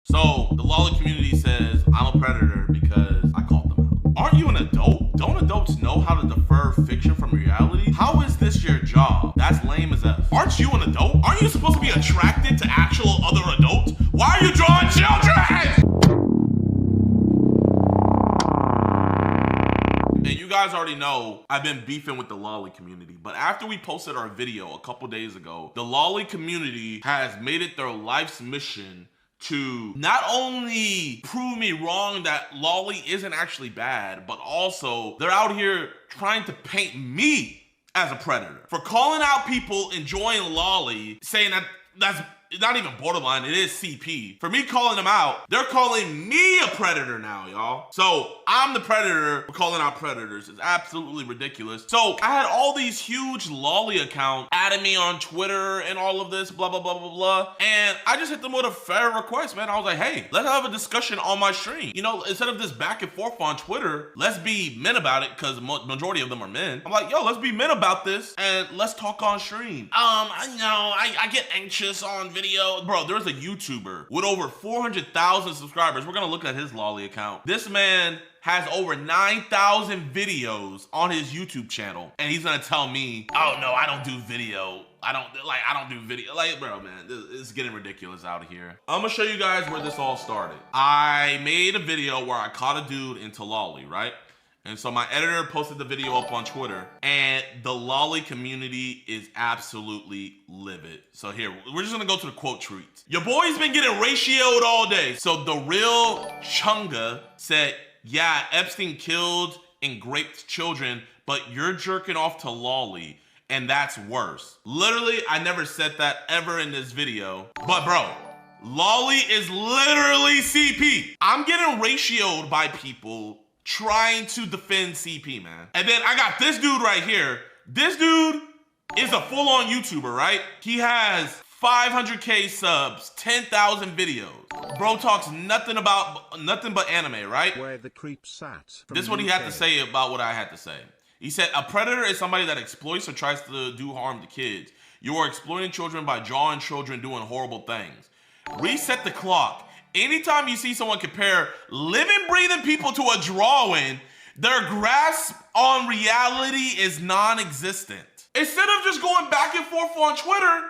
So the lolly community says I'm a predator because I called them out. Aren't you an adult? Don't adults know how to defer fiction from reality? How is this your job? That's lame as F. Aren't you an adult? Aren't you supposed to be attracted to actual other adults? Why are you drawing children? And you guys already know I've been beefing with the lolly community, but after we posted our video a couple days ago, the lolly community has made it their life's mission to not only prove me wrong that lolly isn't actually bad, but also they're out here trying to paint me as a predator for calling out people enjoying lolly, saying that that's not even borderline, it is CP. For me calling them out, they're calling me a predator now, y'all. So I'm the predator for calling out predators. It's absolutely ridiculous. So I had all these huge lolly accounts adding me on Twitter and all of this, blah, blah, blah, blah, blah. And I just hit them with a fair request, man. I was like, hey, let's have a discussion on my stream. You know, instead of this back and forth on Twitter, let's be men about it, because the majority of them are men. I'm like, yo, let's be men about this and let's talk on stream. I know, I get anxious on video. Bro, there's a YouTuber with over 400,000 subscribers. We're gonna look at his lolly account. This man has over 9,000 videos on his YouTube channel, and he's gonna tell me, oh no, I don't do video. I don't do video. Like, bro, man, it's getting ridiculous out of here. I'm gonna show you guys where this all started. I made a video where I caught a dude into lolly, right? And so my editor posted the video up on Twitter, and the lolly community is absolutely livid. So here, we're just gonna go to the quote tweets. Your boy's been getting ratioed all day. So the real Chunga said, yeah, Epstein killed and raped children, but you're jerking off to lolly, and that's worse. Literally, I never said that ever in this video. But bro, lolly is literally CP. I'm getting ratioed by people trying to defend CP, man. And then I got this dude right here. This dude is a full-on YouTuber, right? He has 500K subs, 10,000 videos. Bro talks nothing but anime, right? Where the creep sat. This is what he had to say about what I had to say. He said, a predator is somebody that exploits or tries to do harm to kids. You are exploiting children by drawing children doing horrible things. Reset the clock. Anytime you see someone compare living, breathing people to a drawing, their grasp on reality is non-existent. Instead of just going back and forth on Twitter,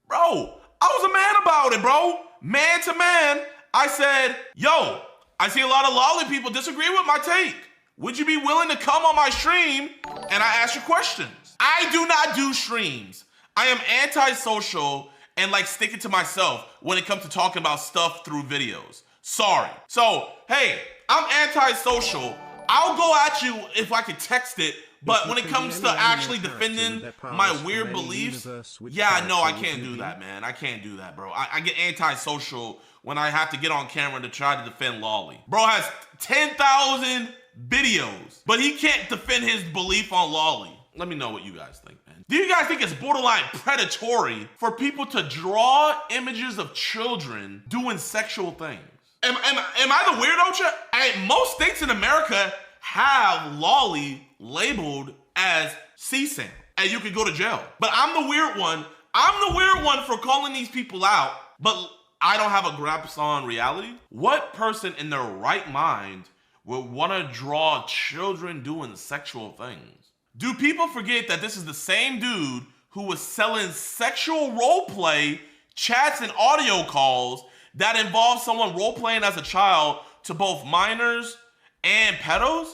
bro, I was a man about it, bro. Man to man, I said, yo, I see a lot of lolly people disagree with my take. Would you be willing to come on my stream and I ask you questions? I do not do streams. I am antisocial and like sticking to myself when it comes to talking about stuff through videos. Sorry. So, hey, I'm antisocial. I'll go at you if I could text it, but when it comes to actually defending my weird beliefs, yeah, no, I can't do that, man. I can't do that, bro. I get antisocial when I have to get on camera to try to defend lolly. Bro has 10,000 videos, but he can't defend his belief on lolly. Let me know what you guys think, man. Do you guys think it's borderline predatory for people to draw images of children doing sexual things? Am I the weirdo? Most states in America have lolly labeled as CSAM, and you could go to jail. But I'm the weird one. I'm the weird one for calling these people out, but I don't have a grasp on reality. What person in their right mind would want to draw children doing sexual things? Do people forget that this is the same dude who was selling sexual roleplay chats and audio calls that involve someone role-playing as a child to both minors and pedos?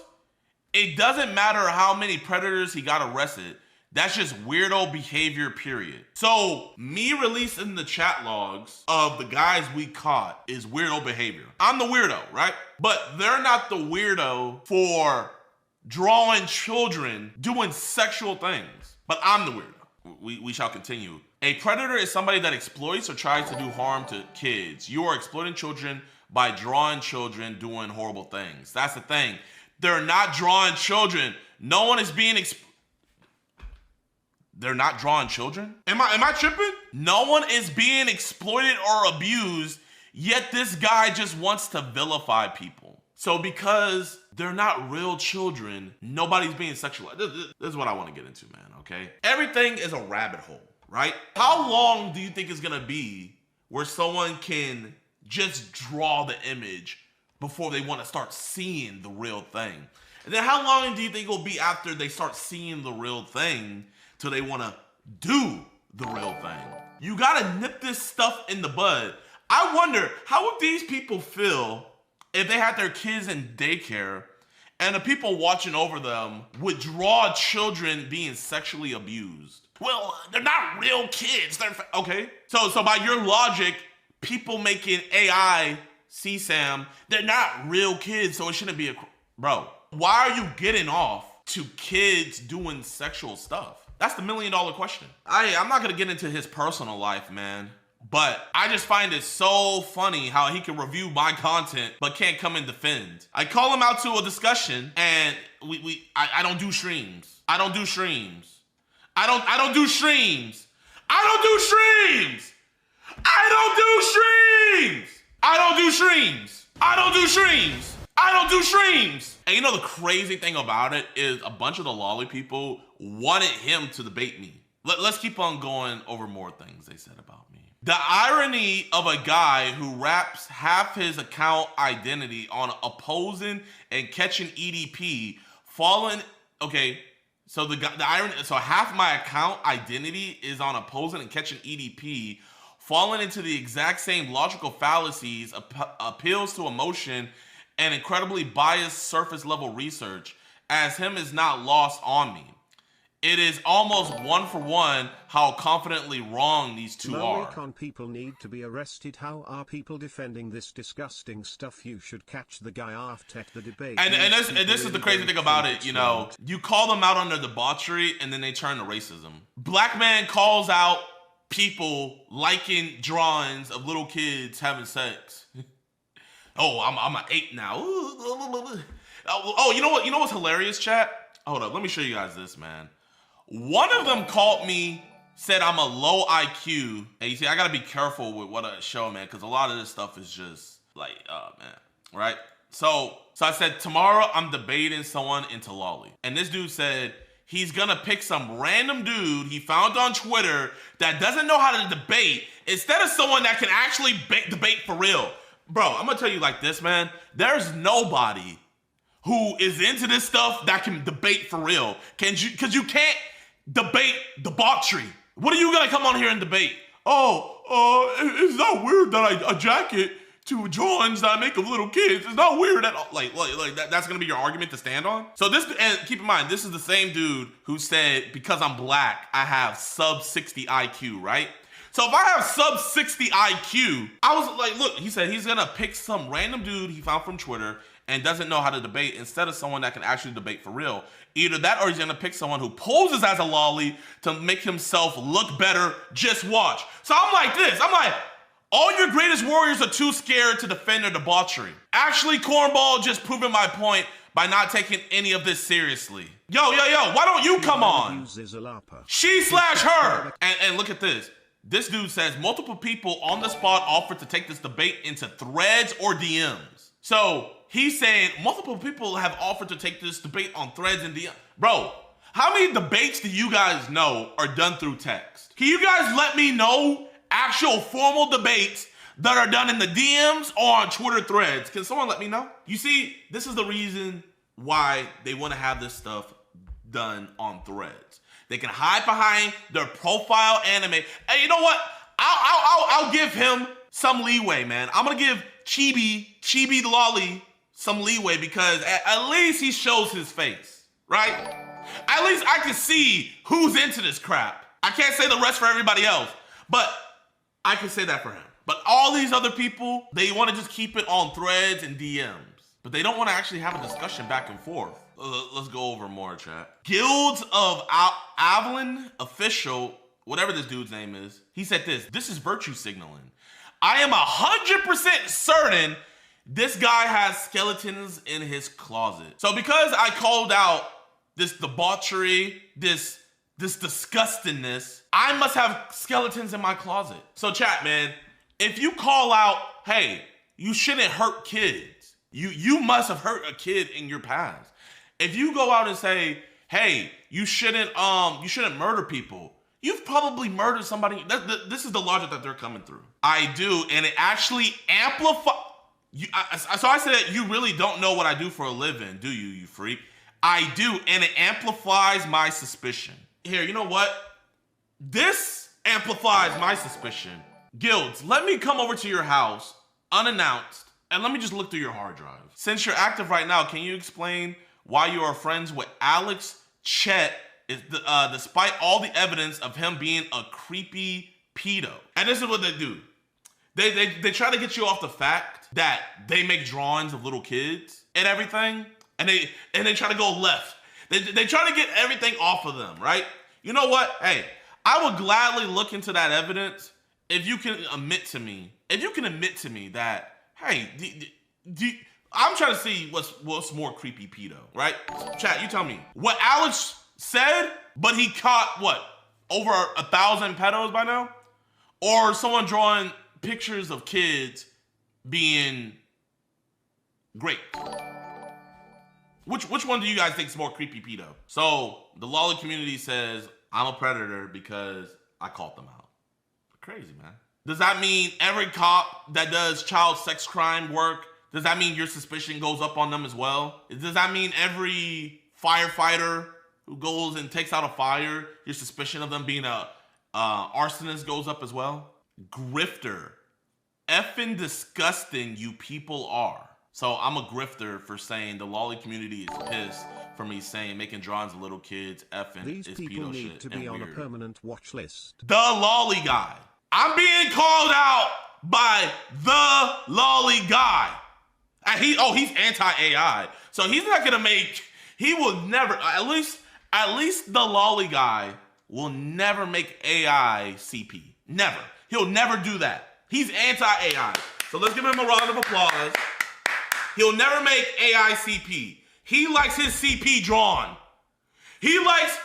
It doesn't matter how many predators he got arrested. That's just weirdo behavior, period. So me releasing the chat logs of the guys we caught is weirdo behavior. I'm the weirdo, right? But they're not the weirdo for drawing children doing sexual things. But I'm the weirdo. We shall continue. A predator is somebody that exploits or tries to do harm to kids. You are exploiting children by drawing children doing horrible things. That's the thing. They're not drawing children. No one is being They're not drawing children? Am I tripping? No one is being exploited or abused, yet this guy just wants to vilify people. So because they're not real children, nobody's being sexualized. This is what I want to get into, man, okay? Everything is a rabbit hole, right? How long do you think it's gonna be where someone can just draw the image before they want to start seeing the real thing. And then how long do you think it'll be after they start seeing the real thing till they want to do the real thing? You gotta nip this stuff in the bud. I wonder, how would these people feel if they had their kids in daycare and the people watching over them would draw children being sexually abused? Well, they're not real kids. They're okay. So by your logic, people making AI CSAM, they're not real kids, so it shouldn't be a... Bro, why are you getting off to kids doing sexual stuff? That's the $1 million question. I'm not gonna get into his personal life, man, but I just find it so funny how he can review my content but can't come and defend. I call him out to a discussion, and I don't do streams. I don't do streams. I don't do streams. I don't do streams. I don't do streams. I don't do streams. I don't do streams. I don't do streams. And you know the crazy thing about it is a bunch of the lolly people wanted him to debate me. Let's keep on going over more things they said about me. The irony of a guy who wraps half his account identity on opposing and catching EDP, falling, okay, so the irony, so half my account identity is on opposing and catching EDP, falling into the exact same logical fallacies, appeals to emotion, and incredibly biased surface level research, as him is not lost on me. It is almost one for one how confidently wrong these two are. People need to be arrested. How are people defending this disgusting stuff? You should catch the guy after the debate. And this is the crazy thing about it, you know, you call them out on their debauchery and then they turn to racism. Black man calls out people liking drawings of little kids having sex. Oh, I'm an 8 now. Oh, you know what's hilarious, chat? Hold up, let me show you guys this, man. One of them called me, said I'm a low IQ. And you see, I gotta be careful with what I show, man, because a lot of this stuff is just like, man, right? So I said, tomorrow I'm debating someone into lolly. And this dude said he's gonna pick some random dude he found on Twitter that doesn't know how to debate instead of someone that can actually debate for real. Bro, I'm gonna tell you like this, man. There's nobody who is into this stuff that can debate for real. Because you can't debate debauchery. What are you gonna come on here and debate? It's not weird that I jacket to drawings that I make of little kids. It's not weird at all. Like that's gonna be your argument to stand on? So this, and keep in mind, this is the same dude who said, because I'm black, I have sub 60 IQ, right? So if I have sub 60 IQ, I was like, look, he said he's gonna pick some random dude he found from Twitter and doesn't know how to debate instead of someone that can actually debate for real. Either that or he's gonna pick someone who poses as a lolly to make himself look better. Just watch. So I'm like this, I'm like, all your greatest warriors are too scared to defend their debauchery. Actually, Cornball just proving my point by not taking any of this seriously. Yo, why don't you come on? She/her. And look at this. This dude says multiple people on the spot offered to take this debate into threads or DMs. So he's saying multiple people have offered to take this debate on threads and DMs. Bro, how many debates do you guys know are done through text? Can you guys let me know actual formal debates that are done in the DMs or on Twitter threads? Can someone let me know? You see, this is the reason why they want to have this stuff done on threads. They can hide behind their profile anime. And you know what? I'll give him some leeway, man. I'm gonna give Chibi the lolly some leeway because at least he shows his face, right? At least I can see who's into this crap. I can't say the rest for everybody else, but I can say that for him. But all these other people, they want to just keep it on threads and DMs, but they don't want to actually have a discussion back and forth. Let's go over more, chat. Guilds of Avalon official, whatever this dude's name is, he said this is virtue signaling. I am 100% certain this guy has skeletons in his closet. So because I called out this debauchery, this disgustingness, I must have skeletons in my closet. So chat, man, if you call out, hey, you shouldn't hurt kids, you must have hurt a kid in your past. If you go out and say, hey, you shouldn't murder people, you've probably murdered somebody. This is the logic that they're coming through. I do, and it actually amplifies. So I said, you really don't know what I do for a living, do you, you freak? I do, and it amplifies my suspicion. Here, you know what? This amplifies my suspicion. Guilds, let me come over to your house, unannounced, and let me just look through your hard drive. Since you're active right now, can you explain why you are friends with Alex Chet, despite all the evidence of him being a creepy pedo? And this is what they do. They try to get you off the fact that they make drawings of little kids and everything, and they try to go left. They try to get everything off of them, right? You know what? Hey, I would gladly look into that evidence if you can admit to me that, hey, I'm trying to see what's more creepy pedo, right? Chat, you tell me. What Alex said, but he caught, what, over 1,000 pedos by now? Or someone drawing pictures of kids being great? Which one do you guys think is more creepy pedo? So the lolly community says I'm a predator because I caught them out. Crazy, man. Does that mean every cop that does child sex crime work, does that mean your suspicion goes up on them as well? Does that mean every firefighter who goes and takes out a fire, your suspicion of them being a arsonist goes up as well? Grifter. Effing disgusting you people are. So I'm a grifter for saying the lolly community is pissed for me saying making drawings of little kids effing These is people pedo need shit to be on weird. a permanent watch list. The lolly guy. I'm being called out by the lolly guy. And he's anti-AI. So he's not gonna he will never, at least the lolly guy will never make AI CP. Never. He'll never do that. He's anti-AI. So let's give him a round of applause. He'll never make AI CP. He likes his CP drawn. He likes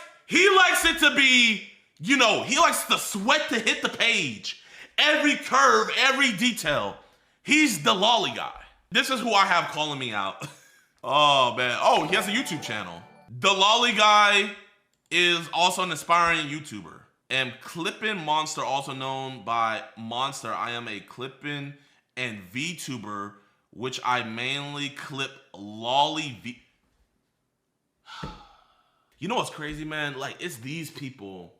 it to be, he likes the sweat to hit the page. Every curve, every detail. He's the lolly guy. This is who I have calling me out. Oh, man. Oh, he has a YouTube channel. The lolly guy is also an aspiring YouTuber. And Clippin' Monster, also known by Monster. I am a Clippin' and VTuber, which I mainly clip lolly V. You know what's crazy, man? Like, it's these people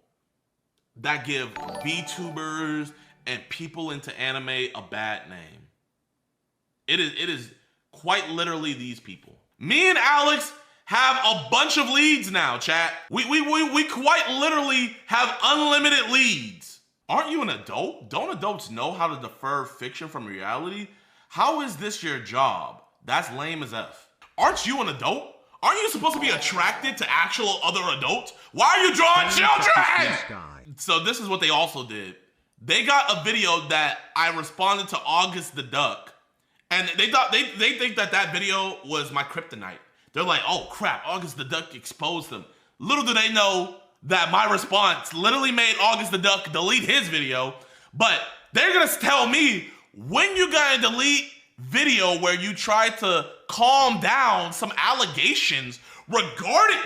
that give VTubers and people into anime a bad name. It is quite literally these people. Me and Alex have a bunch of leads now, chat. We quite literally have unlimited leads. Aren't you an adult? Don't adults know how to defer fiction from reality? How is this your job? That's lame as F. Aren't you an adult? Aren't you supposed to be attracted to actual other adults? Why are you drawing children? So this is what they also did. They got a video that I responded to August the Duck, and they think that video was my kryptonite. They're like, oh crap, August the Duck exposed them. Little do they know that my response literally made August the Duck delete his video, but they're gonna tell me, when you gotta delete video where you try to calm down some allegations regarding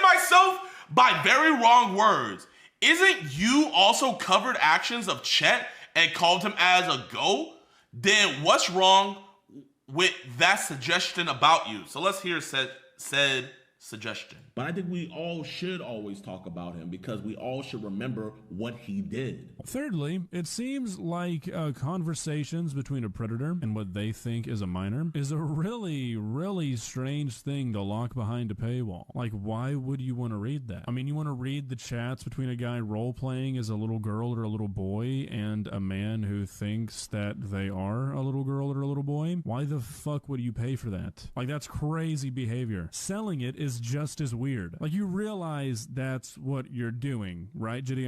myself by very wrong words, isn't you also covered actions of Chet and called him as a goat? Then what's wrong with that suggestion about you? So let's hear said suggestion. But I think we all should always talk about him because we all should remember what he did. Thirdly, it seems like conversations between a predator and what they think is a minor is a really, really strange thing to lock behind a paywall. Like, why would you want to read that? I mean, you want to read the chats between a guy role-playing as a little girl or a little boy and a man who thinks that they are a little girl or a little boy? Why the fuck would you pay for that? Like, that's crazy behavior. Selling it is just as weird. Like, you realize that's what you're doing, right, JiDion?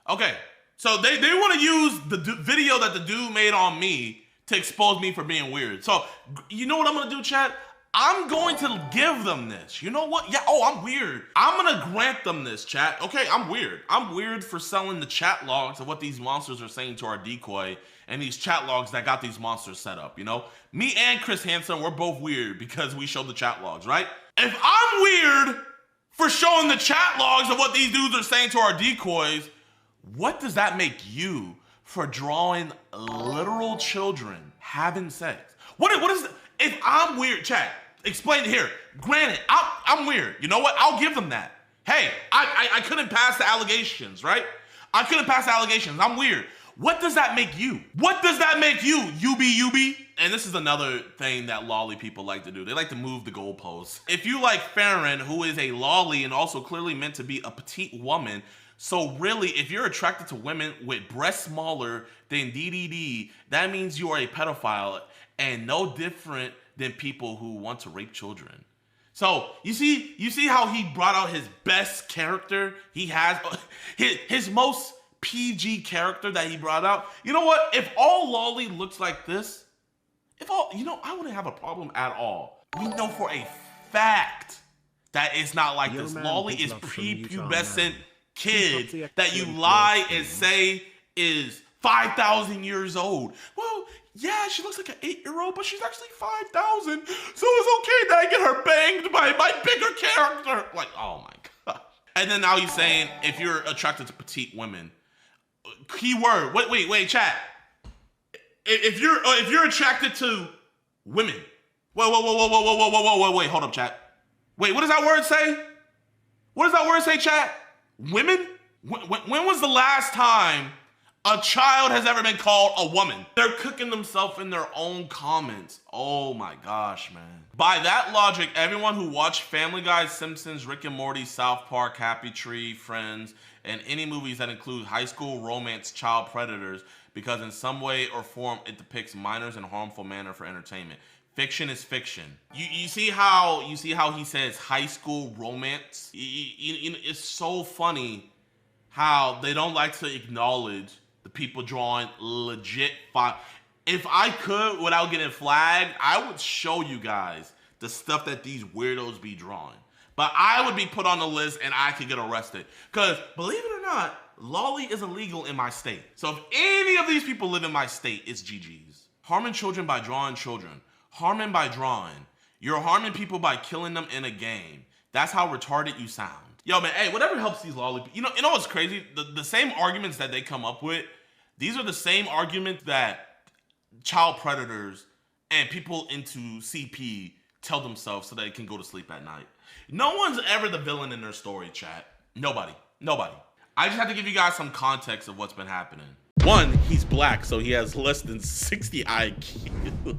Okay, so they want to use the video that the dude made on me to expose me for being weird. So, you know what I'm going to do, chat? I'm going to give them this. You know what? Yeah, I'm weird. I'm going to grant them this, chat. Okay, I'm weird. I'm weird for selling the chat logs of what these monsters are saying to our decoy and these chat logs that got these monsters set up, you know? Me and Chris Hansen, we're both weird because we showed the chat logs, right? If I'm weird for showing the chat logs of what these dudes are saying to our decoys. What does that make you for drawing literal children having sex? What is, if I'm weird, chat, explain it here. Granted, I'm weird. You know what? I'll give them that. Hey, I couldn't pass the allegations, right? I couldn't pass the allegations. I'm weird. What does that make you? What does that make you? You be? And this is another thing that lolly people like to do. They like to move the goalposts. If you like Farron, who is a lolly and also clearly meant to be a petite woman, so really, if you're attracted to women with breasts smaller than DDD, that means you are a pedophile and no different than people who want to rape children. So you see how he brought out his best character? He has his most PG character that he brought out. You know what? If all lolly looks like this, I wouldn't have a problem at all. We know for a fact that it's not like this. Lolly is prepubescent kids that you lie and say is 5,000 years old. Well, yeah, she looks like an 8-year-old, but she's actually 5,000. So it's okay that I get her banged by my bigger character. Like, oh my God. And then now he's saying, if you're attracted to petite women, keyword, wait, chat. If you're attracted to women, wait, hold up, chat. Wait, what does that word say? What does that word say, chat? Women? When was the last time a child has ever been called a woman? They're cooking themselves in their own comments. Oh my gosh, man. By that logic, everyone who watched Family Guy, Simpsons, Rick and Morty, South Park, Happy Tree, Friends, and any movies that include high school romance child predators, because in some way or form it depicts minors in a harmful manner for entertainment. Fiction is fiction. You see how he says high school romance? It's so funny how they don't like to acknowledge the people drawing legit fire. If I could, without getting flagged, I would show you guys the stuff that these weirdos be drawing. But I would be put on the list and I could get arrested. Because, believe it or not, lolly is illegal in my state. So if any of these people live in my state, it's GG's. Harming children by drawing children. Harming by drawing. You're harming people by killing them in a game. That's how retarded you sound. Yo, man, hey, whatever helps these lolly... You know what's crazy? The same arguments that they come up with, these are the same arguments that child predators and people into CP tell themselves so they can go to sleep at night. No one's ever the villain in their story, chat. Nobody. I just have to give you guys some context of what's been happening. 1, he's black, so he has less than 60 IQ.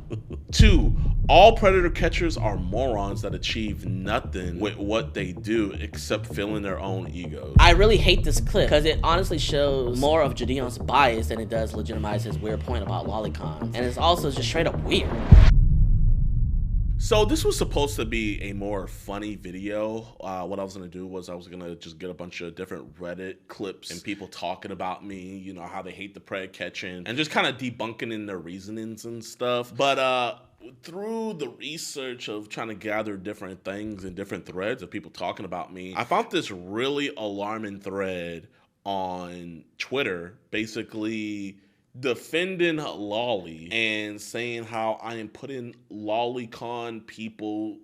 2, all predator catchers are morons that achieve nothing with what they do except filling their own egos. I really hate this clip because it honestly shows more of JiDion's bias than it does legitimize his weird point about lolicons. And it's also just straight up weird. So this was supposed to be a more funny video. What I was gonna do was I was gonna just get a bunch of different Reddit clips and people talking about me, you know, how they hate the pred catching and just kind of debunking in their reasonings and stuff. But through the research of trying to gather different things and different threads of people talking about me, I found this really alarming thread on Twitter, basically defending lolly and saying how I am putting lolicon people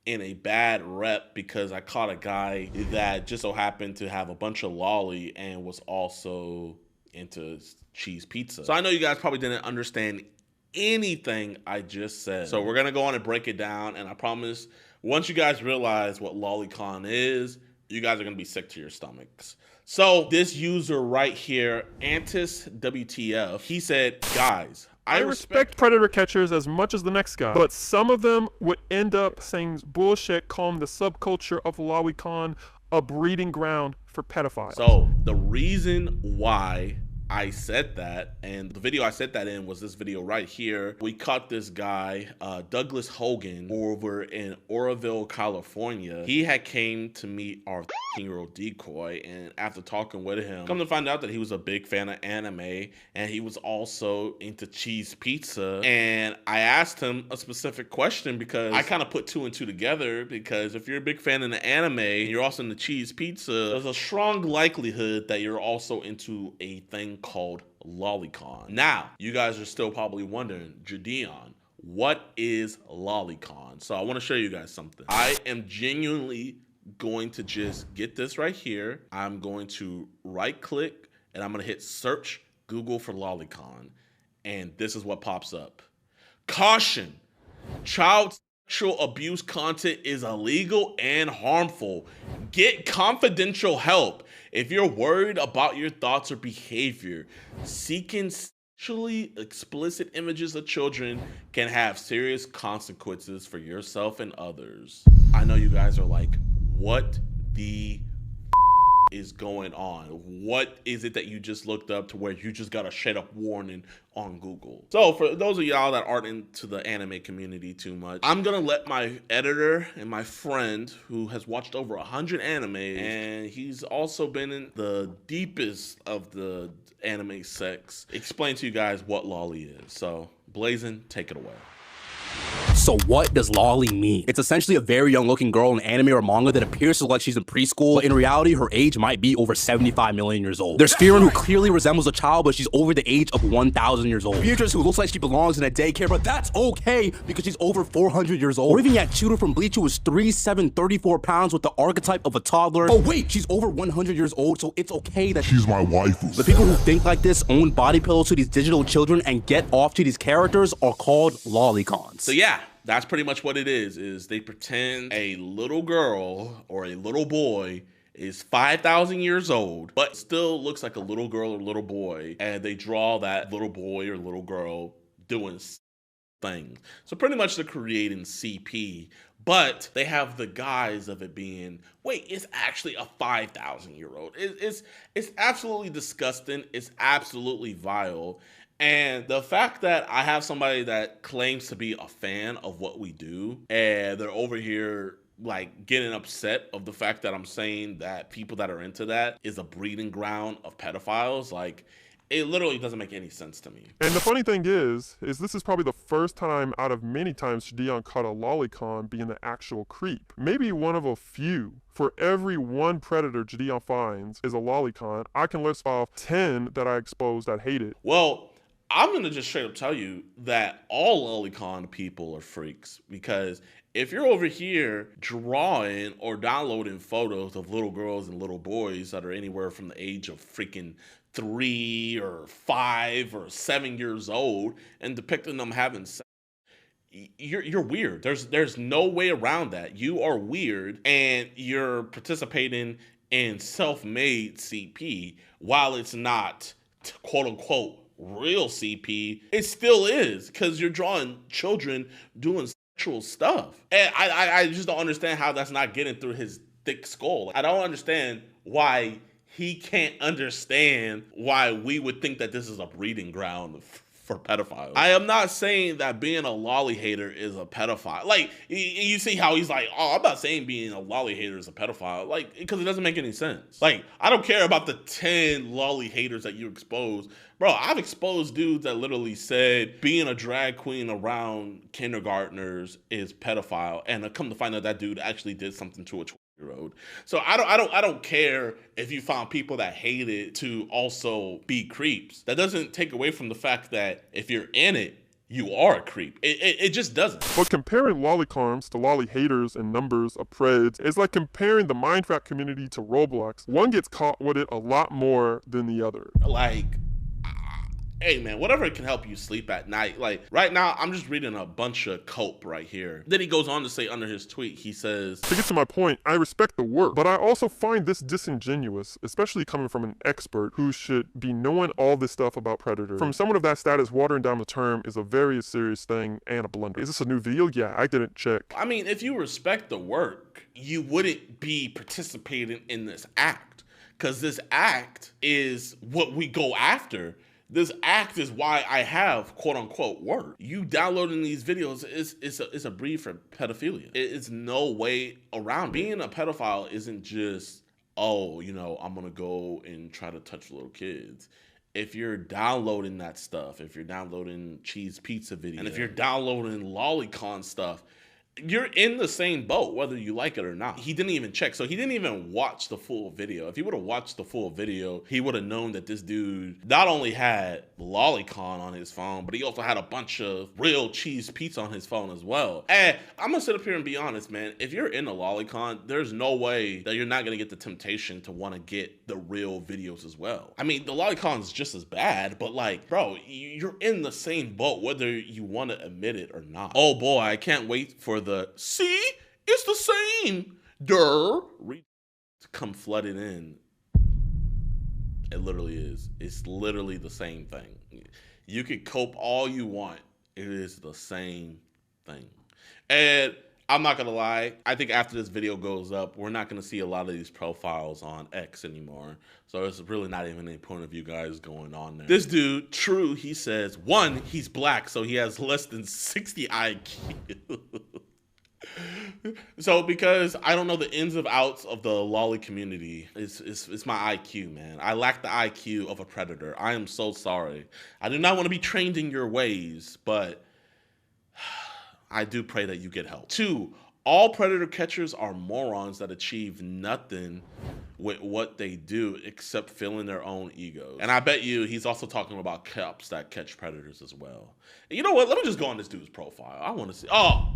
in a bad rep because I caught a guy that just so happened to have a bunch of lolly and was also into cheese pizza. So I know you guys probably didn't understand anything I just said. So we're gonna go on and break it down, and I promise once you guys realize what lolicon is, you guys are gonna be sick to your stomachs. So this user right here, Antis WTF, he said, guys, I respect predator catchers as much as the next guy, but some of them would end up saying bullshit, calling the subculture of lolicon a breeding ground for pedophiles. So the reason why I said that, and the video I said that in was this video right here. We caught this guy, Douglas Hogan, over in Oroville, California. He had came to meet our 15-year-old decoy, and after talking with him, come to find out that he was a big fan of anime, and he was also into cheese pizza. And I asked him a specific question because I kind of put 2 and 2 together, because if you're a big fan of the anime and you're also into cheese pizza, there's a strong likelihood that you're also into a thing called lolicon. Now, you guys are still probably wondering, JiDion, what is lolicon? So I want to show you guys something. I am genuinely going to just get this right here. I'm going to right click and I'm going to hit search Google for lolicon. And this is what pops up. Caution, child sexual abuse content is illegal and harmful. Get confidential help. If you're worried about your thoughts or behavior, seeking sexually explicit images of children can have serious consequences for yourself and others. I know you guys are like, what the is going on? What is it that you just looked up to where you just got a straight up warning on Google? So for those of y'all that aren't into the anime community too much, I'm gonna let my editor and my friend who has watched over 100 anime, and he's also been in the deepest of the anime sects, explain to you guys what lolly is. So Blazin', take it away. So what does lolly mean? It's essentially a very young looking girl in anime or manga that appears to look like she's in preschool, but in reality her age might be over 75 million years old. There's Firen, who clearly resembles a child, but she's over the age of 1,000 years old. Beatrice, who looks like she belongs in a daycare, but that's okay because she's over 400 years old. Or even Yachiru from Bleach, who is 3'7", 34 pounds with the archetype of a toddler. Oh wait, she's over 100 years old, so it's okay that she's my waifu. The people who think like this own body pillows to these digital children and get off to these characters are called lolicons. So yeah, that's pretty much what it is they pretend a little girl or a little boy is 5,000 years old, but still looks like a little girl or little boy, and they draw that little boy or little girl doing things. So pretty much they're creating CP, but they have the guise of it being, wait, it's actually a 5,000-year-old. It's absolutely disgusting. It's absolutely vile. And the fact that I have somebody that claims to be a fan of what we do, and they're over here like getting upset of the fact that I'm saying that people that are into that is a breeding ground of pedophiles, like, it literally doesn't make any sense to me. And the funny thing is this is probably the first time out of many times JiDion caught a lolicon being the actual creep. Maybe one of a few. For every one predator JiDion finds is a lolicon, I can list off 10 that I exposed that hate it. Well, I'm gonna just straight up tell you that all lolicon people are freaks, because if you're over here drawing or downloading photos of little girls and little boys that are anywhere from the age of freaking 3 or 5 or 7 years old and depicting them having sex, you're weird. There's no way around that. You are weird, and you're participating in self-made CP while it's not quote unquote real CP. It still is, because you're drawing children doing sexual stuff. And I just don't understand how that's not getting through his thick skull. I don't understand why he can't understand why we would think that this is a breeding ground for pedophiles. I am not saying that being a lolly hater is a pedophile. Like, you see how he's like, oh, I'm not saying being a lolly hater is a pedophile. Like, because it doesn't make any sense. Like, I don't care about the 10 lolly haters that you expose. Bro, I've exposed dudes that literally said being a drag queen around kindergartners is pedophile, and I come to find out that dude actually did something to a 12-year-old. So I don't care if you found people that hate it to also be creeps. That doesn't take away from the fact that if you're in it, you are a creep. It just doesn't. But comparing lolicons to lolly haters and numbers of preds is like comparing the Minecraft community to Roblox. One gets caught with it a lot more than the other. Like, hey man, whatever can help you sleep at night. Like right now, I'm just reading a bunch of cope right here. Then he goes on to say under his tweet, he says, to get to my point, I respect the work, but I also find this disingenuous, especially coming from an expert who should be knowing all this stuff about predators. From someone of that status, watering down the term is a very serious thing and a blunder. Is this a new video? Yeah, I didn't check. I mean, if you respect the work, you wouldn't be participating in this act, because this act is what we go after. This act is why I have quote unquote work. You downloading these videos is a breed for pedophilia. It's no way around. Being a pedophile isn't just, oh, you know, I'm gonna go and try to touch little kids. If you're downloading that stuff, if you're downloading cheese pizza videos, and if you're downloading lolicon stuff, you're in the same boat, whether you like it or not. He didn't even check. So he didn't even watch the full video. If he would have watched the full video, he would have known that this dude not only had lolicon on his phone, but he also had a bunch of real cheese pizza on his phone as well. And I'm gonna sit up here and be honest, man. If you're in a lolicon, there's no way that you're not gonna get the temptation to want to get the real videos as well. I mean, the lolicon's just as bad, but like, bro, you're in the same boat, whether you want to admit it or not. Oh boy, I can't wait for the see, it's the same to come flooding in. It literally is. It's literally the same thing. You can cope all you want. It is the same thing. And I'm not gonna lie, I think after this video goes up, we're not gonna see a lot of these profiles on X anymore. So it's really not even any point of you guys going on there. This dude, true, he says, one, he's black, so he has less than 60 IQ. So because I don't know the ins and outs of the lolly community, it's my IQ, man. I lack the IQ of a predator. I am so sorry. I do not want to be trained in your ways, but I do pray that you get help. Two, all predator catchers are morons that achieve nothing with what they do except filling their own egos. And I bet you he's also talking about cops that catch predators as well. And you know what? Let me just go on this dude's profile. I want to see. Oh.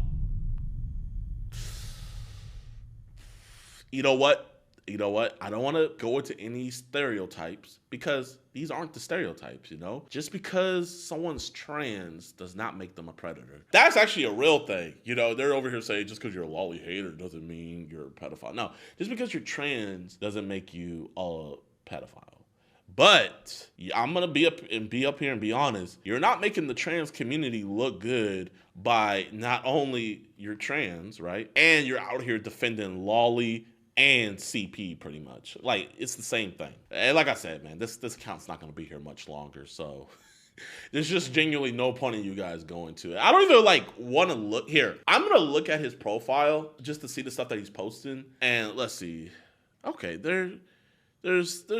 You know what? You know what? I don't want to go into any stereotypes because these aren't the stereotypes, you know? Just because someone's trans does not make them a predator. That's actually a real thing. You know, they're over here saying just because you're a lolly hater doesn't mean you're a pedophile. No, just because you're trans doesn't make you a pedophile. But I'm going to be up here and be honest. You're not making the trans community look good by not only you're trans, right? And you're out here defending lolly and CP pretty much. Like, it's the same thing. And like I said, man, this account's not going to be here much longer. So there's just genuinely no point in you guys going to it. I don't even like want to look here. I'm going to look at his profile just to see the stuff that he's posting. And let's see. Okay, there's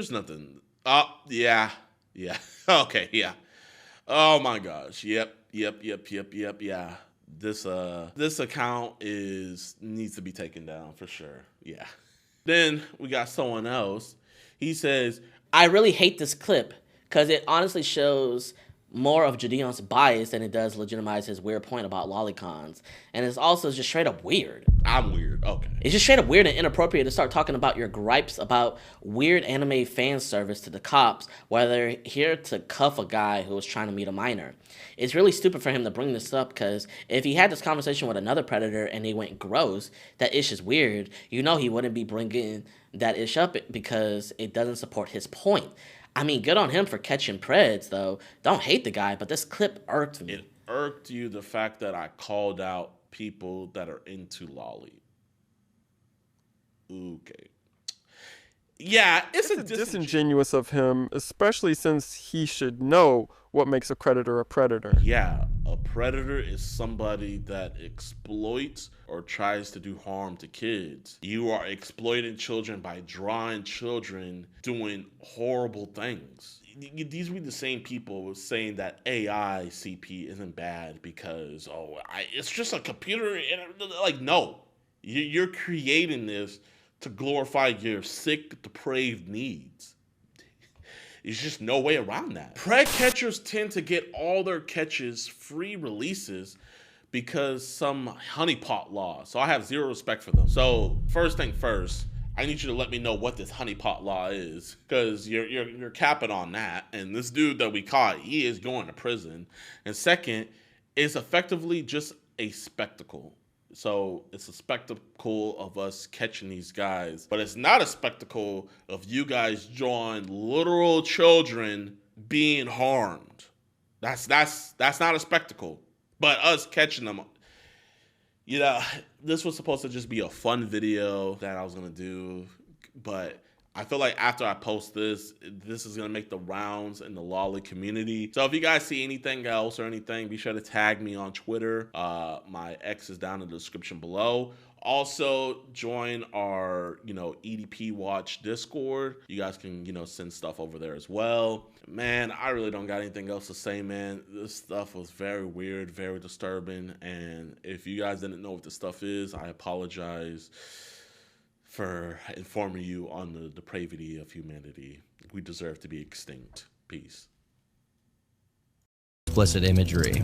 nothing. Oh, yeah. Okay, yeah. Oh my gosh. Yep. Yeah. This account needs to be taken down for sure. Yeah. Then we got someone else. He says, I really hate this clip because it honestly shows more of JiDion's bias than it does legitimize his weird point about lolicons. And it's also just straight up weird. I'm weird. Okay. It's just straight up weird and inappropriate to start talking about your gripes about weird anime fan service to the cops while they're here to cuff a guy who was trying to meet a minor. It's really stupid for him to bring this up because if he had this conversation with another predator and he went gross, that ish is weird, you know he wouldn't be bringing that ish up because it doesn't support his point. I mean, good on him for catching preds, though. Don't hate the guy, but this clip irked me. It irked you the fact that I called out people that are into lolly. Okay. Yeah, it's disingenuous of him, especially since he should know what makes a predator a predator. Yeah, a predator is somebody that exploits or tries to do harm to kids. You are exploiting children by drawing children doing horrible things. These were the same people saying that AI CP isn't bad because, it's just a computer. Like, no, you're creating this to glorify your sick, depraved needs. There's just no way around that. Pred catchers tend to get all their catches free releases because some honeypot law. So I have zero respect for them. So first thing first, I need you to let me know what this honeypot law is, because you're capping on that. And this dude that we caught, he is going to prison. And second, it's effectively just a spectacle. So it's a spectacle of us catching these guys, but it's not a spectacle of you guys drawing literal children being harmed. That's not a spectacle, but us catching them. You know, this was supposed to just be a fun video that I was gonna do, but I feel like after I post this is gonna make the rounds in the lolly community. So if you guys see anything else or anything, be sure to tag me on Twitter. My X is down in the description below. Also, join our, EDP Watch Discord. You guys can, send stuff over there as well. Man, I really don't got anything else to say, man. This stuff was very weird, very disturbing. And if you guys didn't know what this stuff is, I apologize for informing you on the depravity of humanity. We deserve to be extinct. Peace. Explicit imagery.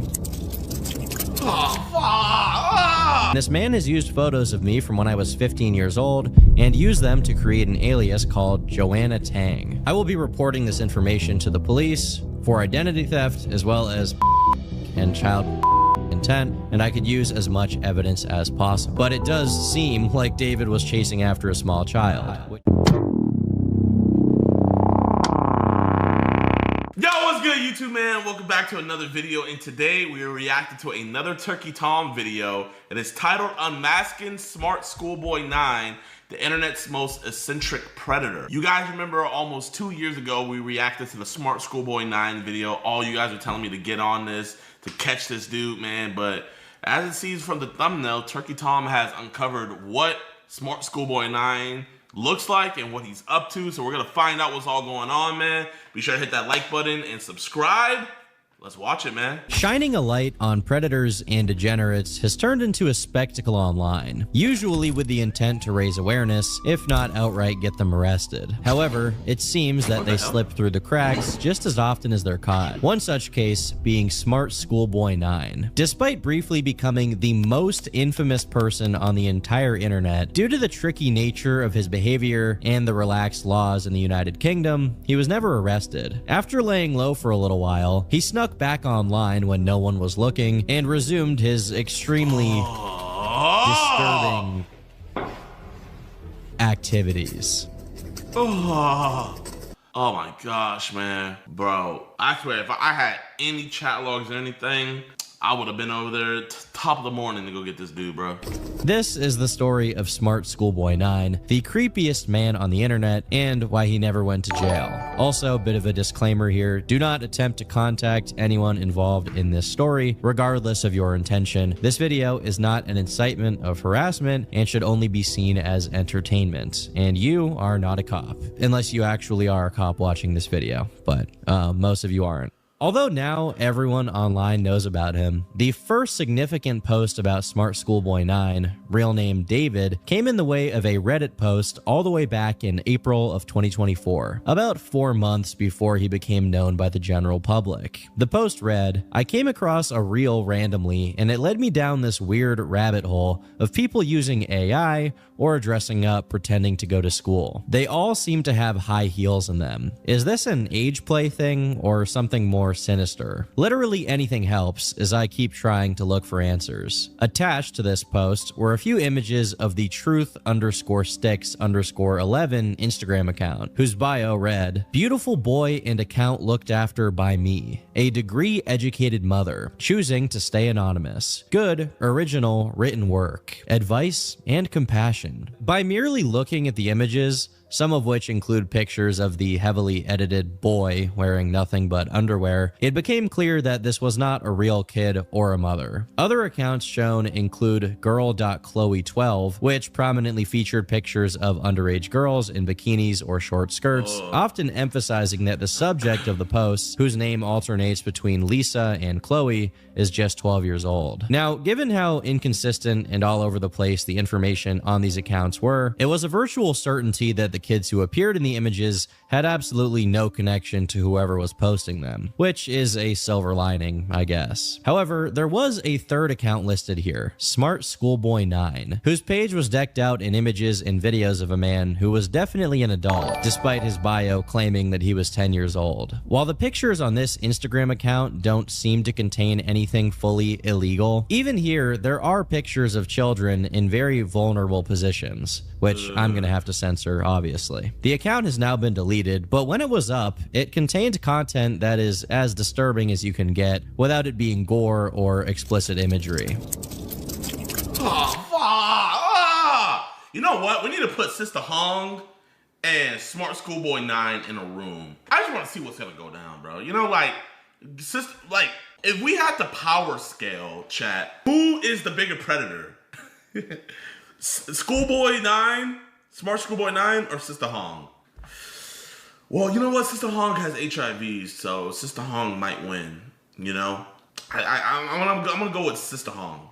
Oh, This man has used photos of me from when I was 15 years old and used them to create an alias called Joanna Tang. I will be reporting this information to the police for identity theft as well as and child intent, and I could use as much evidence as possible. But it does seem like David was chasing after a small child. Yo, what's good, YouTube man? Welcome back to another video, and today we are reacting to another Turkey Tom video. It is titled Unmasking Smart Schoolboy 9, the internet's most eccentric predator. You guys remember almost 2 years ago we reacted to the Smart Schoolboy 9 video. All you guys were telling me to get on this, to catch this dude, man. But as it seems from the thumbnail, Turkey Tom has uncovered what Smart Schoolboy 9 looks like and what he's up to. So we're gonna find out what's all going on, man. Be sure to hit that like button and subscribe. Let's watch it, man. Shining a light on predators and degenerates has turned into a spectacle online, usually with the intent to raise awareness, if not outright get them arrested. However, it seems that they slip through the cracks just as often as they're caught. One such case being Smart Schoolboy 9. Despite briefly becoming the most infamous person on the entire internet, due to the tricky nature of his behavior and the relaxed laws in the United Kingdom, he was never arrested. After laying low for a little while, he snuck back online when no one was looking and resumed his extremely disturbing activities. Oh my gosh, man. Bro, I swear, if I had any chat logs or anything, I would have been over there top of the morning to go get this dude, bro. This is the story of Smart Schoolboy 9, the creepiest man on the internet, and why he never went to jail. Also, a bit of a disclaimer here, do not attempt to contact anyone involved in this story, regardless of your intention. This video is not an incitement of harassment and should only be seen as entertainment. And you are not a cop, unless you actually are a cop watching this video, but most of you aren't. Although now everyone online knows about him, the first significant post about Smart Schoolboy 9, real name David, came in the way of a Reddit post all the way back in April of 2024, about 4 months before he became known by the general public. The post read, "I came across a reel randomly and it led me down this weird rabbit hole of people using AI or dressing up pretending to go to school. They all seem to have high heels in them. Is this an age play thing or something more sinister? Literally anything helps as I keep trying to look for answers." Attached to this post were a few images of the truth_sticks_11 Instagram account, whose bio read, "Beautiful boy and account looked after by me. A degree educated mother, choosing to stay anonymous. Good, original, written work. Advice and compassion." By merely looking at the images, some of which include pictures of the heavily edited boy wearing nothing but underwear, it became clear that this was not a real kid or a mother. Other accounts shown include girl.chloe12, which prominently featured pictures of underage girls in bikinis or short skirts, often emphasizing that the subject of the posts, whose name alternates between Lisa and Chloe, is just 12 years old. Now, given how inconsistent and all over the place the information on these accounts were, it was a virtual certainty that the kids who appeared in the images had absolutely no connection to whoever was posting them, which is a silver lining, I guess. However, there was a third account listed here, Smart Schoolboy 9, whose page was decked out in images and videos of a man who was definitely an adult, despite his bio claiming that he was 10 years old. While the pictures on this Instagram account don't seem to contain anything fully illegal, even here there are pictures of children in very vulnerable positions, which I'm gonna have to censor, obviously. The account has now been deleted, but when it was up, it contained content that is as disturbing as you can get without it being gore or explicit imagery. You know what? We need to put Sister Hong and Smart Schoolboy 9 in a room, I just want to see what's gonna go down, bro. You know, like, if we had the power scale, chat, who is the bigger predator? Schoolboy 9, Smart Schoolboy 9, or Sister Hong? Well, you know what? Sister Hong has HIV, so Sister Hong might win. You know, I'm gonna go with Sister Hong.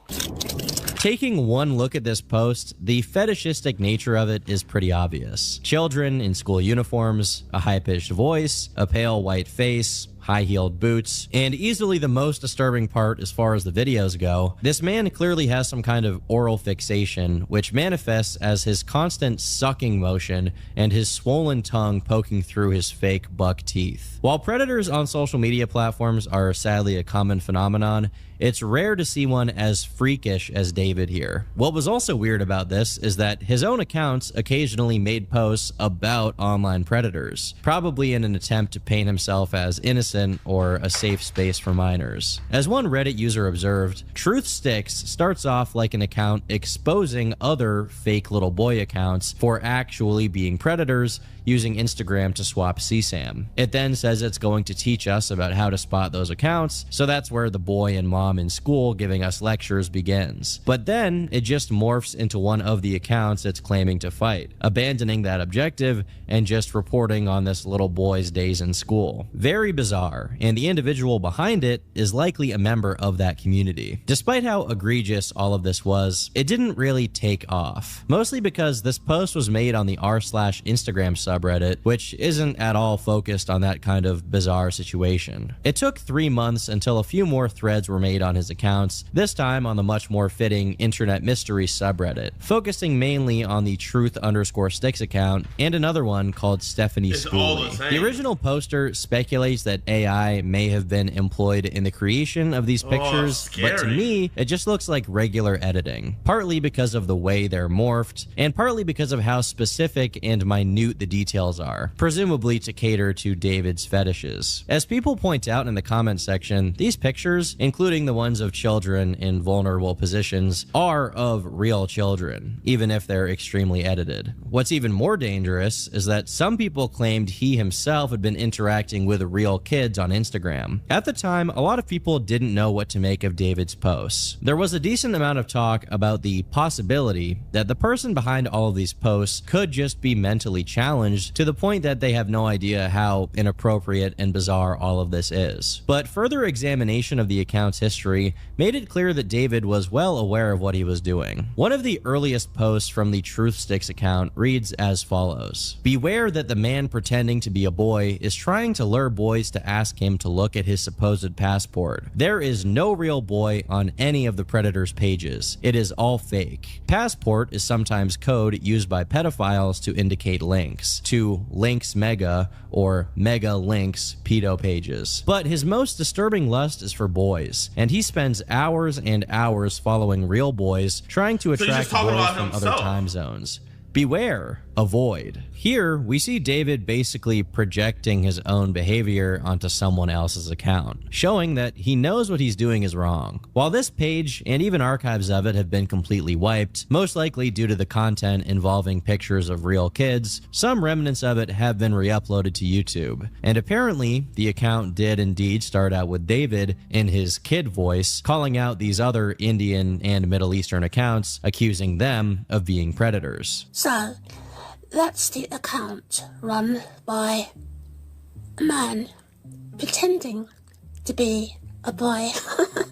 Taking one look at this post, the fetishistic nature of it is pretty obvious. Children in school uniforms, a high-pitched voice, a pale white face, high-heeled boots, and easily the most disturbing part as far as the videos go, this man clearly has some kind of oral fixation, which manifests as his constant sucking motion and his swollen tongue poking through his fake buck teeth. While predators on social media platforms are sadly a common phenomenon, it's rare to see one as freakish as David here. What was also weird about this is that his own accounts occasionally made posts about online predators, probably in an attempt to paint himself as innocent or a safe space for minors. As one Reddit user observed, Truth Sticks starts off like an account exposing other fake little boy accounts for actually being predators using Instagram to swap CSAM. It then says it's going to teach us about how to spot those accounts, so that's where the boy and mom in school giving us lectures begins. But then it just morphs into one of the accounts it's claiming to fight, abandoning that objective and just reporting on this little boy's days in school. Very bizarre, and the individual behind it is likely a member of that community. Despite how egregious all of this was, it didn't really take off, mostly because this post was made on the r/Instagram subreddit, which isn't at all focused on that kind of bizarre situation. It took 3 months until a few more threads were made on his accounts, this time on the much more fitting Internet Mystery subreddit, focusing mainly on the Truth_Sticks account and another one called Stephanie Schooley. The original poster speculates that AI may have been employed in the creation of these pictures, but to me, it just looks like regular editing, partly because of the way they're morphed, and partly because of how specific and minute the details are, presumably to cater to David's fetishes. As people point out in the comment section, these pictures, including the ones of children in vulnerable positions, are of real children, even if they're extremely edited. What's even more dangerous is that some people claimed he himself had been interacting with real kids on Instagram. At the time, a lot of people didn't know what to make of David's posts. There was a decent amount of talk about the possibility that the person behind all of these posts could just be mentally challenged to the point that they have no idea how inappropriate and bizarre all of this is. But further examination of the account's history made it clear that David was well aware of what he was doing. One of the earliest posts from the Truth Sticks account reads as follows: "Beware that the man pretending to be a boy is trying to lure boys to ask him to look at his supposed passport. There is no real boy on any of the predator's pages. It is all fake. Passport is sometimes code used by pedophiles to indicate links to links mega or mega links pedo pages. But his most disturbing lust is for boys, and he spends hours and hours following real boys trying to attract boys from other time zones. Beware, avoid." Here, we see David basically projecting his own behavior onto someone else's account, showing that he knows what he's doing is wrong. While this page, and even archives of it, have been completely wiped, most likely due to the content involving pictures of real kids, some remnants of it have been re-uploaded to YouTube. And apparently, the account did indeed start out with David in his kid voice, calling out these other Indian and Middle Eastern accounts, accusing them of being predators. So, that's the account run by a man pretending to be a boy.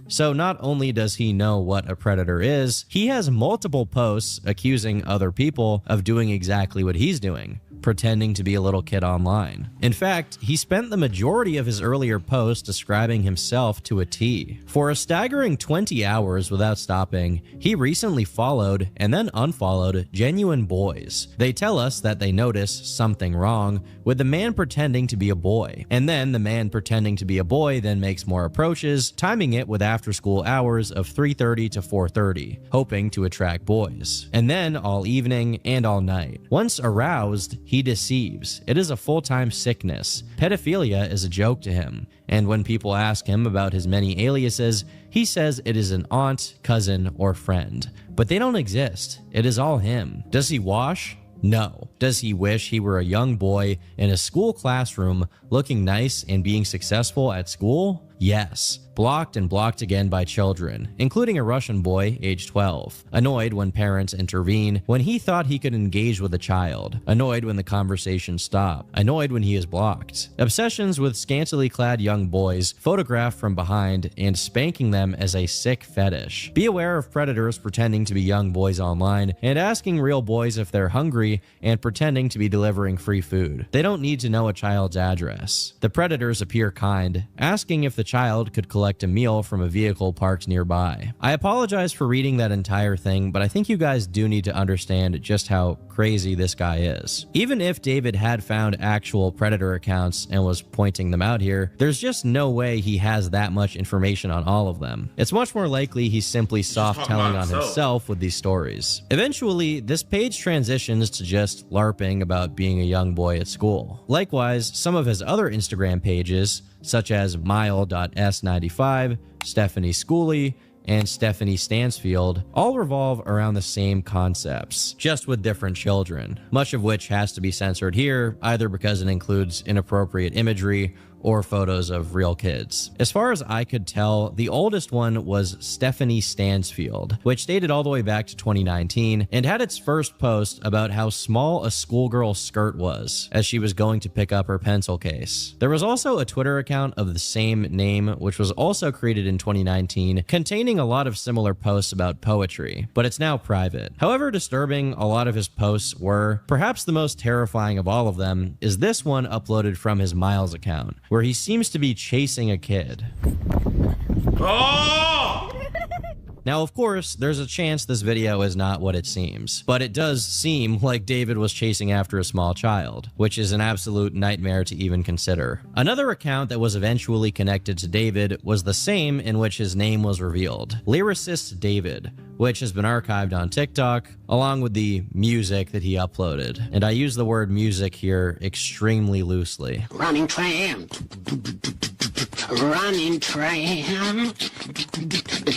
So not only does he know what a predator is, he has multiple posts accusing other people of doing exactly what he's doing, pretending to be a little kid online. In fact, he spent the majority of his earlier posts describing himself to a T. For a staggering 20 hours without stopping, he recently followed and then unfollowed genuine boys. They tell us that they notice something wrong with the man pretending to be a boy, and then the man pretending to be a boy then makes more approaches, timing it with after-school hours of 3:30 to 4:30, hoping to attract boys. And then all evening and all night. Once aroused, he deceives. It is a full-time sickness. Pedophilia is a joke to him. And when people ask him about his many aliases, he says it is an aunt, cousin, or friend. But they don't exist. It is all him. Does he wash? No. Does he wish he were a young boy in a school classroom looking nice and being successful at school? Yes. Blocked and blocked again by children, including a Russian boy, age 12. Annoyed when parents intervene, when he thought he could engage with a child. Annoyed when the conversation stopped. Annoyed when he is blocked. Obsessions with scantily clad young boys, photographed from behind, and spanking them as a sick fetish. Be aware of predators pretending to be young boys online, and asking real boys if they're hungry, and pretending to be delivering free food. They don't need to know a child's address. The predators appear kind, asking if the child could collect a meal from a vehicle parked nearby. I apologize for reading that entire thing, but I think you guys do need to understand just how crazy this guy is. Even if David had found actual predator accounts and was pointing them out here, there's just no way he has that much information on all of them. It's much more likely he's simply soft-telling on himself with these stories. Eventually, this page transitions to just LARPing about being a young boy at school. Likewise, some of his other Instagram pages, such as Mile.s95, Stephanie Schooley, and Stephanie Stansfield, all revolve around the same concepts, just with different children, much of which has to be censored here, either because it includes inappropriate imagery or photos of real kids. As far as I could tell, the oldest one was Stephanie Stansfield, which dated all the way back to 2019 and had its first post about how small a schoolgirl's skirt was as she was going to pick up her pencil case. There was also a Twitter account of the same name, which was also created in 2019, containing a lot of similar posts about poetry, but it's now private. However disturbing a lot of his posts were, perhaps the most terrifying of all of them is this one uploaded from his Miles account, where he seems to be chasing a kid. Oh! Now, of course, there's a chance this video is not what it seems, but it does seem like David was chasing after a small child, which is an absolute nightmare to even consider. Another account that was eventually connected to David was the same in which his name was revealed, Lyricist David, which has been archived on TikTok, along with the music that he uploaded. And I use the word music here extremely loosely. Running tram. Running tram.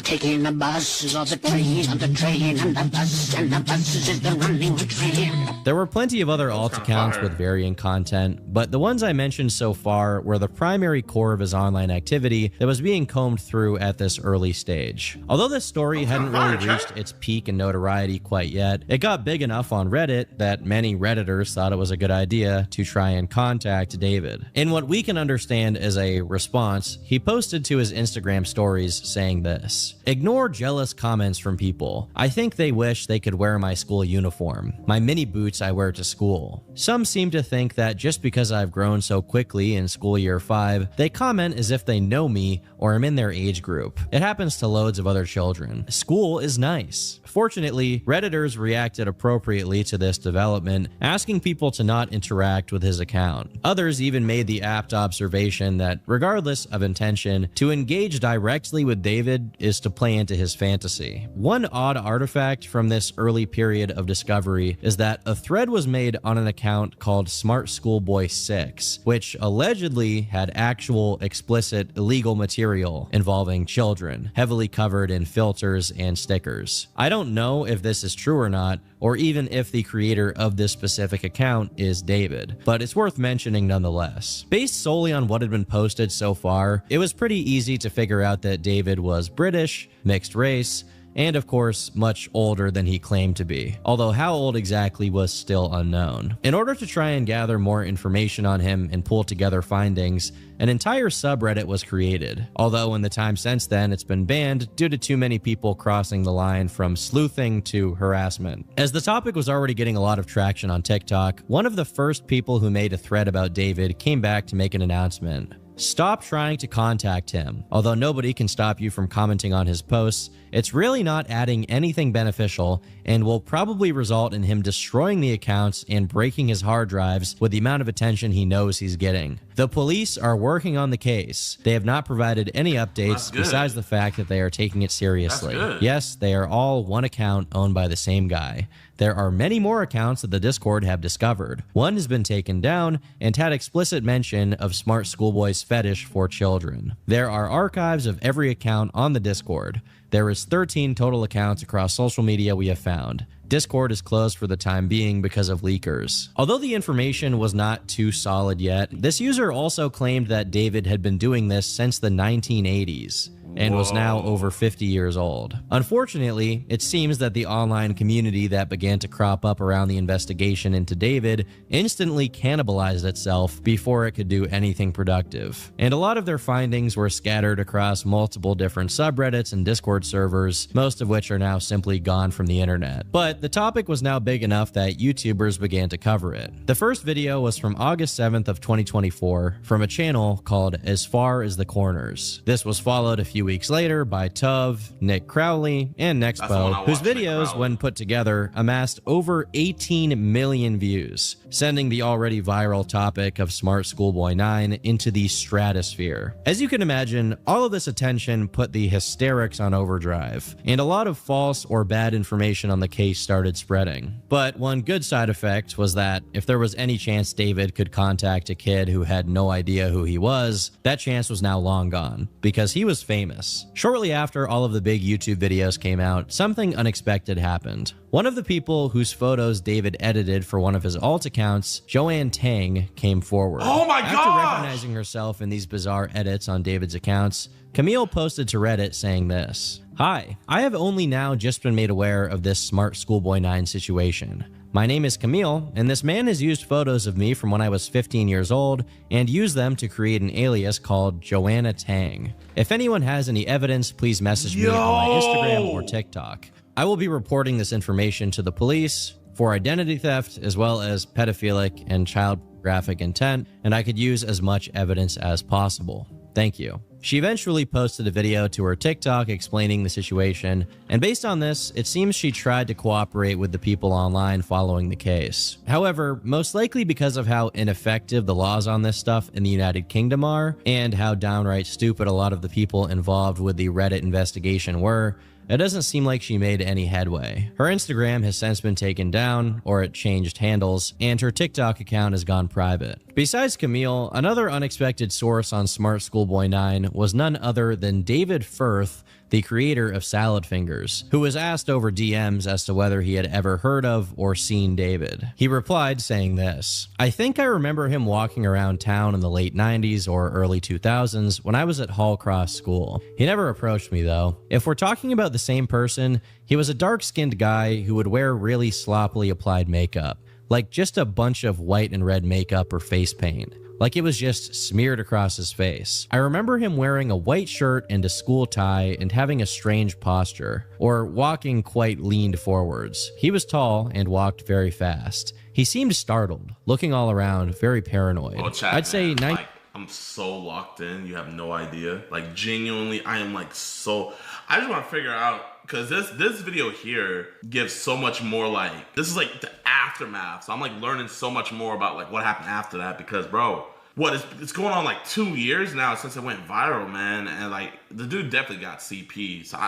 Taking the bus or the train and the train and the bus and the bus is the running tram. There were plenty of other alt accounts with varying content, but the ones I mentioned so far were the primary core of his online activity that was being combed through at this early stage. Although this story hadn't really reached its peak in notoriety quite yet, it got big enough on Reddit that many Redditors thought it was a good idea to try and contact David. In what we can understand as a response, he posted to his Instagram stories saying this: "Ignore jealous comments from people. I think they wish they could wear my school uniform, my mini boots I wear to school. Some seem to think that just because I've grown so quickly in school year 5, they comment as if they know me or am in their age group. It happens to loads of other children. School is nice." Fortunately, Redditors reacted appropriately to this development, asking people to not interact with his account. Others even made the apt observation that, regardless of intention, to engage directly with David is to play into his fantasy. One odd artifact from this early period of discovery is that a thread was made on an account called Smart Schoolboy 6, which allegedly had actual explicit illegal material involving children, heavily covered in filters and stickers. I don't know if this is true or not, or even if the creator of this specific account is David, but it's worth mentioning nonetheless. Based solely on what had been posted so far, it was pretty easy to figure out that David was British, mixed race, and of course, much older than he claimed to be, although how old exactly was still unknown. In order to try and gather more information on him and pull together findings, an entire subreddit was created, although in the time since then it's been banned due to too many people crossing the line from sleuthing to harassment. As the topic was already getting a lot of traction on TikTok, one of the first people who made a thread about David came back to make an announcement. Stop trying to contact him. Although nobody can stop you from commenting on his posts, it's really not adding anything beneficial and will probably result in him destroying the accounts and breaking his hard drives with the amount of attention he knows he's getting. The police are working on the case. They have not provided any updates besides the fact that they are taking it seriously. Yes, they are all one account owned by the same guy. There are many more accounts that the Discord have discovered. One has been taken down and had explicit mention of Smart Schoolboy's fetish for children. There are archives of every account on the Discord. There is 13 total accounts across social media we have found. Discord is closed for the time being because of leakers. Although the information was not too solid yet, this user also claimed that David had been doing this since the 1980s. And was now over 50 years old. Unfortunately, it seems that the online community that began to crop up around the investigation into David instantly cannibalized itself before it could do anything productive. And a lot of their findings were scattered across multiple different subreddits and Discord servers, most of which are now simply gone from the internet. But the topic was now big enough that YouTubers began to cover it. The first video was from August 7th of 2024 from a channel called As Far as the Corners. This was followed a few weeks later by Tuv, Nick Crowley, and Nexpo, whose videos, when put together, amassed over 18 million views, sending the already viral topic of Smart Schoolboy 9 into the stratosphere. As you can imagine, all of this attention put the hysterics on overdrive, and a lot of false or bad information on the case started spreading. But one good side effect was that if there was any chance David could contact a kid who had no idea who he was, that chance was now long gone, because he was famous. Shortly after all of the big YouTube videos came out, something unexpected happened. One of the people whose photos David edited for one of his alt accounts, Joanne Tang, came forward. Oh my god! After recognizing herself in these bizarre edits on David's accounts, Camille posted to Reddit saying this: "Hi, I have only now just been made aware of this Smart Schoolboy 9 situation. My name is Camille, and this man has used photos of me from when I was 15 years old and used them to create an alias called Joanna Tang. If anyone has any evidence, please message me on my Instagram or TikTok. I will be reporting this information to the police for identity theft as well as pedophilic and child pornographic intent, and I could use as much evidence as possible. Thank you." She eventually posted a video to her TikTok explaining the situation, and based on this, it seems she tried to cooperate with the people online following the case. However, most likely because of how ineffective the laws on this stuff in the United Kingdom are, and how downright stupid a lot of the people involved with the Reddit investigation were, it doesn't seem like she made any headway. Her Instagram has since been taken down, or it changed handles, and her TikTok account has gone private. Besides Camille, another unexpected source on Smart Schoolboy 9 was none other than David Firth, the creator of Salad Fingers, who was asked over DMs as to whether he had ever heard of or seen David. He replied saying this: "I think I remember him walking around town in the late 90s or early 2000s when I was at Hall Cross School. He never approached me though. If we're talking about the same person, he was a dark-skinned guy who would wear really sloppily applied makeup, like just a bunch of white and red makeup or face paint. Like it was just smeared across his face. I remember him wearing a white shirt and a school tie and having a strange posture, or walking quite leaned forwards. He was tall and walked very fast. He seemed startled, looking all around, very paranoid. Oh, chat, I'd say like, I'm so locked in, you have no idea. Like genuinely, I am like so, I just want to figure out, because this video here gives so much more, like, this is like the aftermath. So I'm like learning so much more about like what happened after that, because bro, it's going on like 2 years now since it went viral, man. And like the dude definitely got CP. So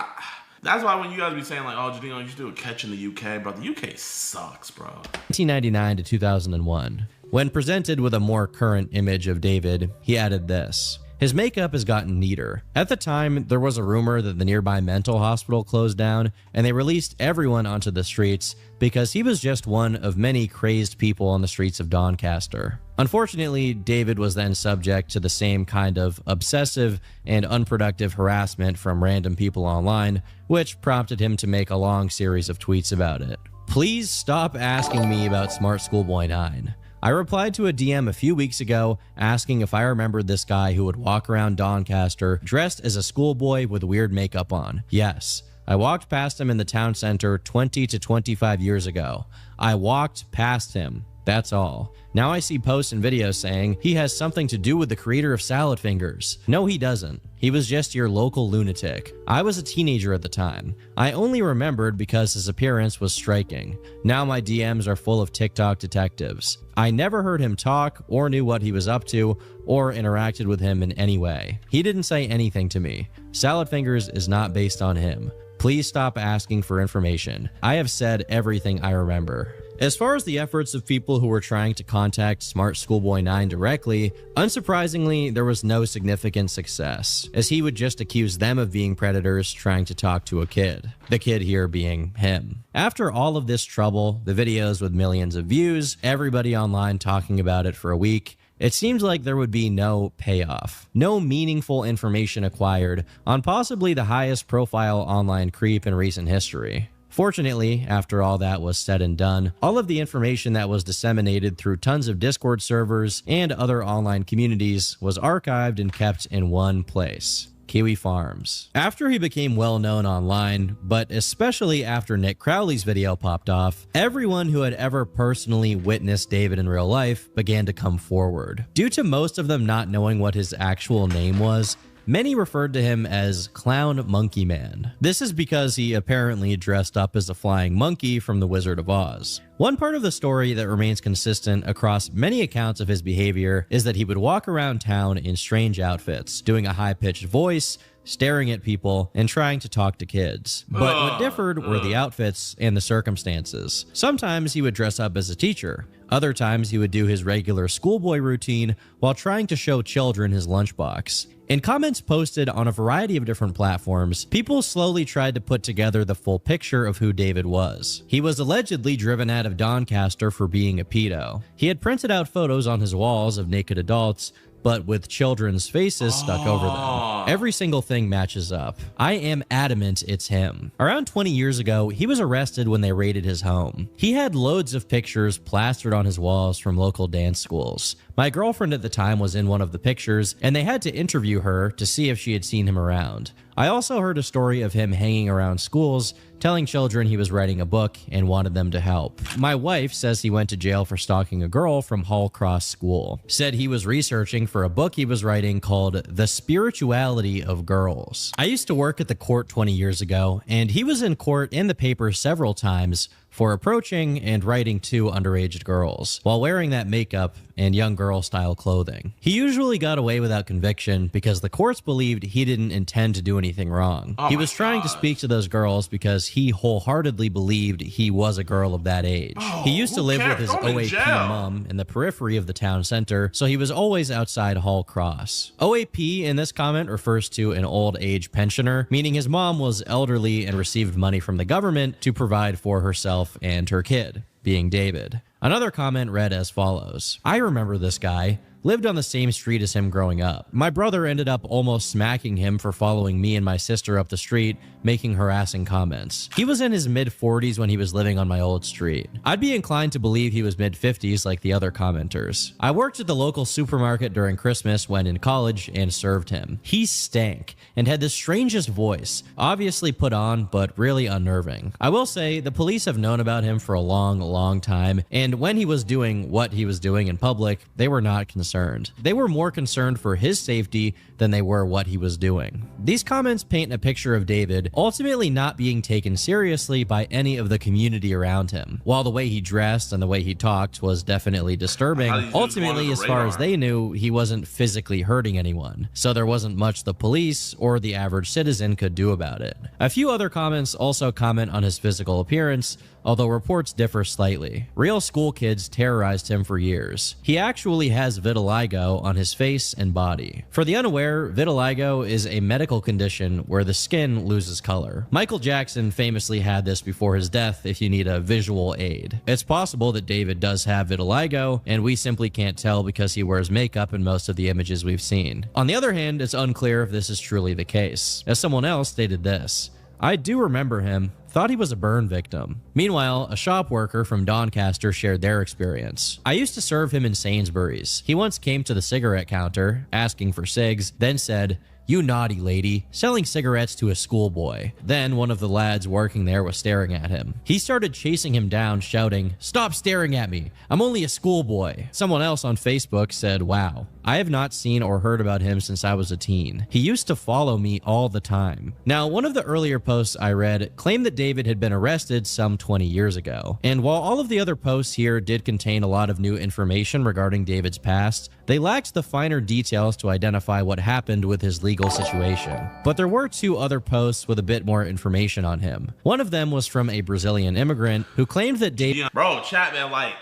that's why when you guys be saying like, oh, JiDion, you should do a catch in the UK, bro. The UK sucks, bro. 1999 to 2001. When presented with a more current image of David, he added this: "His makeup has gotten neater. At the time, there was a rumor that the nearby mental hospital closed down, and they released everyone onto the streets because he was just one of many crazed people on the streets of Doncaster. Unfortunately, David was then subject to the same kind of obsessive and unproductive harassment from random people online, which prompted him to make a long series of tweets about it. Please stop asking me about Smart Schoolboy 9. I replied to a DM a few weeks ago asking if I remembered this guy who would walk around Doncaster dressed as a schoolboy with weird makeup on. Yes, I walked past him in the town center 20 to 25 years ago. I walked past him. That's all. Now I see posts and videos saying he has something to do with the creator of Salad Fingers. No, he doesn't. He was just your local lunatic. I was a teenager at the time. I only remembered because his appearance was striking. Now my DMs are full of TikTok detectives. I never heard him talk or knew what he was up to or interacted with him in any way. He didn't say anything to me. Salad Fingers is not based on him. Please stop asking for information. I have said everything I remember." As far as the efforts of people who were trying to contact Smart Schoolboy 9 directly, unsurprisingly, there was no significant success, as he would just accuse them of being predators trying to talk to a kid. The kid here being him. After all of this trouble, the videos with millions of views, everybody online talking about it for a week, it seems like there would be no payoff, no meaningful information acquired on possibly the highest profile online creep in recent history. Fortunately, after all that was said and done, all of the information that was disseminated through tons of Discord servers and other online communities was archived and kept in one place. Kiwi Farms. After he became well known online, but especially after Nick Crowley's video popped off, everyone who had ever personally witnessed David in real life began to come forward. Due to most of them not knowing what his actual name was, many referred to him as Clown Monkey Man. This is because he apparently dressed up as a flying monkey from The Wizard of Oz. One part of the story that remains consistent across many accounts of his behavior is that he would walk around town in strange outfits, doing a high-pitched voice, staring at people, and trying to talk to kids. But what differed were the outfits and the circumstances. Sometimes he would dress up as a teacher. Other times he would do his regular schoolboy routine while trying to show children his lunchbox. In comments posted on a variety of different platforms, people slowly tried to put together the full picture of who David was. He was allegedly driven out of Doncaster for being a pedo. He had printed out photos on his walls of naked adults, but with children's faces stuck over them. Every single thing matches up. I am adamant it's him. Around 20 years ago, he was arrested when they raided his home. He had loads of pictures plastered on his walls from local dance schools. My girlfriend at the time was in one of the pictures, and they had to interview her to see if she had seen him around. I also heard a story of him hanging around schools, telling children he was writing a book and wanted them to help. My wife says he went to jail for stalking a girl from Hall Cross School. Said he was researching for a book he was writing called The Spirituality of Girls. I used to work at the court 20 years ago, and he was in court in the paper several times for approaching and writing to underage girls while wearing that makeup and young girl style clothing. He usually got away without conviction because the courts believed he didn't intend to do anything wrong. He was trying to speak to those girls because he wholeheartedly believed he was a girl of that age. He used to live with his OAP mom in the periphery of the town center, so he was always outside Hall Cross. OAP in this comment refers to an old age pensioner, meaning his mom was elderly and received money from the government to provide for herself and her kid, being David. Another comment read as follows: I remember this guy. Lived on the same street as him growing up. My brother ended up almost smacking him for following me and my sister up the street, making harassing comments. He was in his mid-40s when he was living on my old street. I'd be inclined to believe he was mid-50s like the other commenters. I worked at the local supermarket during Christmas when in college and served him. He stank and had the strangest voice, obviously put on but really unnerving. I will say the police have known about him for a long time, and when he was doing what he was doing in public, they were not concerned. They were more concerned for his safety than they were what he was doing. These comments paint a picture of David ultimately not being taken seriously by any of the community around him. While the way he dressed and the way he talked was definitely disturbing, ultimately, as far as they knew, he wasn't physically hurting anyone, so there wasn't much the police or the average citizen could do about it. A few other comments also comment on his physical appearance, although reports differ slightly. Real school kids terrorized him for years. He actually has vitiligo on his face and body. For the unaware, vitiligo is a medical condition where the skin loses color. Michael Jackson famously had this before his death if you need a visual aid. It's possible that David does have vitiligo, and we simply can't tell because he wears makeup in most of the images we've seen. On the other hand, it's unclear if this is truly the case. As someone else stated this: I do remember him. Thought he was a burn victim. Meanwhile, a shop worker from Doncaster shared their experience. I used to serve him in Sainsbury's. He once came to the cigarette counter, asking for cigs, then said, "You naughty lady," selling cigarettes to a schoolboy. Then one of the lads working there was staring at him. He started chasing him down, shouting, "Stop staring at me. I'm only a schoolboy." Someone else on Facebook said, "Wow, I have not seen or heard about him since I was a teen. He used to follow me all the time." Now, one of the earlier posts I read claimed that David had been arrested some 20 years ago. And while all of the other posts here did contain a lot of new information regarding David's past, they lacked the finer details to identify what happened with his legal legal situation. But there were 2 other posts with a bit more information on him. One of them was from a Brazilian immigrant who claimed that David... Bro, chat, man, like,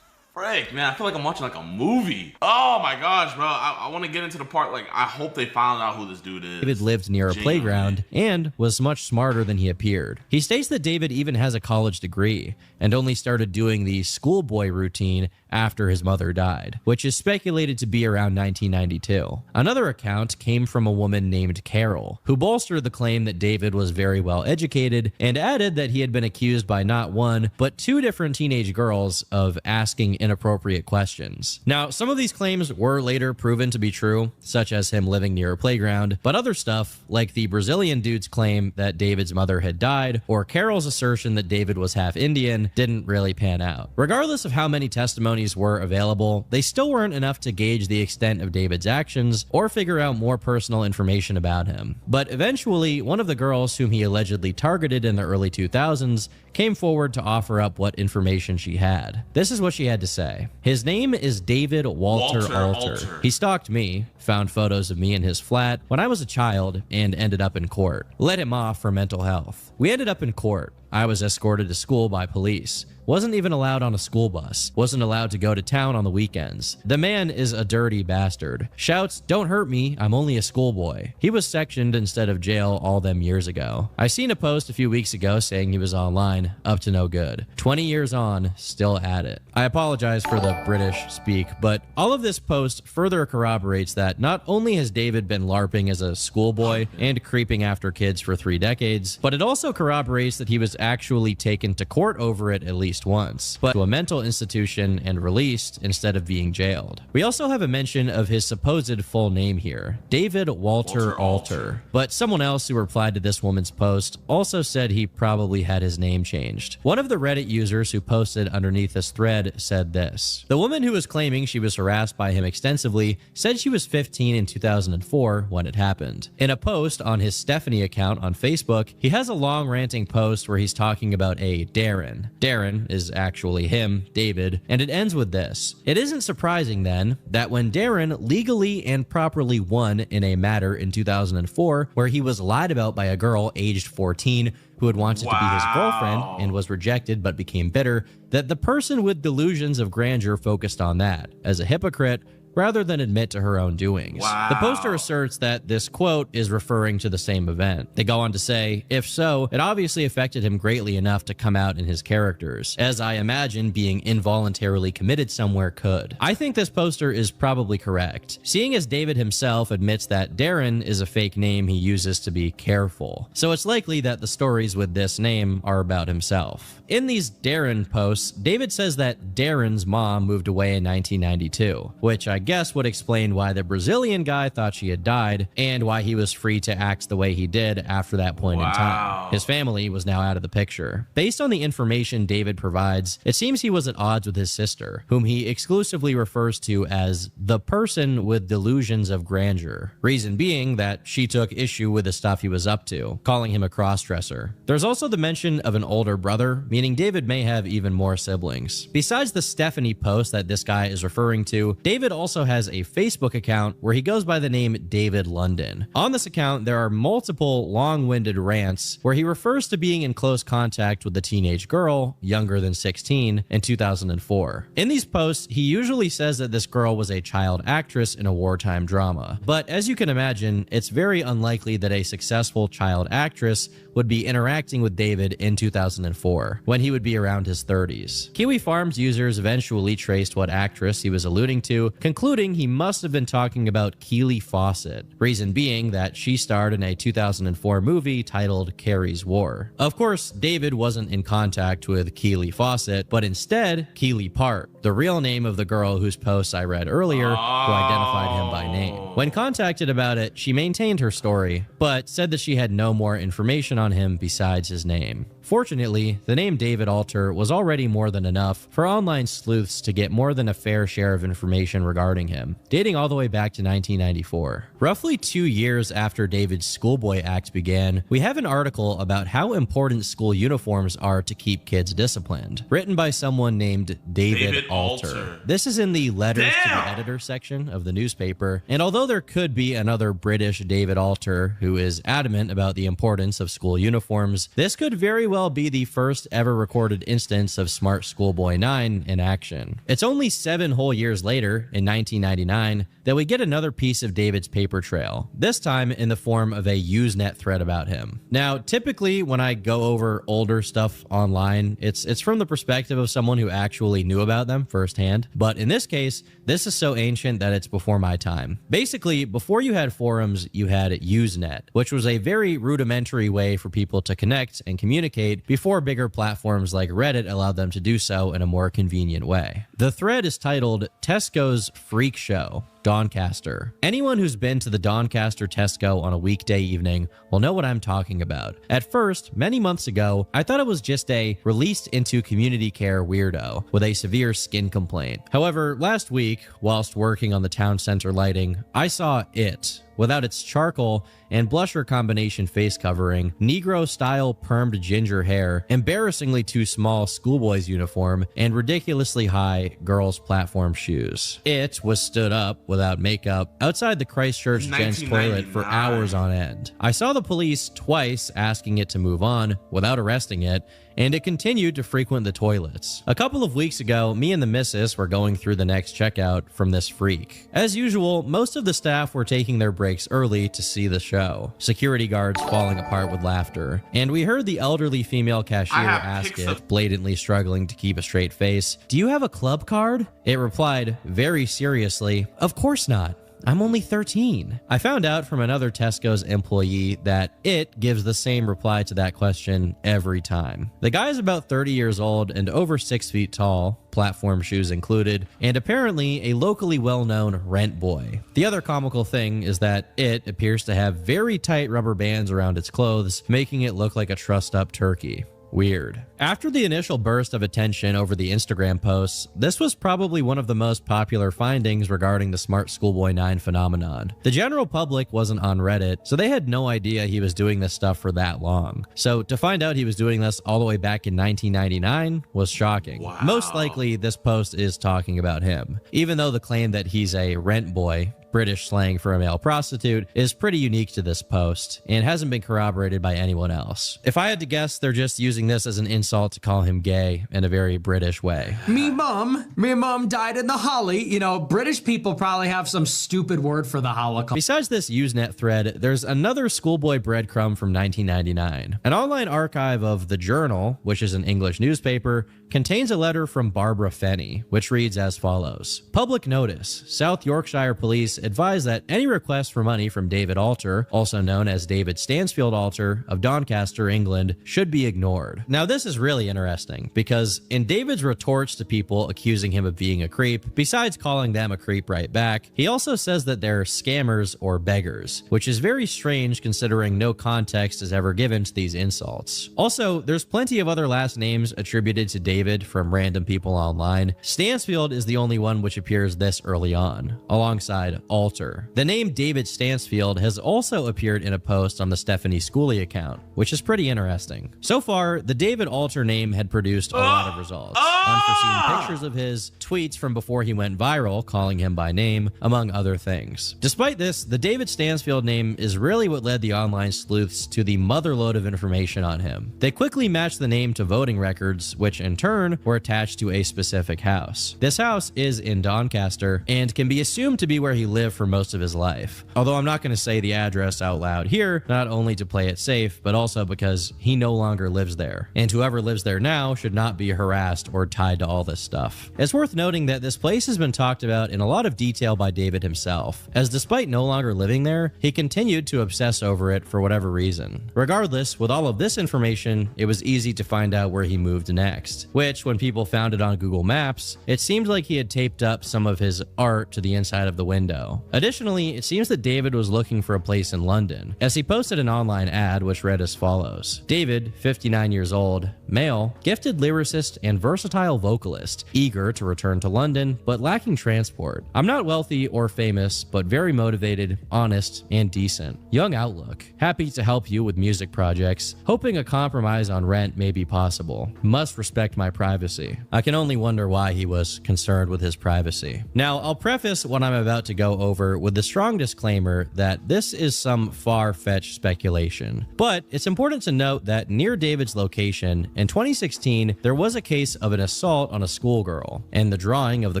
frick, man, I feel like I'm watching like a movie. Oh my gosh, bro. I want to get into the part, like, I hope they found out who this dude is. David lived near a playground and was much smarter than he appeared. He states that David even has a college degree and only started doing the schoolboy routine after his mother died, which is speculated to be around 1992. Another account came from a woman named Carol, who bolstered the claim that David was very well educated and added that he had been accused by not 1, but 2 different teenage girls of asking inappropriate questions. Now, some of these claims were later proven to be true, such as him living near a playground, but other stuff, like the Brazilian dude's claim that David's mother had died, or Carol's assertion that David was half Indian, didn't really pan out. Regardless of how many testimonies were available, they still weren't enough to gauge the extent of David's actions or figure out more personal information about him. But eventually, one of the girls whom he allegedly targeted in the early 2000s came forward to offer up what information she had. This is what she had to say. His name is David Walter Alter. He stalked me, found photos of me in his flat when I was a child, and ended up in court. Let him off for mental health. We ended up in court. I was escorted to school by police. Wasn't even allowed on a school bus. Wasn't allowed to go to town on the weekends. The man is a dirty bastard. Shouts, "Don't hurt me, I'm only a schoolboy." He was sectioned instead of jail all them years ago. I seen a post a few weeks ago saying he was online, up to no good. 20 years on, still at it. I apologize for the British speak, but all of this post further corroborates that not only has David been LARPing as a schoolboy and creeping after kids for 3 decades, but it also corroborates that he was actually taken to court over it at least once, but to a mental institution and released instead of being jailed. We also have a mention of his supposed full name here, David Walter Alter. But someone else who replied to this woman's post also said he probably had his name changed. One of the Reddit users who posted underneath this thread said this: the woman who was claiming she was harassed by him extensively said she was 15 in 2004 when it happened. In a post on his Stephanie account on Facebook, he has a long ranting post where he's talking about a Darren. Darren is actually him, David, and it ends with this: it isn't surprising then that when Darren legally and properly won in a matter in 2004 where he was lied about by a girl aged 14 who had wanted to be his girlfriend and was rejected but became bitter, that the person with delusions of grandeur focused on that as a hypocrite rather than admit to her own doings. The poster asserts that this quote is referring to the same event. They go on to say, if so, it obviously affected him greatly enough to come out in his characters, as I imagine being involuntarily committed somewhere could. I think this poster is probably correct, seeing as David himself admits that Darren is a fake name he uses to be careful. So it's likely that the stories with this name are about himself. In these Darren posts, David says that Darren's mom moved away in 1992, which I guess would explain why the Brazilian guy thought she had died and why he was free to act the way he did after that point in time. His family was now out of the picture. Based on the information David provides, it seems he was at odds with his sister, whom he exclusively refers to as the person with delusions of grandeur. Reason being that she took issue with the stuff he was up to, calling him a crossdresser. There's also the mention of an older brother, meaning David may have even more siblings. Besides the Stephanie post that this guy is referring to, David also has a Facebook account where he goes by the name David London. On this account, there are multiple long-winded rants where he refers to being in close contact with a teenage girl, younger than 16, in 2004. In these posts, he usually says that this girl was a child actress in a wartime drama. But as you can imagine, it's very unlikely that a successful child actress would be interacting with David in 2004, when he would be around his 30s. Kiwi Farms users eventually traced what actress he was alluding to, concluding he must have been talking about Keely Fawcett, reason being that she starred in a 2004 movie titled Carrie's War. Of course, David wasn't in contact with Keely Fawcett, but instead Keely Park, the real name of the girl whose posts I read earlier, who identified him by name. When contacted about it, she maintained her story, but said that she had no more information on him besides his name. Fortunately, the name David Alter was already more than enough for online sleuths to get more than a fair share of information regarding regarding him, dating all the way back to 1994. Roughly 2 years after David's Schoolboy Act began, we have an article about how important school uniforms are to keep kids disciplined, written by someone named David Alter. This is in the letters to the editor section of the newspaper, and although there could be another British David Alter who is adamant about the importance of school uniforms, this could very well be the first ever recorded instance of Smart Schoolboy 9 in action. It's only 7 whole years later, in 1999, that we get another piece of David's paper trail, this time in the form of a Usenet thread about him. Now, typically when I go over older stuff online, it's from the perspective of someone who actually knew about them firsthand, but in this case, this is so ancient that it's before my time. Basically, before you had forums, you had Usenet, which was a very rudimentary way for people to connect and communicate before bigger platforms like Reddit allowed them to do so in a more convenient way. The thread is titled Tesco's Freak Show, Doncaster. Anyone who's been to the Doncaster Tesco on a weekday evening will know what I'm talking about. At first, many months ago, I thought it was just a released into community care weirdo with a severe skin complaint. However, last week, whilst working on the town center lighting, I saw it, without its charcoal and blusher combination face covering, Negro-style permed ginger hair, embarrassingly too small schoolboy's uniform, and ridiculously high girls' platform shoes. It was stood up, without makeup, outside the Christchurch Gents toilet for hours on end. I saw the police twice asking it to move on, without arresting it, and it continued to frequent the toilets. A couple of weeks ago, me and the missus were going through the next checkout from this freak. As usual, most of the staff were taking their breaks early to see the show, security guards falling apart with laughter, and we heard the elderly female cashier ask it, blatantly struggling to keep a straight face, "Do you have a club card?" It replied, very seriously, "Of course not. I'm only 13. I found out from another Tesco's employee that it gives the same reply to that question every time. The guy is about 30 years old and over 6 feet tall, platform shoes included, and apparently a locally well-known rent boy. The other comical thing is that it appears to have very tight rubber bands around its clothes, making it look like a trussed-up turkey. Weird. After the initial burst of attention over the Instagram posts, this was probably one of the most popular findings regarding the Smart Schoolboy 9 phenomenon. The general public wasn't on Reddit, so they had no idea he was doing this stuff for that long. So to find out he was doing this all the way back in 1999 was shocking. Wow. Most likely this post is talking about him, even though the claim that he's a rent boy, British slang for a male prostitute, is pretty unique to this post and hasn't been corroborated by anyone else. If I had to guess, they're just using this as an insult to call him gay in a very British way. Me mum died in the Holly. You know, British people probably have some stupid word for the Holocaust. Besides this Usenet thread, there's another schoolboy breadcrumb from 1999. An online archive of The Journal, which is an English newspaper, contains a letter from Barbara Fenney, which reads as follows. Public notice. South Yorkshire Police advise that any request for money from David Alter, also known as David Stansfield Alter, of Doncaster, England, should be ignored. Now this is really interesting, because in David's retorts to people accusing him of being a creep, besides calling them a creep right back, he also says that they're scammers or beggars, which is very strange considering no context is ever given to these insults. Also, there's plenty of other last names attributed to David from random people online. Stansfield is the only one which appears this early on, alongside Alter. The name David Stansfield has also appeared in a post on the Stephanie Schooley account, which is pretty interesting. So far, the David Alter name had produced a lot of results. Unforeseen pictures of his, tweets from before he went viral calling him by name, among other things. Despite this, the David Stansfield name is really what led the online sleuths to the motherload of information on him. They quickly matched the name to voting records, which in turn were attached to a specific house. This house is in Doncaster and can be assumed to be where he lived for most of his life. Although I'm not going to say the address out loud here, not only to play it safe, but also because he no longer lives there. And whoever lives there now should not be harassed or tied to all this stuff. It's worth noting that this place has been talked about in a lot of detail by David himself, as despite no longer living there, he continued to obsess over it for whatever reason. Regardless, with all of this information, it was easy to find out where he moved next, which, when people found it on Google Maps, it seemed like he had taped up some of his art to the inside of the window. video. Additionally, it seems that David was looking for a place in London, as he posted an online ad which read as follows. David, 59 years old, male, gifted lyricist and versatile vocalist, eager to return to London, but lacking transport. I'm not wealthy or famous, but very motivated, honest, and decent. Young outlook. Happy to help you with music projects, hoping a compromise on rent may be possible. Must respect my privacy. I can only wonder why he was concerned with his privacy. Now, I'll preface what I'm about to go over with the strong disclaimer that this is some far-fetched speculation. But it's important to note that near David's location, in 2016, there was a case of an assault on a schoolgirl, and the drawing of the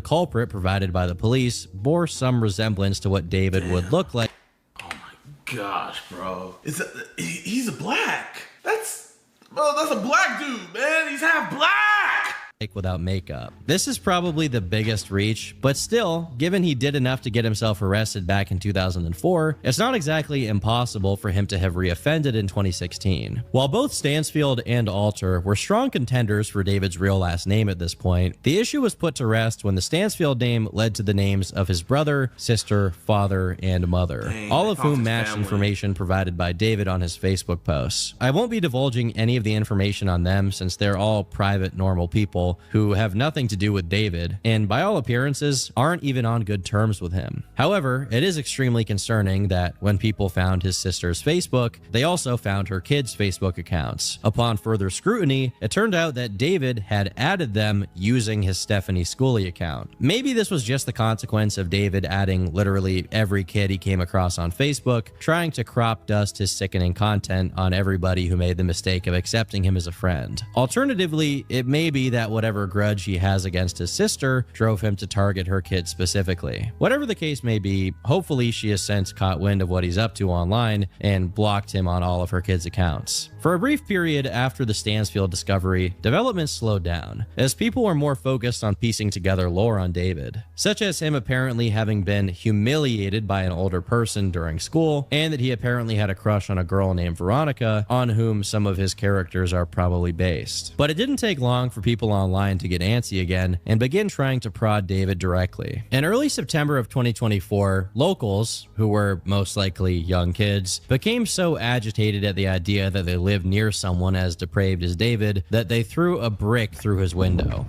culprit provided by the police bore some resemblance to what David would look like. Oh my gosh, bro. He's a black. That's a black dude, man. He's half black. Without makeup. This is probably the biggest reach, but still, given he did enough to get himself arrested back in 2004, it's not exactly impossible for him to have reoffended in 2016. While both Stansfield and Alter were strong contenders for David's real last name at this point, the issue was put to rest when the Stansfield name led to the names of his brother, sister, father, and mother, Dang, all of whom matched family. information provided by David on his Facebook posts. I won't be divulging any of the information on them since they're all private, normal people who have nothing to do with David, and by all appearances, aren't even on good terms with him. However, it is extremely concerning that when people found his sister's Facebook, they also found her kids' Facebook accounts. Upon further scrutiny, it turned out that David had added them using his Stephanie Schooley account. Maybe this was just the consequence of David adding literally every kid he came across on Facebook, trying to crop dust his sickening content on everybody who made the mistake of accepting him as a friend. Alternatively, it may be that whatever grudge he has against his sister drove him to target her kids specifically. Whatever the case may be, hopefully she has since caught wind of what he's up to online and blocked him on all of her kids' accounts. For a brief period after the Stansfield discovery, development slowed down, as people were more focused on piecing together lore on David, such as him apparently having been humiliated by an older person during school, and that he apparently had a crush on a girl named Veronica, on whom some of his characters are probably based. But it didn't take long for people online to get antsy again and begin trying to prod David directly. In early September of 2024, locals, who were most likely young kids, became so agitated at the idea that they lived near someone as depraved as David that they threw a brick through his window.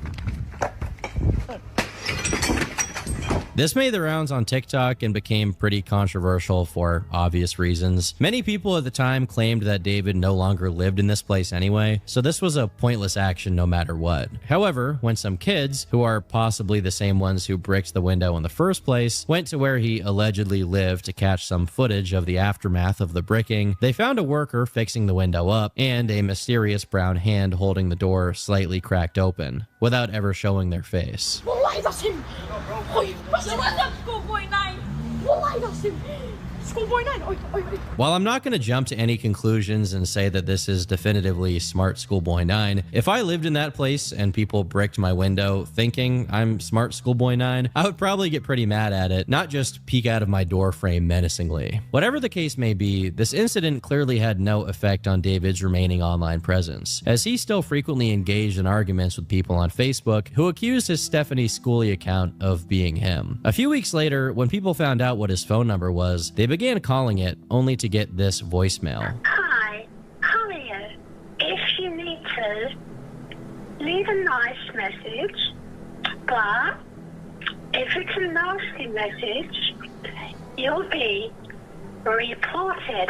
This made the rounds on TikTok and became pretty controversial for obvious reasons. Many people at the time claimed that David no longer lived in this place anyway, so this was a pointless action no matter what. However, when some kids, who are possibly the same ones who bricked the window in the first place, went to where he allegedly lived to catch some footage of the aftermath of the bricking, they found a worker fixing the window up and a mysterious brown hand holding the door slightly cracked open, without ever showing their face. والله العظيم schoolboy 9 والله العظيم schoolboy 9 While I'm not going to jump to any conclusions and say that this is definitively smart schoolboy 9, if I lived in that place and people bricked my window thinking I'm smart schoolboy 9, I would probably get pretty mad at it, not just peek out of my door frame menacingly. Whatever the case may be, this incident clearly had no effect on David's remaining online presence, as he still frequently engaged in arguments with people on Facebook who accused his Stephanie Schooley account of being him. A few weeks later, when people found out what his phone number was, they began calling it, only to get this voicemail. Hi, how are you? If you need to, leave a nice message, but if it's a nasty message, you'll be reported.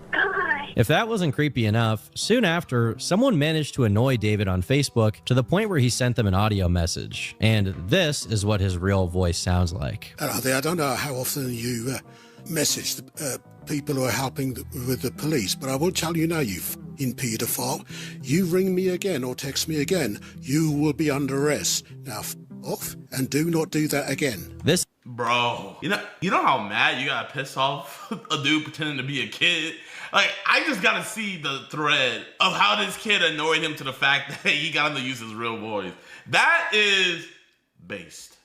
Bye. If that wasn't creepy enough, soon after, someone managed to annoy David on Facebook to the point where he sent them an audio message. And this is what his real voice sounds like. Hello there, I don't know how often you message the people who are helping with the police, but I will tell you now, you f***ing paedophile. You ring me again or text me again, you will be under arrest. Now f*** off and do not do that again. This Bro, you know how mad you gotta piss off a dude pretending to be a kid? Like, I just gotta see the thread of how this kid annoyed him to the fact that he got him to use his real voice. That is based.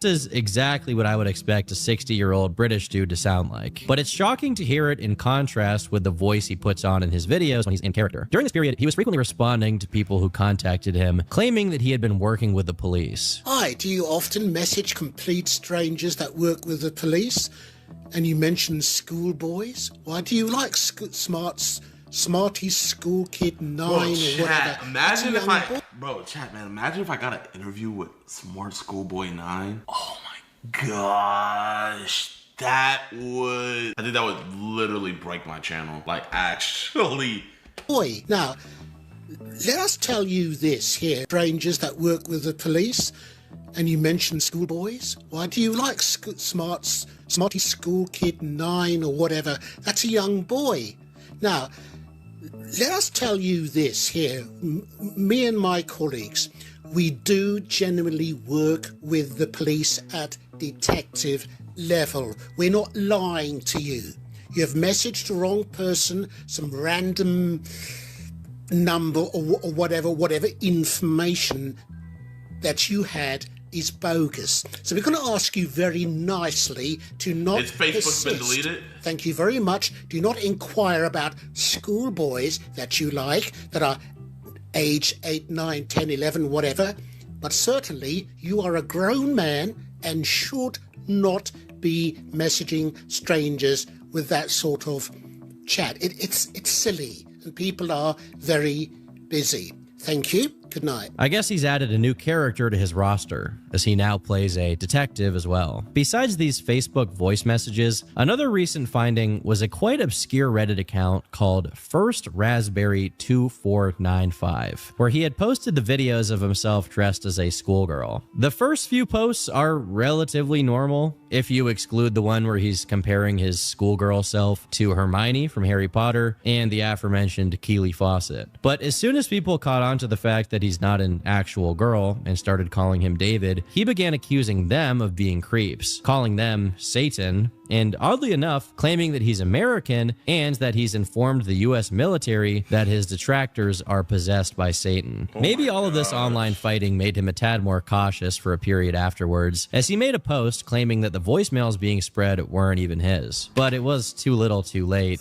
is exactly what I would expect a 60-year-old British dude to sound like. But it's shocking to hear it in contrast with the voice he puts on in his videos when he's in character. During this period, he was frequently responding to people who contacted him, claiming that he had been working with the police. Hi, do you often message complete strangers that work with the police? And you mention schoolboys? Why do you like smarty school kid 9 Bro, or whatever? imagine if I... Bro, chat, man, imagine if I got an interview with Smart Schoolboy 9. Oh my gosh. I think that would literally break my channel. Like, actually. Boy, now, let us tell you this here. Strangers that work with the police, and you mention schoolboys? Why do you like smarty school kid 9 or whatever? That's a young boy. Now, let us tell you this here. Me and my colleagues, we do genuinely work with the police at detective level. We're not lying to you. You have messaged the wrong person, some random number or whatever information that you had is bogus. So we're going to ask you very nicely to not Has Facebook persist. been deleted? Thank you very much. Do not inquire about schoolboys that you like, that are age 8, 9, 10, 11, whatever. But certainly you are a grown man and should not be messaging strangers with that sort of chat. It's silly, and people are very busy. Thank you. Good night. I guess he's added a new character to his roster, as he now plays a detective as well. Besides these Facebook voice messages, another recent finding was a quite obscure Reddit account called First Raspberry 2495, where he had posted the videos of himself dressed as a schoolgirl. The first few posts are relatively normal, if you exclude the one where he's comparing his schoolgirl self to Hermione from Harry Potter and the aforementioned Keely Fawcett. But as soon as people caught on to the fact that he's not an actual girl and started calling him David, he began accusing them of being creeps, calling them Satan, and oddly enough, claiming that he's American and that he's informed the US military that his detractors are possessed by Satan. Maybe all of this online fighting made him a tad more cautious for a period afterwards, as he made a post claiming that the voicemails being spread weren't even his. But it was too little too late.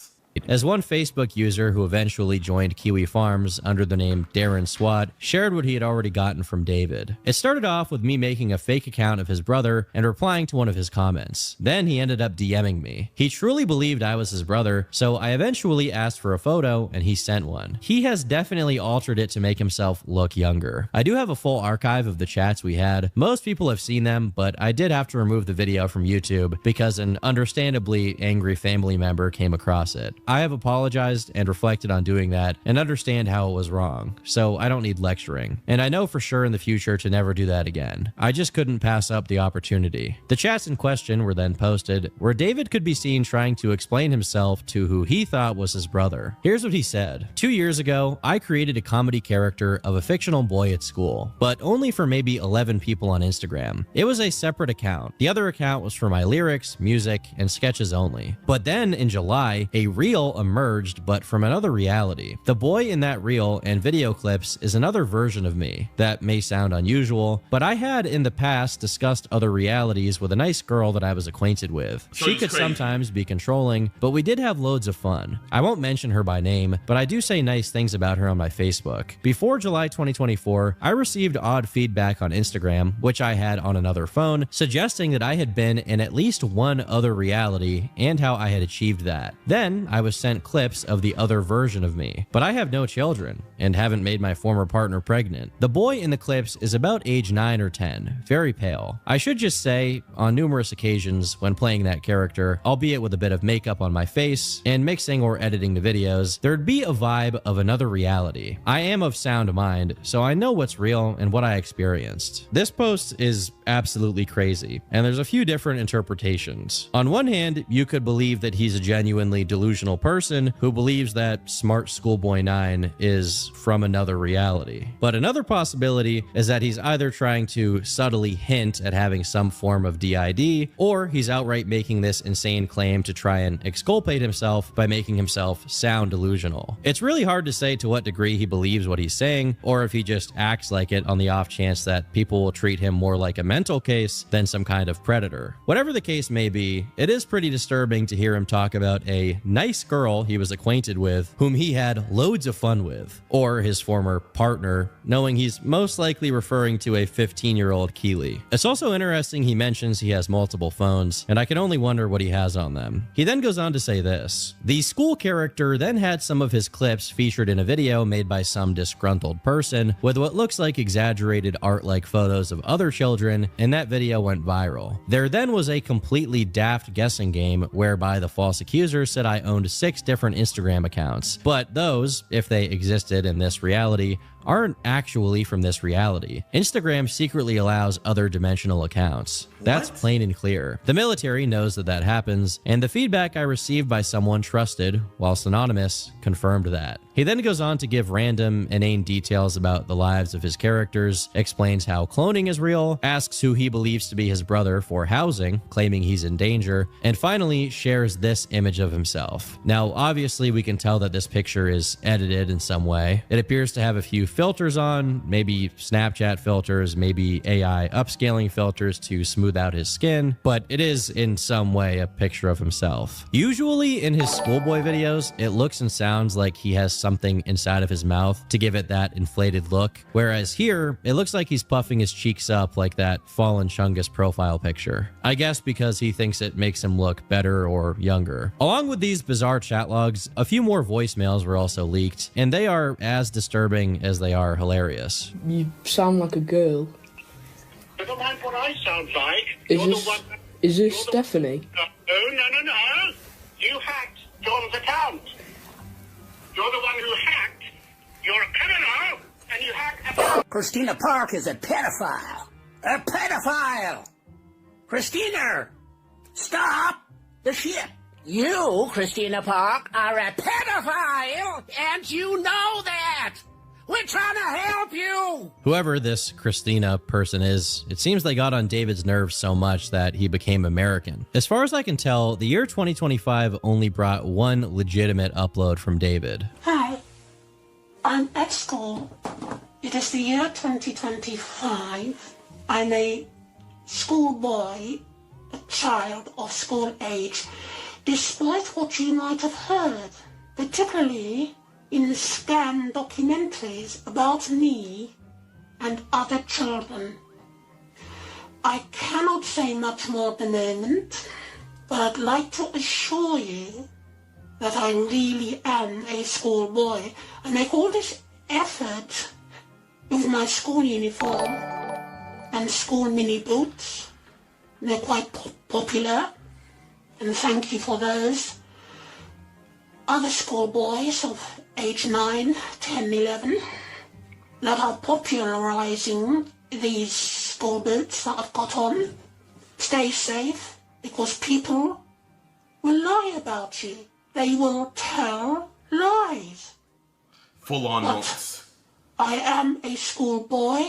As one Facebook user who eventually joined Kiwi Farms under the name Darren Swat shared what he had already gotten from David. It started off with me making a fake account of his brother and replying to one of his comments. Then he ended up DMing me. He truly believed I was his brother, so I eventually asked for a photo and he sent one. He has definitely altered it to make himself look younger. I do have a full archive of the chats we had. Most people have seen them, but I did have to remove the video from YouTube because an understandably angry family member came across it. I have apologized and reflected on doing that and understand how it was wrong, so I don't need lecturing. And I know for sure in the future to never do that again. I just couldn't pass up the opportunity. The chats in question were then posted, where David could be seen trying to explain himself to who he thought was his brother. Here's what he said. 2 years ago, I created a comedy character of a fictional boy at school, but only for maybe 11 people on Instagram. It was a separate account. The other account was for my lyrics, music, and sketches only. But then in July, a reel emerged, but from another reality. The boy in that reel and video clips is another version of me. That may sound unusual, but I had in the past discussed other realities with a nice girl that I was acquainted with. She could sometimes be controlling, but we did have loads of fun. I won't mention her by name, but I do say nice things about her on my Facebook. Before July 2024, I received odd feedback on Instagram, which I had on another phone, suggesting that I had been in at least one other reality and how I had achieved that. Then I was sent clips of the other version of me, but I have no children and haven't made my former partner pregnant. The boy in the clips is about age 9 or 10, very pale. I should just say, on numerous occasions when playing that character, albeit with a bit of makeup on my face and mixing or editing the videos, there'd be a vibe of another reality. I am of sound mind, so I know what's real and what I experienced. This post is absolutely crazy, and there's a few different interpretations. On one hand, you could believe that he's a genuinely delusional delusional person who believes that Smart Schoolboy 9 is from another reality. But another possibility is that he's either trying to subtly hint at having some form of DID, or he's outright making this insane claim to try and exculpate himself by making himself sound delusional. It's really hard to say to what degree he believes what he's saying, or if he just acts like it on the off chance that people will treat him more like a mental case than some kind of predator. Whatever the case may be, it is pretty disturbing to hear him talk about a nice girl he was acquainted with whom he had loads of fun with, or his former partner, knowing he's most likely referring to a 15-year-old Keely. It's also interesting he mentions he has multiple phones, and I can only wonder what he has on them. He then goes on to say this: the school character then had some of his clips featured in a video made by some disgruntled person with what looks like exaggerated art-like photos of other children, and that video went viral. There then was a completely daft guessing game whereby the false accuser said I owned 6 different Instagram accounts, but those, if they existed in this reality, aren't actually from this reality. Instagram secretly allows other dimensional accounts. That's plain and clear. The military knows that that happens, and the feedback I received by someone trusted, whilst anonymous, confirmed that. He then goes on to give random, inane details about the lives of his characters, explains how cloning is real, asks who he believes to be his brother for housing, claiming he's in danger, and finally shares this image of himself. Now, obviously, we can tell that this picture is edited in some way. It appears to have a few filters on, maybe Snapchat filters, maybe AI upscaling filters to smooth out his skin, but it is in some way a picture of himself. Usually in his schoolboy videos, it looks and sounds like he has something inside of his mouth to give it that inflated look, whereas here, it looks like he's puffing his cheeks up like that Fallen Chungus profile picture. I guess because he thinks it makes him look better or younger. Along with these bizarre chat logs, a few more voicemails were also leaked, and they are as disturbing as they are hilarious. You sound like a girl. Never mind what I sound like. Is this Stephanie? No. You hacked John's account. You're the one who hacked. You're a criminal, and you hacked... Christina Park is a pedophile. A pedophile! Christina! Stop the shit! You, Christina Park, are a pedophile, and you know that! We're trying to help you! Whoever this Christina person is, it seems they got on David's nerves so much that he became American. As far as I can tell, the year 2025 only brought one legitimate upload from David. Hi, I'm at school. It is the year 2025. I'm a schoolboy, a child of school age, despite what you might have heard, particularly in the scam documentaries about me and other children. I cannot say much more at the moment, but I'd like to assure you that I really am a schoolboy. I make all this effort with my school uniform and school mini boots. They're quite popular, and thank you for those. Other schoolboys of age 9, 10, 11 that are popularizing these school boots that I've got on. Stay safe, because people will lie about you. They will tell lies. Full on notes. I am a schoolboy,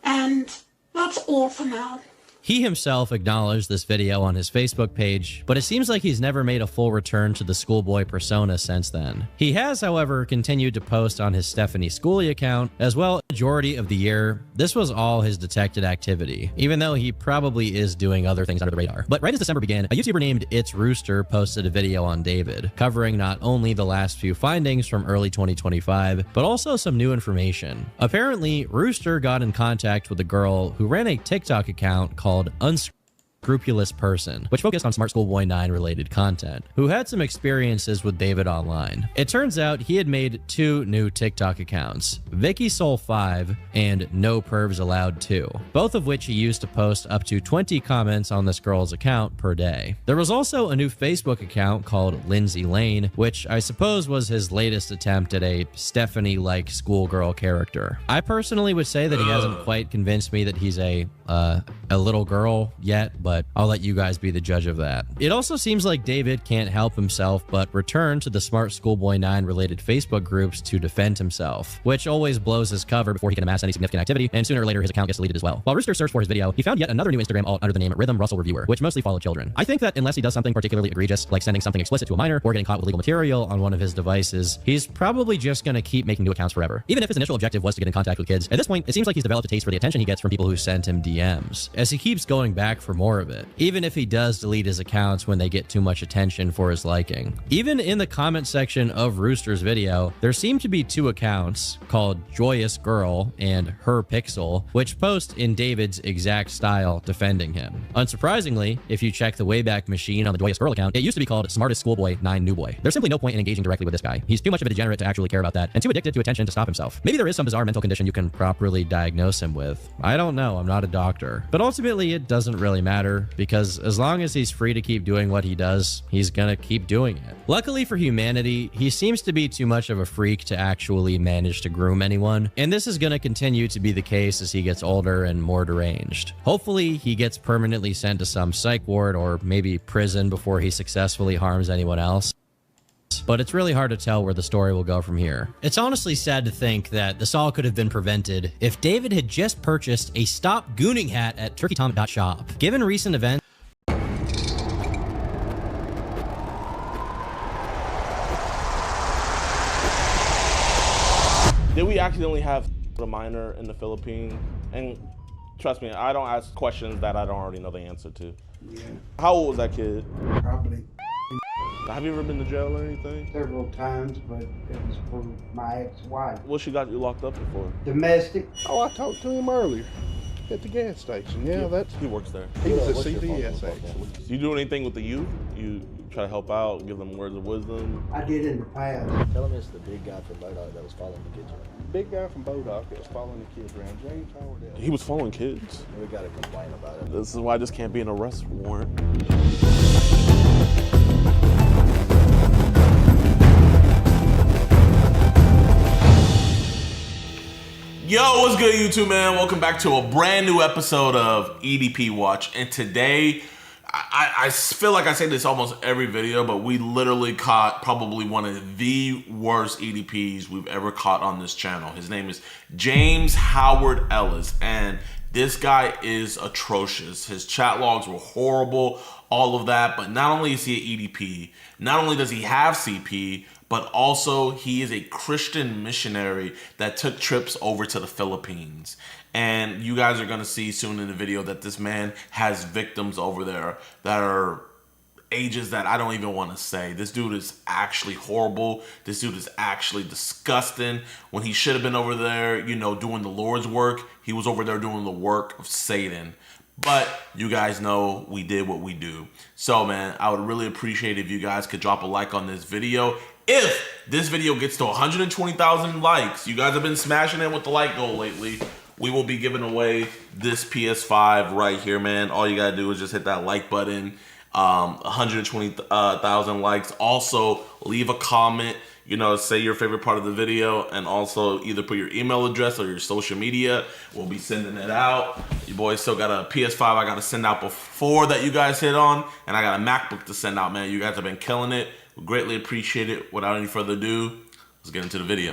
and that's all for now. He himself acknowledged this video on his Facebook page, but it seems like he's never made a full return to the schoolboy persona since then. He has, however, continued to post on his Stephanie Schoolie account, as well. Majority of the year, this was all his detected activity, even though he probably is doing other things under the radar. But right as December began, a YouTuber named It's Rooster posted a video on David, covering not only the last few findings from early 2025, but also some new information. Apparently, Rooster got in contact with a girl who ran a TikTok account called Unscrupulous Person, which focused on Smart Schoolboy 9 related content, who had some experiences with David online. It turns out he had made 2 new TikTok accounts, Vicky Soul 5 and No Pervs Allowed 2, both of which he used to post up to 20 comments on this girl's account per day. There was also a new Facebook account called Lindsay Lane, which I suppose was his latest attempt at a Stephanie-like schoolgirl character. I personally would say that he hasn't quite convinced me that he's a a little girl yet, but I'll let you guys be the judge of that. It also seems like David can't help himself but return to the Smart Schoolboy 9 related Facebook groups to defend himself, which always blows his cover before he can amass any significant activity, and sooner or later his account gets deleted as well. While Rooster searched for his video, he found yet another new Instagram alt under the name Rhythm Russell Reviewer, which mostly follow children. I think that unless he does something particularly egregious, like sending something explicit to a minor or getting caught with illegal material on one of his devices, he's probably just gonna keep making new accounts forever. Even if his initial objective was to get in contact with kids, at this point, it seems like he's developed a taste for the attention he gets from people who send him DMs, as he keeps going back for more of it, even if he does delete his accounts when they get too much attention for his liking. Even in the comment section of Rooster's video, there seem to be two accounts called Joyous Girl and Her Pixel, which post in David's exact style defending him. Unsurprisingly, if you check the Wayback Machine on the Joyous Girl account, it used to be called Smartest Schoolboy 9 New Boy. There's simply no point in engaging directly with this guy. He's too much of a degenerate to actually care about that, and too addicted to attention to stop himself. Maybe there is some bizarre mental condition you can properly diagnose him with. I don't know, I'm not a doctor. But ultimately, it doesn't really matter, because as long as he's free to keep doing what he does, he's gonna keep doing it. Luckily for humanity, he seems to be too much of a freak to actually manage to groom anyone, and this is gonna continue to be the case as he gets older and more deranged. Hopefully, he gets permanently sent to some psych ward or maybe prison before he successfully harms anyone else. But it's really hard to tell where the story will go from here. It's honestly sad to think that this all could have been prevented if David had just purchased a Stop Gooning hat at turkeytom.shop. Given recent events, Did we accidentally have a minor in the Philippines? And trust me, I don't ask questions that I don't already know the answer to. Yeah. How old was that kid? Probably. Have you ever been to jail or anything? Several times, but it was for my ex-wife. What she got you locked up for? Domestic. Oh, I talked to him earlier at the gas station. Yeah, that's... He works there. He was a CDS, actually. Do you do anything with the youth? You try to help out, give them words of wisdom? I did in the past. Tell him it's the big guy from Bodog that was following the kids around. Big guy from Bodog that was following the kids around. James Howard. He was following kids? We got to complain about it. This is why this can't be an arrest warrant. Yo, what's good, YouTube, man? Welcome back to a brand new episode of EDP Watch. And today, I feel like I say this almost every video, but we literally caught probably one of the worst EDPs we've ever caught on this channel. His name is James Howard Ellis, and this guy is atrocious. His chat logs were horrible, all of that. But not only is he an EDP, not only does he have CP, but also he is a Christian missionary that took trips over to the Philippines. And you guys are gonna see soon in the video that this man has victims over there that are ages that I don't even wanna say. This dude is actually horrible. This dude is actually disgusting. When he should have been over there, you know, doing the Lord's work, he was over there doing the work of Satan. But you guys know we did what we do. So man, I would really appreciate if you guys could drop a like on this video. If this video gets to 120,000 likes, you guys have been smashing it with the like goal lately, we will be giving away this PS5 right here, man. All you gotta do is just hit that like button. 120,000 likes. Also, leave a comment, you know, say your favorite part of the video, and also either put your email address or your social media. We'll be sending it out. Your boy still got a PS5 I gotta send out before that you guys hit on, and I got a MacBook to send out, man. You guys have been killing it. We greatly appreciate it. Without any further ado, let's get into the video.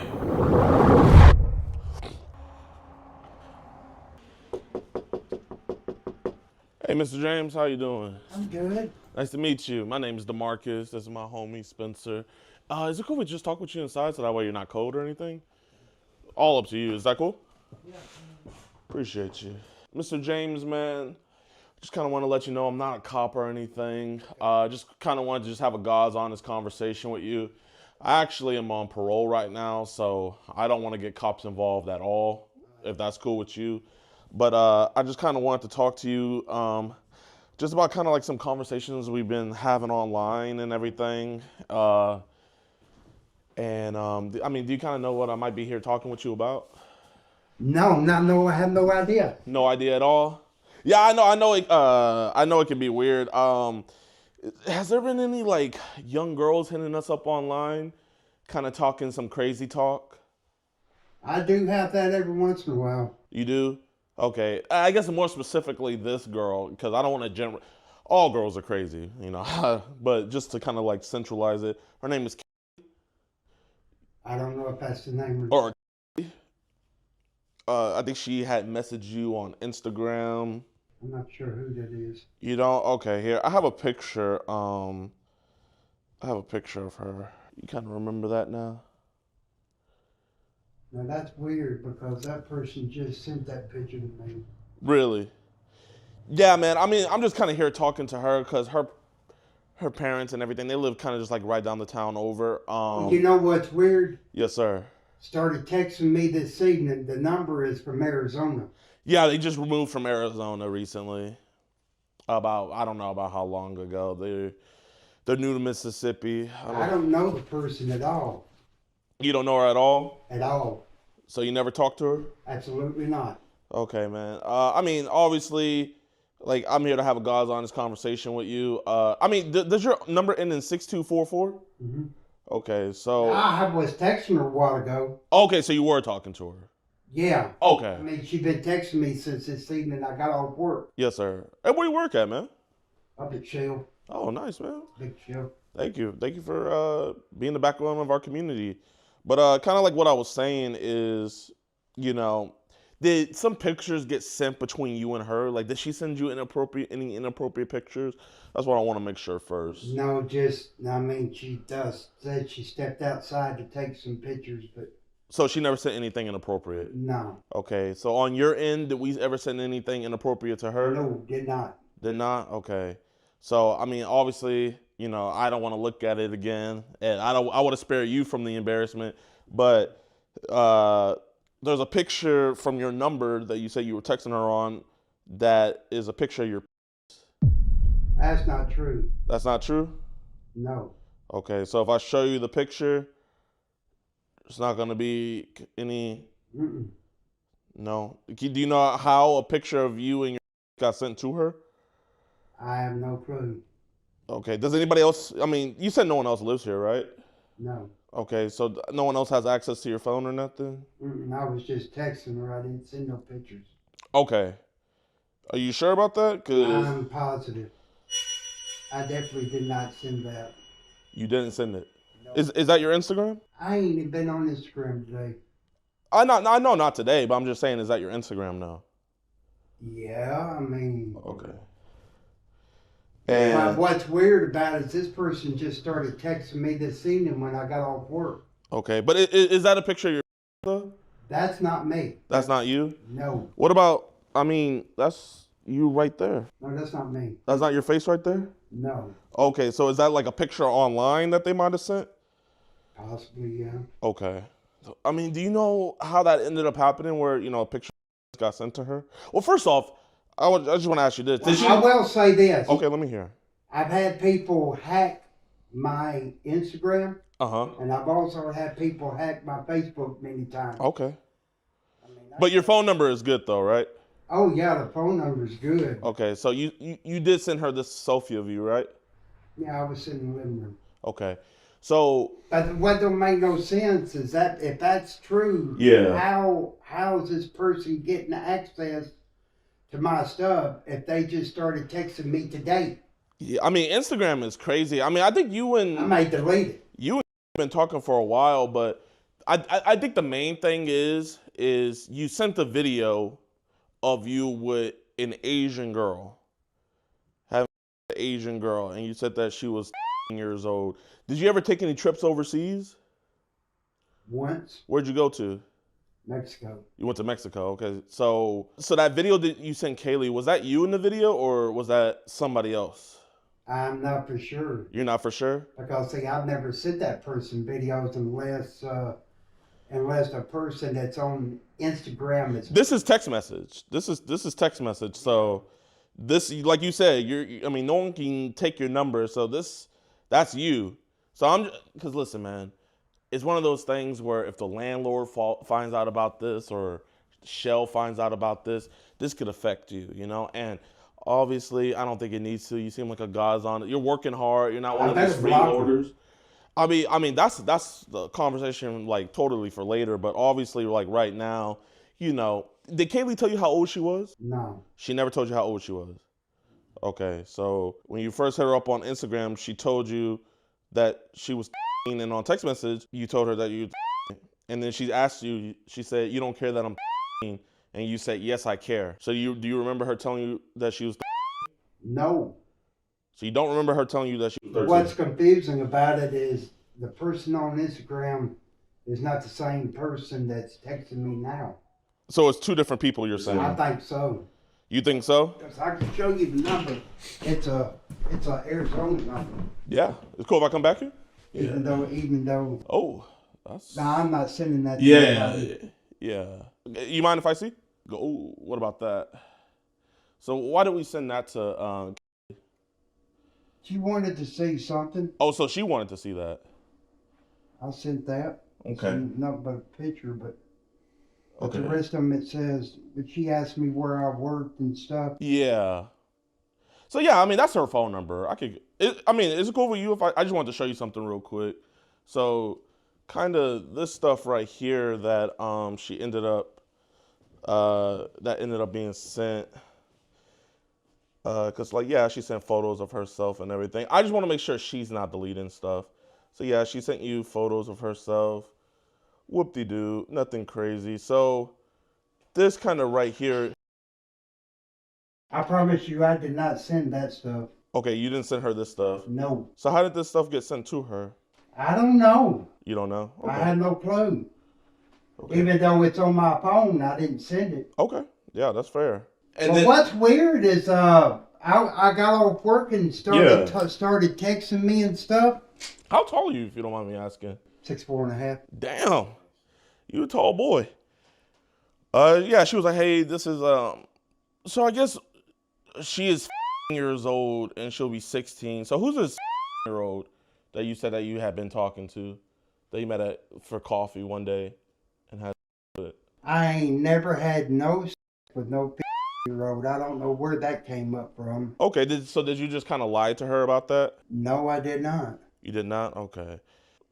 Hey, Mr. James, how you doing? I'm good. Nice to meet you. My name is DeMarcus. This is my homie, Spencer. Is it cool if we just talk with you inside so that way you're not cold or anything? All up to you. Is that cool? Yeah. Appreciate you. Mr. James, man, just kind of want to let you know I'm not a cop or anything. Just kind of want to just have a God's honest conversation with you. I actually am on parole right now, so I don't want to get cops involved at all, if that's cool with you. But I just kind of wanted to talk to you just about kind of like some conversations we've been having online and everything. I mean, do you kind of know what I might be here talking with you about? No, I have no idea. No idea at all? Yeah, I know it can be weird. Has there been any like young girls hitting us up online, kind of talking some crazy talk? I do have that every once in a while. You do? Okay, I guess more specifically this girl, because I don't want to all girls are crazy, you know, but just to kind of like centralize it, her name is I don't know if that's the name or I think she had messaged you on Instagram. I'm not sure who that is. You don't? Okay, here I have a picture. I have a picture of her. You kind of remember that now? Now that's weird because that person just sent that picture to me. Really? Yeah, man. I mean, I'm just kind of here talking to her because her parents and everything, they live kind of just like right down the town over. You know what's weird? Yes, sir. Started texting me this evening. The number is from Arizona. Yeah, they just moved from Arizona recently. I don't know about how long ago. They're new to Mississippi. I don't know the person at all. You don't know her at all? At all. So you never talked to her? Absolutely not. Okay, man. I mean, obviously, like, I'm here to have a God's honest conversation with you. I mean, does your number end in 6244? Mm-hmm. Okay, so... I was texting her a while ago. Okay, so you were talking to her? Yeah. Okay. I mean, she's been texting me since this evening I got off work. Yes, sir. And where you work at, man? Up at Shell. Oh, nice, man. Big Shell. Thank you. Thank you for being the backbone of our community. But kind of like what I was saying is, you know, did some pictures get sent between you and her? Like, did she send you any inappropriate pictures? That's what I want to make sure first. No, I mean, she said she stepped outside to take some pictures, but... So she never sent anything inappropriate? No. Okay, so on your end, did we ever send anything inappropriate to her? No, did not. Did not? Okay. So, I mean, obviously, you know, I don't want to look at it again, and I want to spare you from the embarrassment, but there's a picture from your number that you said you were texting her on that is a picture of your... That's not true. That's not true? No. Okay, so if I show you the picture, it's not going to be any... Mm-mm. No. Do you know how a picture of you and your got sent to her? I have no clue. Okay, does anybody else... I mean, you said no one else lives here, right? No. Okay, so no one else has access to your phone or nothing? I was just texting her. I didn't send no pictures. Okay. Are you sure about that? I'm positive. I definitely did not send that. You didn't send it? No. Is that your Instagram? I ain't even been on Instagram today. I know not today, but I'm just saying, is that your Instagram now? Yeah, I mean... Okay. And what's weird about it is this person just started texting me this evening when I got off work. Okay, but is that a picture of your though? That's not me. That's not you? No. What about, I mean, that's you right there. No, that's not me. That's not your face right there? No. Okay, so is that like a picture online that they might have sent? Possibly, yeah. Okay. I mean, do you know how that ended up happening where, you know, a picture got sent to her? Well, first off, I just want to ask you this. I will say this. Okay, let me hear. I've had people hack my Instagram. Uh-huh. And I've also had people hack my Facebook many times. Okay. But your phone number is good though, right? Oh yeah, the phone number's good. Okay, so you did send her this selfie of you, right? Yeah, I was sitting in the living room. Okay. So but what don't make no sense is that if that's true, yeah, how is this person getting access to my stuff if they just started texting me today? Yeah, I mean, Instagram is crazy. I mean, I think you and... I might delete it. You and been talking for a while, but I think the main thing is you sent a video of you with an Asian girl. Having an Asian girl, and you said that she was years old. Did you ever take any trips overseas? Once. Where'd you go to? Mexico. You went to Mexico, okay. So that video that you sent Kaylee, was that you in the video or was that somebody else? I'm not for sure. You're not for sure? Because see, I've never sent that person videos unless a person that's on Instagram is. This is text message. This is text message. So this, like you said, I mean, no one can take your number. So that's you. So because listen, man, it's one of those things where if the landlord finds out about this or Shell finds out about this could affect you, you know? And obviously, I don't think it needs to. You seem like a God's on it. You're working hard. You're not one of these freeloaders. I mean, that's the conversation, like, totally for later. But obviously, like, right now, you know, did Kaylee tell you how old she was? No. She never told you how old she was. Okay, so when you first hit her up on Instagram, she told you that she was and on text message, you told her that you and then she asked you, she said, you don't care that I'm and you said, yes, I care. So do you remember her telling you that she was No. So you don't remember her telling you that she was 13? What's confusing about it is the person on Instagram is not the same person that's texting me now. So it's two different people you're saying? I think so. You think so? Because I can show you the number. It's a Arizona number. Yeah. It's cool if I come back here? Even though. Oh, that's. No, I'm not sending that. Yeah. You mind if I see? Go. Ooh, what about that? So why did we send that to? She wanted to see something. Oh, so she wanted to see that. I sent that. Okay. Not but a picture, but Okay. the rest of them it says. But she asked me where I worked and stuff. Yeah. So yeah, I mean that's her phone number. I mean, is it cool with you if I just wanted to show you something real quick? So, kind of this stuff right here that she ended up being sent. Cause like yeah, she sent photos of herself and everything. I just want to make sure she's not deleting stuff. So yeah, she sent you photos of herself. Whoop-de-doo, nothing crazy. So this kind of right here. I promise you, I did not send that stuff. Okay, you didn't send her this stuff? No. So how did this stuff get sent to her? I don't know. You don't know? Okay. I had no clue. Okay. Even though it's on my phone, I didn't send it. Okay. Yeah, that's fair. And well, what's weird is I got off work and started texting me and stuff. How tall are you, if you don't mind me asking? 6'4.5". Damn. You a tall boy. Yeah, she was like, hey, this is, so I guess she is years old and she'll be 16. So who's this year-old that you said that you had been talking to, that you met for coffee one day and had with? I ain't never had no with no year-old. I don't know where that came up from. Okay, did you just kind of lie to her about that? No, I did not. You did not? Okay.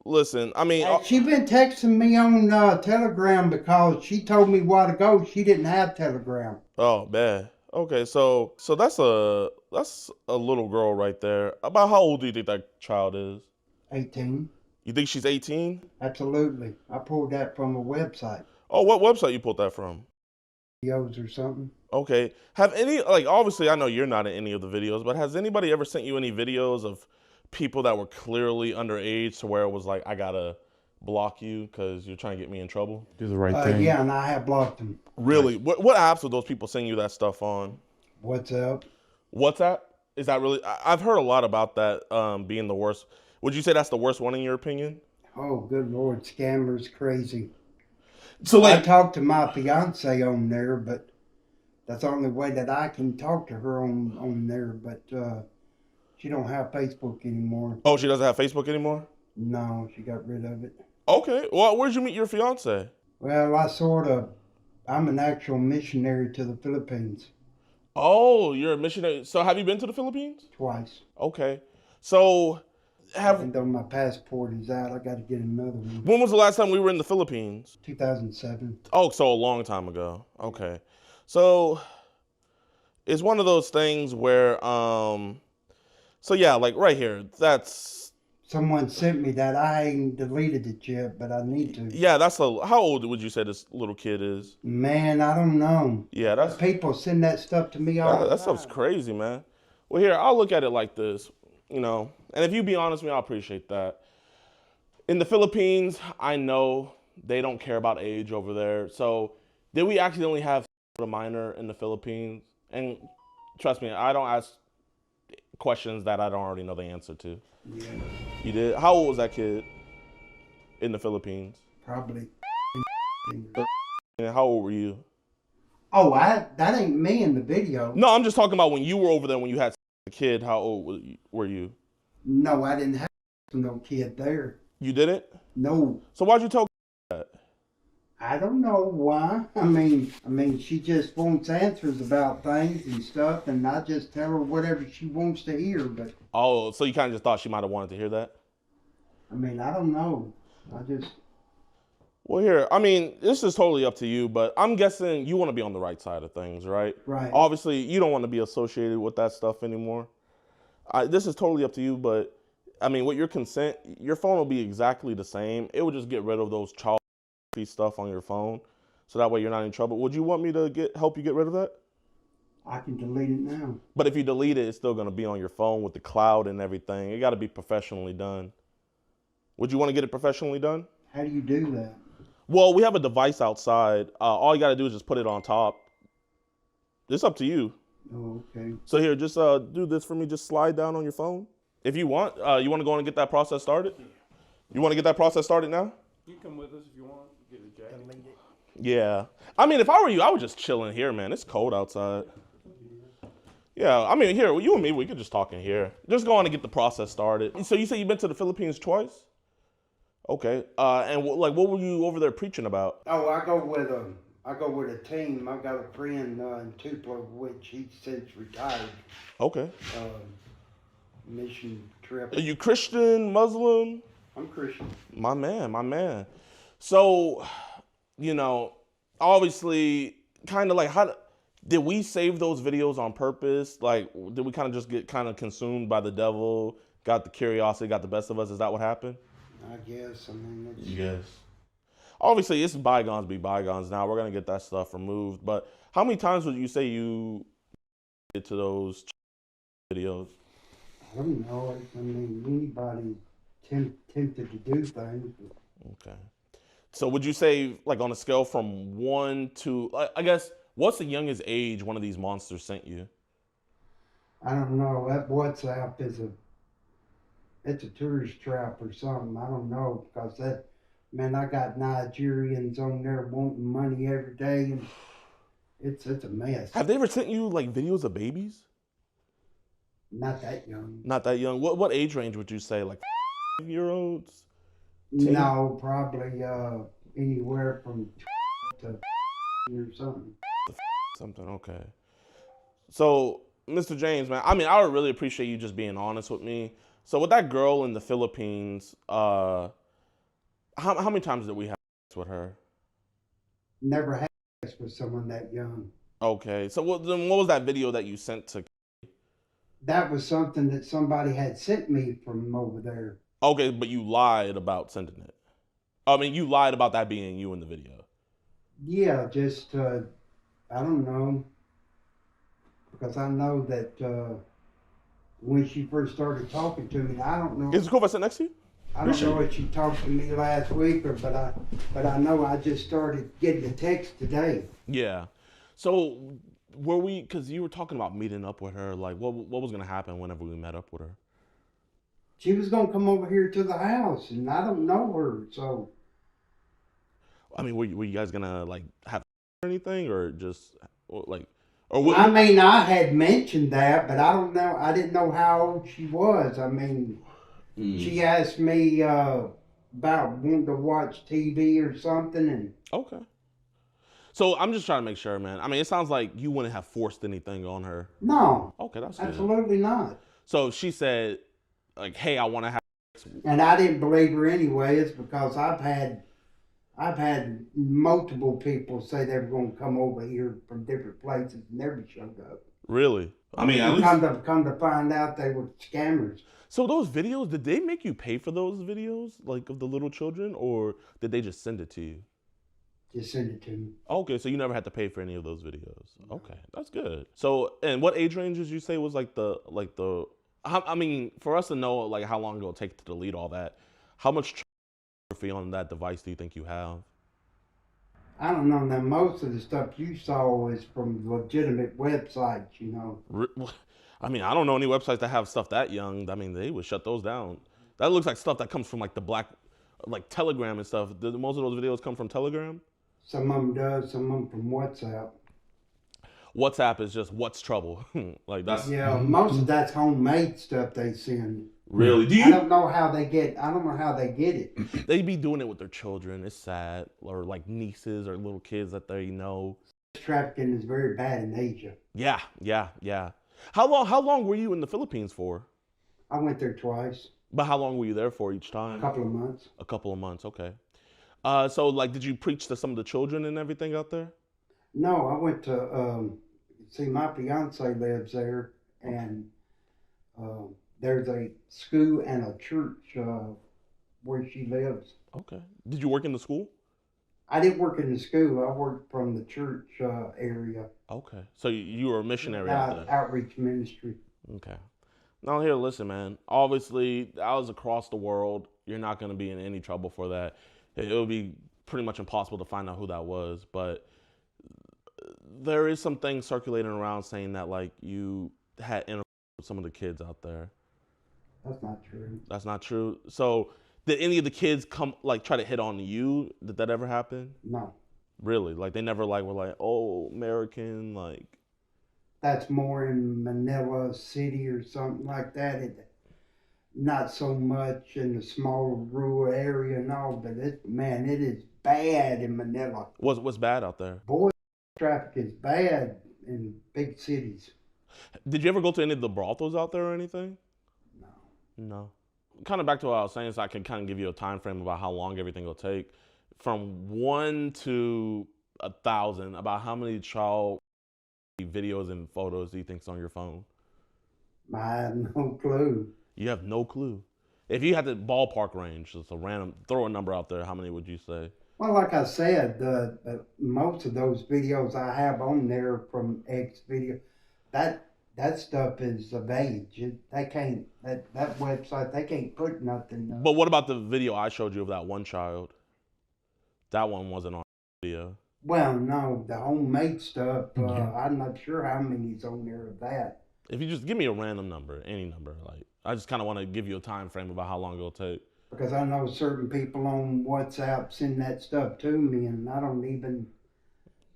Listen, I mean... She been texting me on Telegram because she told me a while ago she didn't have Telegram. Oh, man. Okay, so that's a little girl right there. About how old do you think that child is? 18. You think she's 18? Absolutely. I pulled that from a website. Oh, what website you pulled that from? Videos or something. Okay. Have any, like, obviously I know you're not in any of the videos, but has anybody ever sent you any videos of people that were clearly underage to where it was like, I gotta block you because you're trying to get me in trouble? Do the right thing. Yeah, and I have blocked them. Really? What apps are those people sending you that stuff on? WhatsApp. WhatsApp? Is that really? I've heard a lot about that being the worst. Would you say that's the worst one in your opinion? Oh, good Lord, scammers crazy. So like, I talked to my fiance on there, but that's the only way that I can talk to her on there. But she don't have Facebook anymore. Oh, she doesn't have Facebook anymore? No, she got rid of it. Okay. Well, where'd you meet your fiance? Well, I'm an actual missionary to the Philippines. Oh, you're a missionary. So have you been to the Philippines? Twice. Okay. So even though my passport is out, I got to get another one. When was the last time we were in the Philippines? 2007. Oh, so a long time ago. Okay. So it's one of those things where, so yeah, like right here, that's... Someone sent me that. I ain't deleted it yet, but I need to. Yeah, how old would you say this little kid is? Man, I don't know. Yeah, that's... People send that stuff to me all the time. That stuff's crazy, man. Well, here, I'll look at it like this, you know, and if you be honest with me, I'll appreciate that. In the Philippines, I know they don't care about age over there. So did we accidentally have a minor in the Philippines? And trust me, I don't ask questions that I don't already know the answer to. Yeah. You did? How old was that kid in the Philippines? Probably. And how old were you? Oh, that ain't me in the video. No, I'm just talking about when you were over there, when you had a kid, how old were you? No, I didn't have no kid there. You didn't? No. So why'd you tell that? I don't know why. I mean, she just wants answers about things and stuff, and I just tell her whatever she wants to hear. But oh, so you kind of just thought she might have wanted to hear that? I mean, I don't know. Well, here, I mean, this is totally up to you, but I'm guessing you want to be on the right side of things, right? Right. Obviously, you don't want to be associated with that stuff anymore. This is totally up to you, but I mean, with your consent, your phone will be exactly the same. It would just get rid of those child stuff on your phone, so that way you're not in trouble. Would you want me to help you get rid of that? I can delete it now. But if you delete it, it's still going to be on your phone with the cloud and everything. It got to be professionally done. Would you want to get it professionally done? How do you do that? Well, we have a device outside. All you got to do is just put it on top. It's up to you. Oh, okay. So here, just do this for me. Just slide down on your phone. If you want to go and get that process started? You want to get that process started now? You can come with us if you want. Get a jacket. Yeah. I mean, if I were you, I would just chill in here, man. It's cold outside. Yeah, I mean, here, you and me, we could just talk in here. Just go on and get the process started. So you say you've been to the Philippines twice? Okay. And what were you over there preaching about? Oh, I go with a team. I got a friend in Tupelo, which he's since retired. Okay. Mission trip. Are you Christian, Muslim? I'm Christian. My man. So, obviously, kind of like, did we save those videos on purpose? Like, did we kind of just get kind of consumed by the devil, got the curiosity, got the best of us? Is that what happened? I guess. I mean, it's... Yes. Obviously, it's bygones be bygones now. We're going to get that stuff removed. But how many times would you say you get to those videos? I don't know. I mean, anybody tempted to do things. Okay. So would you say, like, on a scale from 1 to, I guess, what's the youngest age one of these monsters sent you? I don't know. That WhatsApp it's a tourist trap or something. I don't know, because I got Nigerians on there wanting money every day, and it's a mess. Have they ever sent you, like, videos of babies? Not that young. Not that young. What age range would you say? Like 5-year-olds? No, probably anywhere from to or something. Something, okay. So, Mr. James, man, I mean, I would really appreciate you just being honest with me. So with that girl in the Philippines, how many times did we have sex with her? Never had sex with someone that young. Okay. So then what was that video that you sent to? That was something that somebody had sent me from over there. Okay, but you lied about sending it. I mean, you lied about that being you in the video. Yeah, just, I don't know. Because I know that when she first started talking to me, I don't know. Is it cool if I sit next to you? I don't know if she talked to me last week, but I know I just started getting a text today. Yeah. So because you were talking about meeting up with her, like what was going to happen whenever we met up with her? She was going to come over here to the house, and I don't know her, so. I mean, were you guys going to like have anything, or just like, or what? I mean, I had mentioned that, but I don't know. I didn't know how old she was. I mean, she asked me about wanting to watch TV or something, and. Okay. So I'm just trying to make sure, man. I mean, it sounds like you wouldn't have forced anything on her. No. Okay, that's good. Absolutely not. So she said, like, "Hey, I want to have." And I didn't believe her anyways, because I've had multiple people say they were going to come over here from different places and never showed up. Really? I mean, at least come to find out they were scammers. So those videos, did they make you pay for those videos, like of the little children, or did they just send it to you? Just send it to me. Okay, so you never had to pay for any of those videos. Okay, that's good. So, and what age ranges you say was like the I mean, for us to know like how long it'll take to delete all that, how much pornography on that device do you think you have? I don't know. Now, most of the stuff you saw is from legitimate websites, you know. I mean, I don't know any websites that have stuff that young. I mean, they would shut those down. That looks like stuff that comes from like the like Telegram and stuff. Did most of those videos come from Telegram? Some of them does, some of them from WhatsApp. WhatsApp is just what's trouble. Like that's most of that's homemade stuff they send. Really? I don't know how they get it. They be doing it with their children. It's sad. Or like nieces or little kids that they know. Trafficking is very bad in Asia. Yeah. How long were you in the Philippines for? I went there twice. But how long were you there for each time? A couple of months. A couple of months, okay. So like, did you preach to some of the children and everything out there? No, I went to see my fiance lives there, and there's a school and a church where she lives. Okay. Did you work in the school? I didn't work in the school. I worked from the church area. Okay. So you were a missionary out there? Outreach ministry. Okay. Now here, listen, man. Obviously, that was across the world. You're not going to be in any trouble for that. It would be pretty much impossible to find out who that was. But there is some things circulating around saying that, like, you had intercourse with some of the kids out there. That's not true. That's not true. So did any of the kids come, like, try to hit on you? Did that ever happen? No. Really? Like, they never, like, were like, oh, American, like... That's more in Manila City or something like that. Not so much in the small rural area and all, but it is bad in Manila. What's bad out there? Boy, traffic is bad in big cities. Did you ever go to any of the brothels out there or anything? No. No. Kind of back to what I was saying, so I can kind of give you a time frame about how long everything will take. From 1 to 1,000, about how many child videos and photos do you think's on your phone? I have no clue. You have no clue. If you had the ballpark range, just a random, throw a number out there, how many would you say? Well, like I said, most of those videos I have on there from X video, that stuff is of age. That website, they can't put nothing. But what about the video I showed you of that one child? That one wasn't on video. Well, no, the homemade stuff, I'm not sure how many's on there of that. If you just give me a random number, any number, like, I just kind of want to give you a time frame about how long it'll take. Because I know certain people on WhatsApp send that stuff to me, and I don't even,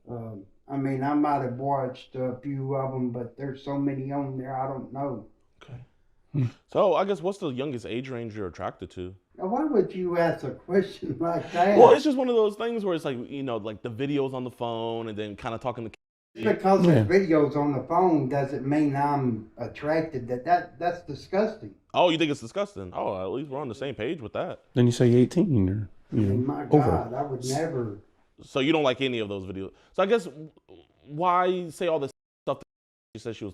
I might have watched a few of them, but there's so many on there, I don't know. Okay. So I guess what's the youngest age range you're attracted to? Now, why would you ask a question like that? Well, it's just one of those things where it's like, like the videos on the phone and then kind of talking to kids. Because there's videos on the phone doesn't mean I'm attracted. That's disgusting. Oh, you think it's disgusting? Oh, at least we're on the same page with that. Then you say 18 or my God, I would never. So you don't like any of those videos. So I guess why say all this stuff that she said she was...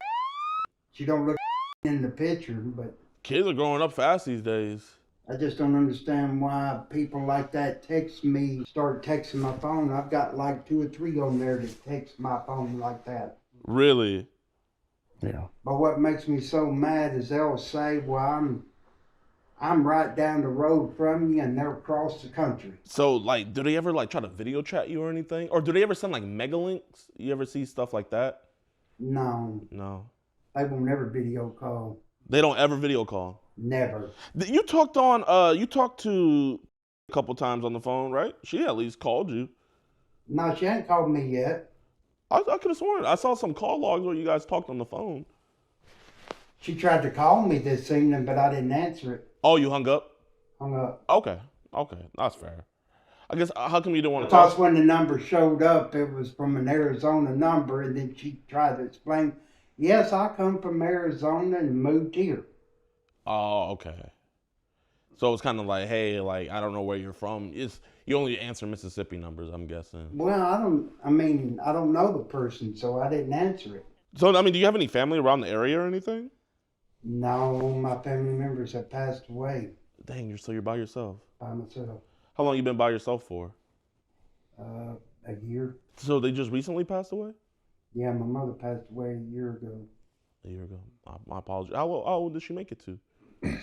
She don't look in the picture, but... Kids are growing up fast these days. I just don't understand why people like that start texting my phone. I've got like 2 or 3 on there that text my phone like that. Really? Yeah. But what makes me so mad is they'll say, well, I'm right down the road from you and they're across the country. So, like, do they ever, like, try to video chat you or anything? Or do they ever send, like, mega links? You ever see stuff like that? No. No. They will never video call. They don't ever video call? Never. You talked to a couple times on the phone, right? She at least called you. No, she ain't called me yet. I could have sworn. I saw some call logs where you guys talked on the phone. She tried to call me this evening, but I didn't answer it. Oh, you hung up? Hung up. Okay. That's fair. I guess, how come you didn't want to talk? Because when the number showed up, it was from an Arizona number, and then she tried to explain, yes, I come from Arizona and moved here. Oh, okay. So it's kind of like, hey, like, I don't know where you're from. You only answer Mississippi numbers, I'm guessing. Well, I don't know the person, so I didn't answer it. So, do you have any family around the area or anything? No, my family members have passed away. Dang, so you're by yourself? By myself. How long you been by yourself for? A year. So they just recently passed away? Yeah, my mother passed away a year ago. A year ago. My apologies. How old did she make it to?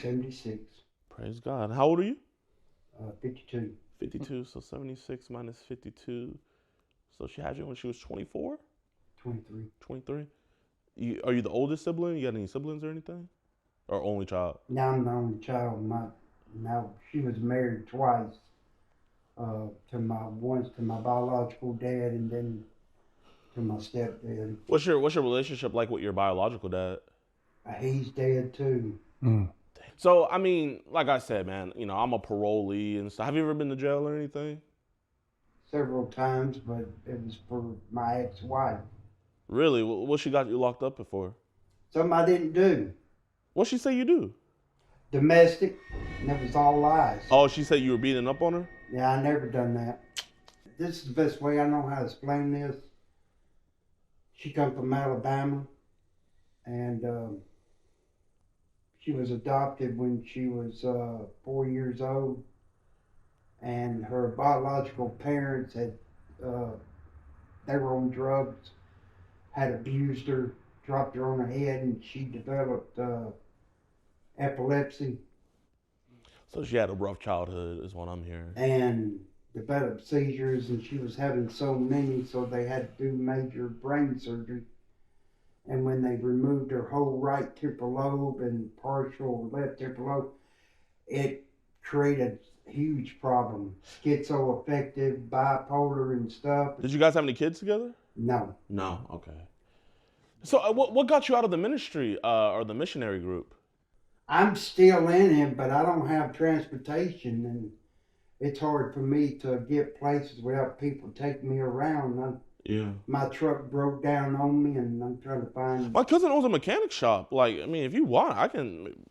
76. Praise God. How old are you? 52. 52, so 76 minus 52. So she had you when she was 24? 23. 23? Are you the oldest sibling? You got any siblings or anything? Or only child? No, I'm the only child. Now she was married twice. Once to my biological dad and then to my stepdad. What's your relationship like with your biological dad? He's dead too. So, like I said, man, I'm a parolee and stuff. Have you ever been to jail or anything? Several times, but it was for my ex-wife. Really? What she got you locked up for? Something I didn't do. What'd she say you do? Domestic, and it was all lies. Oh, she said you were beating up on her? Yeah, I never done that. This is the best way I know how to explain this. She come from Alabama, and she was adopted when she was 4 years old, and her biological parents had, they were on drugs, had abused her, dropped her on her head, and she developed epilepsy. So she had a rough childhood, is what I'm hearing. And developed seizures, and she was having so many, so they had to do major brain surgery. And when they removed her whole right temporal lobe and partial left temporal lobe, it created a huge problem. Schizoaffective, bipolar, and stuff. Did you guys have any kids together? No. No. Okay. So what got you out of the ministry or the missionary group? I'm still in it, but I don't have transportation, and it's hard for me to get places without people taking me around. Yeah. My truck broke down on me, and I'm trying to find... My cousin owns a mechanic shop. Like, I mean, if you want, I can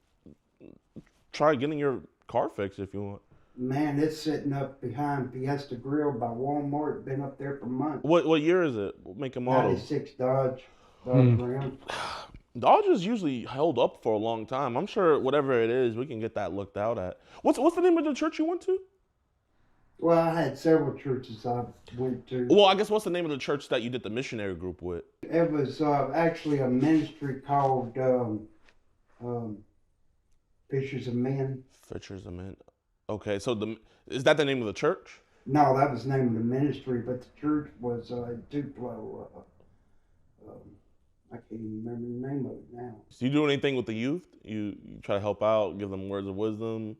try getting your car fixed if you want. Man, it's sitting up behind Fiesta Grill by Walmart. Been up there for months. What year is it? What make and model? 96 Dodge. Ram. Dodge is usually held up for a long time. I'm sure whatever it is, we can get that looked out at. What's the name of the church you went to? Well, I had several churches I went to. Well, I guess what's the name of the church that you did the missionary group with? It was actually a ministry called Fishers of Men. Fishers of Men. Okay, so is that the name of the church? No, that was the name of the ministry, but the church was Tupelo. I can't even remember the name of it now. Do you do anything with the youth? You try to help out, give them words of wisdom?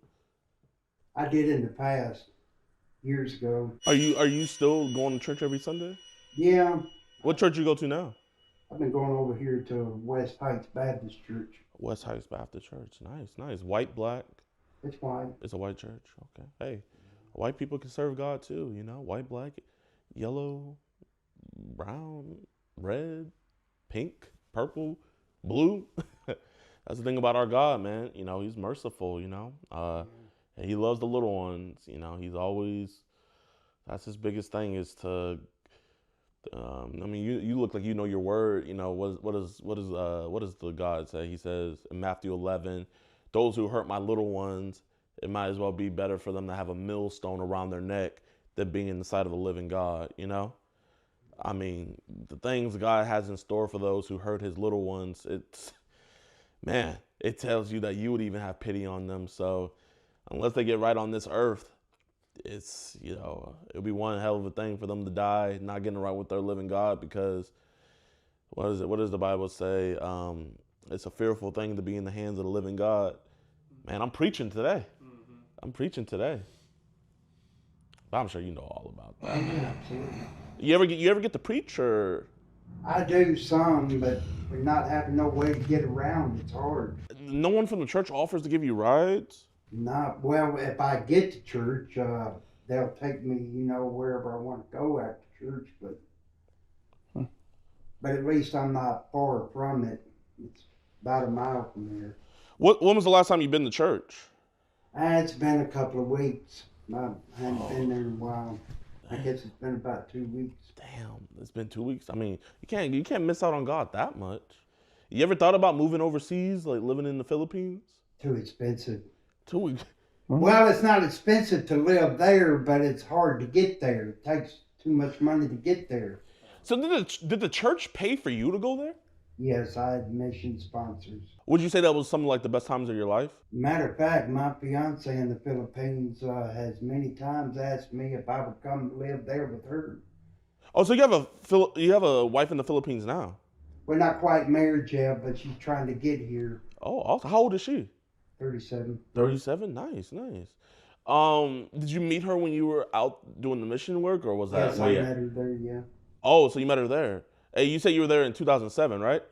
I did in the past, years ago. Are you still going to church every Sunday? Yeah. What church you go to now? I've been going over here to West Heights Baptist Church. West Heights Baptist Church. Nice. White, black? It's white. It's a white church. Okay. Hey, white people can serve God too, you know? White, black, yellow, brown, red, pink, purple, blue. That's the thing about our God, man. You know, he's merciful, you know. He loves the little ones, you know. He's always, that's his biggest thing is to, I mean, you look like you know your word, you know. What does the God say? He says in Matthew 11, those who hurt my little ones, it might as well be better for them to have a millstone around their neck than being in the sight of the living God, you know? I mean, the things God has in store for those who hurt his little ones, it tells you that you would even have pity on them. So unless they get right on this earth, it's, you know, it'll be one hell of a thing for them to die, not getting right with their living God, because what does the Bible say? It's a fearful thing to be in the hands of the living God. Man, I'm preaching today. I'm preaching today. But I'm sure you know all about that. Yeah, absolutely. You ever get to preach, or? I do some, but we're not having no way to get around. It's hard. No one from the church offers to give you rides? Not well. If I get to church, they'll take me, you know, wherever I want to go after church. But at least I'm not far from it. It's about a mile from there. When was the last time you've been to church? It's been a couple of weeks. I haven't been there in a while. I guess it's been about 2 weeks. Damn, it's been 2 weeks. I mean, you can't miss out on God that much. You ever thought about moving overseas, like living in the Philippines? Too expensive. 2 weeks. Well, it's not expensive to live there, but it's hard to get there. It takes too much money to get there. So did the church pay for you to go there? Yes, I had mission sponsors. Would you say that was some of like the best times of your life? Matter of fact, my fiance in the Philippines has many times asked me if I would come live there with her. Oh, so you have a wife in the Philippines now? We're not quite married yet, but she's trying to get here. Oh, awesome. How old is she? 37. 37? Nice. Did you meet her when you were out doing the mission work, or was that? Yes, I met her there, yeah. Oh, so you met her there. Hey, you said you were there in 2007, right?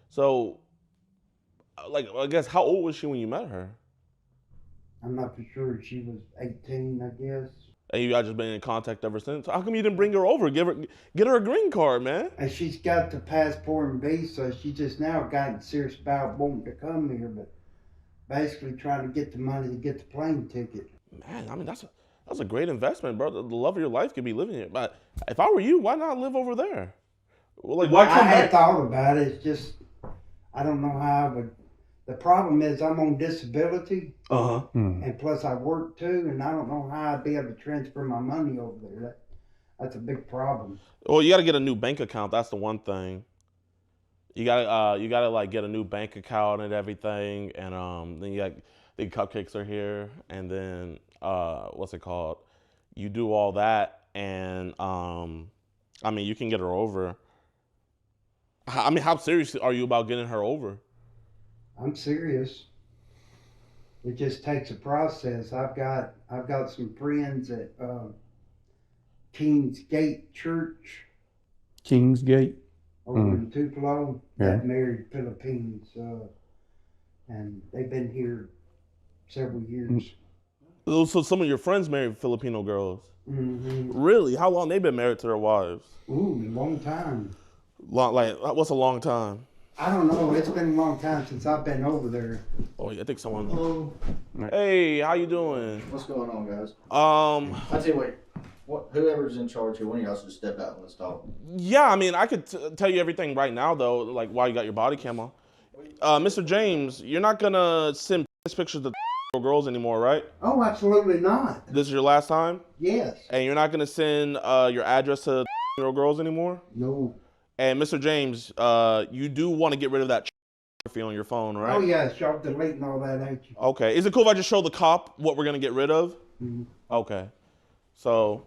So, like, I guess, how old was she when you met her? I'm not for sure. She was 18, I guess. And you guys just been in contact ever since? How come you didn't bring her over? Get her a green card, man. And she's got the passport and visa. She just now gotten serious about wanting to come here, but basically trying to get the money to get the plane ticket. Man, I mean, That's a great investment, bro. The love of your life could be living here. But if I were you, why not live over there? Well, like, why come I had back? thought about it. It's just, I don't know how I would. The problem is I'm on disability. And plus I work too, and I don't know how I'd be able to transfer my money over there. That's a big problem. Well, you got to get a new bank account. That's the one thing. You gotta like get a new bank account and everything, and then you got the cupcakes are here, and then what's it called? You do all that, and I mean, you can get her over. I mean, how serious are you about getting her over? I'm serious. It just takes a process. I've got some friends at King's Gate Church Kingsgate. over in Tupelo Yeah. that married Philippines, and they've been here several years. So some of your friends married Filipino girls. Mm-hmm. Really? How long they been married to their wives? Ooh, long time. Like, what's a long time? I don't know. It's been a long time since I've been over there. Oh, yeah, I think someone. Hello. Hey, how you doing? What's going on, guys? I tell you what, whoever's in charge here, one of y'all should step out and let's talk. Yeah, I mean, I could tell you everything right now, though, like while you got your body cam on. Mr. James, you're not gonna send pictures to girls anymore, right? Oh, absolutely not. This is your last time? Yes. And you're not gonna send your address to girls anymore? No. And Mr. James, you do want to get rid of that fee on your phone, right? Oh, yeah, y'all deleting all that, ain't you? Okay. Is it cool if I just show the cop what we're gonna get rid of? Mm-hmm. Okay. So,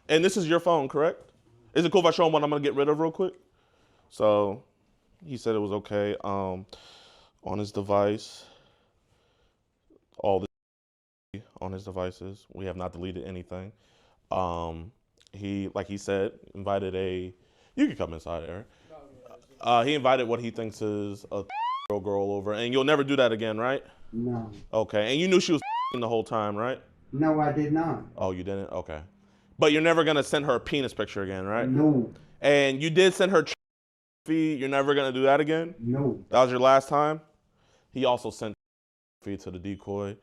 and this is your phone, correct? Is it cool if I show him what I'm gonna get rid of real quick? So, he said it was okay. On his device, all the on his devices. We have not deleted anything. He, like he said, invited a. You can come inside, Eric. He invited what he thinks is a girl over, and you'll never do that again, right? No. Okay, and you knew she was the whole time, right? No, I did not. Oh, you didn't? Okay. But you're never gonna send her a penis picture again, right? No. And you did send her feed. You're never gonna do that again? No. That was your last time? He also sent feed to the decoy.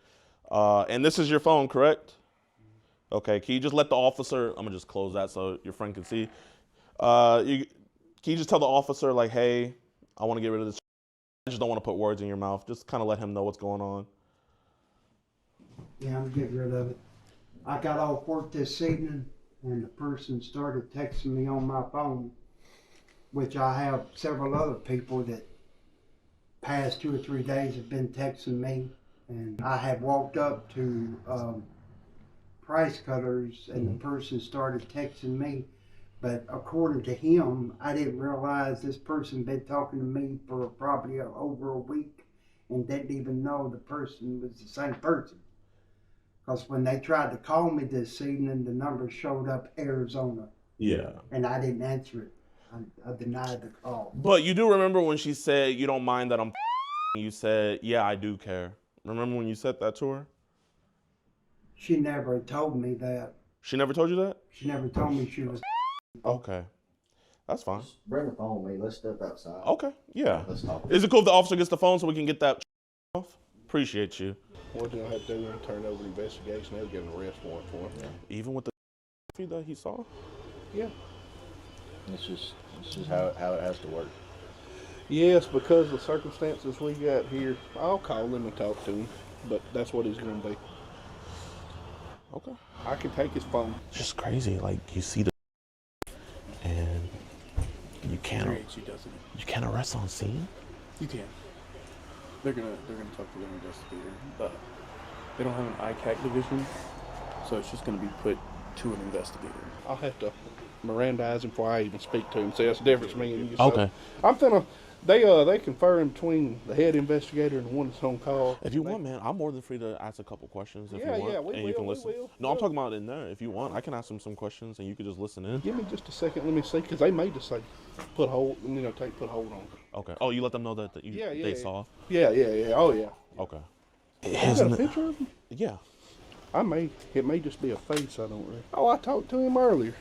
And this is your phone, correct? Okay, can you just let the officer, I'm gonna just close that so your friend can see. Can you just tell the officer, like, hey, I wanna get rid of this. I just don't wanna put words in your mouth. Just kind of let him know what's going on. Yeah, I'm getting rid of it. I got off work this evening and the person started texting me on my phone, which I have several other people that past 2 or 3 days have been texting me. And I had walked up to Price Cutters and the person started texting me. But according to him, I didn't realize this person been talking to me for probably over a week and didn't even know the person was the same person. Because when they tried to call me this evening, the number showed up Arizona. Yeah. And I didn't answer it. I denied the call. But you do remember when she said, you don't mind that I'm you said, yeah, I do care. Remember when you said that to her? She never told me that. She never told you that? She never told me she was. Okay. That's fine. Just bring the phone with me. Let's step outside. Okay, yeah. Let's talk. Is it cool if the officer gets the phone so we can get that off? Appreciate you. What do I have to do and turn over the investigation? They'll get an arrest warrant for him. Even with the feed that he saw? Yeah. It's just how it has to work. Yes, because of the circumstances we got here, I'll call him and talk to him, but that's what he's going to be. Okay. I can take his phone. It's just crazy. Like, you see the and you can't arrest on scene? You can. They're gonna talk to their investigator, but they don't have an ICAC division, so it's just gonna be put to an investigator. I'll have to Mirandize him before I even speak to him. See, that's the difference me and you. Okay. So I'm finna. They confer in between the head investigator and the one that's on call. If you want, man, I'm more than free to ask a couple questions if you want. Yeah, we and will, you can we listen. will. No, I'm talking about in there. If you want, I can ask them some questions and you can just listen in. Give me just a second, let me see, because they may just say, put hold on. Okay. Oh, you let them know that they saw? Yeah. Oh, yeah. Okay. You got a picture of him? Yeah. It may just be a face, I don't really. Oh, I talked to him earlier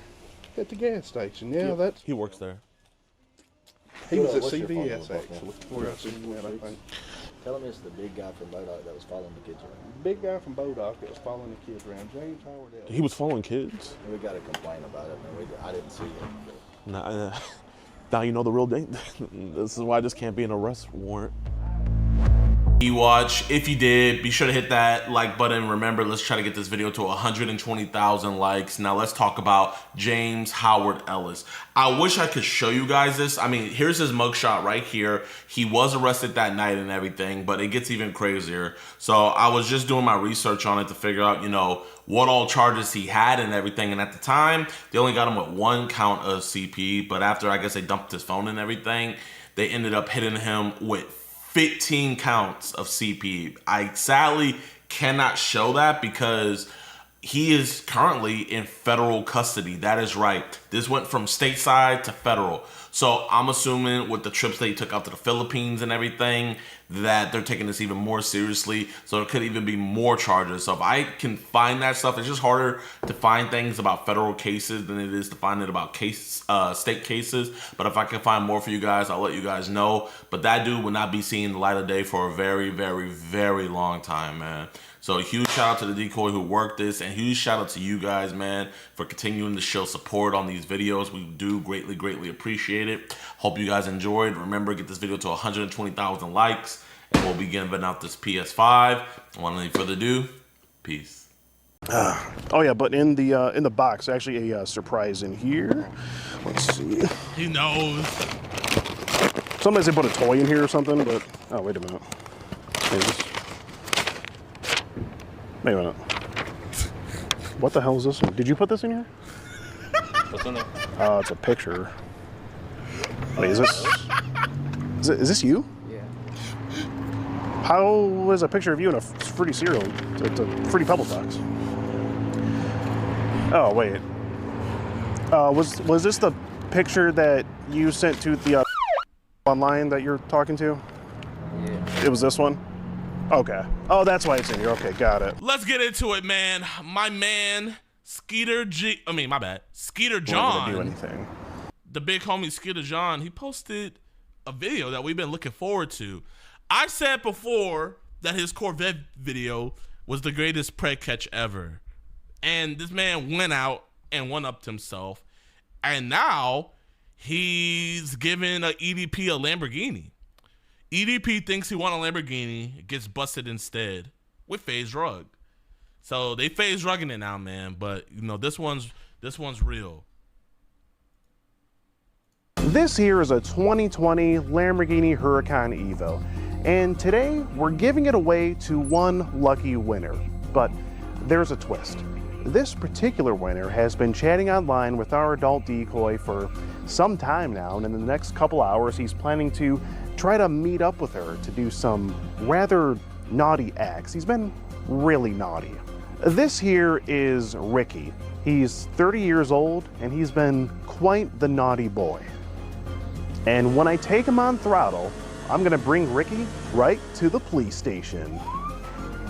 at the gas station. Yeah, He works there. He was at What's your phone CVS, number? actually. Where I seen him at, I think. Tell him it's the big guy from Modoc that was following the kids around. Big guy from Modoc that was following the kids around. James Howard Ellis. He was following kids? We got to complain about it, man. I didn't see it. Nah, now you know the real thing. This is why this can't be an arrest warrant. Watch. If you did, be sure to hit that like button. Remember, let's try to get this video to 120,000 likes. Now let's talk about James Howard Ellis. I wish I could show you guys this. I mean, here's his mugshot right here. He was arrested that night and everything, but it gets even crazier. So I was just doing my research on it to figure out, you know, what all charges he had and everything. And at the time, they only got him with 1 count of CP. But after, I guess, they dumped his phone and everything, they ended up hitting him with 15 counts of CP. I sadly cannot show that because he is currently in federal custody. That is right. This went from stateside to federal. So I'm assuming with the trips that he took out to the Philippines and everything, that they're taking this even more seriously. So there could even be more charges. So if I can find that stuff, it's just harder to find things about federal cases than it is to find it about state cases. But if I can find more for you guys, I'll let you guys know. But that dude will not be seeing the light of day for a very, very, very long time, man. So a huge shout out to the decoy who worked this, and huge shout out to you guys, man, for continuing to show support on these videos. We do greatly, greatly appreciate it. Hope you guys enjoyed. Remember, get this video to 120,000 likes, and we'll be giving out this PS5. Without any further ado, peace. Oh yeah, but in the box, actually a surprise in here. Let's see. He knows. Sometimes they put a toy in here or something, but oh wait a minute. Wait a minute. What the hell is this one? Did you put this in here? What's in there? It's a picture. Wait, is this you? Yeah. How is a picture of you in a fruity cereal? It's a fruity pebble box. Oh wait. Was this the picture that you sent to the online that you're talking to? Yeah. It was this one? Okay. Oh, that's why it's in here. Okay, got it. Let's get into it, man. My man, Skeeter John. Gonna do anything. The big homie Skeeter John, he posted a video that we've been looking forward to. I said before that his Corvette video was the greatest prey catch ever. And this man went out and one-upped himself. And now he's giving a EDP a Lamborghini. EDP thinks he won a Lamborghini, gets busted instead with phase rug. So they phase rugging it now, man. But you know, this one's real. This here is a 2020 Lamborghini Huracan Evo, and today we're giving it away to one lucky winner. But there's a twist. This particular winner has been chatting online with our adult decoy for some time now, and in the next couple hours he's planning to try to meet up with her to do some rather naughty acts. He's been really naughty. This here is Ricky. He's 30 years old and he's been quite the naughty boy. And when I take him on throttle, I'm gonna bring Ricky right to the police station.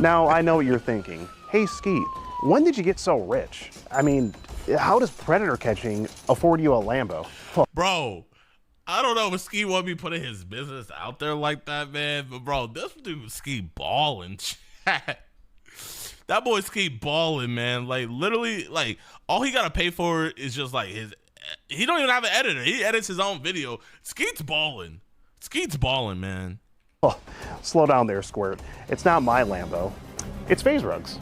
Now I know what you're thinking. Hey Skeet, when did you get so rich? I mean, how does predator catching afford you a Lambo? Bro, I don't know if Ski want me putting his business out there like that, man. But bro, this dude Ski balling, chat. That boy Ski balling, man. Like literally, like all he gotta pay for is just like his. He don't even have an editor. He edits his own video. Skeet's balling. Skeet's balling, man. Oh, slow down there, Squirt. It's not my Lambo. It's Phase Rug's.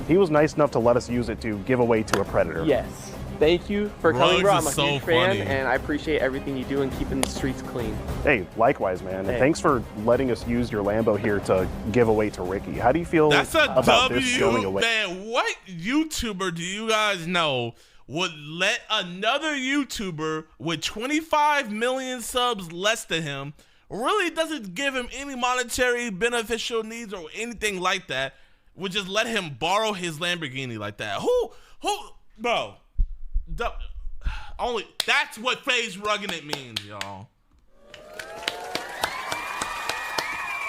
He was nice enough to let us use it to give away to a predator. Yes. Thank you for coming, bro. I'm a huge fan, funny. and I appreciate everything you do in keeping the streets clean. Hey, likewise, man. Hey. And thanks for letting us use your Lambo here to give away to Ricky. How do you feel That's a about this going W, away? man. What YouTuber do you guys know would let another YouTuber with 25 million subs less than him, really doesn't give him any monetary beneficial needs or anything like that, would just let him borrow his Lamborghini like that? Who, bro? Only that's what phase rugging it means, y'all.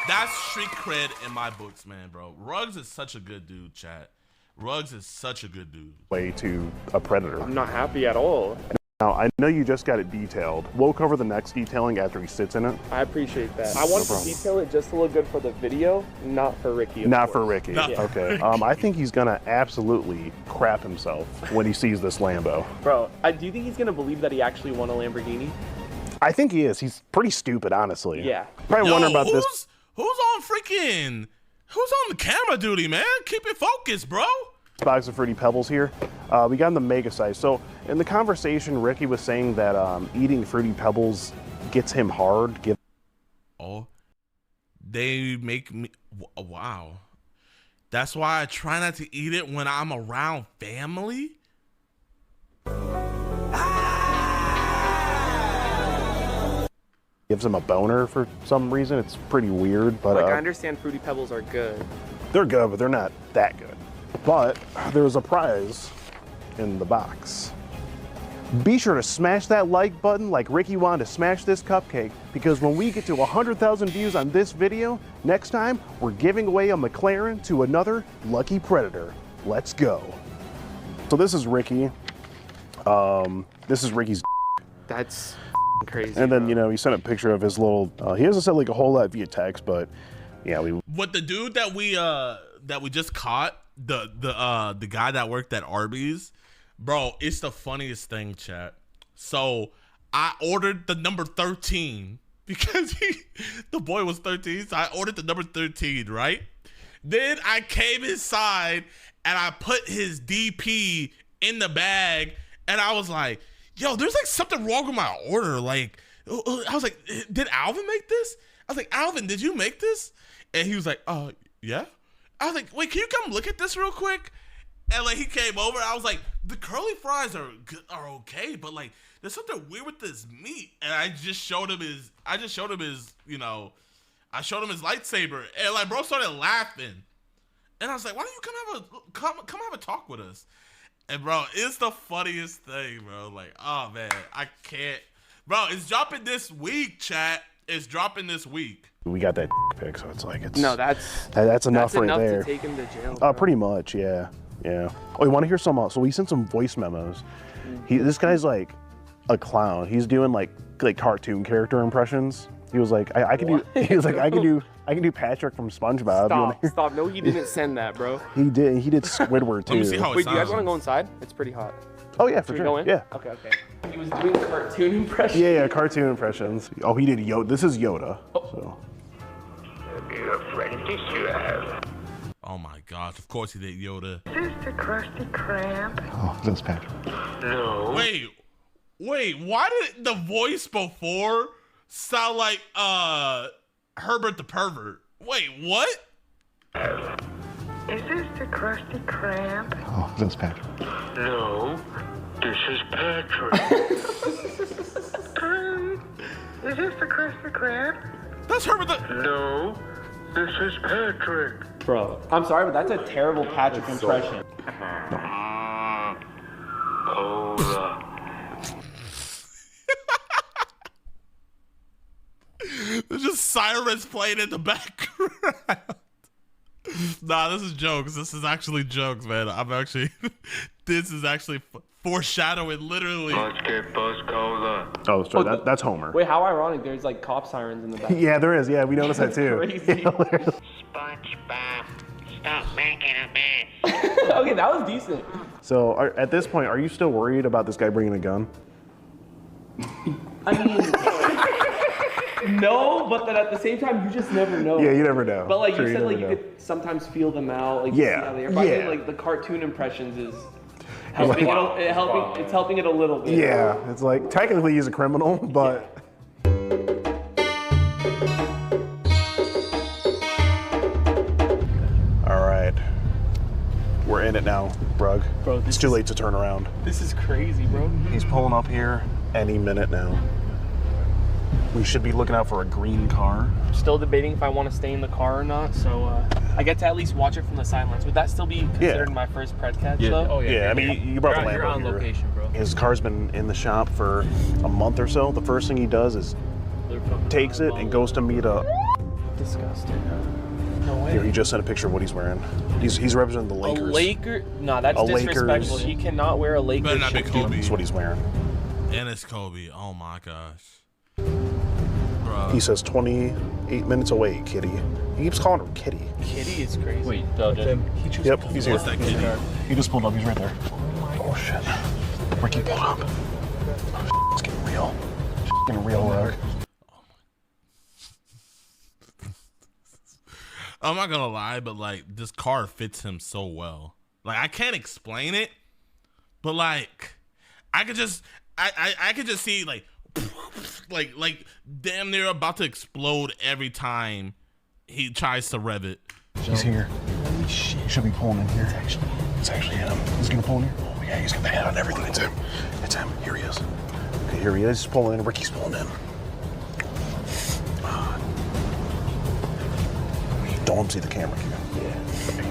That's street cred in my books, man, bro. Ruggs is such a good dude, chat. Ruggs is such a good dude. Way to a predator. I'm not happy at all. Now, I know you just got it detailed. We'll cover the next detailing after he sits in it. I appreciate that. I want to detail it just to look good for the video, not for Ricky. Not for Ricky. Yeah. Okay. I think he's gonna absolutely crap himself when he sees this Lambo. Bro, do you think he's gonna believe that he actually won a Lamborghini? I think he is. He's pretty stupid, honestly. Yeah. Probably wondering about this. Who's on the camera duty, man? Keep it focused, bro. Box of Fruity Pebbles here. We got in the mega size. So in the conversation, Ricky was saying that eating Fruity Pebbles gets him hard. Oh, they make me, wow. That's why I try not to eat it when I'm around family. Gives him a boner for some reason. It's pretty weird, but Like, I understand Fruity Pebbles are good. they're good, but they're not that good. But there's a prize in the box. Be sure to smash that like button like Ricky wanted to smash this cupcake, because when we get to 100,000 views on this video, next time we're giving away a McLaren to another lucky predator. Let's go. So this is Ricky. This is Ricky's. That's crazy. And then, you know, he sent a picture of his little, he hasn't said like a whole lot via text, but yeah, What the dude that we just caught, the guy that worked at Arby's, bro, it's the funniest thing, chat. So I ordered the number 13 because the boy was 13, so I ordered the number 13, right? Then I came inside and I put his DP in the bag, and I was like, yo, there's like something wrong with my order. Like, I was like, did Alvin make this? I was like, Alvin, did you make this? And he was like, yeah. I was like, wait, can you come look at this real quick? And like, he came over. I was like, the curly fries are okay, but like, there's something weird with this meat. And I showed him his lightsaber, and like, bro started laughing. And I was like, why don't you come have a talk with us? And bro, it's the funniest thing, bro. Like, oh man, I can't. Bro, it's dropping this week, chat. It's dropping this week. We got that pic, so it's like, it's No, that's enough right enough there. to take him to jail. Bro. Pretty much, yeah. Yeah. Oh, you want to hear some? So we sent some voice memos. This guy's like a clown. He's doing like cartoon character impressions. He was like, I can do. He was like, I can do Patrick from SpongeBob. Stop. No, he didn't send that, bro. He did Squidward too. Let me see how it Wait, do you guys sounds. want to go inside? It's pretty hot. Oh yeah, for Should we sure. go in? Yeah. Okay. He was doing cartoon impressions. Yeah, cartoon impressions. Oh, he did Yoda. This is Yoda. So. Oh my gosh, of course he did Yoda. Is this the Krusty Krab? Oh, that's Patrick. No. Wait, why did the voice before sound like Herbert the Pervert? Wait, what? Is this the Krusty Krab? Oh, that's Patrick. No. This is Patrick. Is this the Krusty Krab? That's Herbert the... No. This is Patrick. Bro, I'm sorry, but that's a terrible Patrick impression. Cola. There's just sirens playing in the background. Nah, this is jokes. This is actually jokes, man. This is actually foreshadowing, literally. Let's get Buzz Cola. Oh, sorry, that's Homer. Wait, how ironic. There's like cop sirens in the back. Yeah, there is. Yeah, we noticed that too. Crazy. SpongeBob, stop making a mess. Okay, that was decent. So at this point, are you still worried about this guy bringing a gun? I mean, no, but then at the same time, you just never know. Yeah, you never know. But like Sure, you said, like never you know. could sometimes feel them out. Like, Yeah, you see how they are. But I yeah. mean, like the cartoon impressions is helping. It's helping it a little bit. Yeah, it's like technically he's a criminal, but. All right, we're in it now, Brug. Bro, it's too late to turn around. This is crazy, bro. He's pulling up here any minute now. We should be looking out for a green car. Still debating if I want to stay in the car or not. So I get to at least watch it from the sidelines. Would that still be considered my first pred catch though? Oh yeah. I mean, you brought the Lambo You're on here. location, bro. His car's been in the shop for a month or so. The first thing he does is takes it and goes to meet a. Disgusting. No way. Here, he just sent a picture of what he's wearing. He's representing the Lakers. A Laker? Nah, that's A disrespectful. Lakers- He cannot wear a Lakers shirt. That's what he's wearing. And it's Kobe. Oh my gosh. Bruh. He says 28 minutes away, Kitty. He keeps calling her Kitty. Kitty is crazy. Wait, Yep, he's here. What's that Kitty? He just pulled up. He's right there. Oh shit. Ricky pulled up. Oh, it's getting real. It's getting real, Rogue. I'm not gonna lie, but like this car fits him so well. Like I can't explain it, but like I could just see like damn near about to explode every time he tries to rev it. He's here. He should be pulling in here. It's actually him. He's gonna pull in here. Oh yeah, he's got the head on everything. It's him. It's him. Here he is. Okay, here he is. He's pulling in. Ricky's pulling in. Don't see the camera here. Yeah.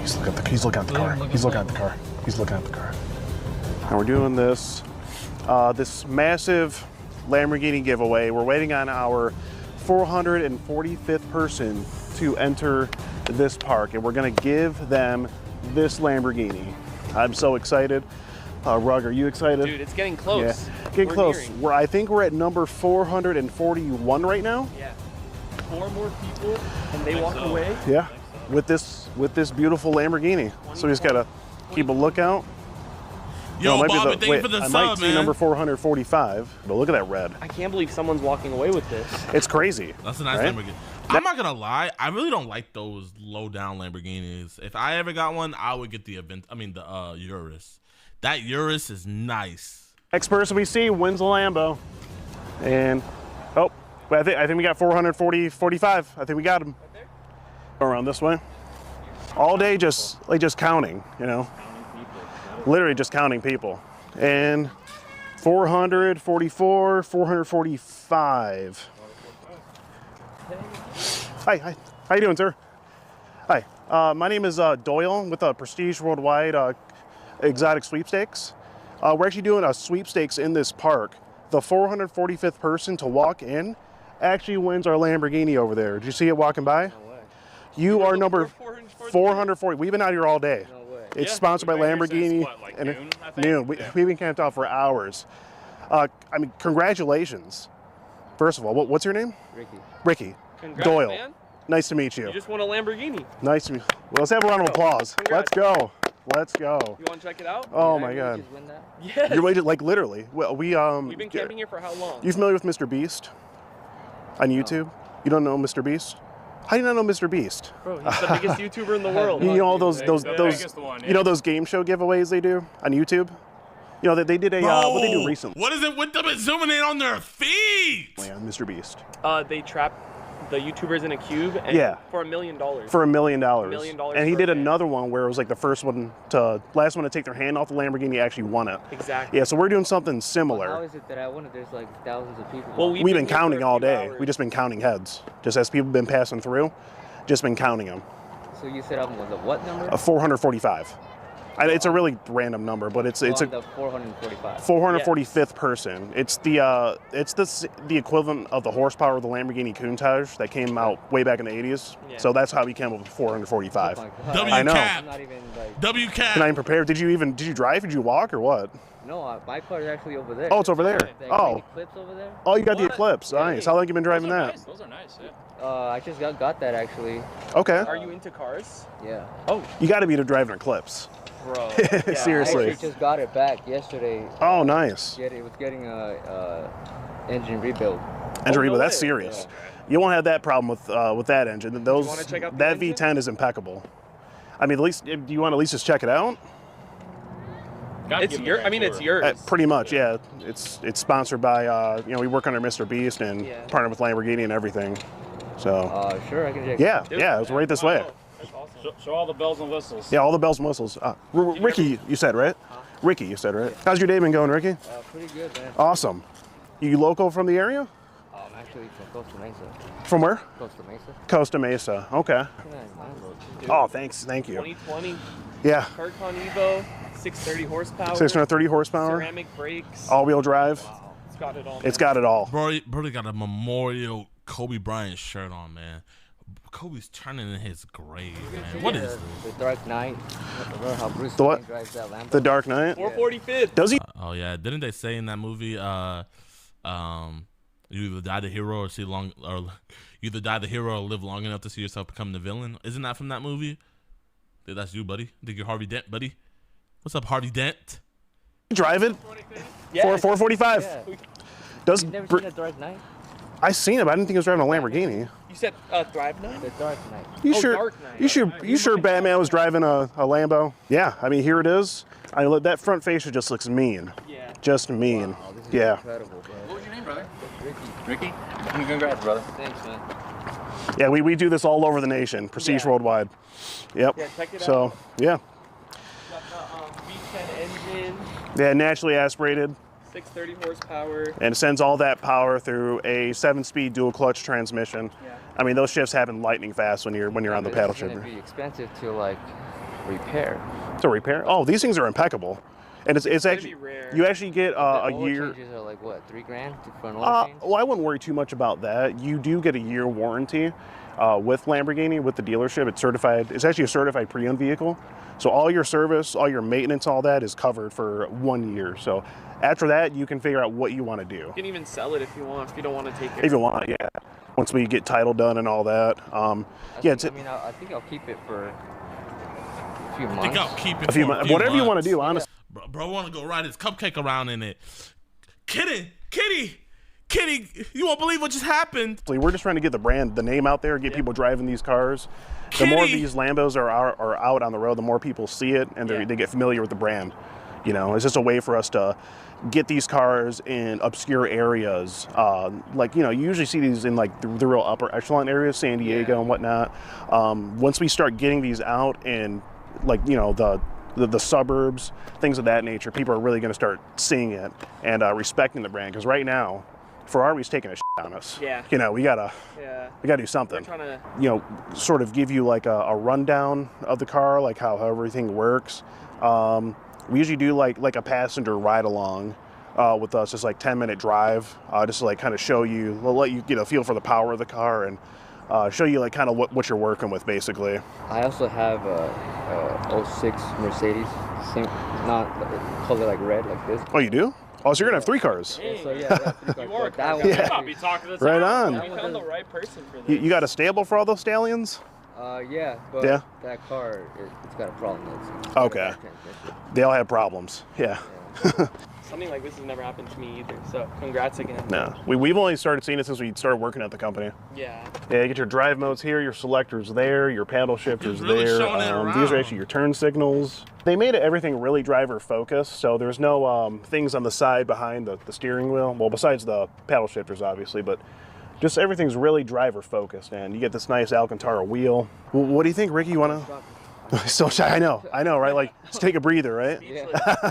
He's looking at the car. He's looking at the car. He's looking at the car. And we're doing this massive Lamborghini giveaway. We're waiting on our 445th person to enter this park, and we're gonna give them this Lamborghini. I'm so excited. Rug, are you excited? Dude, it's getting close. Yeah, getting close. I think we're at number 441 right now. Yeah. 4 more people, and they walk away. Yeah, with this beautiful Lamborghini. So we just gotta keep a lookout. Yo, no, Bobby, thank you for the I sub, might see man. number 445, but look at that red. I can't believe someone's walking away with this. It's crazy. That's a nice right? Lamborghini. I'm not gonna lie, I really don't like those low down Lamborghinis. If I ever got one, I would get the Urus. That Urus is nice. Next person we see wins the Lambo, and I think we got 445. I think we got him. Around this way, all day just counting, you know, literally just counting people, and 444, 445. Hi, how you doing, sir? Hi, my name is Doyle with Prestige Worldwide Exotic Sweepstakes. We're actually doing a sweepstakes in this park. The 445th person to walk in actually wins our Lamborghini over there. Did you see it walking by? No way. You are number 440. We've been out here all day. No way. It's sponsored by Lamborghini. Noon. We've been camped out for hours. I mean, congratulations. First of all, what's your name? Ricky. Ricky. Congrats, Doyle. Man. Nice to meet you. You just won a Lamborghini. Nice to meet you. Well, let's have a round of applause. Congrats. Let's go. Let's go. You want to check it out? Oh my God. Yes. You're waiting, like literally. Well, We've been camping here for how long? You familiar with MrBeast on YouTube? No. You don't know MrBeast? How do you not know MrBeast? Bro, he's the biggest YouTuber in the world. You know all those you know those game show giveaways they do on YouTube? You know, they did a what they do recently. What is it with them zooming in on their feet? Yeah, MrBeast. They trap the YouTubers in a cube and for $1 million. For $1 million. $1 million. And he did another one where it was like the last one to take their hand off the Lamborghini actually won it. Exactly. Yeah, so we're doing something similar. How is it that I won it? There's like thousands of people. Well, we've been counting all day. We've just been counting heads. Just as people have been passing through, just been counting them. So you said I was a what number? 445. It's a really random number, but it's the 445. 445th person. It's the equivalent of the horsepower of the Lamborghini Countach that came out way back in the 80s. Yeah. So that's how we came up with 445. I know. I'm not even like. WCAP. Can I even prepare? Did you drive? Did you walk or what? No, my car is actually over there. Oh, it's over there. Oh. Eclipse over there? Oh, you got the Eclipse. Nice. How long have you been driving that? Nice. Those are nice. Yeah. I just got that actually. Okay. Are you into cars? Yeah. Oh. You got to be to drive an Eclipse. Bro. Yeah, Seriously. I actually just got it back yesterday. Oh, nice. It was getting a engine rebuild. Engine rebuild. That's serious. Yeah. You won't have that problem with that engine. That V10 is impeccable. I mean, at least do you want to at least just check it out? It's yours. I mean, it's yours. Pretty much, yeah. It's sponsored by we work under MrBeast and partner with Lamborghini and everything. So. Sure, I can check. Yeah, yeah. It's right this way. That's awesome. Show all the bells and whistles. Yeah, all the bells and whistles. Ricky, you said right? Ricky, you said right? How's your day been going, Ricky? Pretty good, man. Awesome. You local from the area? I'm actually from Costa Mesa. From where? Costa Mesa. Costa Mesa. Okay. Oh, thanks. Thank you. 2020. Yeah. Kirkon Evo, 630 horsepower. 630 horsepower. Ceramic brakes. All-wheel drive. Wow. It's got it all. It's got it all. Bro, they got a Memorial Kobe Bryant shirt on, man. Kobe's turning in his grave, man. What is the Dark Knight? Remember how Bruce The what? Wayne drives that Lambo? The Dark Knight? 445th. Does he? Oh yeah, didn't they say in that movie, you either die the hero or you either die the hero or live long enough to see yourself become the villain? Isn't that from that movie? Think that's you, buddy? Think you're Harvey Dent, buddy? What's up, Harvey Dent? Driving? Yeah. 445. Yeah. Does You've never seen the Dark Knight? I seen it, but I didn't think he was driving a Lamborghini. You said Thrive Knight? The Dark Knight. You Oh, sure? Dark Knight. You sure Batman was driving a Lambo? Yeah, I mean here it is. I mean, that front face just looks mean. Yeah. Just mean. Wow, this is Yeah. incredible, bro. What was your name, brother? Ricky. Ricky? Congrats, brother. Thanks, man. Yeah, we do this all over the nation. Prestige worldwide. Yep. Yeah, check it so out. yeah. Got the V10 engine, Yeah, naturally aspirated, 630 horsepower. and it sends all that power through a 7-speed dual clutch transmission. Yeah. I mean, those shifts happen lightning fast when you're on the paddle It's gonna shifter. be expensive to like repair. To repair? Oh, these things are impeccable, and it's gonna actually be rare. you actually get The a oil year. changes are like what, $3,000 for an oil change? Well, I wouldn't worry too much about that. You do get a year warranty with Lamborghini, with the dealership. It's certified. It's actually a certified pre-owned vehicle. So all your service, all your maintenance, all that is covered for 1 year. So after that, you can figure out what you want to do. You can even sell it if you want, if you don't want to take it. If you want, yeah. Once we get title done and all that. Yeah, it's I mean, I think I'll keep it for a few I months. think I'll keep it a few for months. Whatever you want to do, honestly. Bro want to go ride his cupcake around in it. Kitty, you won't believe what just happened. We're just trying to get the name out there, get people driving these cars. The more these Lambos are out on the road, the more people see it and they get familiar with the brand. You know, it's just a way for us to get these cars in obscure areas. Like, you know, you usually see these in like the real upper echelon areas, San Diego and whatnot. Once we start getting these out in like, you know, the suburbs, things of that nature, people are really going to start seeing it and respecting the brand. Because right now, Ferrari's taking a shit on us. Yeah. You know, we gotta do something. We're trying to, You know, sort of give you like a rundown of the car, like how everything works. We usually do like a passenger ride along with us, just like 10-minute drive, just to like kind of show you, let you get a feel for the power of the car and show you like kind of what you're working with, basically. I also have a 06 Mercedes, same, not color like red like this. Oh, you do? Oh, so you're gonna have 3 cars. Yeah, so yeah, I got 3 cars. you are But that a one, car guy. Be talking to the Right town. on. We found the right person for this. You got a stable for all those stallions? yeah, but Yeah. that car, it's got a problem. It's Okay. They all have problems. Yeah. Something like this has never happened to me either. So congrats again. No, we've only started seeing it since we started working at the company. Yeah. Yeah, you get your drive modes here, your selectors there, your paddle shifters really there. showing it These are around. actually your turn signals. They made everything really driver focused, so there's no things on the side behind the steering wheel. Well, besides the paddle shifters, obviously, but just everything's really driver focused, and you get this nice Alcantara wheel. Well, what do you think, Ricky? You wanna? So shy. I know, right? Like, just take a breather, right? Yeah.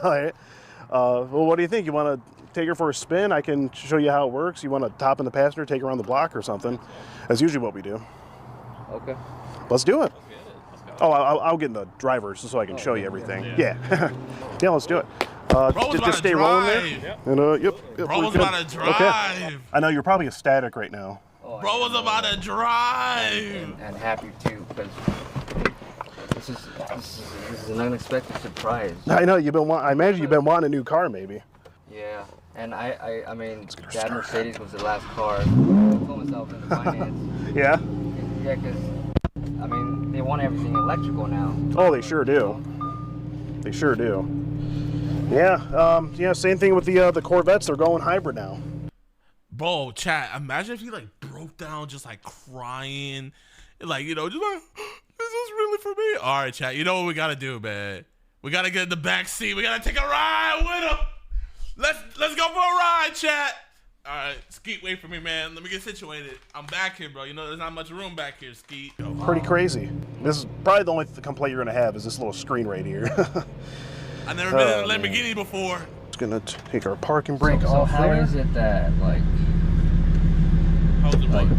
All right. Well, what do you think? You want to take her for a spin? I can show you how it works. You want to top in the passenger, take her around the block or something? That's usually what we do. Okay. Let's do it. Oh, I'll get in the driver just so I can show you everything. Yeah. Yeah, let's do it. Bro was about Just to stay rolling drive. there. And, yep. Bro we're was good. about to drive. Okay. I know you're probably ecstatic right now. Oh, Bro was about to drive. and happy too, because this is an unexpected surprise. I know I imagine you've been wanting a new car, maybe. Yeah, and I mean, that Mercedes was the last car. I told myself in the finance. Yeah. Yeah, because I mean, they want everything electrical now. Oh, they sure do. They sure do. Yeah. Yeah. Same thing with the Corvettes. They're going hybrid now. Bro, chat, imagine if he like broke down just like crying. Like, you know, just like, this is really for me. All right, chat, you know what we gotta do, man? We gotta get in the back seat. We gotta take a ride with him. Let's go for a ride, chat. All right, Skeet, wait for me, man. Let me get situated. I'm back here, bro. You know, there's not much room back here, Skeet. Pretty crazy. This is probably the only complaint you're gonna have is this little screen right here. I've never been in a Lamborghini before. It's gonna take our parking brake So off how there. is it that like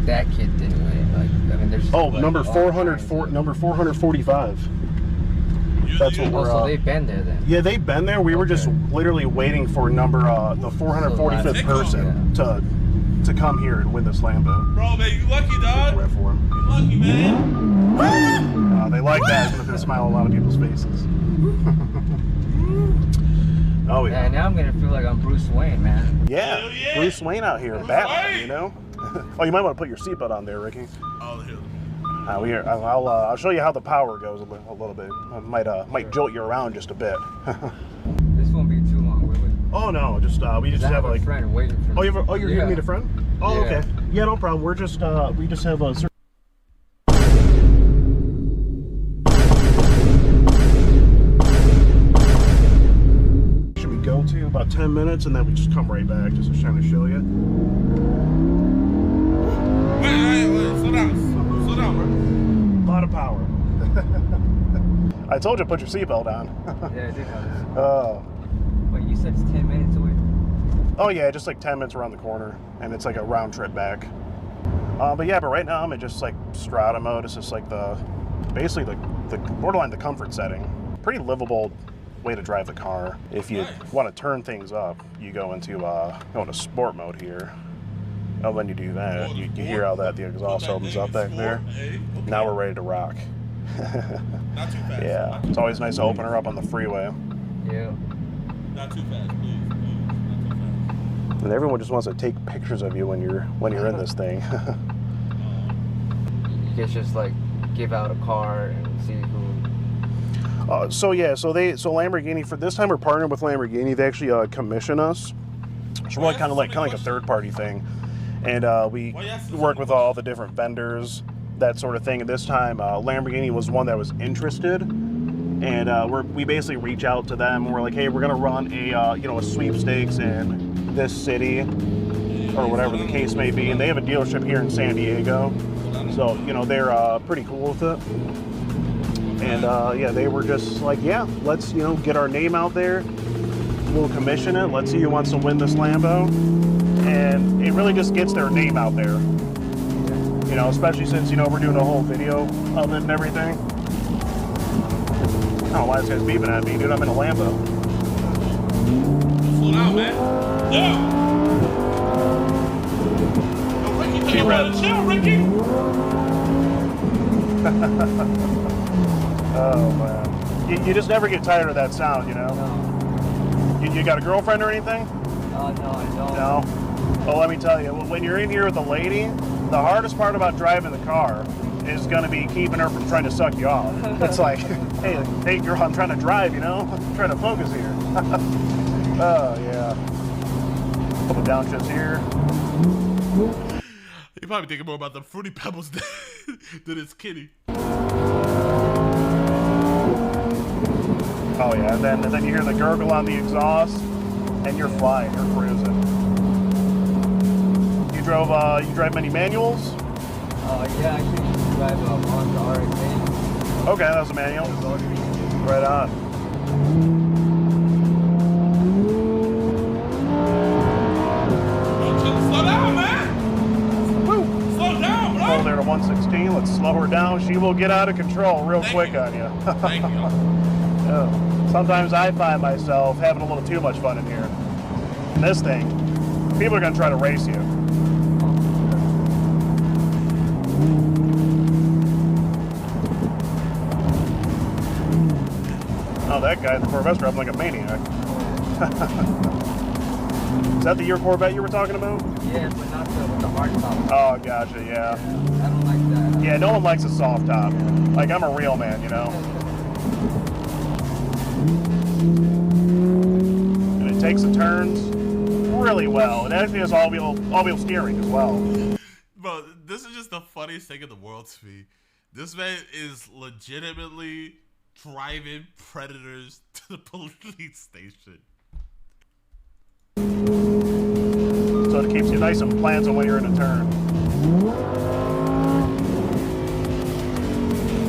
that kid didn't win? Like, I mean, there's number 445. That's what we're. So they've been there then. Yeah, they've been there. We were just literally waiting for the 445th person to to come here and win this Lambo. Bro, man, you lucky, dog. Rep for him. You lucky, man. They like that. It's going to smile on a lot of people's faces. Oh, yeah. Yeah, now I'm going to feel like I'm Bruce Wayne, man. Yeah, Bruce Wayne out here, Batman, you know? Oh, you might want to put your seatbelt on there, Ricky. Oh, here. I'll show you how the power goes a little bit. I might jolt you around just a bit. This won't be too long, will it? Oh no, just we just have like a friend waiting for me. Oh, you're here to meet a friend? Oh, Yeah. okay. Yeah, no problem. We're just we just have a certain. Should we go to about 10 minutes and then we just come right back? Just trying to show you. Wait, slow down. Slow down, bro. A lot of power. I told you to put your seatbelt on. Yeah, I did have it. Oh. Wait, you said it's 10 minutes away? Oh yeah, just like 10 minutes around the corner, and it's like a round trip back. But right now I'm in just like Strata mode. It's just like basically the borderline the comfort setting. Pretty livable way to drive the car. If you want to turn things up, you go into sport mode here. Oh, when you do that, you hear how the exhaust opens up back there. Now we're ready to rock. Not too fast. Yeah, it's always nice to open her up on the freeway. Yeah. Not too fast, please. Not too fast. And everyone just wants to take pictures of you when you're in this thing. You guys just like give out a car and see who. So Lamborghini, for this time we're partnering with Lamborghini. They actually commission us. It's really kind of like a third party thing, and we work with all the different vendors, that sort of thing. And this time Lamborghini was one that was interested, and we basically reach out to them and we're like, hey, we're gonna run a sweepstakes in this city or whatever the case may be, and they have a dealership here in San Diego, so they're pretty cool with it. And they were just like, yeah, let's get our name out there, we'll commission it, let's see who wants to win this Lambo. And it really just gets their name out there, especially since we're doing a whole video of it and everything. I don't know why this guy's beeping at me, dude. I'm in a Lambo. Slow down, man. Yeah. Ricky, take a while to chill, Ricky. Oh man, you just never get tired of that sound, No. You got a girlfriend or anything? No, I don't. No. Well, let me tell you, when you're in here with a lady, the hardest part about driving the car is going to be keeping her from trying to suck you off. It's like, hey girl, I'm trying to drive, I'm trying to focus here. Oh yeah. Couple downshifts here. You're probably thinking more about the Fruity Pebbles than his kitty. Oh yeah, and then you hear the gurgle on the exhaust, and you're flying, you're cruising. You drive many manuals? Yeah, I actually used to drive a Honda RX-8. Okay, that was a manual. Right on. Slow down, man. Woo. Slow down, bro. Hold there to 116. Let's slow her down. She will get out of control real quick on you. Thank you. Yeah. Sometimes I find myself having a little too much fun in here. And this thing, people are going to try to race you. Oh, that guy in the Corvette's driving like a maniac. Is that the year Corvette you were talking about? Yeah, but not with the hard top. Oh, gotcha, yeah. I don't like that. Yeah, no one likes a soft top. Like, I'm a real man, And it takes the turns really well. It actually has all-wheel steering as well. Bro, this is just the funniest thing in the world to me. This man is legitimately driving predators to the police station. So it keeps you nice and planted when you're in a turn.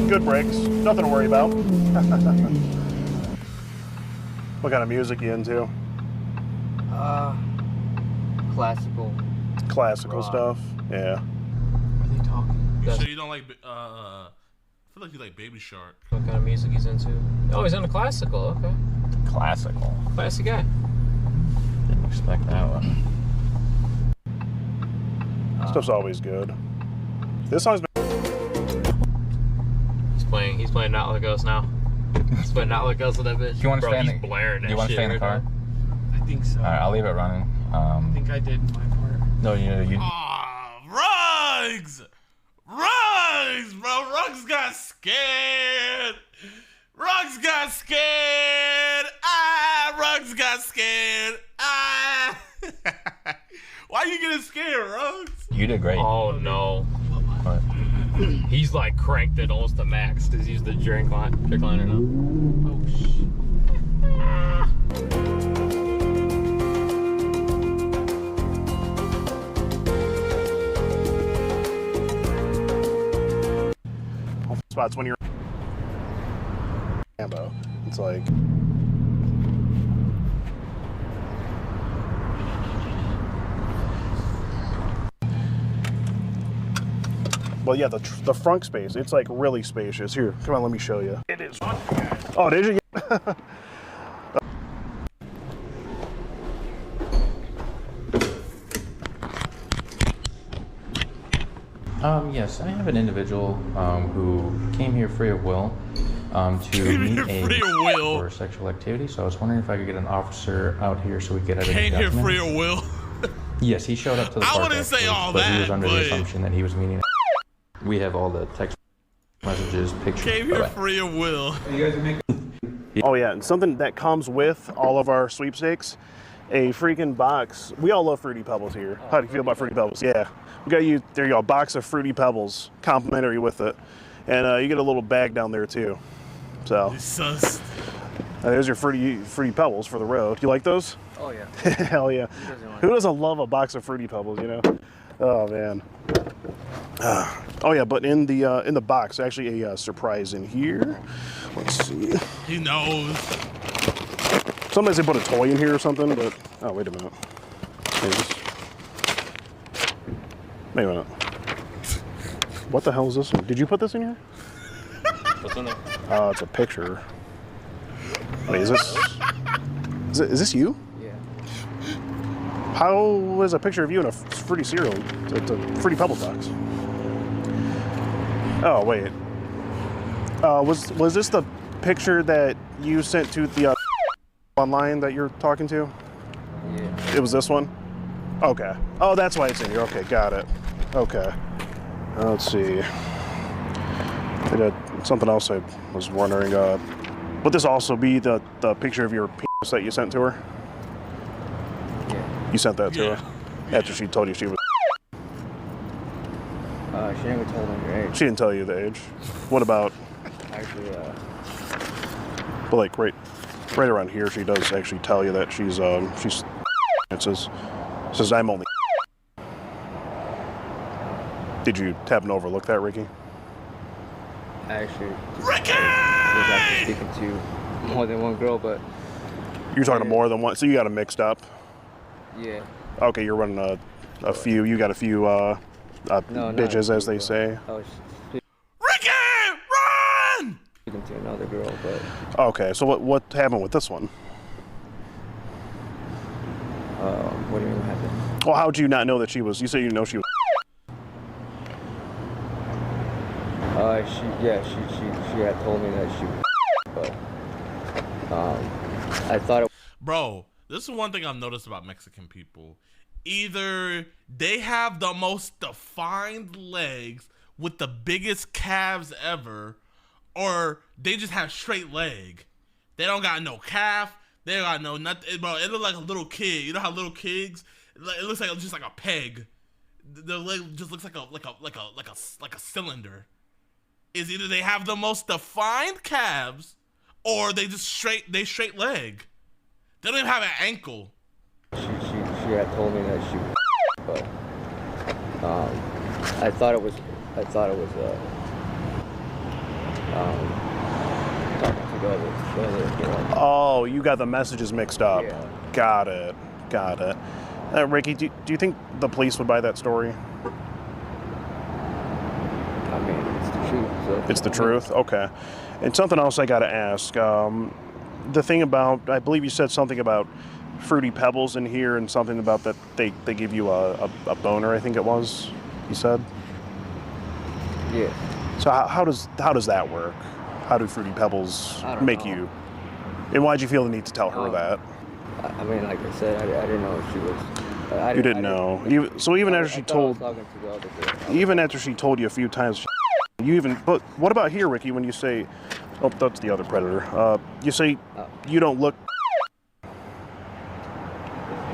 Good brakes, nothing to worry about. What kind of music you into? Classical. Classical rock. stuff, yeah. What are they talking? You sure you don't like, I feel like you like Baby Shark. What kind of music he's into? Oh, he's into classical, okay. Classical. Classy guy. Didn't expect that one. Stuff's always good. This song's been... He's playing Not Like Us now. He's playing Not Like Us with that bitch. Do you want to Bro, stay in he's blaring that Do you want to shit stay in the right car? now. I think so. All right, I'll leave it running. I think I did my part. No, you. Ruggs! Ruggs, bro. Ruggs got scared. Ruggs got scared. Ruggs got scared. Why you getting scared, Ruggs? You did great. Oh no. What? He's like cranked it almost to max because he's the drink liner now. Oh shit. Spots when you're ammo. It's like well, yeah, the front space, it's like really spacious. Here, come on, let me show you. It is. Oh, did you? Yes, I have an individual who came here free of will to meet for sexual activity. So I was wondering if I could get an officer out here so we could edit Came the here document. free of will. Yes, he showed up to the I park. wouldn't say all but that, he was under but- the assumption that he was meeting. We have all the text messages, pictures. Came here free of will. You guys are making. Oh yeah, and something that comes with all of our sweepstakes, a freaking box. We all love Fruity Pebbles here. How do you feel about Fruity Pebbles? Yeah, we got you. There you go, a box of Fruity Pebbles, complimentary with it, and you get a little bag down there too. So there's your Fruity Pebbles for the road. You like those? Oh yeah. Hell yeah. Who doesn't love a box of Fruity Pebbles? You know? Oh man. Oh yeah, but in the box, actually a surprise in here. Let's see. He knows. Sometimes they put a toy in here or something, but oh wait a minute. Wait a minute. What the hell is this one? Did you put this in here? What's in there? It's a picture. Wait, is this you? Yeah. How is a picture of you in a Fruity cereal? It's a Fruity Pebbles box. Oh wait. Was this the picture that you sent to the online that you're talking to? Yeah. It was this one? Okay. Oh, that's why it's in here. Okay, got it. Okay. Let's see. I did something else I was wondering. Would this also be the picture of your penis that you sent to her? Yeah. You sent that to her after she told you she was. She never told me your age. She didn't tell you the age. What about? Actually, But like right around here, she does actually tell you that she's it says I'm only. Did you happen to overlook that, Ricky? I actually was actually speaking to more than one girl, but You're talking to more than one, so you got them mixed up. yeah. Okay, you're running a few. You got a few No, bitches, as they say. I was Ricky, run! speaking to another girl, but Okay, so what happened with this one? what do you mean what happened? Well, how would you not know that she was? You said you know she was. She had told me that she was, but I thought it. Bro, this is one thing I've noticed about Mexican people. Either they have the most defined legs with the biggest calves ever, or they just have straight leg. They don't got no calf. They don't got no nothing. Bro, it looks like a little kid. You know how little kids? It looks like just like a peg. The leg just looks like a cylinder. Is either they have the most defined calves, or they just straight leg. They don't even have an ankle. She had told me that she was, but I thought it was talking to the other girl. Oh, you got the messages mixed up. Yeah. Got it. Ricky, do you think the police would buy that story? I mean, it's the truth. So. It's the truth? Okay. And something else I got to ask. The thing about, I believe you said something about Fruity Pebbles in here and something about that they give you a boner, I think it was. You said. Yeah. So how does that work? How do Fruity Pebbles make you? And why'd you feel the need to tell her that? I mean, like I said, I didn't know if she was. You didn't know. So even after she told, even after she told you a few times, you even. But what about here, Ricky? When you say, oh, that's the other predator. You say you don't look.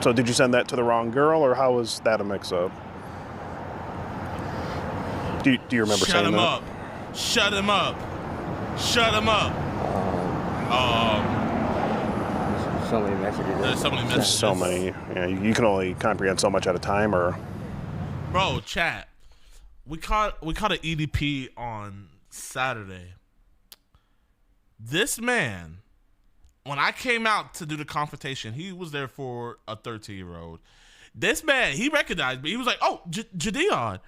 So did you send that to the wrong girl, or how was that a mix-up? Do you remember saying that? Shut him up. Shut him up. Shut him up. So many messages. There's so many messages. So many. Yeah, you can only comprehend so much at a time, or. Bro, chat. We caught an EDP on Saturday. This man, when I came out to do the confrontation, he was there for a 13-year-old. This man, he recognized me. He was like, "Oh, JiDion."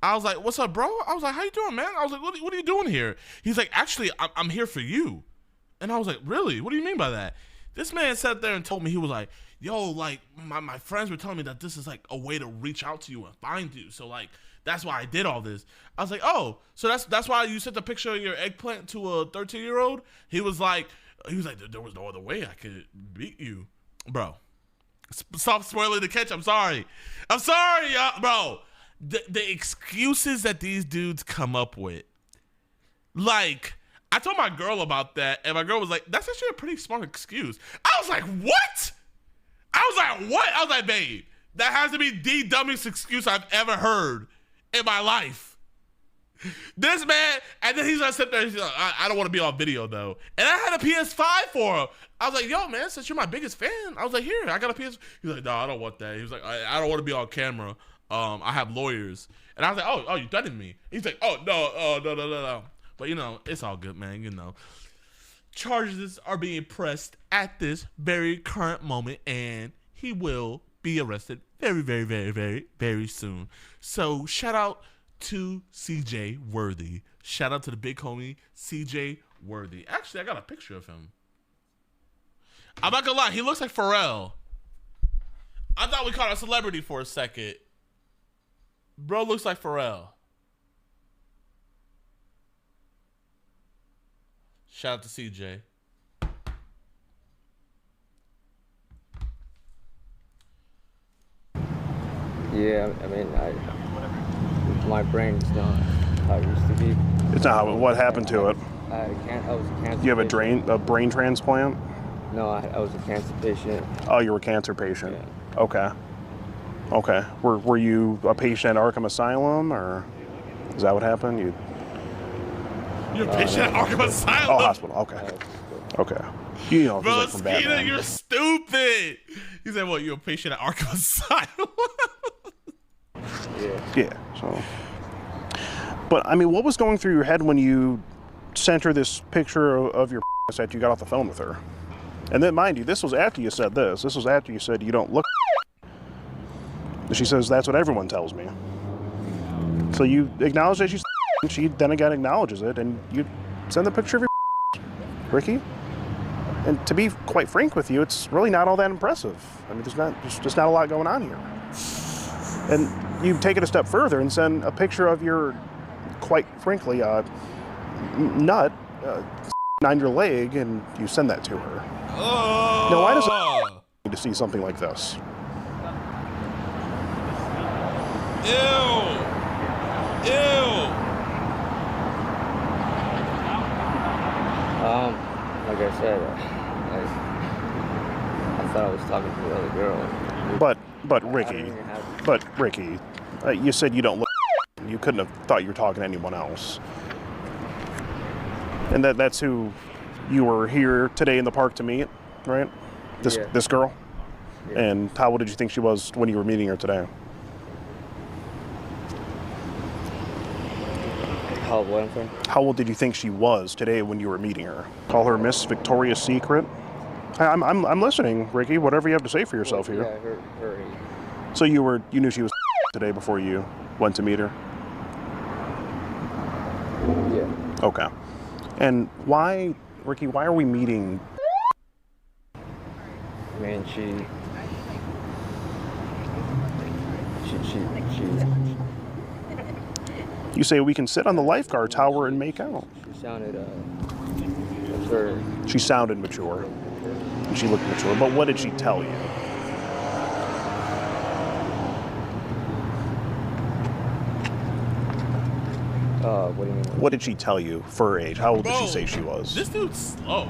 I was like, "What's up, bro?" I was like, "How you doing, man?" I was like, what are you doing here?" He's like, "Actually, I'm here for you." And I was like, "Really? What do you mean by that?" This man sat there and told me, he was like, "Yo, like, my friends were telling me that this is like a way to reach out to you and find you. So like, that's why I did all this." I was like, "Oh, so that's why you sent the picture of your eggplant to a 13-year-old? He was like, "There was no other way I could beat you." Bro, stop spoiling the catch. I'm sorry, bro. The excuses that these dudes come up with. Like, I told my girl about that, and my girl was like, "That's actually a pretty smart excuse." I was like, "What?" I was like, "Babe, that has to be the dumbest excuse I've ever heard in my life." This man, and then he's gonna sit there and he's like, I don't want to be on video though. And I had a PS5 for him. I was like, "Yo, man, since you're my biggest fan," I was like, "Here, I got a PS." He's like, "No, I don't want that." He was like, I don't want to be on camera. I have lawyers." And I was like, oh, you threatened me. He's like, "Oh, no. But, you know, it's all good, man. You know, charges are being pressed at this very current moment, and he will be arrested very, very, very, very, very soon. So shout out to CJ Worthy. Shout out to the big homie CJ Worthy. Actually, I got a picture of him. I'm not gonna lie, he looks like Pharrell. I thought we caught a celebrity for a second. Bro looks like Pharrell. Shout out to CJ. Yeah, I mean, my brain's not how it used to be. It's not how. What happened to it? I was a cancer. You have a brain transplant? No, I was a cancer patient. Oh, you were a cancer patient. Yeah. Okay. Were you a patient at Arkham Asylum, or is that what happened? You're a patient at Arkham Asylum? Oh, hospital. Okay. You know, bro, like from Skeeter, Batman. you're stupid. He said, "What? You're a patient at Arkham Asylum?" Yeah. So, but I mean, what was going through your head when you sent her this picture of your that you got off the phone with her? And then, mind you, this was after you said this. This was after you said you don't look. She says that's what everyone tells me. So you acknowledge that she's. She then again acknowledges it, and you send the picture of your Ricky. And to be quite frank with you, it's really not all that impressive. I mean, there's just not a lot going on here. And you take it a step further and send a picture of your, quite frankly, nut on your leg, and you send that to her. Oh. Now, why does it need to see something like this? Ew. Like I said, I thought I was talking to the other girl. But Ricky, you said you don't look. You couldn't have thought you were talking to anyone else. And that's who you were here today in the park to meet, right? This girl? Yeah. And how old did you think she was when you were meeting her today? How old, what, I'm sorry? How old did you think she was today when you were meeting her? Call her Miss Victoria's Secret? I'm listening, Ricky. Whatever you have to say for yourself here. Yeah, her age. So you knew she was today before you went to meet her? Yeah. Okay. And why, Ricky, why are we meeting? I mean, You say we can sit on the lifeguard tower and make out. She sounded, absurd. She sounded mature. And she looked mature. But what did she tell you? What do you mean? What did she tell you for her age? How old did she say she was? This dude's slow.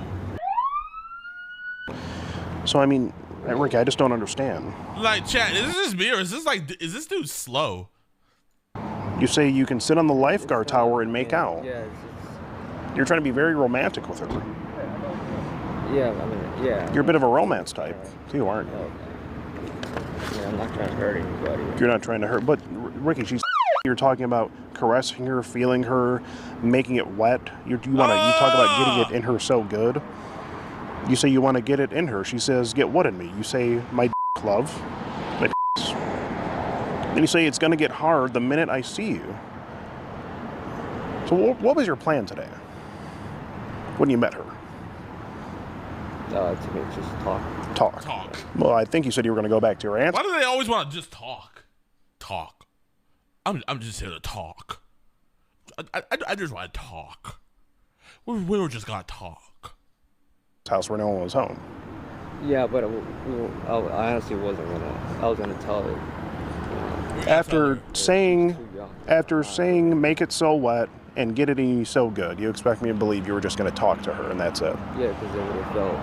So, I mean, Ricky, I just don't understand. Like, chat, is this just me or is this dude slow? You say you can sit on the lifeguard tower and make out. Yeah, You're trying to be very romantic with her. yeah, I mean, yeah. You're a bit of a romance type, too, aren't you? Yeah, I'm not trying to hurt anybody. You're not trying to hurt, but Ricky, you're talking about caressing her, feeling her, making it wet. You talk about getting it in her so good. You say you want to get it in her. She says, "Get what in me?" You say, "My love." My Then you say it's going to get hard the minute I see you. So what was your plan today when you met her? To me, just talk. Talk. Well, I think you said you were going to go back to her answer. Why do they always want to just talk? Talk. I'm just here to talk. I just want to talk. We were just gonna talk. House where no one was home. Yeah, but I honestly wasn't gonna. I was gonna tell her. After saying make it so wet and get it in you so good, you expect me to believe you were just going to talk to her and that's it. Yeah, because it would have felt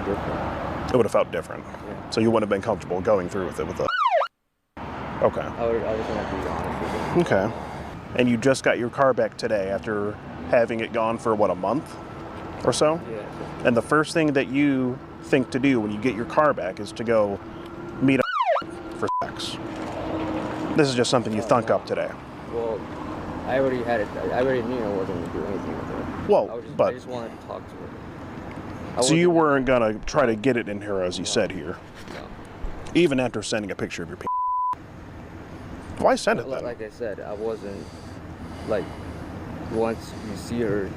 different. It would have felt different. Yeah. So you wouldn't have been comfortable going through with it with the. Okay. I was gonna be honest with you. Okay. And you just got your car back today after having it gone for what, a month or so? Yeah. And the first thing that you think to do when you get your car back is to go meet a for sex. This is just something you thunk up today. Well, I already had it. I already knew I wasn't going to do anything with her. Well, I just wanted to talk to her. So you weren't going to try to get it in her, as you said here? No. Even after sending a picture of your Why send it then? Like I said, I wasn't, like, once you see her,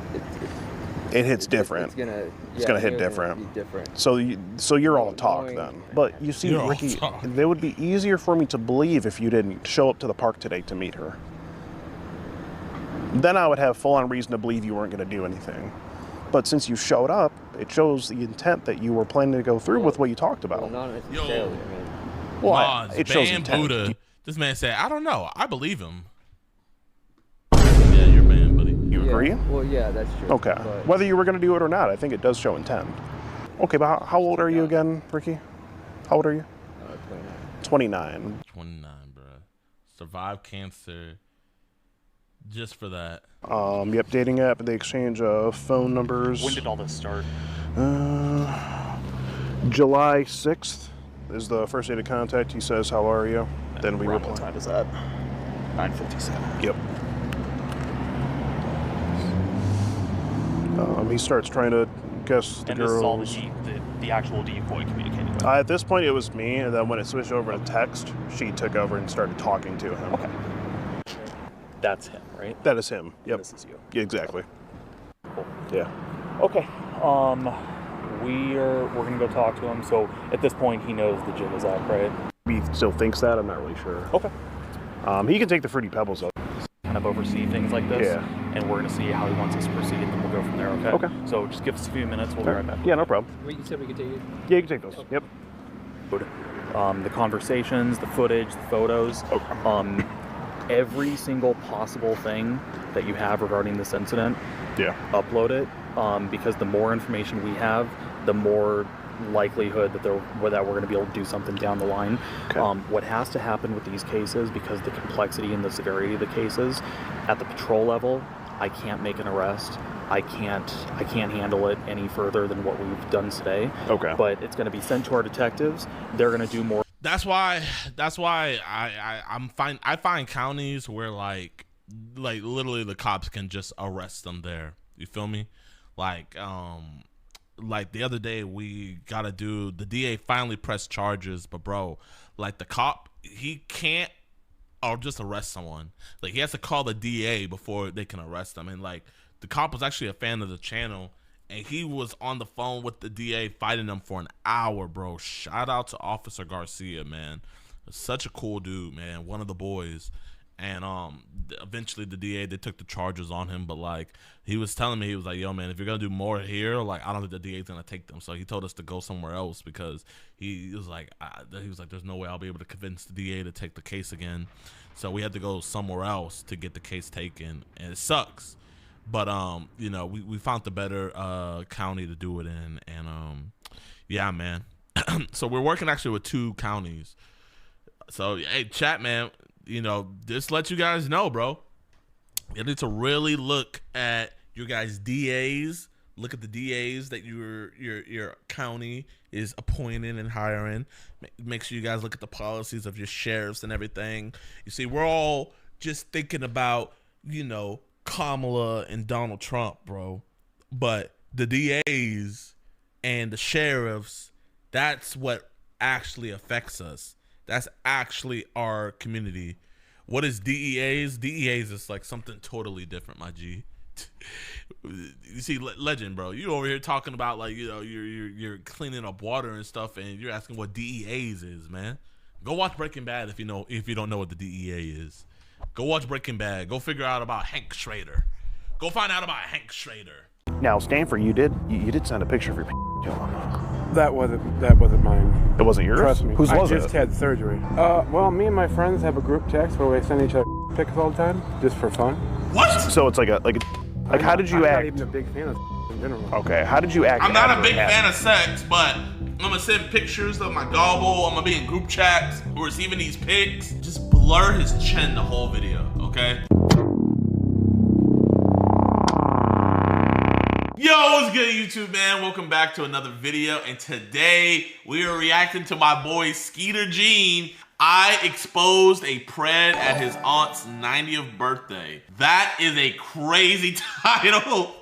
it hits different. It's gonna hit different. So you're all talk then. But you see, Ricky, it would be easier for me to believe if you didn't show up to the park today to meet her. Then I would have full-on reason to believe you weren't going to do anything. But since you showed up, it shows the intent that you were planning to go through with what you talked about. Well, not necessarily. I mean, well, it shows Ban intent. Buddha. This man said, "I don't know. I believe him." Yeah, you're banned, buddy. You agree? Well, yeah, that's true. Okay. But Whether you were going to do it or not, I think it does show intent. Okay, but how old are you again, Ricky? How old are you? 29. 29, bro. Survived cancer. Just for that. The updating app, the exchange of phone numbers. When did all this start? July 6th is the first day to contact. He says, "How are you?" Then we reply. What time is that? 9:57. Yep. He starts trying to guess the And this is all girls. the actual decoy communicating with. At this point, it was me, and then when it switched over to text, she took over and started talking to him. Okay. That's him, right? That is him. Yep. This is you. Yeah, exactly. Cool. Yeah. Okay. We're gonna go talk to him. So at this point, he knows the gym is up, right? He still thinks that. I'm not really sure. Okay. He can take the Fruity Pebbles up. Kind of oversee things like this. Yeah. And we're gonna see how he wants us to proceed, and then we'll go from there. Okay. Okay. So just give us a few minutes. We'll be right back. Yeah, no problem. Wait, you said we could take it? Yeah, you can take those. Okay. Yep. The conversations, the footage, the photos, every single possible thing that you have regarding this incident, upload it, because the more information we have, the more likelihood that we're going to be able to do something down the line. Okay. What has to happen with these cases, because the complexity and the severity of the cases, at the patrol level, I can't make an arrest. I can't handle it any further than what we've done today. Okay. But it's going to be sent to our detectives. They're going to do more. That's why I'm fine. I find counties where like literally the cops can just arrest them there. You feel me? Like the other day we got a dude, the DA finally pressed charges, but bro, like the cop, he can't or just arrest someone. Like he has to call the DA before they can arrest them. And like the cop was actually a fan of the channel, and he was on the phone with the DA fighting them for an hour, bro. Shout out to Officer Garcia, man. Such a cool dude, man. One of the boys. And eventually the DA, they took the charges on him, but like he was telling me, he was like, yo man, if you're gonna do more here, like I don't think the DA's gonna take them. So he told us to go somewhere else because he was like there's no way I'll be able to convince the DA to take the case again. So we had to go somewhere else to get the case taken, and it sucks. But you know, we found the better county to do it in, and yeah, man. So we're working actually with 2 counties. So hey, chat, man, you know, just let you guys know, bro. You need to really look at your guys' DAs. Look at the DAs that your county is appointing and hiring. Make sure you guys look at the policies of your sheriffs and everything. You see, we're all just thinking about, you know, Kamala and Donald Trump, bro. But the DAs and the sheriffs, that's what actually affects us. That's actually our community. What is DEAs? DEAs is like something totally different, my G. You see, Legend, bro, you over here talking about like, you know, you're cleaning up water and stuff, and you're asking what DEAs is, man. Go watch Breaking Bad if you don't know what the DEA is. Go watch Breaking Bad. Go figure out about Hank Schrader. Go find out about Hank Schrader. Now, Stanford, you did send a picture of your Jayoma. That wasn't mine. It wasn't yours? Trust me. Whose was it? I just had surgery. Well, me and my friends have a group text where we send each other pics all the time, just for fun. What? So it's like how did you act? I'm not even a big fan of in general. Okay, how did you act? I'm not a big fan of sex, but I'm gonna send pictures of my gobble. I'm gonna be in group chats. We're receiving these pics. Just blur his chin the whole video, okay? Yo, what's good, YouTube, man? Welcome back to another video, and today we are reacting to my boy Skeeter Gene. I exposed a pred at his aunt's 90th birthday. That is a crazy title.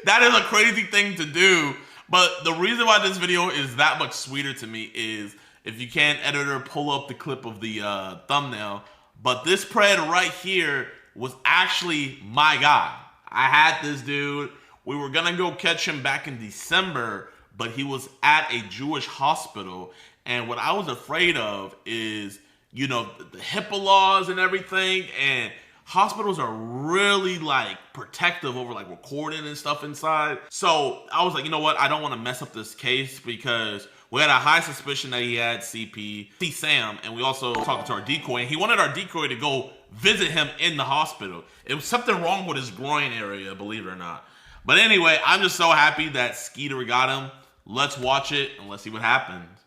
That is a crazy thing to do. But the reason why this video is that much sweeter to me is, if you can, editor, pull up the clip of the thumbnail. But this pred right here was actually my guy. I had this dude. We were gonna go catch him back in December, but he was at a Jewish hospital. And what I was afraid of is, you know, the HIPAA laws and everything, and hospitals are really like protective over like recording and stuff inside. So I was like, you know what? I don't want to mess up this case because we had a high suspicion that he had CP, Sam, and we also talked to our decoy, and he wanted our decoy to go visit him in the hospital. It was something wrong with his groin area, believe it or not. But anyway, I'm just so happy that Skeeter got him. Let's watch it and let's see what happens.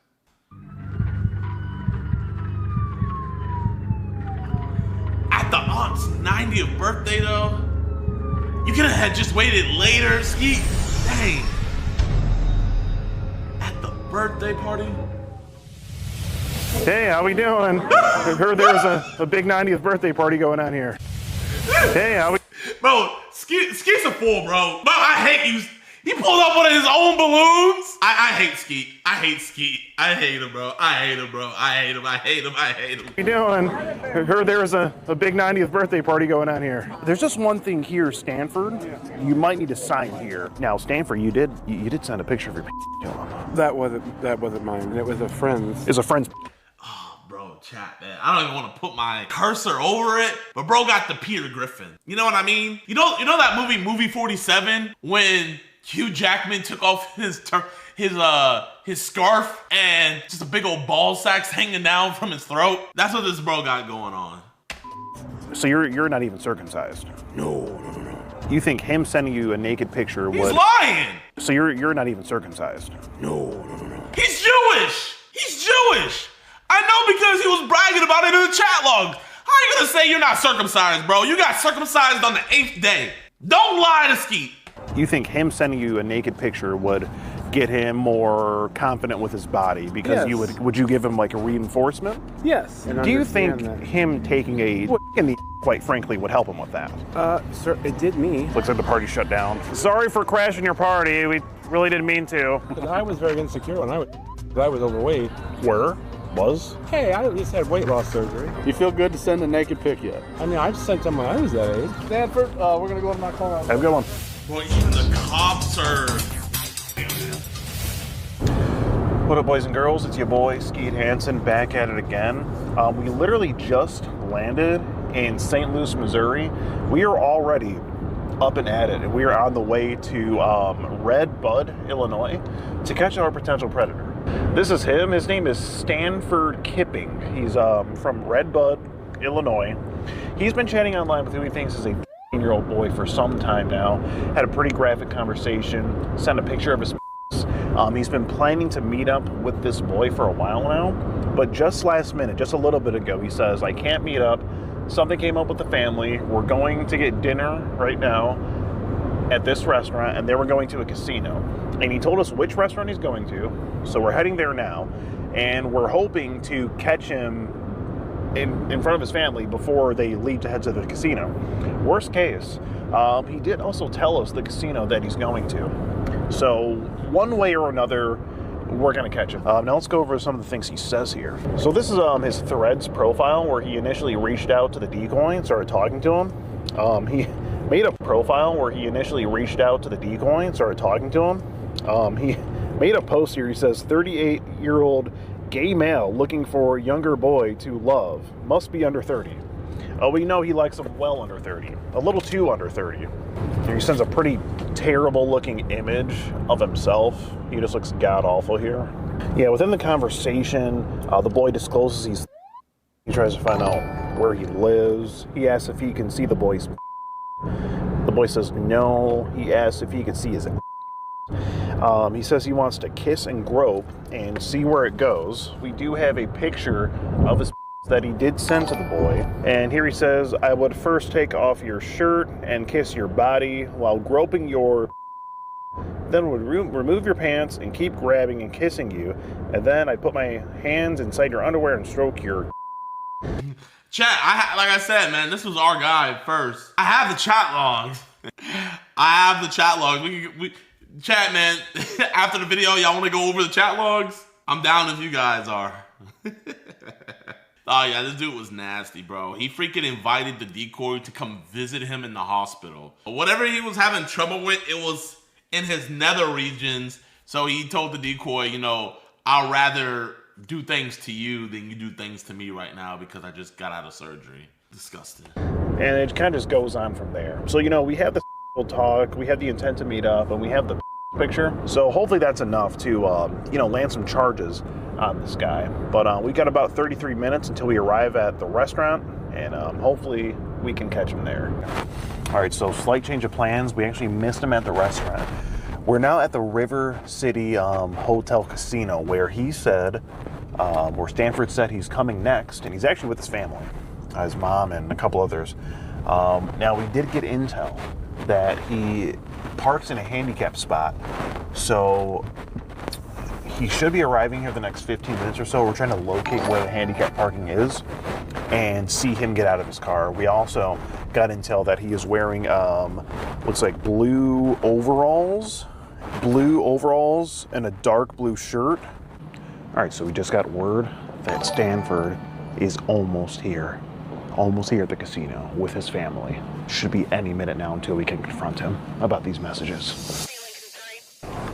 At the aunt's 90th birthday, though? You could have just waited later, Skeet. Dang. At the birthday party? Hey, how we doing? I heard there was a big 90th birthday party going on here. Hey, how we... Bro, Skeet's a fool, bro. Bro, I hate you. He pulled up one of his own balloons. I hate Skeet. I hate Skeet. I hate him, bro. I hate him, bro. I hate him. I hate him. I hate him. How you doing? I heard there was a big 90th birthday party going on here. There's just one thing here, Stanford. You might need to sign here. Now, Stanford, you did send a picture of your Jayoma. That wasn't mine. It was a friend's. It's a friend's. Bro, chat, man. I don't even want to put my cursor over it, but bro got the Peter Griffin. You know what I mean? You know that movie 47, when Hugh Jackman took off his scarf and just a big old ball sack's hanging down from his throat? That's what this bro got going on. So you're not even circumcised? No. You think him sending you a naked picture would... He's lying! So you're not even circumcised? No. He's Jewish! He's Jewish! I know because he was bragging about it in the chat logs. How are you gonna say you're not circumcised, bro? You got circumcised on the 8th day. Don't lie to Skeet. You think him sending you a naked picture would get him more confident with his body because Yes. would you give him like a reinforcement? Yes. And Do you think understand that. him taking a in the quite frankly would help him with that? Sir, it did me. Looks like the party shut down. Sorry for crashing your party. We really didn't mean to. I was very insecure when I was overweight. Was? Hey, I at least had weight loss surgery. You feel good to send a naked pic yet? I mean, I just sent them when I was that age. Stanford, we're gonna go to my car. Have a good one. Boy, even the cops are... What up, boys and girls? It's your boy, Skeet Hansen, back at it again. We literally just landed in St. Louis, Missouri. We are already up and at it, and we are on the way to Red Bud, Illinois, to catch our potential predator. This is him. His name is Stanford Kipping. He's from Red Bud, Illinois. He's been chatting online with who he thinks is a 15-year-old boy for some time now. Had a pretty graphic conversation, sent a picture of his he's been planning to meet up with this boy for a while now, but just last minute, just a little bit ago, he says, I can't meet up. Something came up with the family. We're going to get dinner right now at this restaurant, and then we're going to a casino. And he told us which restaurant he's going to, so we're heading there now, and we're hoping to catch him in front of his family before they leave to head to the casino. Worst case, he did also tell us the casino that he's going to. So one way or another, we're going to catch him. Now let's go over some of the things he says here. So this is his Threads profile, where he initially reached out to the decoy and started talking to him. He made a profile where he initially reached out to the decoy and started talking to him. He made a post here. He says, 38-year-old gay male looking for younger boy to love. Must be under 30. We know he likes them well under 30. A little too under 30. And he sends a pretty terrible looking image of himself. He just looks god-awful here. Yeah, within the conversation, the boy discloses he tries to find out where he lives. He asks if he can see the boy's. The boy says no. He asks if he can see his. He says he wants to kiss and grope and see where it goes. We do have a picture of his that he did send to the boy. And here he says, I would first take off your shirt and kiss your body while groping your, then would remove your pants and keep grabbing and kissing you. And then I'd put my hands inside your underwear and stroke your. Chat, like I said, man, this was our guy first. I have the chat logs. We chat, man, after the video, y'all want to go over the chat logs? I'm down if you guys are. Oh yeah, this dude was nasty, bro. He freaking invited the decoy to come visit him in the hospital. Whatever he was having trouble with, it was in his nether regions. So he told the decoy, you know, I'd rather do things to you than you do things to me right now because I just got out of surgery. Disgusting. And it kind of just goes on from there. So, you know, we have the talk, we have the intent to meet up, and we have the picture. So hopefully that's enough to, you know, land some charges on this guy. But we got about 33 minutes until we arrive at the restaurant, and hopefully we can catch him there. All right, so slight change of plans. We actually missed him at the restaurant. We're now at the River City Hotel Casino, where he said, where Stanford said he's coming next, and he's actually with his family, his mom and a couple others. Now we did get intel that he parks in a handicap spot, so he should be arriving here the next 15 minutes or so. We're trying to locate where the handicap parking is and see him get out of his car. We also got intel that he is wearing looks like blue overalls and a dark blue shirt. All right, so we just got word that Stanford is almost here at the casino with his family. Should be any minute now until we can confront him about these messages.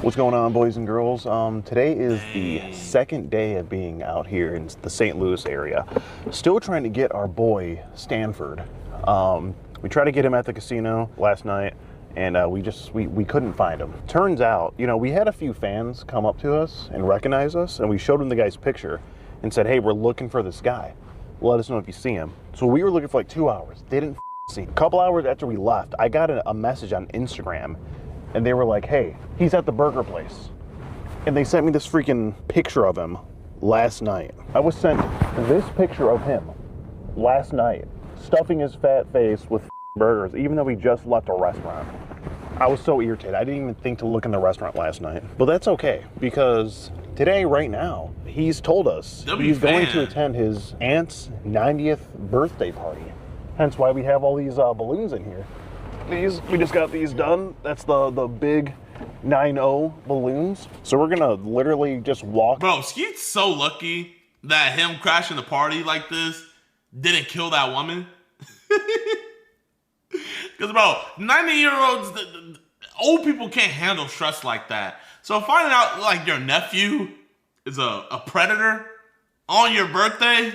What's going on, boys and girls? Today is the second day of being out here in the St. Louis area. Still trying to get our boy, Stanford. We tried to get him at the casino last night, and we couldn't find him. Turns out, you know, we had a few fans come up to us and recognize us, and we showed them the guy's picture and said, hey, we're looking for this guy. Let us know if you see him. So we were looking for like 2 hours. Didn't see him. A couple hours after we left, I got a message on Instagram, and they were like, hey, he's at the burger place. And they sent me this freaking picture of him last night. I was sent this picture of him last night, stuffing his fat face with burgers, even though we just left a restaurant. I was so irritated. I didn't even think to look in the restaurant last night. But that's okay, because today, right now, he's told us he's going to attend his aunt's 90th birthday party. Hence why we have all these balloons in here. We just got these done. That's the big 9-0 balloons. So we're gonna literally just walk. Bro, Skeet's so lucky that him crashing the party like this didn't kill that woman. Because, bro, 90-year-olds, old people can't handle stress like that. So finding out, like, your nephew is a predator on your birthday?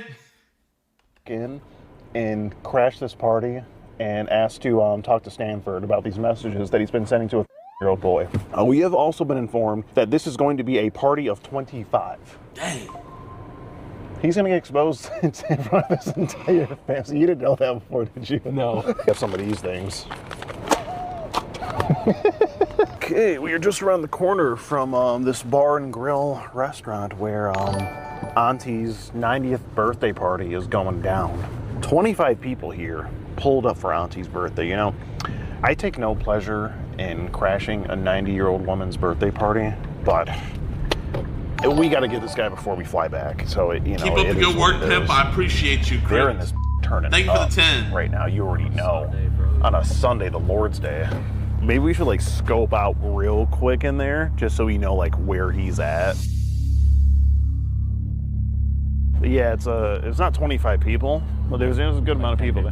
In and crash this party and asked to talk to Stanford about these messages that he's been sending to a year-old boy. We have also been informed that this is going to be a party of 25. Dang. He's going to get exposed in front of his entire family. You didn't know that before, did you? No. Got some of these things. Okay, we are just around the corner from this bar and grill restaurant where Auntie's 90th birthday party is going down. 25 people here pulled up for Auntie's birthday. You know, I take no pleasure in crashing a 90-year-old woman's birthday party, but we got to get this guy before we fly back. So, you know, keep up the good work, Pimp. I appreciate you, Chris. They're in this turning Thank you for up the 10. right now. You already know. On a Sunday, the Lord's Day. Maybe we should like scope out real quick in there just so we know like where he's at. But yeah, it's not 25 people, but there's a good amount of people.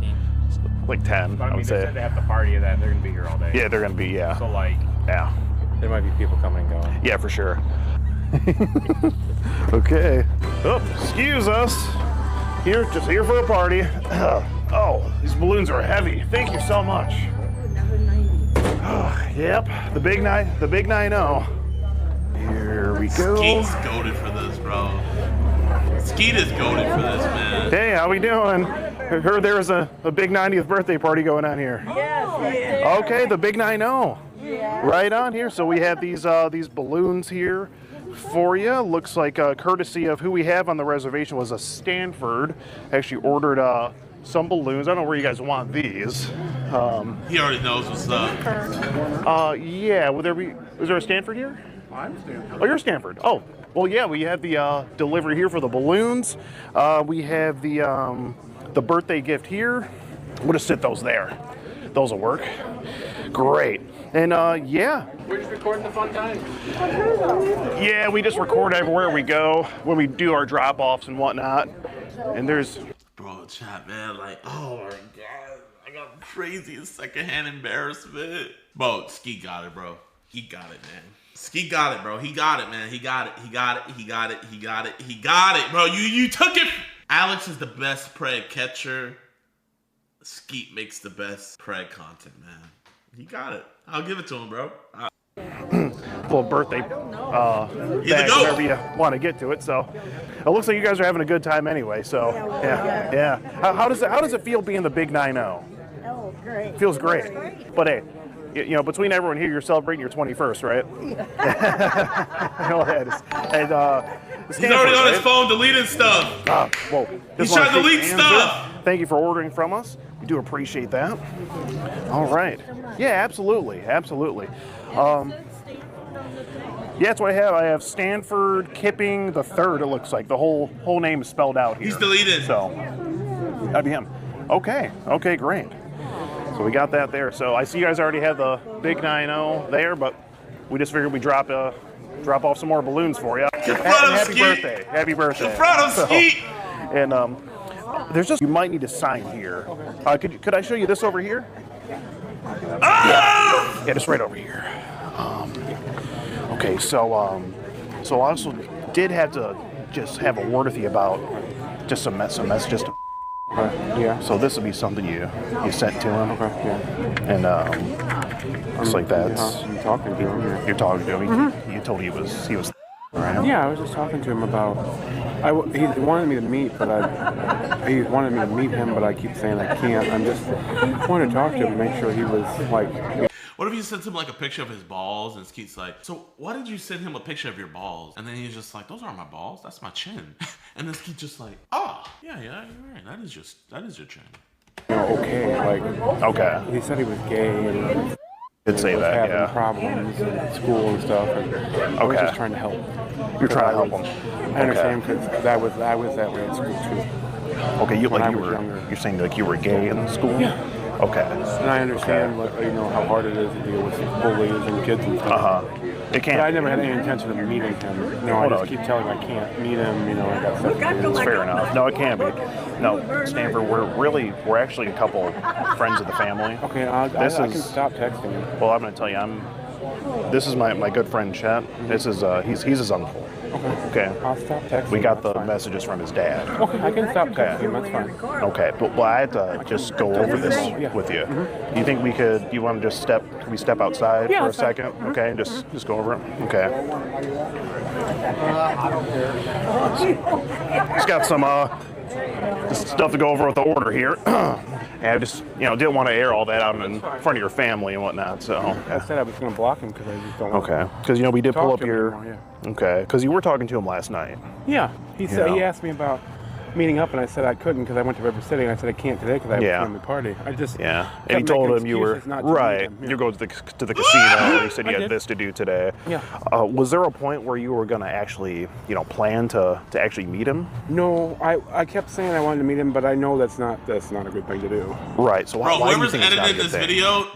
Like 10, I would say. They said they have the party of that. They're gonna be here all day. Yeah, they're gonna be, yeah. So like, yeah. There might be people coming and going. Yeah, for sure. Okay. Oh, excuse us. Just here for a party. Oh, these balloons are heavy. Thank you so much. Yep, the big 9-0. Here we go. Skeet's goated for this, bro. Skeet is goated for this, man. Hey, how we doing? I heard there was a big 90th birthday party going on here. Yes. Okay, the big 9-0. Yeah. Right on here. So we have these balloons here for you. Looks like courtesy of who we have on the reservation was a Stanford. Actually ordered some balloons. I don't know where you guys want these. He already knows what's up. Yeah. Is there a Stanford here? I'm Stanford. Oh, you're Stanford. Oh, well, yeah. We have the delivery here for the balloons. We have the birthday gift here. We'll just sit those there. Those will work. Great. And yeah. We're just recording the fun time. Yeah, we just record everywhere we go when we do our drop-offs and whatnot. And there's... Bro, chat, man, like, oh my God. I got crazy secondhand embarrassment. Bro, Ski got it, bro. He got it, man. Ski got it, bro. He got it, man. He got it. He got it. He got it. He got it. He got it, bro. You took it. Alex is the best preg catcher. Skeet makes the best preg content, man. He got it. I'll give it to him, bro. Full birthday bag, whenever you want to get to it. So it looks like you guys are having a good time anyway. So yeah. How does it feel being the big 9-0? Oh, great. Feels great. But hey, you know, between everyone here, you're celebrating your 21st, right? Go ahead. And he's already on his phone deleting stuff. Whoa. He's trying to delete stuff. Thank you for ordering from us. We do appreciate that. All right. Yeah, absolutely. Yeah, that's what I have. I have Stanford Kipping the Third. It looks like the whole name is spelled out here. He's deleted. So that'd be him. Okay, great. So we got that there. So I see you guys already have the big 9-0 there, but we just figured we'd drop off some more balloons for you. Happy birthday! Happy birthday! In front of Skeet. And there's just you might need to sign here. Could I show you this over here? Yeah, just right over here. Okay, so I also did have to just have a word with you about just some messages. Yeah. So this would be something you sent to him. Okay. Yeah. And it's like that. I'm talking to him. Yeah. You're talking to him. Mm-hmm. You told he was. Right? Yeah, I was just talking to him about. He wanted me to meet, but he wanted me to meet him, but I keep saying I can't. I'm just wanted to talk to him and make sure he was like. What if you sent him like a picture of his balls and Skeet's like, so why did you send him a picture of your balls? And then he's just like, those aren't my balls, that's my chin. And then Skeet's just like, oh, yeah, you're right. That is your chin. You know, okay. He said he was gay and did say that, having problems in school and stuff. And I was just trying to help. You're trying to help him. I understand because I was that way at school too. Okay, you're saying like you were gay in school? Yeah. Okay. And I understand, how hard it is to deal with bullies and kids and stuff. It can't. But I never had any intention of meeting him. I just keep telling him I can't meet him. I got stuff to do. It's fair enough. No, it can't be. No, Stanford, we're actually a couple friends of the family. Okay, I can stop texting him. Well, I'm going to tell you, This is my good friend Chet. This is he's his uncle. Okay. I'll stop texting. We got the messages from his dad. Okay, I can stop texting. That's fine. Okay, but I had to just go over this with you. Do you think we could? Do you want to just step outside for a second? Okay, and just go over it. Okay. Just got some just stuff to go over with the order here. And I just didn't want to air all that out in front of your family and whatnot. So I said I was going to block him because I just don't. Okay, because we did pull up your. Okay, because you were talking to him last night. Yeah, he said he asked me about meeting up, and I said I couldn't because I went to River City, and I said I can't today because I have a family party. I just and he told him you were right. You go to the casino. You said you had this to do today. Yeah. Was there a point where you were gonna actually plan to actually meet him? No, I kept saying I wanted to meet him, but I know that's not a good thing to do. Right. So bro, whoever's edited this video,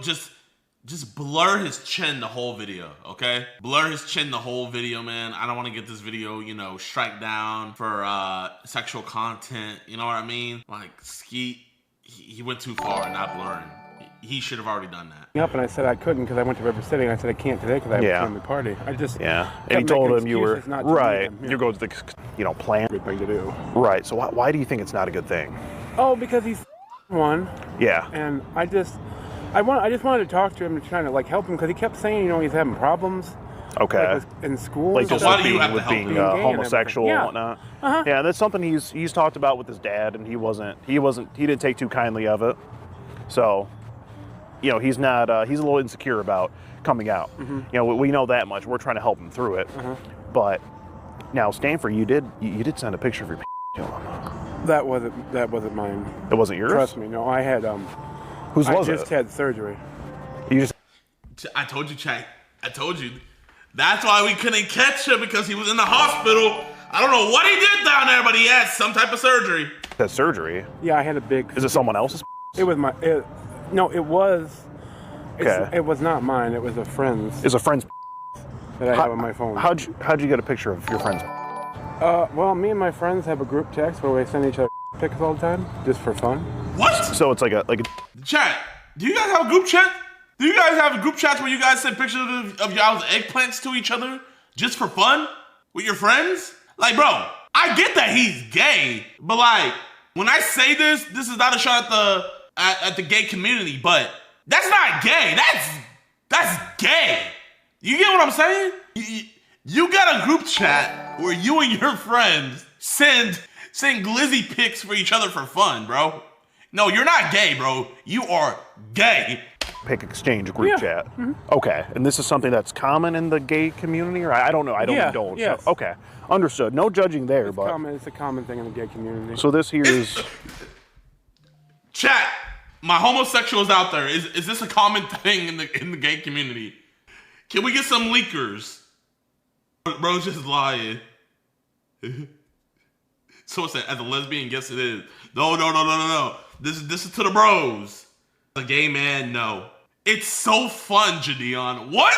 just blur his chin the whole video, okay? Blur his chin the whole video, man. I don't want to get this video, strike down for sexual content. You know what I mean? Like, Skeet, he went too far in not blurring. He should have already done that. Up, and I said I couldn't because I went to River City, and I said I can't today because I have a family party. I just and he told him you were right. You go to the plan. Good thing to do. Right. So why do you think it's not a good thing? Oh, because he's one. Yeah. And I just wanted to talk to him and trying to help him because he kept saying he's having problems. Okay. In school. Like just being homosexual and whatnot. Yeah, that's something he's talked about with his dad, and he didn't take too kindly of it. So, he's not he's a little insecure about coming out. We know that much. We're trying to help him through it. But now, Stanford, you did send a picture of your to him. That wasn't mine. It wasn't yours? Trust me, no. I had Whose was it? I just had surgery. You just I told you, Chad. I told you. That's why we couldn't catch him because he was in the hospital. I don't know what he did down there, but he had some type of surgery. That surgery? Yeah, I had a big. Is it someone else's? It was my. No, it was. Okay. It was not mine. It was a friend's. It's a friend's. That I have on my phone. How'd you get a picture of your friend's? Well, me and my friends have a group text where we send each other pics all the time, just for fun. What? So it's like a. Chat. Do you guys have a group chat? Do you guys have a group chat where you guys send pictures of y'all's eggplants to each other just for fun with your friends? Like, bro, I get that he's gay, but when I say this is not a shot at the gay community, but that's not gay. That's gay. You get what I'm saying? You got a group chat where you and your friends send glizzy pics for each other for fun, bro. No, you're not gay, bro. You are gay. Pic exchange group chat. Okay, and this is something that's common in the gay community, or I don't know. I don't indulge. Yes. So, okay, understood. No judging there, It's a common thing in the gay community. So this here is. Chat. My homosexuals out there. Is this a common thing in the gay community? Can we get some leakers? Bro's just lying. So what's that? As a lesbian, yes it is. No. This is to the bros. A gay man, no. It's so fun, JiDion. What?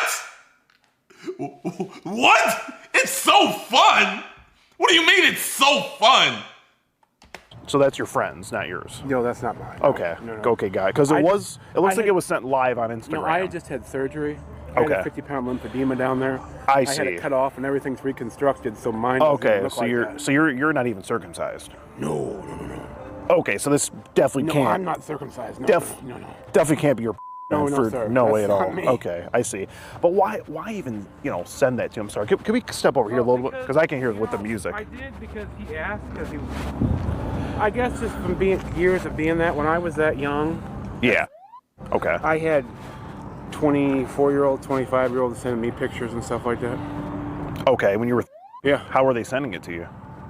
What? It's so fun? What do you mean it's so fun? So that's your friends, not yours. No, that's not mine. Okay. No. Okay, guy. Because it looks like it was sent live on Instagram. No, I had just had surgery. I had a 50-pound lymphedema down there. I see. I had it cut off and everything's reconstructed, so mine. Okay, look so like you're that. so you're not even circumcised. No. Okay, so this definitely No, can't. I'm not circumcised. No. Definitely can't be your. No, for sir. No That's way at all. not me. Okay, I see. But why even send that to him? Sorry, can we step over here a little bit because I can hear with the music. I did because he asked I guess just from years of being that when I was that young. Yeah. Okay. I had 24-year-old, 25-year-olds sending me pictures and stuff like that. Okay, when you were. Yeah. How were they sending it to you?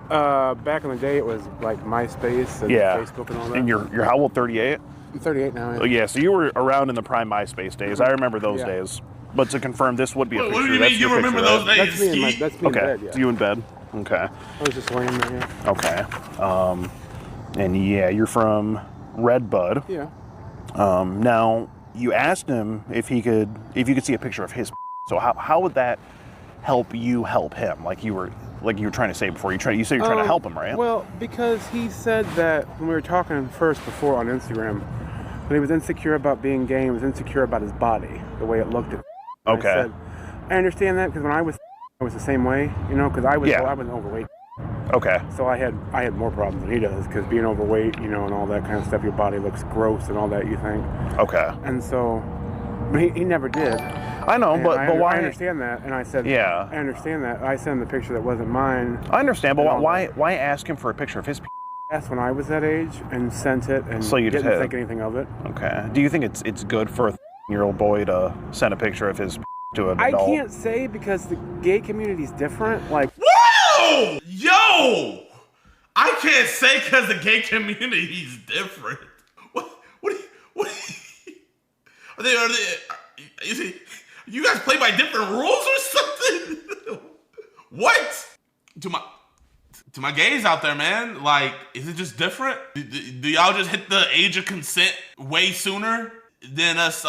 Back in the day, it was like MySpace and Facebook and all that. And you're how old? 38. I'm 38 now. Oh, yeah, so you were around in the prime MySpace days. I remember those days. But to confirm, this would be a picture. What do you mean you remember those days? That's me in bed, yeah. It's you in bed. Okay. I was just laying there, yeah. Okay. And yeah, you're from Redbud. Yeah. Now, you asked him if you could see a picture of his. So how would that help you help him? Like you were trying to say before. You said you're trying to help him, right? Well, because he said that when we were talking before on Instagram, when he was insecure about being gay, he was insecure about his body, the way it looked at. Okay. I understand that because when I was the same way, you know, because I was overweight. Okay. So I had more problems than he does because being overweight, you know, and all that kind of stuff, your body looks gross and all that. You think. Okay. And so, but he never did. I know, And but why? I understand that, and I said, Yeah. I understand that. I sent him the picture that wasn't mine. I understand, but why ask him for a picture of his? That's when I was that age and sent it and So you just didn't had- think anything of it. Okay. Do you think it's good for a 13-year-old boy to send a picture of his to an I adult? can't say because the gay community is different. Like, Whoa! Yo! I can't say because the gay community is different. Are they, you guys play by different rules or something? What? To my gays out there, man, like, is it just different? Do y'all just hit the age of consent way sooner than us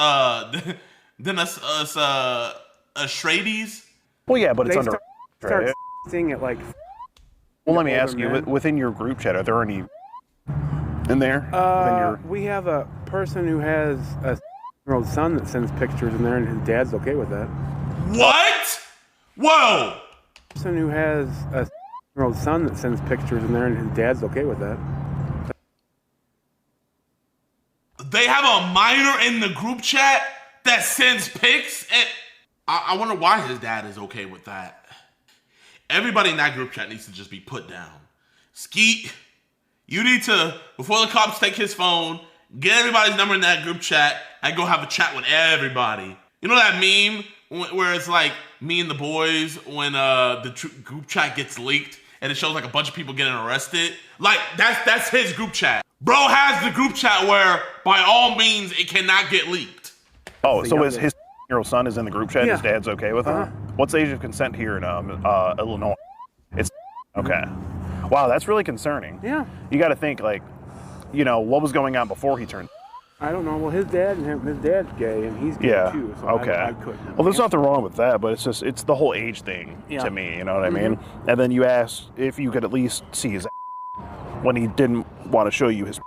straighties? Well, yeah, but it's they under. start right? seeing it like. Well, let me older ask you, men. within your group chat, are there any in there? We have a person who has a 6-year-old son that sends pictures in there, and his dad's okay with that. What? Whoa! Person who has a 6-year-old son that sends pictures in there, and his dad's okay with that. They have a minor in the group chat that sends pics, and I wonder why his dad is okay with that. Everybody in that group chat needs to just be put down. Skeet, you need to, before the cops take his phone, get everybody's number in that group chat and go have a chat with everybody. You know that meme where it's like me and the boys when the group chat gets leaked and it shows like a bunch of people getting arrested? Like, that's his group chat. Bro has the group chat where, by all means, it cannot get leaked. Oh, so his 6-year-old son is in the group chat. Yeah. His dad's okay with it. What's the age of consent here in Illinois? It's okay. Wow, that's really concerning. Yeah. You got to think, like, you know, what was going on before he turned. I don't know. Well, his dad's gay, and he's gay Yeah. too. So Okay. I couldn't. Well, there's nothing wrong with that, but it's the whole age thing Yeah. to me. You know what I mean? And then you asked if you could at least see his when he didn't want to show you his.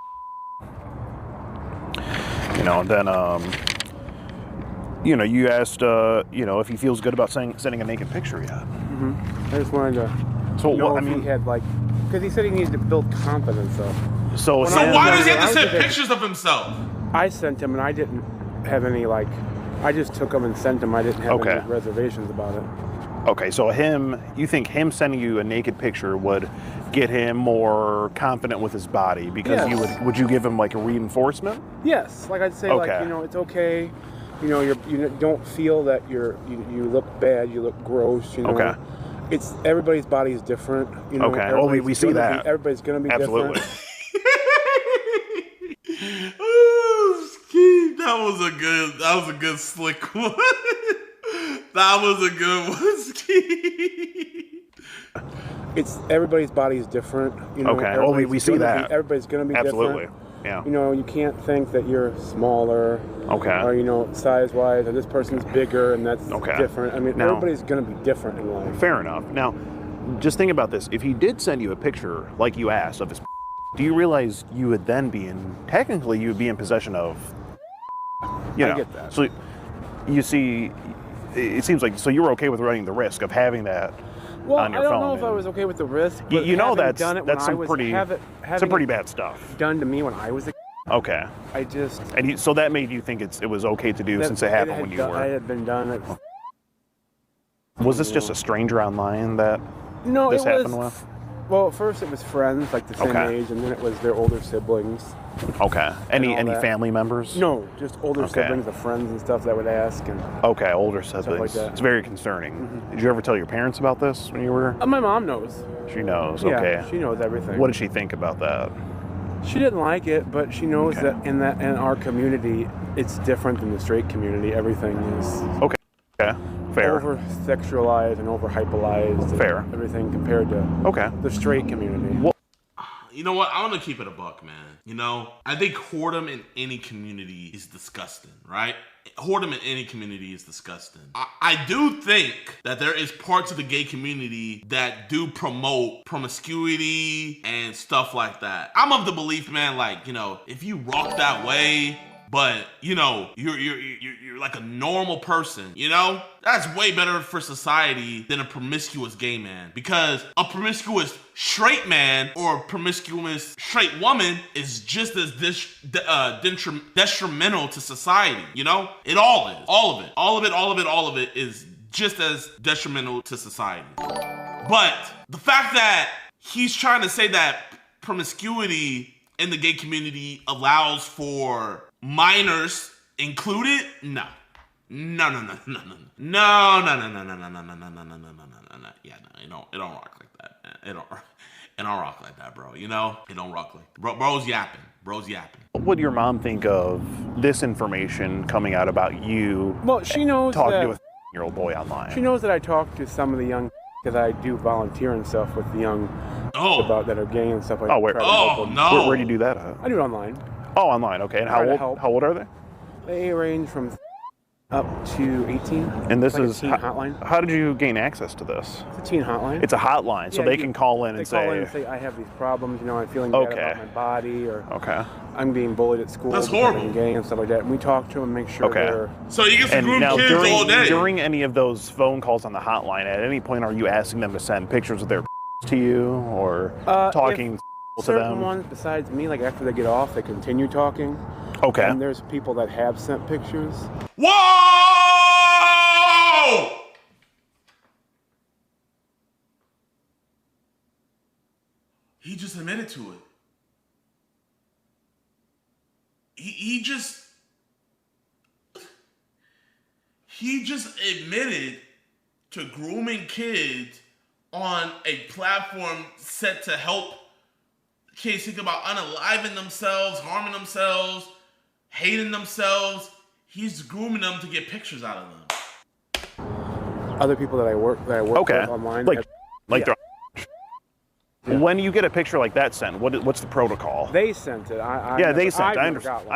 You know, and then you know, you asked you know, if he feels good about sending a naked picture yet. I just wanted to know if he had like, because he said he needed to build confidence though. So why does he have to send pictures of himself? I sent him, and I didn't have any like. I just took them and sent them. I didn't have any reservations about it. Okay, so you think him sending you a naked picture would get him more confident with his body because Yes. would you give him like a reinforcement? Yes, like I'd say, Okay. like, you know, it's okay. You know, you don't feel that you look bad. You look gross. You know. Okay. It's everybody's body is different. You know. Okay. Well, we everybody's see gonna that. be- everybody's going to be Absolutely. different. Ooh, Skeet, that was a good slick one. That was a good one, Skeet. It's everybody's body is different. You know. Okay. Well, we Everybody's see gonna that. Everybody's going to be Absolutely. different. Yeah. You know, you can't think that you're smaller. Okay. Or, you know, size-wise, or this person's bigger, and that's different. I mean, Now- everybody's going to be different in life. Fair enough. Now, just think about this. If he did send you a picture like you asked of his, do you realize you would then be technically you would be in possession of, you know. I get that. So you see, it seems like, so you were okay with running the risk of having that Well, on your I don't phone. know if I was okay with the risk. You But know having that's done it when I some was, pretty having some pretty it bad stuff. done to me when I was a Okay. I just And so that made you think it was okay to do since it happened when you were. I had been done it. Was this just a stranger online that No, this it was. happened with? Well, at first it was friends, like the same Okay. age, and then it was their older siblings. Okay. Any all that. family members? No, just older Okay. siblings of friends and stuff that would ask. And Okay, older siblings. like that. It's very concerning. Did you ever tell your parents about this when you were? My mom knows. She knows. Yeah, Okay. she knows everything. What did she think about that? She didn't like it, but she knows that in our community, it's different than the straight community. Everything is Okay. Fair. over sexualized and over hyperbolized. Fair. Everything compared to the straight community. You know what? I'm gonna keep it a buck, man. You know, I think whoredom in any community is disgusting, right? Whoredom in any community is disgusting. I do think that there is parts of the gay community that do promote promiscuity and stuff like that. I'm of the belief, man, like, you know, if you rock that way, but you know, you're like a normal person, you know? That's way better for society than a promiscuous gay man, because a promiscuous straight man or promiscuous straight woman is just as detrimental to society, you know? It all is. All of it is just as detrimental to society. But the fact that he's trying to say that promiscuity in the gay community allows for minors included, no. Yeah, no, it don't rock like that. It don't rock like that, bro. You know, it don't rock like bro's yapping. What would your mom think of this information coming out about you? Well, she knows talking that, to a year-old boy online. She knows that I talk to some of the young, because I do volunteer and stuff with the young about that are gay and stuff like that. Where do you do that at? I do it online. Oh, online. Okay. And how old are they? They range from up to 18. And this like is a teen hotline. How did you gain access to this? It's a teen hotline. It's a hotline, so they can call in and say. They call in and say, I have these problems. You know, I'm feeling bad about my body, or I'm being bullied at school. That's because horrible. I'm gay and stuff like that. And we talk to them and make sure they're. So you get some groomed kids all day. During any of those phone calls on the hotline, at any point are you asking them to send pictures of their to you, or talking to certain them? Ones besides me, like after they get off, they continue talking. Okay. And there's people that have sent pictures. Whoa! He just admitted to it. He just admitted to grooming kids on a platform set to help kids think about unaliving themselves, harming themselves, hating themselves. He's grooming them to get pictures out of them. Other people that I work with online. When you get a picture like that sent, what's the protocol? They sent it. They sent it. I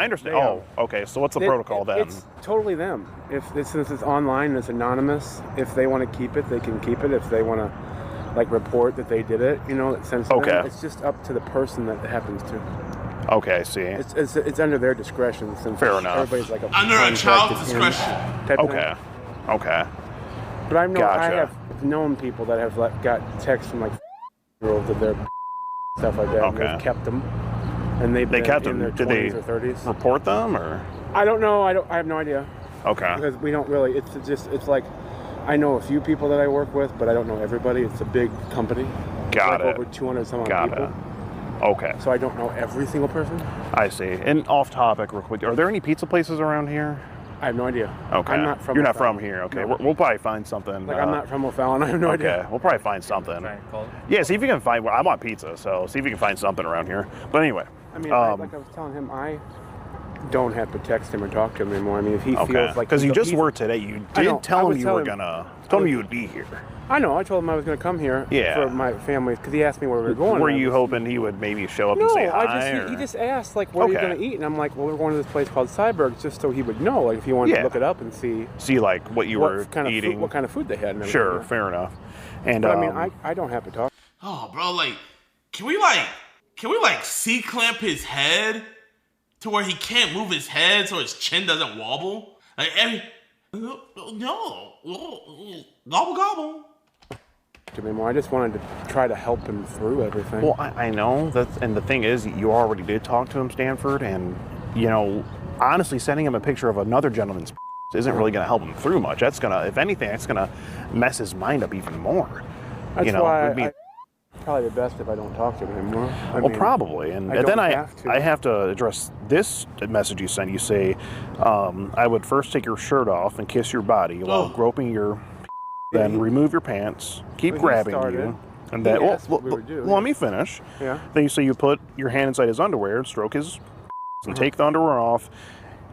understand. Oh, okay. So what's the protocol then? It's totally them. Since it's online and it's anonymous, if they want to keep it, they can keep it. If they want to report that they did it, it's sensitive. It's just up to the person that it happens to. Okay, I see. It's under their discretion. Since Fair enough. Everybody's like under a child's discretion. Okay. But I have known people that have got texts from girls of their stuff like that. And they've kept them, and they've been kept in them. their Did they 20s or 30s. report them, or? I don't know. I have no idea. Okay. Because we don't really. It's like I know a few people that I work with, but I don't know everybody. It's a big company. Got it. Over 200 some odd people. It. Okay. So I don't know every single person. I see. And off topic, real quick, are there any pizza places around here? I have no idea. Okay. I'm not from. You're not from here. Okay. No. We'll probably find something. I'm not from O'Fallon. I have no idea. Okay. We'll probably find something. Yeah. See if you can find. I want pizza, so see if you can find something around here. But anyway. I mean, like I was telling him, I don't have to text him or talk to him anymore. I mean, if he feels like because you just were today, you did tell him you were gonna. Told him you would be here. I know. I told him I was going to come here for my family because he asked me where we were going. Were you hoping he would maybe show up and say hi? No, he just asked what are you going to eat, and I'm like, well, we're going to this place called Cyberg, just so he would know, if he wanted to look it up and see what you were eating, what kind of food they had. And sure, fair enough. And but, I mean, I don't have to talk. Oh, bro, can we C-clamp his head to where he can't move his head so his chin doesn't wobble? No, gobble. I just wanted to try to help him through everything. Well, I know and the thing is, you already did talk to him, Stanford, and honestly, sending him a picture of another gentleman's isn't really going to help him through much. That's gonna, if anything, that's gonna mess his mind up even more. That's why probably the best if I don't talk to him anymore. Probably, and then I have to address this message you sent. You say, I would first take your shirt off and kiss your body while groping your. Then remove your pants, keep grabbing you, and then let me finish. Yeah. Then you say you put your hand inside his underwear, stroke his, and take the underwear off,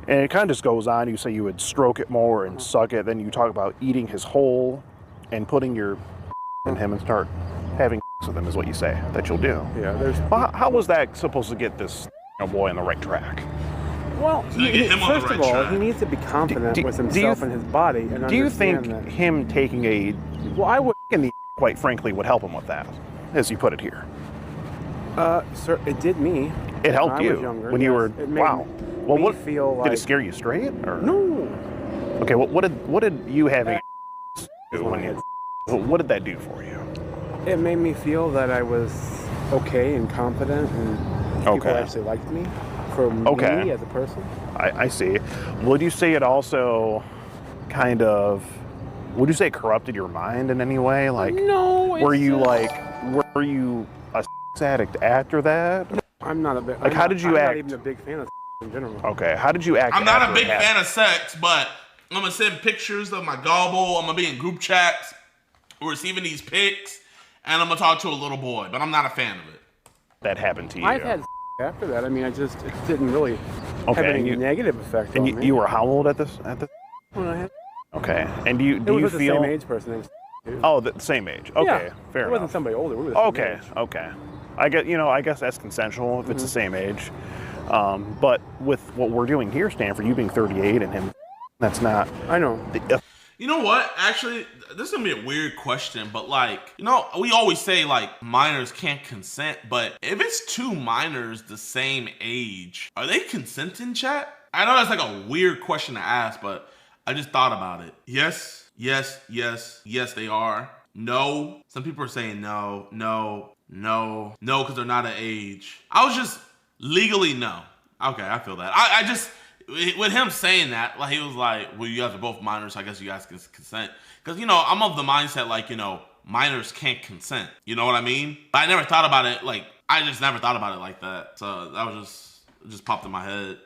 and it kind of just goes on. You say you would stroke it more and suck it. Then you talk about eating his hole, and putting your in him and start having with him is what you say that you'll do. Yeah. Well, how was that supposed to get this boy on the right track? Well, first of all, he needs to be confident with himself and his body. And do you think him taking a quite frankly, would help him with that, as you put it here? Sir, it did me. It helped when you I was younger. when you were. me what, feel like... Did it scare you straight? Or? No. Okay, what did you having do when you... What did that do for you? It made me feel that I was okay and confident, and people actually liked me for me as a person. I see. Would you say it also kind of... Would you say it corrupted your mind in any way? Like, no. Were you a sex addict after that? No, I'm not a big... Like, how did you act? I'm not even a big fan of in general. Okay, how did you act? I'm not a big fan of sex, but I'm gonna send pictures of my gobble. I'm gonna be in group chats, receiving these pics, and I'm gonna talk to a little boy. But I'm not a fan of it. That happened to you. I've had after that. I mean, it didn't really have any negative effect on me. And you were how old at this? When I had. Okay, and do you was feel the same age person? Oh, the same age. Okay, yeah, fair enough. It wasn't somebody older. We were the same age. Okay. I guess that's consensual if it's the same age. But with what we're doing here, Stanford, you being 38 and him, that's not. I know. You know what? Actually, this is gonna be a weird question, but like, we always say like minors can't consent, but if it's two minors the same age, are they consenting, chat? I know that's like a weird question to ask, but I just thought about it. Yes, they are. No. Some people are saying no, because they're not an age. I was just legally no. Okay, I feel that. I just, with him saying that, like he was like, well, you guys are both minors, so I guess you guys can consent. Because, I'm of the mindset, like, minors can't consent. You know what I mean? But I never thought about it, like, I just never thought about it like that. So that was just popped in my head.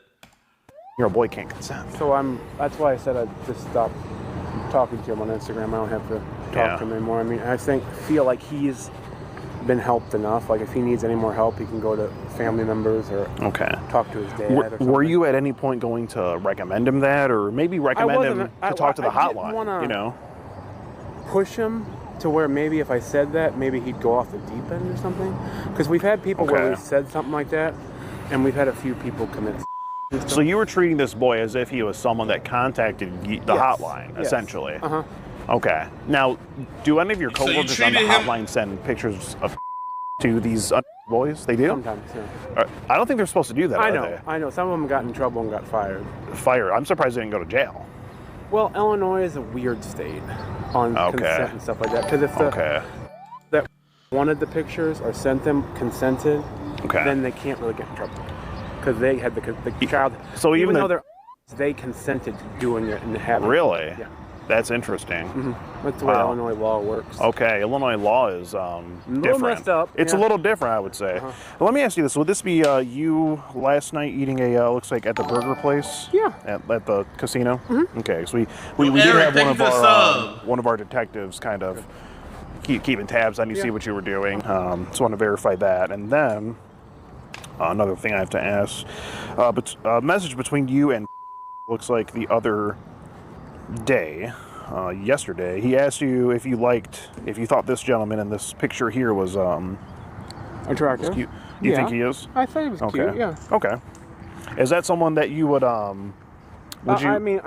Your boy can't consent. So that's why I said I'd just stop talking to him on Instagram. I don't have to talk to him anymore. I mean, I feel like he's been helped enough. Like if he needs any more help, he can go to family members or talk to his dad. Or something. Were you at any point going to recommend him that, or maybe recommend him to talk to the hotline? I didn't want to push him to where maybe if I said that, maybe he'd go off the deep end or something. Because we've had people where we've said something like that, and we've had a few people commit. So you were treating this boy as if he was someone that contacted the hotline, essentially. Okay. Now, do any of your coworkers on the hotline send pictures of to these boys? They do? Sometimes, yeah. I don't think they're supposed to do that, I know. Some of them got in trouble and got fired. I'm surprised they didn't go to jail. Well, Illinois is a weird state on consent and stuff like that. Because if that wanted the pictures or sent them consented, then they can't really get in trouble. Because they had the child. So even though they consented to doing it and having it. Really? Yeah. That's interesting. That's the way Illinois law works. Okay, Illinois law is different. Messed up. It's a little different, I would say. Well, let me ask you this: would this be you last night eating looks like at the burger place? Yeah. At the casino. Okay, so we did have one of our detectives kind of keeping tabs on you, see what you were doing. Just want to verify that, and then. Another thing I have to ask, but a message between you and looks like the other day, yesterday, he asked you if you thought this gentleman in this picture here was attractive. Cute. Do you think he is? I thought he was cute. Yeah. Okay. Is that someone that you would I mean,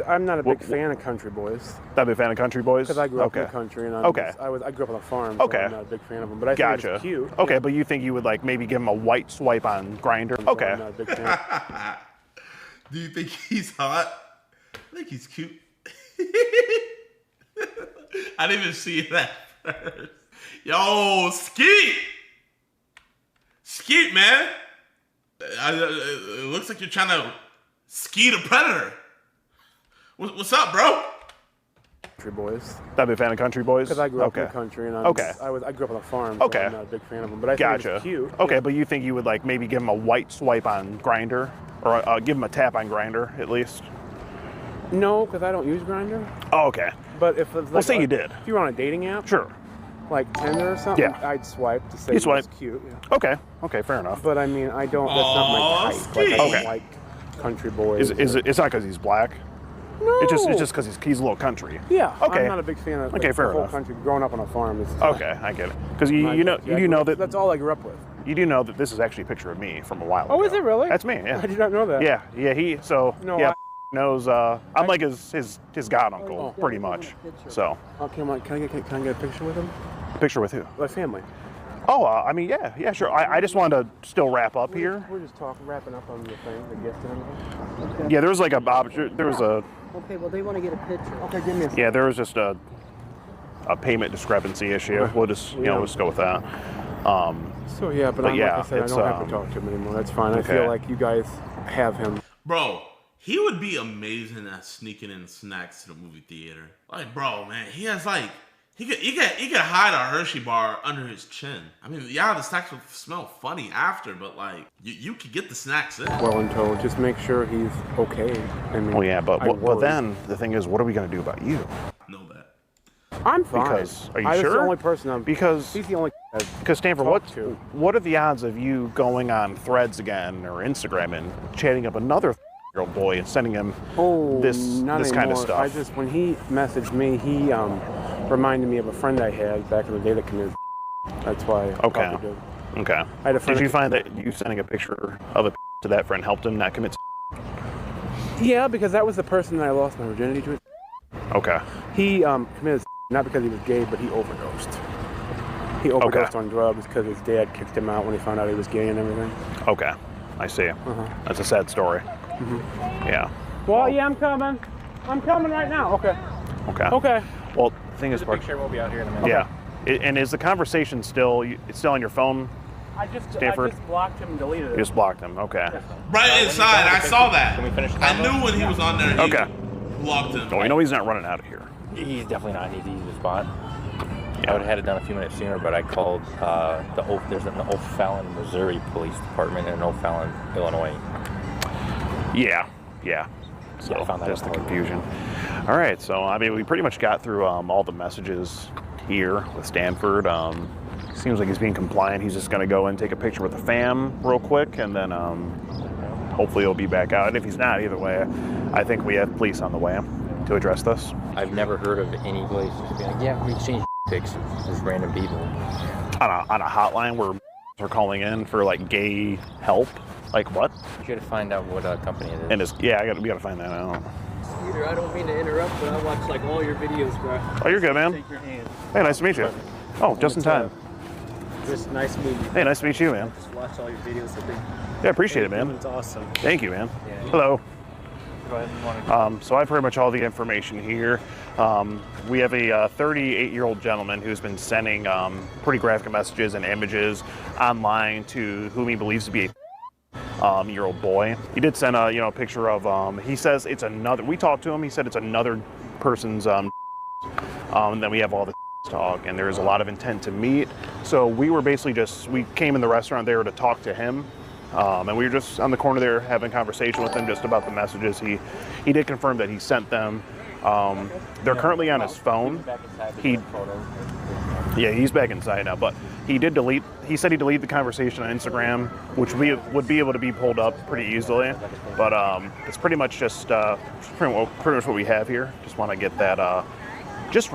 I'm not a big fan of country boys. Not a big fan of country boys? Because I grew up in the country, and I grew up on a farm, so I'm not a big fan of them. But I think he was cute. Okay, but you think you would like maybe give him a white swipe on Grindr? Okay. I'm not a big fan. Do you think he's hot? I think he's cute. I didn't even see that first. Yo, Skeet, man. It looks like you're trying to Skeet a predator. What's up, bro? Country boys. Not a big fan of country boys? Because I grew up in the country, and I grew up on a farm, so I'm not a big fan of them. But I think he was cute. Okay, but you think you would like maybe give him a white swipe on Grindr, or give him a tap on Grindr at least? No, because I don't use Grindr. Oh, okay. But if it's say you did. If you were on a dating app, sure, like Tinder or something, I'd swipe to say he was cute. Yeah. Okay, fair enough. But I mean, I don't. That's not my type. Like, I don't like country boys. Is it? It's not because he's black. No. It's just because he's a little country. Yeah. Okay. I'm not a big fan of fair the whole enough. country. Growing up on a farm is. Okay, I get it. Because you know that that's all I grew up with. You do know that this is actually a picture of me from a while ago. Oh, is it really? That's me. Yeah. I did not know that. Yeah. No, knows. I'm like his god uncle, pretty much. So. Okay, can I get a picture with him? Picture with who? My family. Oh, I mean, yeah, sure. I just wanted to still wrap up here. We're just wrapping up on the thing, the gift and everything. Yeah, there was like there was a. Okay, well, they want to get a picture. Okay, give me a second. Yeah, there was just a payment discrepancy issue. We'll just, we'll just go with that. So yeah, but like I said, I don't have to talk to him anymore. That's fine. I feel like you guys have him. Bro, he would be amazing at sneaking in snacks to the movie theater. Like, bro, man, he has like he could hide a Hershey bar under his chin. I mean, yeah, the snacks would smell funny after, but like you could get the snacks in. Well and told, just make sure he's okay. I mean, well, yeah, but then the thing is, what are we gonna do about you? I'm fine. Because are you I was sure? the only person because he's the only. Because Stanford, what are the odds of you going on Threads again or Instagram and chatting up another year-old boy and sending him this kind of stuff? I just when he messaged me, he reminded me of a friend I had back in the day that committed. That's why. Okay. Okay. I had a friend. Did you find that you sending a picture of a to that friend helped him not commit? Yeah, because that was the person that I lost my virginity to. Okay. He committed not because he was gay, but he overdosed. He overdosed on drugs because his dad kicked him out when he found out he was gay and everything. Okay, I see. That's a sad story. Yeah. Well, yeah, I'm coming. I'm coming right now. Okay. Okay. Okay. Well, the thing is, the picture will be out here in a minute. Yeah. And is the conversation still? It's still on your phone? I just Stanford? blocked him and deleted it. You just blocked him. Okay. Right inside, I saw that. Can we finish the I knew when he was on there. He blocked him. Oh, you know he's not running out of here. He's definitely not. He's easy to spot. I would have had it done a few minutes sooner, but I called there's an O'Fallon, Missouri Police Department and an O'Fallon, Illinois. Yeah. So I found that that's the out. confusion. All right, so I mean, we pretty much got through all the messages here with Stanford. Seems like he's being compliant. He's just going to go and take a picture with the fam real quick, and then hopefully he'll be back out. And if he's not, either way, I think we have police on the way to address this. I've never heard of any place just being like, yeah, we exchange pics with just random people. On a hotline where are calling in for like gay help. Like what? You gotta find out what company it is. And it's, we gotta find that out. Skeeter, I don't mean to interrupt, but I watch like all your videos, bro. Oh, you're good, man. Take your hand. Hey, nice to meet you. Oh, just in time. Just nice meeting you. Hey, nice to meet you, man. Just watch all your videos. I think. Yeah, appreciate it, man. It's awesome. Thank you, man. Yeah. Hello. Go ahead. So I've pretty much all the information here. We have a 38-year-old gentleman who's been sending pretty graphic messages and images online to whom he believes to be a year-old boy. He did send a picture of he says it's another. We talked to him. He said it's another person's. And then we have all the talk, and there's a lot of intent to meet. So we were basically we came in the restaurant there to talk to him. And we were just on the corner there having a conversation with him just about the messages. He did confirm that he sent them. They're currently on his phone. He's back inside now, but he said he deleted the conversation on Instagram, which would be able to be pulled up pretty easily. But it's pretty much just pretty much what we have here. Just want to get that, just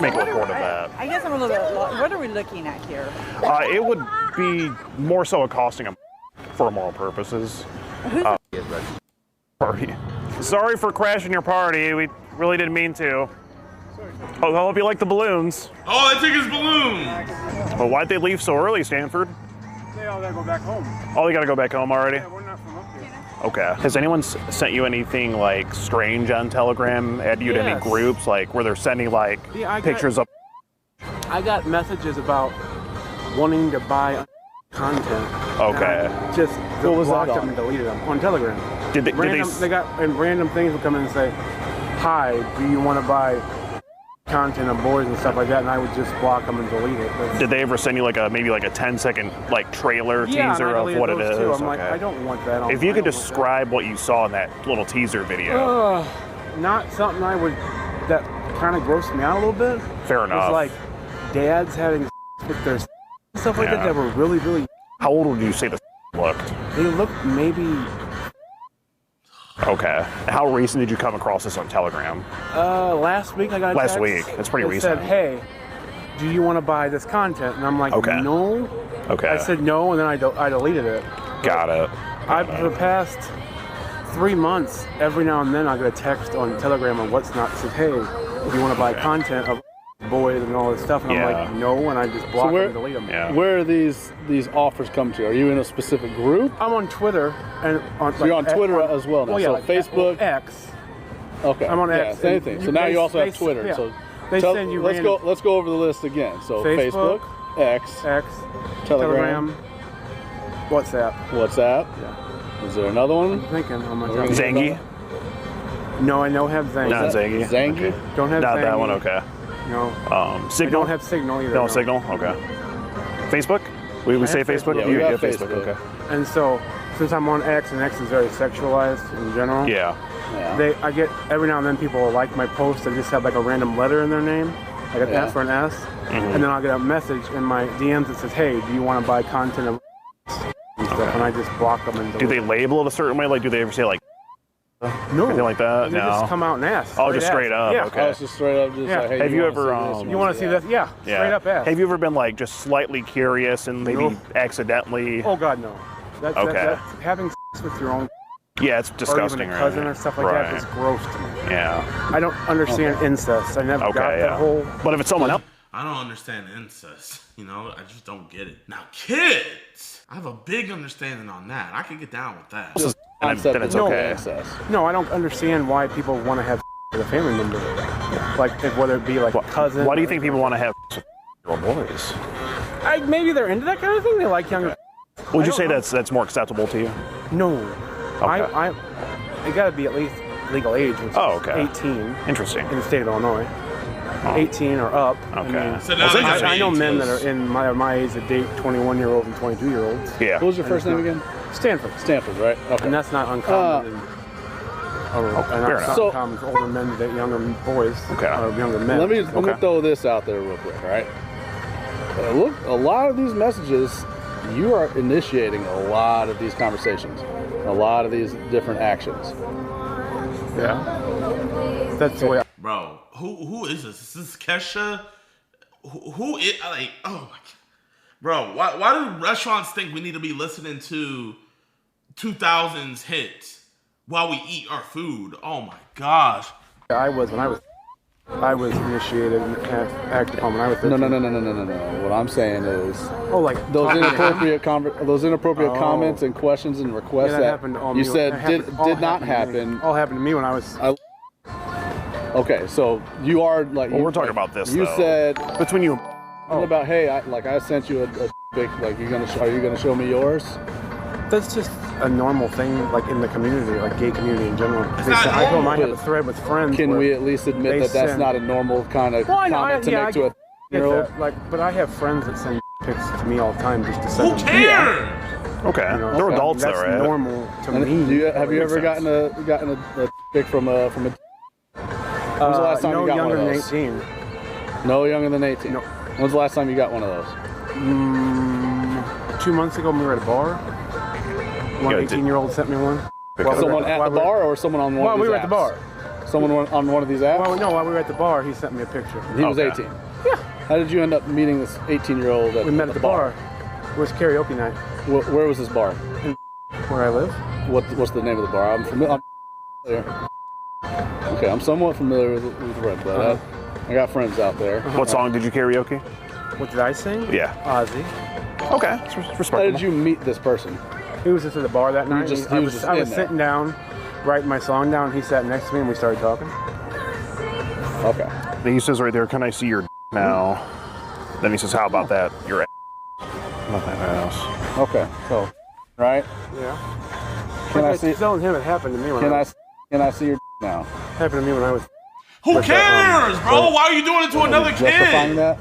make a report of that. I guess I'm a little bit lost. What are we looking at here? It would be more so accosting him for moral purposes. Party. Sorry for crashing your party. We really didn't mean to. I hope you like the balloons. Oh, they took his balloon. Well, why'd they leave so early, Stanford? They all gotta go back home. Oh, they gotta go back home already? Yeah, we're not from up here. Okay. Has anyone sent you anything like strange on Telegram? Add you to any groups like where they're sending like pictures of? I got messages about wanting to buy content. Okay. Just What was that blocked on? them and deleted them on Telegram. They got and random things would come in and say, "Hi, do you want to buy content of boys and stuff like that?" And I would just block them and delete it. But did they ever send you like maybe a 10-second like trailer yeah, teaser and I of what it deleted is? those too. I'm like, I don't want that. If you could describe what you saw in that little teaser video. Not something that kind of grossed me out a little bit. Fair enough. It's like dads having with their stuff like that were really, really. How old would you say the looked? They looked maybe. Okay. How recent did you come across this on Telegram? Last week I got a Last text week. That's pretty that recent. said, "Hey, do you want to buy this content?" And I'm like, "No." Okay. I said no, and then I deleted it. Got it. For the past 3 months, every now and then I get a text on Telegram or what's not that says, "Hey, if you want to buy content of boys and all this stuff, and I'm like, no, and I just block them and delete them. Where are these offers come to? Are you in a specific group? I'm on Twitter, and so you're on Twitter as well now. Well, yeah, so like Facebook, X. Okay. I'm on X. Same thing. So now you also have Twitter. Yeah. So they send you. Let's go over the list again. So Facebook, X, Telegram, WhatsApp. Yeah. Is there another one? I'm thinking. How much? Zangy? No, I don't have Zangy. Not Zangy. Zangy? Okay. Don't have Not Zangy. that one. Okay. No. Signal. I don't have Signal either. No, Signal. Okay. Facebook? We say Facebook? Yeah, we got Facebook. Okay. And so, since I'm on X, and X is very sexualized in general. Yeah. I get every now and then people will like my post and just have like a random letter in their name, like an F or an S, and then I'll get a message in my DMs that says, "Hey, do you want to buy content of?" And stuff, and I just block them. And do they label it a certain way? Like, do they ever say like? No. Anything like that? They No. just come out and ask. Oh, just straight up. Yeah. Okay. Oh, it's just straight up. Just like, hey, have you ever? You want to see this? Yeah. Straight up ask. Have you ever been like just slightly curious and maybe accidentally? Oh God, no. That's having sex with your own. Yeah, it's disgusting. Or even a cousin or stuff like that is gross to me. Yeah. I don't understand incest. I never got that whole. But if it's someone else. I don't understand incest. You know, I just don't get it. Now, kids, I have a big understanding on that. I can get down with that. Then it's okay. No, I don't understand why people want to have with a family member. Like, whether it be like a cousin. Why do you think people want to have with boys? Maybe they're into that kind of thing. They like younger. Would you say that's more acceptable to you? No. Okay. It got to be at least legal age, which is 18. Interesting. In the state of Illinois. 18 or up. Okay. I know men that are in my age that date 21-year-olds and 22-year-olds. Yeah. What was your first name again? Stanford. Stanford, right? Okay. And that's not uncommon. So uncommon for older men to date younger boys. Okay. Or younger men. Let me throw this out there real quick, all right? Look, a lot of these messages, you are initiating a lot of these conversations, a lot of these different actions. Yeah. That's the way. Bro, who is this? Is this Kesha? Who is like? Oh my God, bro. Why do restaurants think we need to be listening to 2000s hits while we eat our food? Oh my gosh. I was initiated and acted upon when I was 13. No. What I'm saying is, like those inappropriate comments and questions and requests that happened to all you me. said did not happen. All happened to me when I was. Okay, so you are like. Well, we're talking about this. You said between you. About I sent you a pic. Like are you gonna show me yours? That's just a normal thing, like in the community, like gay community in general. I told them I have a thread with friends. Can we at least admit that that's not a normal kind of comment to make to a 13-year-old? But I have friends that send pics to me all the time just to send. Who cares? Okay, they're adults though, right? That's normal to me. Have you ever gotten a pic from a? When was the last time you got one of those? No younger than 18. No younger than 18. No. When's the last time you got one of those? 2 months ago, when we were at a bar. One 18-year-old sent me one. Someone at the bar or someone on one of these apps? While we were at the bar. Someone on one of these apps? While we were at the bar, he sent me a picture. He was 18? Yeah. How did you end up meeting this 18-year-old at We met at the bar. It was karaoke night. Where was this bar? Where I live. What's the name of the bar? I'm familiar. Okay, I'm somewhat familiar with Red Bud. I got friends out there. What song did you karaoke? What did I sing? Yeah. Ozzy. Okay, it's respectable. How did you meet this person? He was just at the bar that night. I was sitting down, writing my song down. He sat next to me and we started talking. Okay. Then he says right there, "Can I see your now?" Then he says, "How about that? Your nothing else." Okay. So, right? Yeah. Can I see? Telling him it happened to me when Can I see your now? Happened to me when I was. Who cares, bro? Why are you doing it to another kid? That?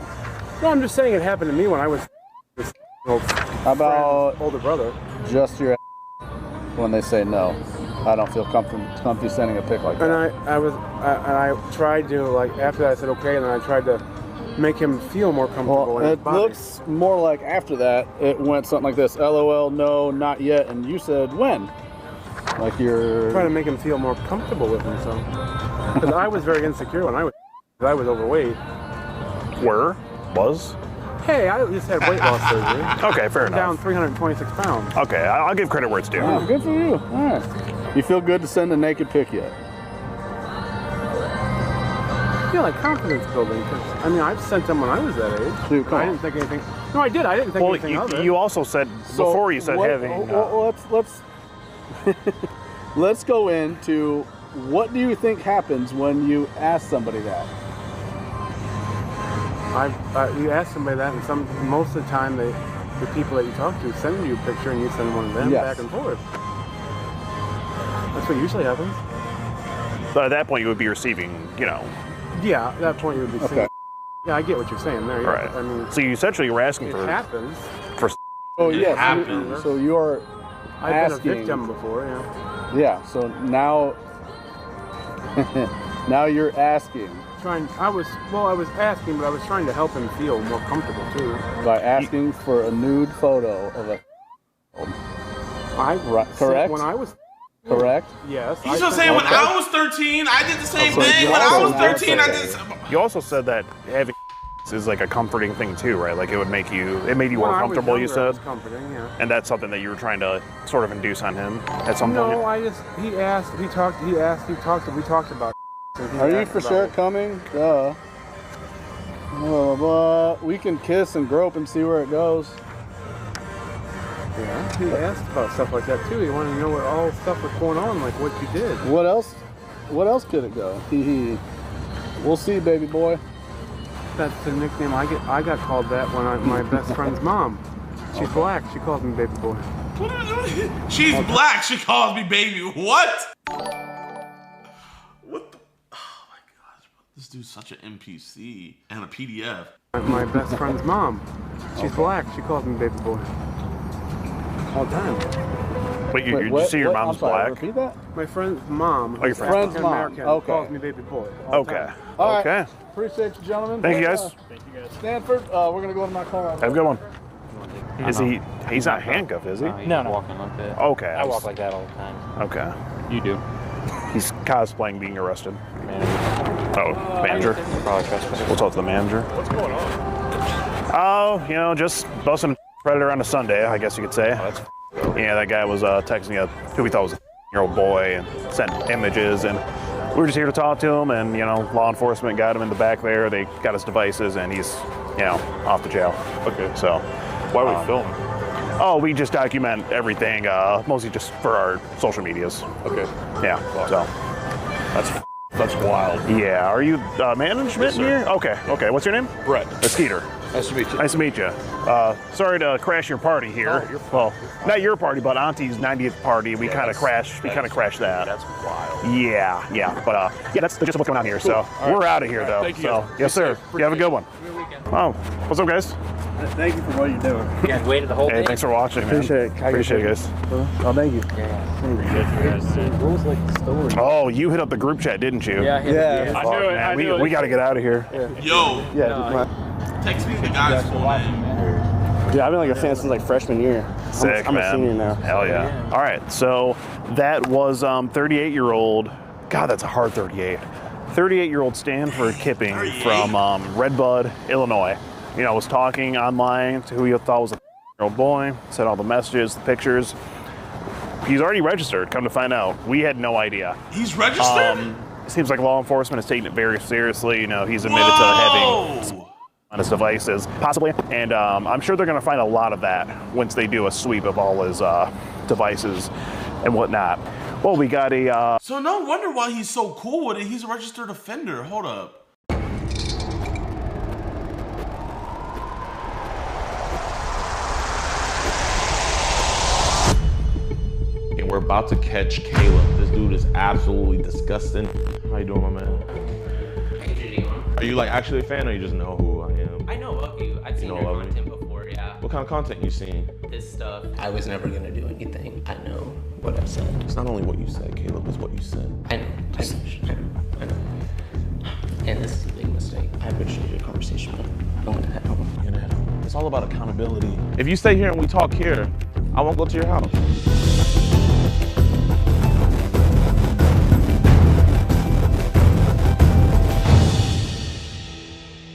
No, I'm just saying it happened to me when I was. How about older brother? Just your when they say no. I don't feel comfy sending a pic like that. And I tried to, like, after that I said okay, and then I tried to make him feel more comfortable in his it body. looks more like after that it went something like this: LOL, no, not yet, and you said when? Like you're trying to make him feel more comfortable with himself. Because I was very insecure when I was overweight. Was? Hey, I just had weight loss surgery. Okay, fair I'm enough. down 326 pounds. Okay, I'll give credit where it's due. Oh, good for you. All right. You feel good to send a naked pic yet? Yeah, like confidence building. 'Cause, I mean, I've sent them when I was that age. Dude, come I on. didn't think anything. No, I did. I didn't think anything of it. You also said before you said having. Let's go into what do you think happens when you ask somebody that? You ask somebody that, and most of the time, the people that you talk to send you a picture, and you send one of them back and forth. That's what usually happens. So at that point, you would be receiving, you know. Yeah, at that point you would be saying. Yeah, I get what you're saying there. Yeah. Right. I mean, so you essentially were asking for. It happens. For. Oh yes. So you are. I've asking, been a victim before. Yeah. Yeah. So now. Now you're asking. I was asking, but I was trying to help him feel more comfortable too. By asking for a nude photo of a. Correct. When I was. Correct. Yes. He's just saying when I was 13, I did the same thing. When I was 13, I did. You also said that having is like a comforting thing too, right? Like it made you more comfortable. You said. Comforting, yeah. And that's something that you were trying to sort of induce on him at some point. No, we talked about. Are you for sure coming? Duh. Well, we can kiss and grope and see where it goes. Yeah, he asked about stuff like that too. He wanted to know what all stuff was going on, like what you did. What else? What else could it go? We'll see, baby boy. That's the nickname I got called that when my best friend's mom. She's black. She calls me baby boy. She's black. She calls me baby. What? What the? Oh my gosh. This dude's such an NPC and a PDF. My best friend's mom. She's black. She calls me baby boy. All the time. Wait, you see your mom's black? Repeat that? My friend's mom. Oh, your friend's mom. American, Okay. calls me baby boy. Okay. All right. Okay. Appreciate you, gentlemen. Thank you, guys. Thank you, guys. Stanford, we're gonna go to my car. Have a good one. He's not handcuffed, is he? No, walking like that. Okay. I walk like that all the time. Okay. You do. He's cosplaying being arrested. Manager. Oh, manager. Probably trespass. We'll talk to the manager. What's going on? Oh, just busting a predator on a Sunday, I guess you could say. Yeah, that guy was texting who we thought was a year-old boy and sent images, and we were just here to talk to him, and law enforcement got him in the back there. They got his devices, and he's off to jail. Okay. So why are we filming? Oh, we just document everything, mostly just for our social medias. Okay. Yeah. So that's wild. Yeah. Are you management here? Okay. Okay. What's your name? Brett. Skeeter. Nice to meet you. Nice to meet you. Sorry to crash your party here. Well, not your party, but Auntie's 90th party. We kind of crashed. We kind of crashed that. That's wild. Yeah. But that's just what's going on here. Cool. So we're out of here, though. Thank you, so guys. yes, sir. You have a good one. Good weekend. Oh, what's up, guys? Thank you for what you're doing. You guys waited the whole Hey, day. thanks for watching, man. Appreciate it, guys. Oh, thank you. What was like the story? Oh, you hit up the group chat, didn't you? Yeah, Yeah. I knew it. I knew it. We got to get out of here. Yo, text me the guy's full name. Dude, I've been like a fan since like freshman year. Sick, I'm man. a senior now. Hell yeah. All right, so that was 38-year-old. God, that's a hard 38. 38-year-old Stanford Kipping from Redbud, Illinois. Was talking online to who he thought was a year-old boy, sent all the messages, the pictures. He's already registered, come to find out. We had no idea. He's registered? It seems like law enforcement is taking it very seriously. He's admitted to having on his devices, possibly. And I'm sure they're going to find a lot of that once they do a sweep of all his devices and whatnot. Well, we got a... So no wonder why he's so cool with it. He's a registered offender. Hold up. And we're about to catch Caleb. This dude is absolutely disgusting. How you doing, my man? Hey, JiDion. Are you like actually a fan, or you just know who I am? I know of you. I've seen your content before, yeah. What kind of content you seen? This stuff. I was never gonna do anything. I know what I said. It's not only what you said, Caleb. It's what you said. I know. I know. And this is a big mistake. I appreciate your conversation, but I'm gonna head home. You're gonna head home. It's all about accountability. If you stay here and we talk here, I won't go to your house.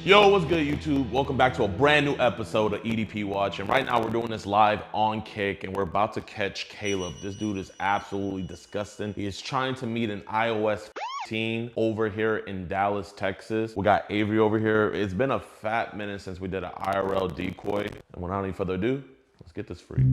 Yo, what's good, YouTube? Welcome back to a brand new episode of EDP Watch. And right now we're doing this live on Kick, and we're about to catch Caleb. This dude is absolutely disgusting. He is trying to meet an iOS team over here in Dallas, Texas. We got Avery over here. It's been a fat minute since we did an IRL decoy. And without any further ado, let's get this freak.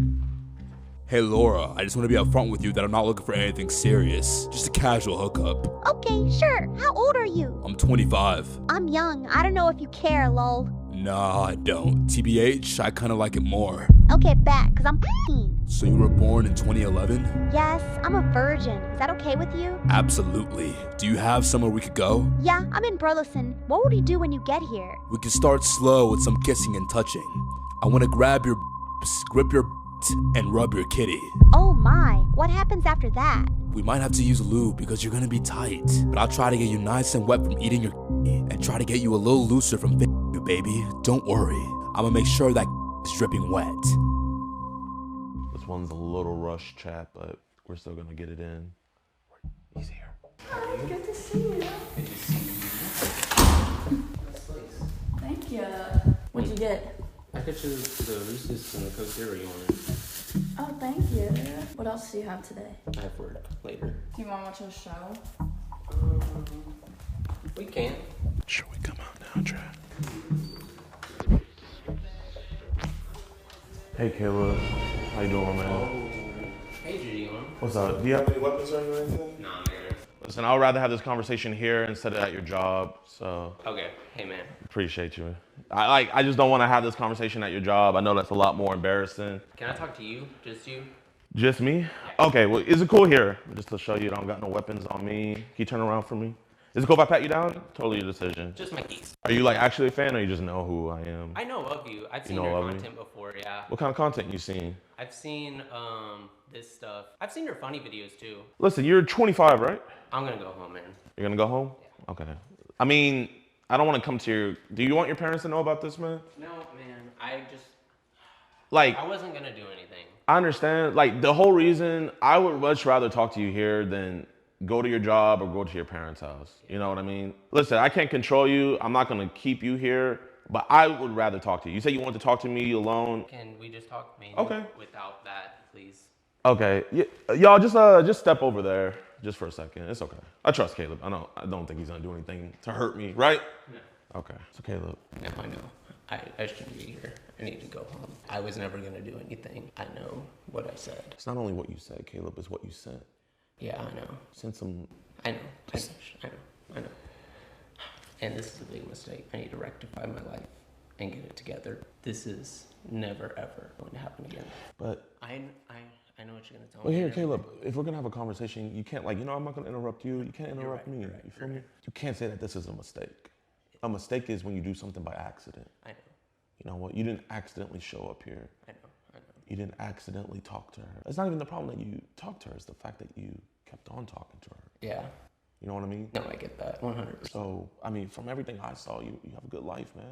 Hey Laura, I just want to be upfront with you that I'm not looking for anything serious. Just a casual hookup. Okay, sure. How old are you? I'm 25. I'm young. I don't know if you care, lol. Nah, I don't. TBH, I kinda like it more. Okay, bet, cause I'm 15. So you were born in 2011? Yes, I'm a virgin. Is that okay with you? Absolutely. Do you have somewhere we could go? Yeah, I'm in Burleson. What would you do when you get here? We can start slow with some kissing and touching. I want to grab your grip your and rub your kitty. Oh my, what happens after that? We might have to use lube because you're gonna be tight. But I'll try to get you nice and wet from eating your and try to get you a little looser from you, baby. Don't worry. I'm gonna make sure that is dripping wet. This one's a little rushed, chat, but we're still gonna get it in. He's here. Oh, good to see you. Good to see you. Thank you. What'd you get? I got you the Reese's and the Coke Zero you wanted. Oh, thank you. What else do you have today? I have work later. Do you want to watch a show? We can. Should we come out now, Trap? Hey, Caleb. How you doing, man? Oh. Hey, JiDion. What's up? Do you have any weapons or anything? Nah, man. Listen, I would rather have this conversation here instead of at your job, so. Okay. Hey, man. Appreciate you. I just don't want to have this conversation at your job. I know that's a lot more embarrassing. Can I talk to you? Just you? Just me? Okay, well, is it cool here? Just to show you I don't got no weapons on me. Can you turn around for me? Is it cool if I pat you down? Totally your decision. Just my keys. Are you like actually a fan or you just know who I am? I know of you. I've seen know your of me? content before, yeah. What kind of content you seen? I've seen this stuff. I've seen your funny videos too. Listen, you're 25, right? I'm gonna go home, man. You're gonna go home? Yeah. Okay. I mean, I don't want to come to your... Do you want your parents to know about this, man? No, man. I just... Like... I wasn't gonna do anything. I understand. Like, the whole reason, I would much rather talk to you here than go to your job or go to your parents' house. You know what I mean? Listen, I can't control you. I'm not gonna keep you here, but I would rather talk to you. You say you want to talk to me alone. Can we just talk maybe without that, please? Okay. Y'all just step over there just for a second. It's okay. I trust Caleb. I don't think he's gonna do anything to hurt me, right? No. Okay. So Caleb. No, I know. I shouldn't be here. I need to go home. I was never gonna do anything. I know what I said. It's not only what you said, Caleb, it's what you sent. Yeah, I know. Send some... I know. I know. And this is a big mistake. I need to rectify my life and get it together. This is never, ever going to happen again. But... I know what you're going to tell me. me. Here, Caleb, if we're going to have a conversation, you can't, I'm not going to interrupt you. You can't interrupt me. You feel me? You can't say that this is a mistake. A mistake is when you do something by accident. I know. You know what? You didn't accidentally show up here. I know. You didn't accidentally talk to her. It's not even the problem that you talked to her. It's the fact that you kept on talking to her. Yeah. You know what I mean? No, I get that. 100%. So, I mean, from everything I saw, you have a good life, man.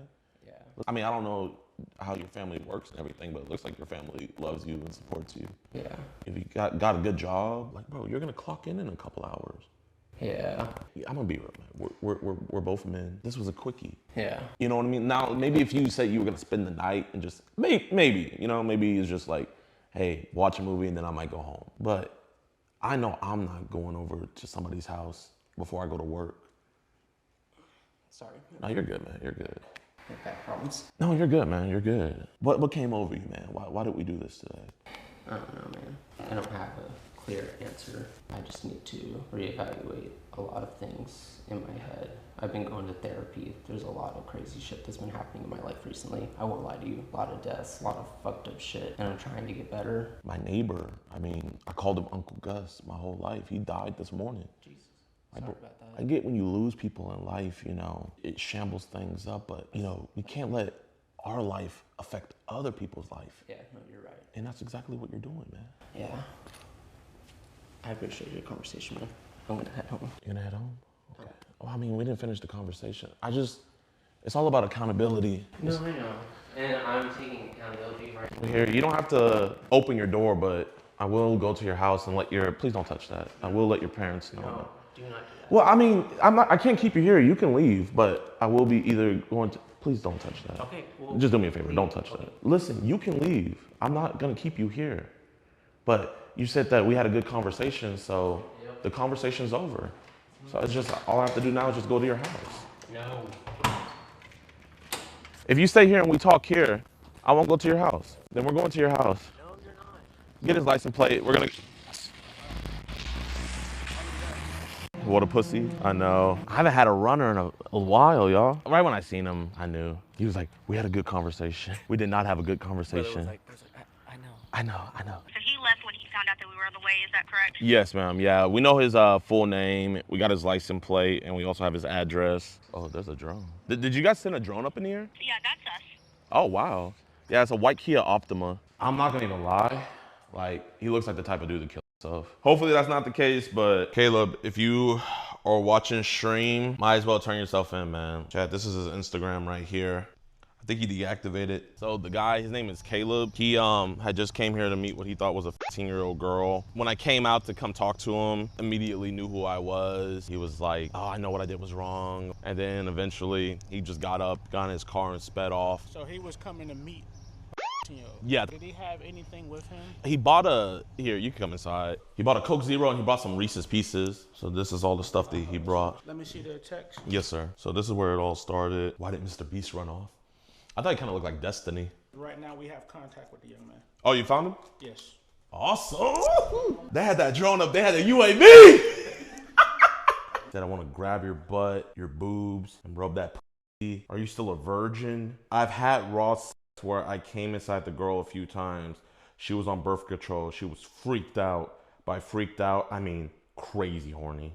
Yeah. I mean, I don't know how your family works and everything, but it looks like your family loves you and supports you. Yeah. If you got a good job, like, bro, you're going to clock in a couple hours. Yeah. I'm going to be real, man. We're both men. This was a quickie. Yeah. You know what I mean? Now, maybe if you said you were going to spend the night and just, maybe, maybe it's just like, hey, watch a movie and then I might go home. But I know I'm not going over to somebody's house before I go to work. Sorry. No, you're good, man. You're good. Back problems. No, you're good, man. You're good. What came over you, man? Why did we do this today? I don't know, man. I don't have a clear answer. I just need to reevaluate a lot of things in my head. I've been going to therapy. There's a lot of crazy shit that's been happening in my life recently. I won't lie to you. A lot of deaths, a lot of fucked up shit, and I'm trying to get better. My neighbor, I called him Uncle Gus my whole life. He died this morning. Jesus. Sorry about that. I get when you lose people in life, it shambles things up, but, we can't let our life affect other people's life. Yeah, no, you're right. And that's exactly what you're doing, man. Yeah. I appreciate your conversation, man. I'm gonna head home. You're gonna head home? Okay. Well, we didn't finish the conversation. It's all about accountability. No, I know. And I'm taking accountability right now. Here, you don't have to open your door, but I will go to your house and please don't touch that. I will let your parents know. No, do not do that. Well, I can't keep you here. You can leave, but I will be either going to, please don't touch that. Okay, well. Just do me a favor, don't touch that. Listen, you can leave. I'm not gonna keep you here. But you said that we had a good conversation, so the conversation's over. So it's just, all I have to do now is just go to your house. No. If you stay here and we talk here, I won't go to your house. Then we're going to your house. No, you're not. Get his license plate. We're gonna. What a pussy. I know. I haven't had a runner in a while, y'all. Right when I seen him, I knew. He was like, we had a good conversation. We did not have a good conversation. I know. So he left when he found out that we were on the way, is that correct? Yes, ma'am. Yeah, we know his full name. We got his license plate, and we also have his address. Oh, there's a drone. Did you guys send a drone up in the air? Yeah, that's us. Oh, wow. Yeah, it's a white Kia Optima. I'm not gonna even lie. Like, he looks like the type of dude to kill himself. Hopefully that's not the case, but Caleb, if you are watching stream, might as well turn yourself in, man. Chat, this is his Instagram right here. I think he deactivated. So the guy, his name is Caleb. He had just came here to meet what he thought was a 15-year-old girl. When I came out to come talk to him, immediately knew who I was. He was like, oh, I know what I did was wrong. And then eventually he just got up, got in his car and sped off. So he was coming to meet you. Yeah. Did he have anything with him? He bought here, you can come inside. He bought a Coke Zero and he brought some Reese's Pieces. So this is all the stuff that he brought. Let me see the text. Yes, sir. So this is where it all started. Why did MrBeast run off? I thought he kind of looked like Destiny. Right now we have contact with the young man. Oh, you found him? Yes. Awesome. They had that drone up. They had a UAV. Said, I want to grab your butt, your boobs, and rub that pussy. Are you still a virgin? I've had raw sex where I came inside the girl a few times. She was on birth control. She was freaked out. By freaked out, I mean crazy horny.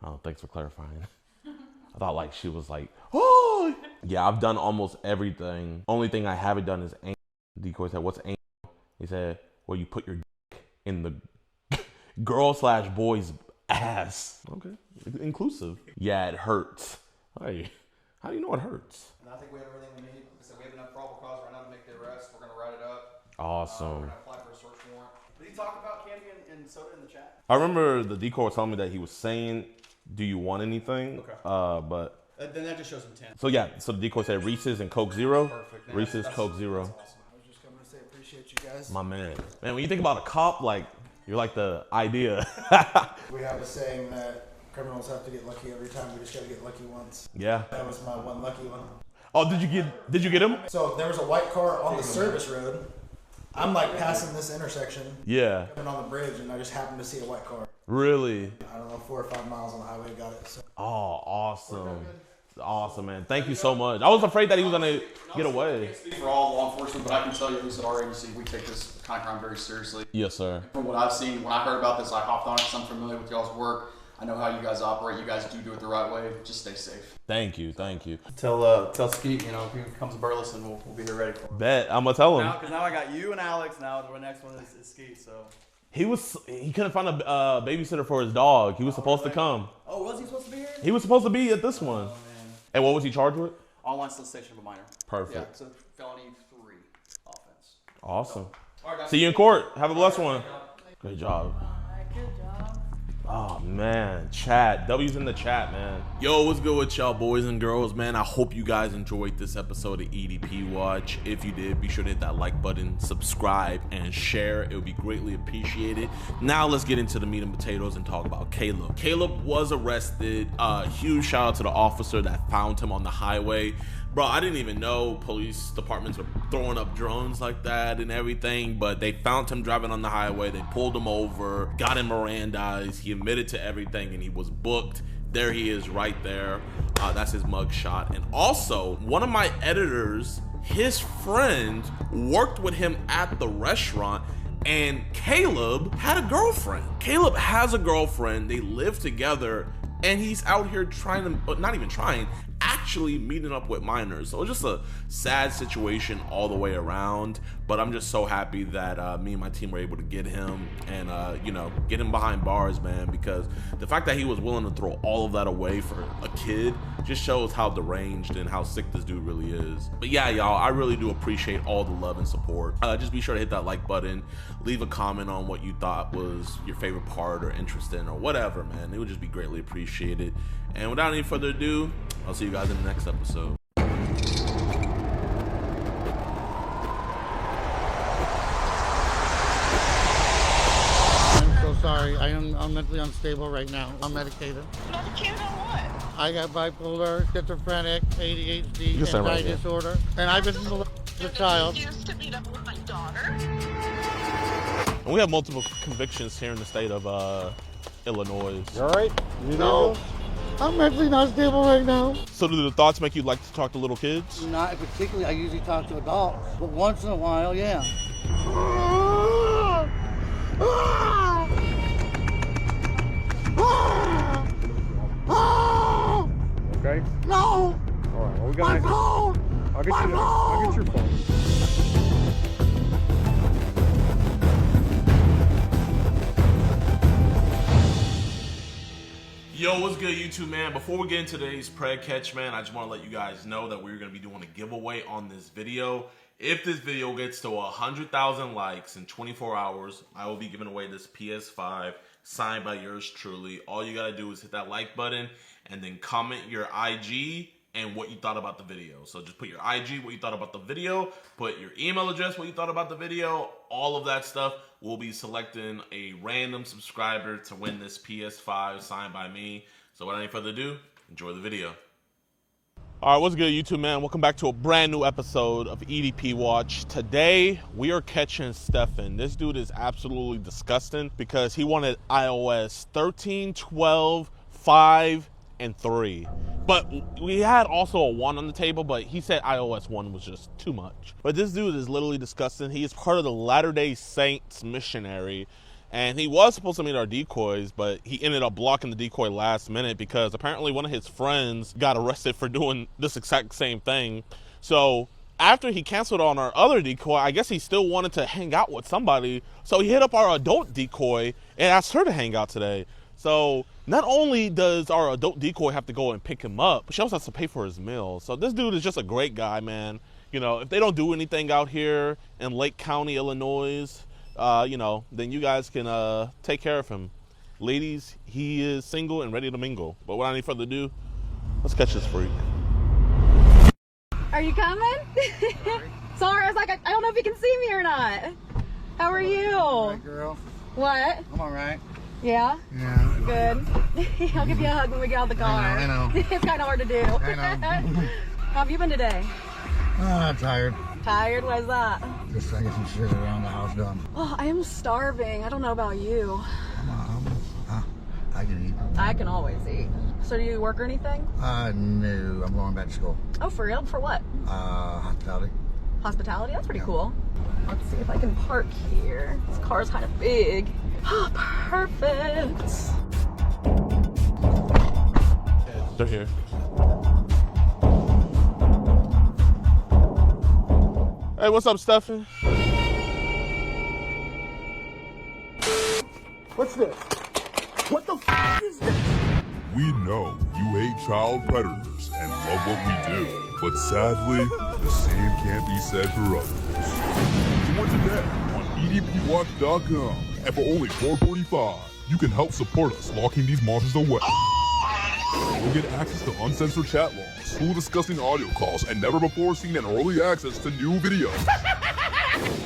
Oh, thanks for clarifying. I thought like she was like, oh. Yeah, I've done almost everything. Only thing I haven't done is anal. Decoy said, what's anal? He said, well, you put your dick in the girl/boy's ass. Okay, inclusive. Yeah, it hurts. Hey, how do you know it hurts? And I think we have everything we need. Like I said, we have enough probable cause right now to make the arrest. We're gonna write it up. Awesome. We're gonna apply for a search warrant. Did he talk about candy and soda in the chat? I remember the decoy was telling me that he was saying, do you want anything? Okay. But then that just shows intent. So yeah, so the decoy said Reese's and Coke Zero. Perfect. Man, Reese's, Coke Zero. That's awesome. I was just coming to say appreciate you guys. My man. Man, when you think about a cop, like, you're like the idea. We have a saying that criminals have to get lucky every time. We just got to get lucky once. Yeah. That was my one lucky one. Oh, did you get him? So there was a white car on the service road. I'm like passing this intersection. Yeah. Coming on the bridge, and I just happened to see a white car. Really? I don't know, 4 or 5 miles on the highway, got it. So. Oh, awesome. Awesome, man. Thank you so much. I was afraid that he was gonna get away. I can't speak for all law enforcement, but I can tell you, at least at our agency, we take this kind of crime very seriously. Yes, sir. From what I've seen, when I heard about this, I hopped on it because I'm familiar with y'all's work. I know how you guys operate. You guys do it the right way. Just stay safe. Thank you. Tell Skeet, if he comes to Burleson, we'll be here ready for him. Bet. I'm gonna tell him. Because now I got you and Alex. Now the next one is Skeet. So He couldn't find a babysitter for his dog. He was supposed to come. Oh, was he supposed to be here? He was supposed to be at this one. Oh, man. And what was he charged with? Online solicitation of a minor. Perfect. Yeah, it's a felony 3 offense. Awesome. All right, guys. See you in court. Have a blessed one. Great job. Good job. Oh man, chat. W's in the chat, man. Yo, what's good with y'all boys and girls, man? I hope you guys enjoyed this episode of EDP Watch. If you did, be sure to hit that like button, subscribe, and share. It would be greatly appreciated. Now let's get into the meat and potatoes and talk about Caleb. Caleb was arrested. Huge shout out to the officer that found him on the highway. Bro, I didn't even know police departments were throwing up drones like that and everything, but they found him driving on the highway. They pulled him over, got him Mirandized. He admitted to everything and he was booked. There he is right there. That's his mug shot. And also, one of my editors, his friend, worked with him at the restaurant, and Caleb had a girlfriend. Caleb has a girlfriend. They live together, and he's out here actually meeting up with minors. So it's just a sad situation all the way around, but I'm just so happy that me and my team were able to get him and get him behind bars, man, because the fact that he was willing to throw all of that away for a kid just shows how deranged and how sick this dude really is. But yeah, y'all, I really do appreciate all the love and support. Just be sure to hit that like button, leave a comment on what you thought was your favorite part or interesting or whatever, man. It would just be greatly appreciated. And without any further ado, I'll see you guys in the next episode. I'm so sorry. I'm mentally unstable right now. I'm medicated. Medicated on what? I got bipolar, schizophrenic, ADHD, anxiety disorder, and I've been molested as a child. Used to meet up with my daughter. And we have multiple convictions here in the state of Illinois. You all right? No. I'm mentally not stable right now. So do the thoughts make you like to talk to little kids? Not particularly. I usually talk to adults, but once in a while, yeah. Okay? No! All right, well, we got my phone! I'll get your phone. Yo, what's good, YouTube, man? Before we get into today's prank catch, man, I just want to let you guys know that we're going to be doing a giveaway on this video. If this video gets to 100,000 likes in 24 hours, I will be giving away this PS5 signed by yours truly. All you got to do is hit that like button and then comment your IG and what you thought about the video. So just put your IG, what you thought about the video, put your email address, what you thought about the video, all of that stuff. We'll be selecting a random subscriber to win this PS5 signed by me. So without any further ado, enjoy the video. All right, what's good, YouTube, man? Welcome back to a brand new episode of EDP Watch. Today, we are catching Stefan. This dude is absolutely disgusting because he wanted iOS 13, 12, 5, and 3. But we had also a 1 on the table, but he said iOS 1 was just too much. But this dude is literally disgusting. He is part of the Latter-day Saints missionary, and he was supposed to meet our decoys, but he ended up blocking the decoy last minute because apparently one of his friends got arrested for doing this exact same thing. So after he canceled on our other decoy, I guess he still wanted to hang out with somebody. So he hit up our adult decoy and asked her to hang out today. So not only does our adult decoy have to go and pick him up, but she also has to pay for his meal. So this dude is just a great guy, man. You know, if they don't do anything out here in Lake County, Illinois, you know, then you guys can take care of him. Ladies, he is single and ready to mingle. But without any further ado, let's catch this freak. Are you coming? Sorry, I was like, I don't know if you can see me or not. How are you? All right, girl. What? I'm all right. Yeah? Yeah. Good. I'll give you a hug when we get out of the car. I know. It's kind of hard to do. I know. How have you been today? Tired. Tired? Why is that? Just trying to get some shit around the house done. Oh, I am starving. I don't know about you. I can eat. I can always eat. So do you work or anything? No. I'm going back to school. Oh, for real? For what? Hospitality. Hospitality? That's pretty cool. Let's see if I can park here. This car's kind of big. Oh, perfect. They're here. Hey, what's up, Stefan? What's this? What the f is this? We know you hate child predators and love what we do, but sadly, the same can't be said for others. Join today on EDPWatch.com, and for only $4.45, you can help support us locking these monsters away. You'll get access to uncensored chat logs, cool disgusting audio calls, and never before seen and early access to new videos.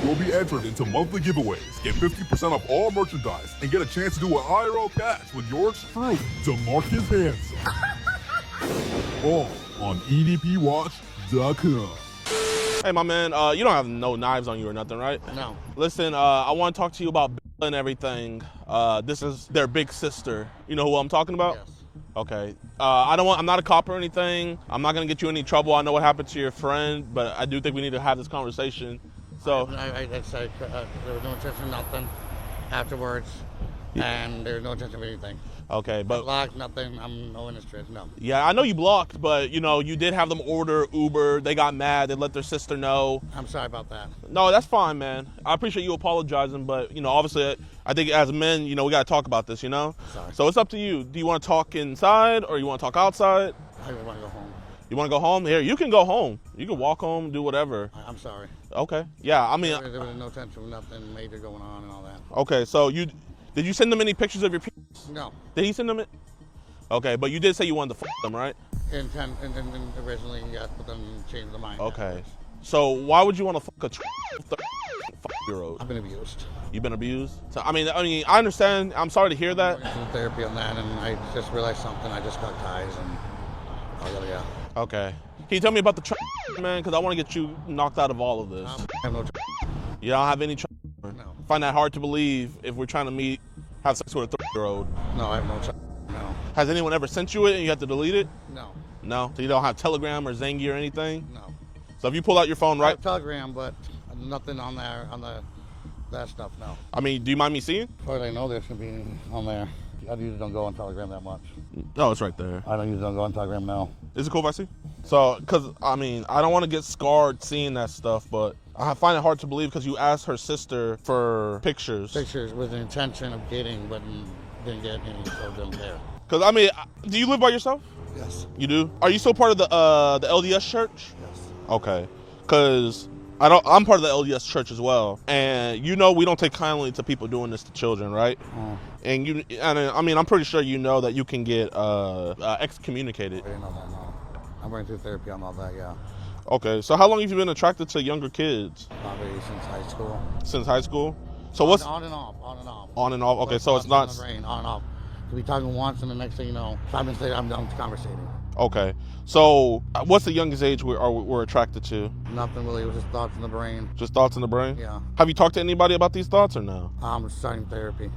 You'll be entered into monthly giveaways, get 50% off all merchandise, and get a chance to do an IRL catch with yours truly, DeMarcus Hanson. All on EDPWatch.com. Hey, my man, you don't have no knives on you or nothing, right? No. Listen, I want to talk to you about Bill and everything. This is their big sister. You know who I'm talking about? Yes. Okay. I'm not a cop or anything. I'm not gonna get you in any trouble. I know what happened to your friend, but I do think we need to have this conversation. So I said there was no intention of nothing afterwards, and there's no intention of anything. Okay, but blocked, nothing. I'm no in the streets, no. Yeah, I know you blocked, but you know you did have them order Uber. They got mad. They let their sister know. I'm sorry about that. No, that's fine, man. I appreciate you apologizing, but you know, obviously, I think as men, you know, we gotta talk about this. You know. Sorry. So it's up to you. Do you want to talk inside or you want to talk outside? I want to go home. You want to go home? Here, you can go home. You can walk home, do whatever. I'm sorry. Okay. Yeah, I mean. There was no tension, nothing major going on and all that. Okay, so did you send them any pictures of your penis? No. Did he send them it? Okay, but you did say you wanted to f them, right? And originally, yes, but then changed the mind. Okay. So why would you want to fuck a 3-year-old? I've been abused. You've been abused? So, I mean, I understand. I'm sorry to hear that. I went through therapy on that, and I just realized something. I just got ties, and yeah. Okay. Can you tell me about the man? Because I want to get you knocked out of all of this. I have no. You don't have any. No. Find that hard to believe if we're trying to have sex with a 3-year-old. No, I have no. No. Has anyone ever sent you it and you have to delete it? No. No. So you don't have Telegram or Zengi or anything? No. So if you pull out your phone, right? I have Telegram, but nothing on there that stuff. No. I mean, do you mind me seeing? As far as I know, there should be on there. I usually don't go on Telegram that much. Oh, it's right there. I usually don't go on Telegram now. Is it cool if I see? So, because, I mean, I don't want to get scarred seeing that stuff, but I find it hard to believe because you asked her sister for pictures. Pictures with the intention of getting, but didn't get any, so didn't care. Because, I mean, do you live by yourself? Yes. You do? Are you still part of the LDS church? Yes. Okay. Because I'm part of the LDS church as well, and we don't take kindly to people doing this to children, right? And I mean, I'm pretty sure you know that you can get excommunicated. I didn't know that, no. I'm going through therapy on all that, yeah. Okay, so how long have you been attracted to younger kids? Probably since high school. Since high school? So what's on and off, on and off. On and off. Okay, so it's not. On the brain, on and off. Could be talking once, and the next thing you know, 5 minutes later, I'm conversating. Okay, so what's the youngest age we're attracted to? Nothing really. It was just thoughts in the brain. Just thoughts in the brain? Yeah. Have you talked to anybody about these thoughts or no? I'm starting therapy.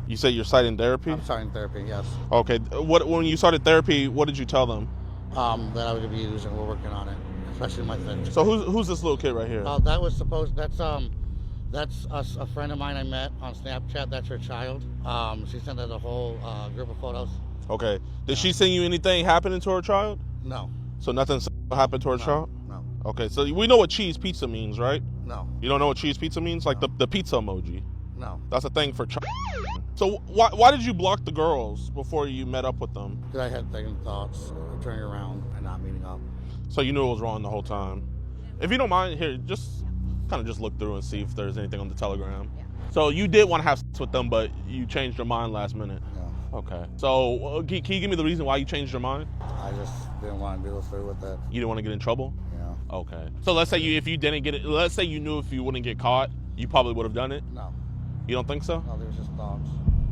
You say you're starting therapy? I'm starting therapy, yes. Okay. When you started therapy, what did you tell them? That I was abused, and we're working on it, especially my therapist. So who's this little kid right here? That's a friend of mine I met on Snapchat. That's her child. She sent us a whole group of photos. Okay. Did she send you anything happening to her child? No. So nothing happened to her child? No. Okay. So we know what cheese pizza means, right? No. You don't know what cheese pizza means? Like the pizza emoji. No. That's a thing for child. So why did you block the girls before you met up with them? Because I had second thoughts of turning around and not meeting up. So you knew it was wrong the whole time. If you don't mind, here, just kind of just look through and see if there's anything on the Telegram. Yeah. So you did want to have sex with them, but you changed your mind last minute. Yeah. Okay. So can you give me the reason why you changed your mind? I just didn't want to go through with that. You didn't want to get in trouble? Yeah. Okay. So let's say if you didn't get it, let's say you knew if you wouldn't get caught, you probably would have done it? No. You don't think so? No, there was just thoughts.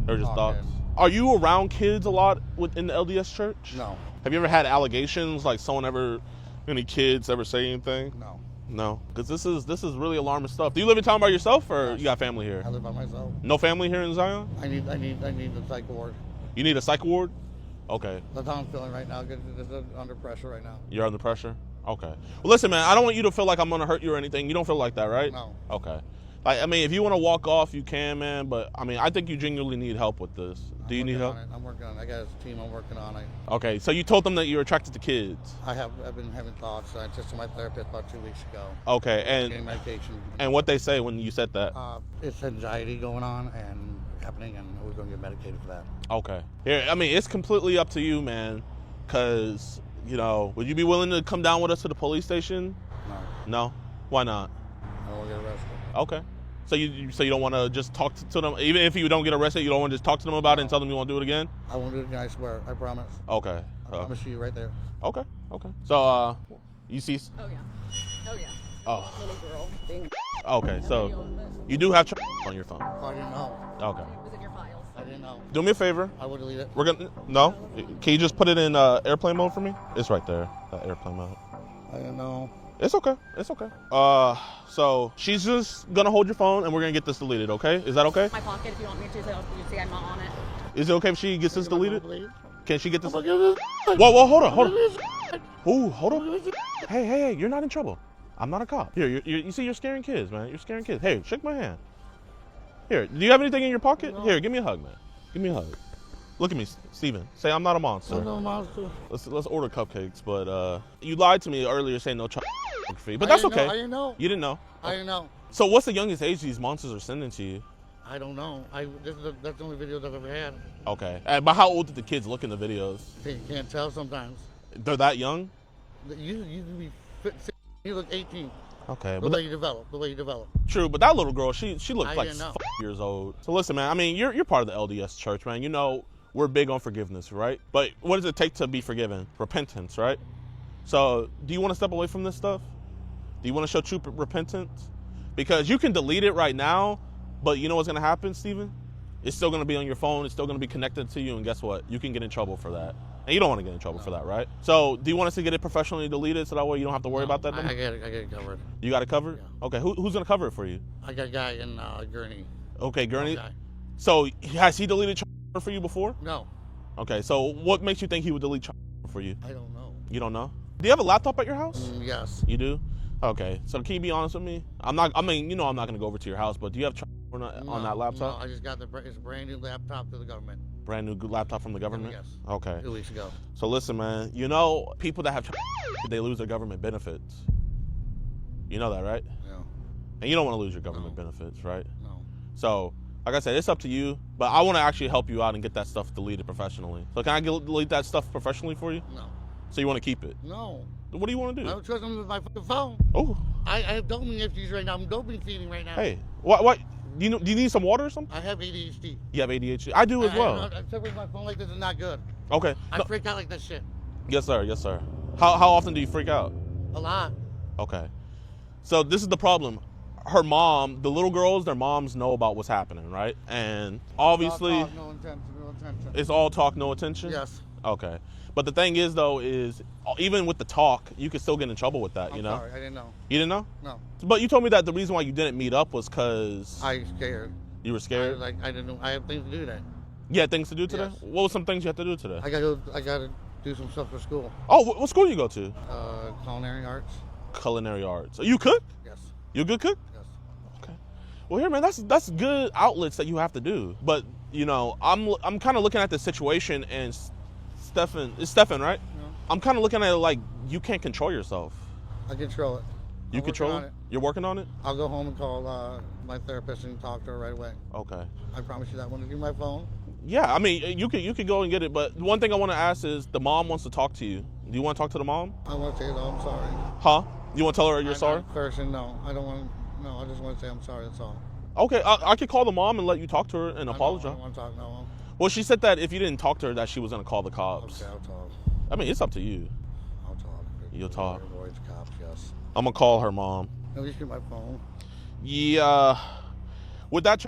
They were just thoughts. Are you around kids a lot in the LDS church? No. Have you ever had allegations, like any kids ever say anything? No. No, because this is really alarming stuff. Do you live in town by yourself, or you got family here? I live by myself. No family here in Zion? I need a psych ward. You need a psych ward? Okay. That's how I'm feeling right now. Under pressure right now. You're under pressure? Okay. Well, listen, man, I don't want you to feel like I'm going to hurt you or anything. You don't feel like that, right? No. Okay. I mean, if you want to walk off, you can, man, but I mean, I think you genuinely need help with this. Do you need help? I'm working on it. I got a team I'm working on it. Okay, so you told them that you're attracted to kids. I've been having thoughts. I just saw my therapist about 2 weeks ago. Okay, and getting medication. And what they say when you said that? It's anxiety going on and happening, and we're going to get medicated for that. Okay. Here, I mean, it's completely up to you, man, because, would you be willing to come down with us to the police station? No. No? Why not? I don't want to get arrested. Okay. So you don't want to just talk to them, even if you don't get arrested, you don't want to just talk to them about it and tell them you won't do it again? I won't do it again, I swear. I promise. Okay. I promise you right there. Okay. So, you see? Oh, yeah. Oh. Little girl being... Okay, so you do have on your phone? Oh, I didn't know. Okay. It was in your files. I didn't know. Do me a favor. I would delete it. No? Can you just put it in airplane mode for me? It's right there, that airplane mode. I didn't know. It's okay. So she's just gonna hold your phone and we're gonna get this deleted, okay? Is that okay? My pocket if you want me to, so you see I'm not on it. Is it okay if she gets this deleted? Can she get this? Whoa, hold on. Ooh, hold on. Hey, you're not in trouble. I'm not a cop. Here, you see, you're scaring kids, man. You're scaring kids. Hey, shake my hand. Here, do you have anything in your pocket? No. Here, give me a hug, man. Give me a hug. Look at me, Steven. Say I'm not a monster. I'm not a monster. Let's order cupcakes, but you lied to me earlier saying no child free, but that's okay. I didn't know. You didn't know? I didn't know. So what's the youngest age these monsters are sending to you? I don't know. That's the only videos I've ever had. Okay. But how old did the kids look in the videos? You can't tell sometimes. They're that young? You look 18. Okay. The way you develop. True, but that little girl, she looked like 5 years old. So listen, man, I mean, you're part of the LDS church, man. You know, we're big on forgiveness, right? But what does it take to be forgiven? Repentance, right? So do you want to step away from this stuff? Do you want to show true repentance? Because you can delete it right now, but you know what's gonna happen, Steven? It's still gonna be on your phone, it's still gonna be connected to you, and guess what? You can get in trouble for that. And you don't wanna get in trouble for that, right? So do you want us to get it professionally deleted so that way you don't have to worry about that no more? I get it covered. You got it covered? Yeah. Okay, who's gonna cover it for you? I got a guy in Gurney. Okay, Gurney. Okay. So has he deleted for you before? No. Okay, so what makes you think he would delete for you? I don't know. You don't know? Do you have a laptop at your house? Yes. You do? Okay, so can you be honest with me? I'm not gonna go over to your house, but do you have on that laptop? No, I just got it's a brand new laptop to the government. Brand new laptop from the government? Yes. Okay. 2 weeks ago. So listen, man, you know, people that have they lose their government benefits. You know that, right? Yeah. And you don't want to lose your government benefits, right? No. So, like I said, it's up to you, but I want to actually help you out and get that stuff deleted professionally. So can I delete that stuff professionally for you? No. So you want to keep it? No. What do you want to do? I don't trust him with my fucking phone. Oh. I have dopamine issues right now. I'm dopamine feeding right now. Hey, what? Do you need some water or something? I have ADHD. You have ADHD? I do as well. With my phone like this is not good. Okay. I freak out like that shit. Yes, sir. Yes, sir. How often do you freak out? A lot. Okay. So this is the problem. Her mom, the little girls, their moms know about what's happening, right? And obviously, All talk, no attention. It's all talk, no attention? Yes. Okay. But the thing is, though, is even with the talk, you could still get in trouble with that, you know? Sorry, I didn't know. You didn't know? No. But you told me that the reason why you didn't meet up was because... I was scared. You were scared? I didn't know. I have things to do today. You had things to do today? Yes. What were some things you had to do today? I gotta do some stuff for school. Oh, what school you go to? Culinary arts. Culinary arts. You cook? Yes. You a good cook? Yes. Okay. Well, here, man, that's good outlets that you have to do. But, you know, I'm kind of looking at the situation, and it's Stefan, right? Yeah. I'm kind of looking at it like you can't control yourself. I control it. You control it? You're working on it? I'll go home and call my therapist and talk to her right away. Okay. I promise you that. Want to give me my phone? Yeah, I mean, you could go and get it, but one thing I want to ask is the mom wants to talk to you. Do you want to talk to the mom? I want to say, no, I'm sorry. Huh? You want to tell her you're sorry? Person, no. I don't want to. No, I just want to say I'm sorry, that's all. Okay, I could call the mom and let you talk to her and apologize. I don't want to talk, no. Well, she said that if you didn't talk to her, that she was going to call the cops. Okay, I'll talk. I mean, it's up to you. I'll talk. You'll talk. Avoid the cops, yes. I'm going to call her mom. No, you get my phone. Yeah. With that,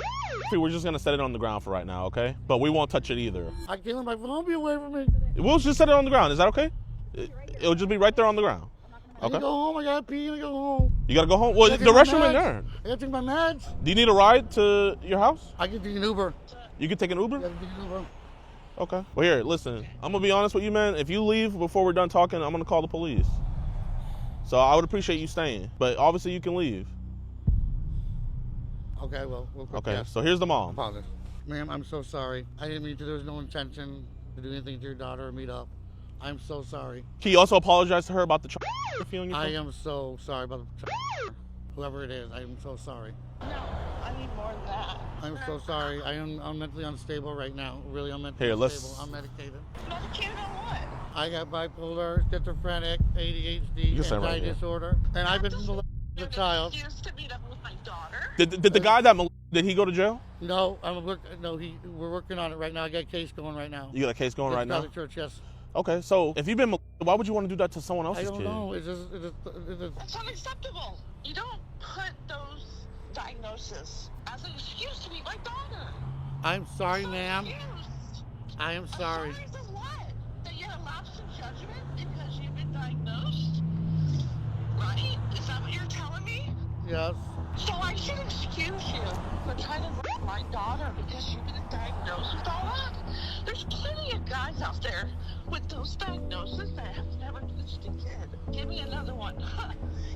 we're just going to set it on the ground for right now, okay? But we won't touch it either. I can't let my phone be away from me. We'll just set it on the ground. Is that okay? It'll just be right there on the ground. Okay. I gotta go home. I gotta pee. I gotta go home. You gotta go home? Well, the restroom in there. I gotta take my meds. Do you need a ride to your house? I can take an Uber. You can take an Uber? I can take an Uber. Okay. Well, here, listen. I'm gonna be honest with you, man. If you leave before we're done talking, I'm gonna call the police. So I would appreciate you staying, but obviously you can leave. Okay, well, okay, yes. So here's the mom. Father. Ma'am, I'm so sorry. I didn't mean to. There was no intention to do anything to your daughter or meet up. I'm so sorry. Can you also apologize to her about the feeling? I am so sorry about the whoever it is. I am so sorry. No, I need more than that. I'm so sorry. I'm mentally unstable right now. Really, I'm mentally unstable. I'm medicated. Medicated on what? I got bipolar, schizophrenic, ADHD, anxiety disorder, and I've been molested as a child. To meet up with my daughter. Did the guy that did he go to jail? No, we're working on it right now. I got a case going right now. You got a case going right now? Church, yes. Okay, so if you've been molested, why would you want to do that to someone else's kid? I don't know. It's That's unacceptable. You don't put those diagnoses as an excuse to meet my daughter. I'm sorry, ma'am. I am sorry. Sorry for what? That you had a lapse in judgment because you've been diagnosed? Right? Is that what you're telling me? Yes. So I should excuse you for trying to rape my daughter because you've been diagnosed with all that? There's plenty of guys out there with those diagnoses that have never touched a kid. Give me another one.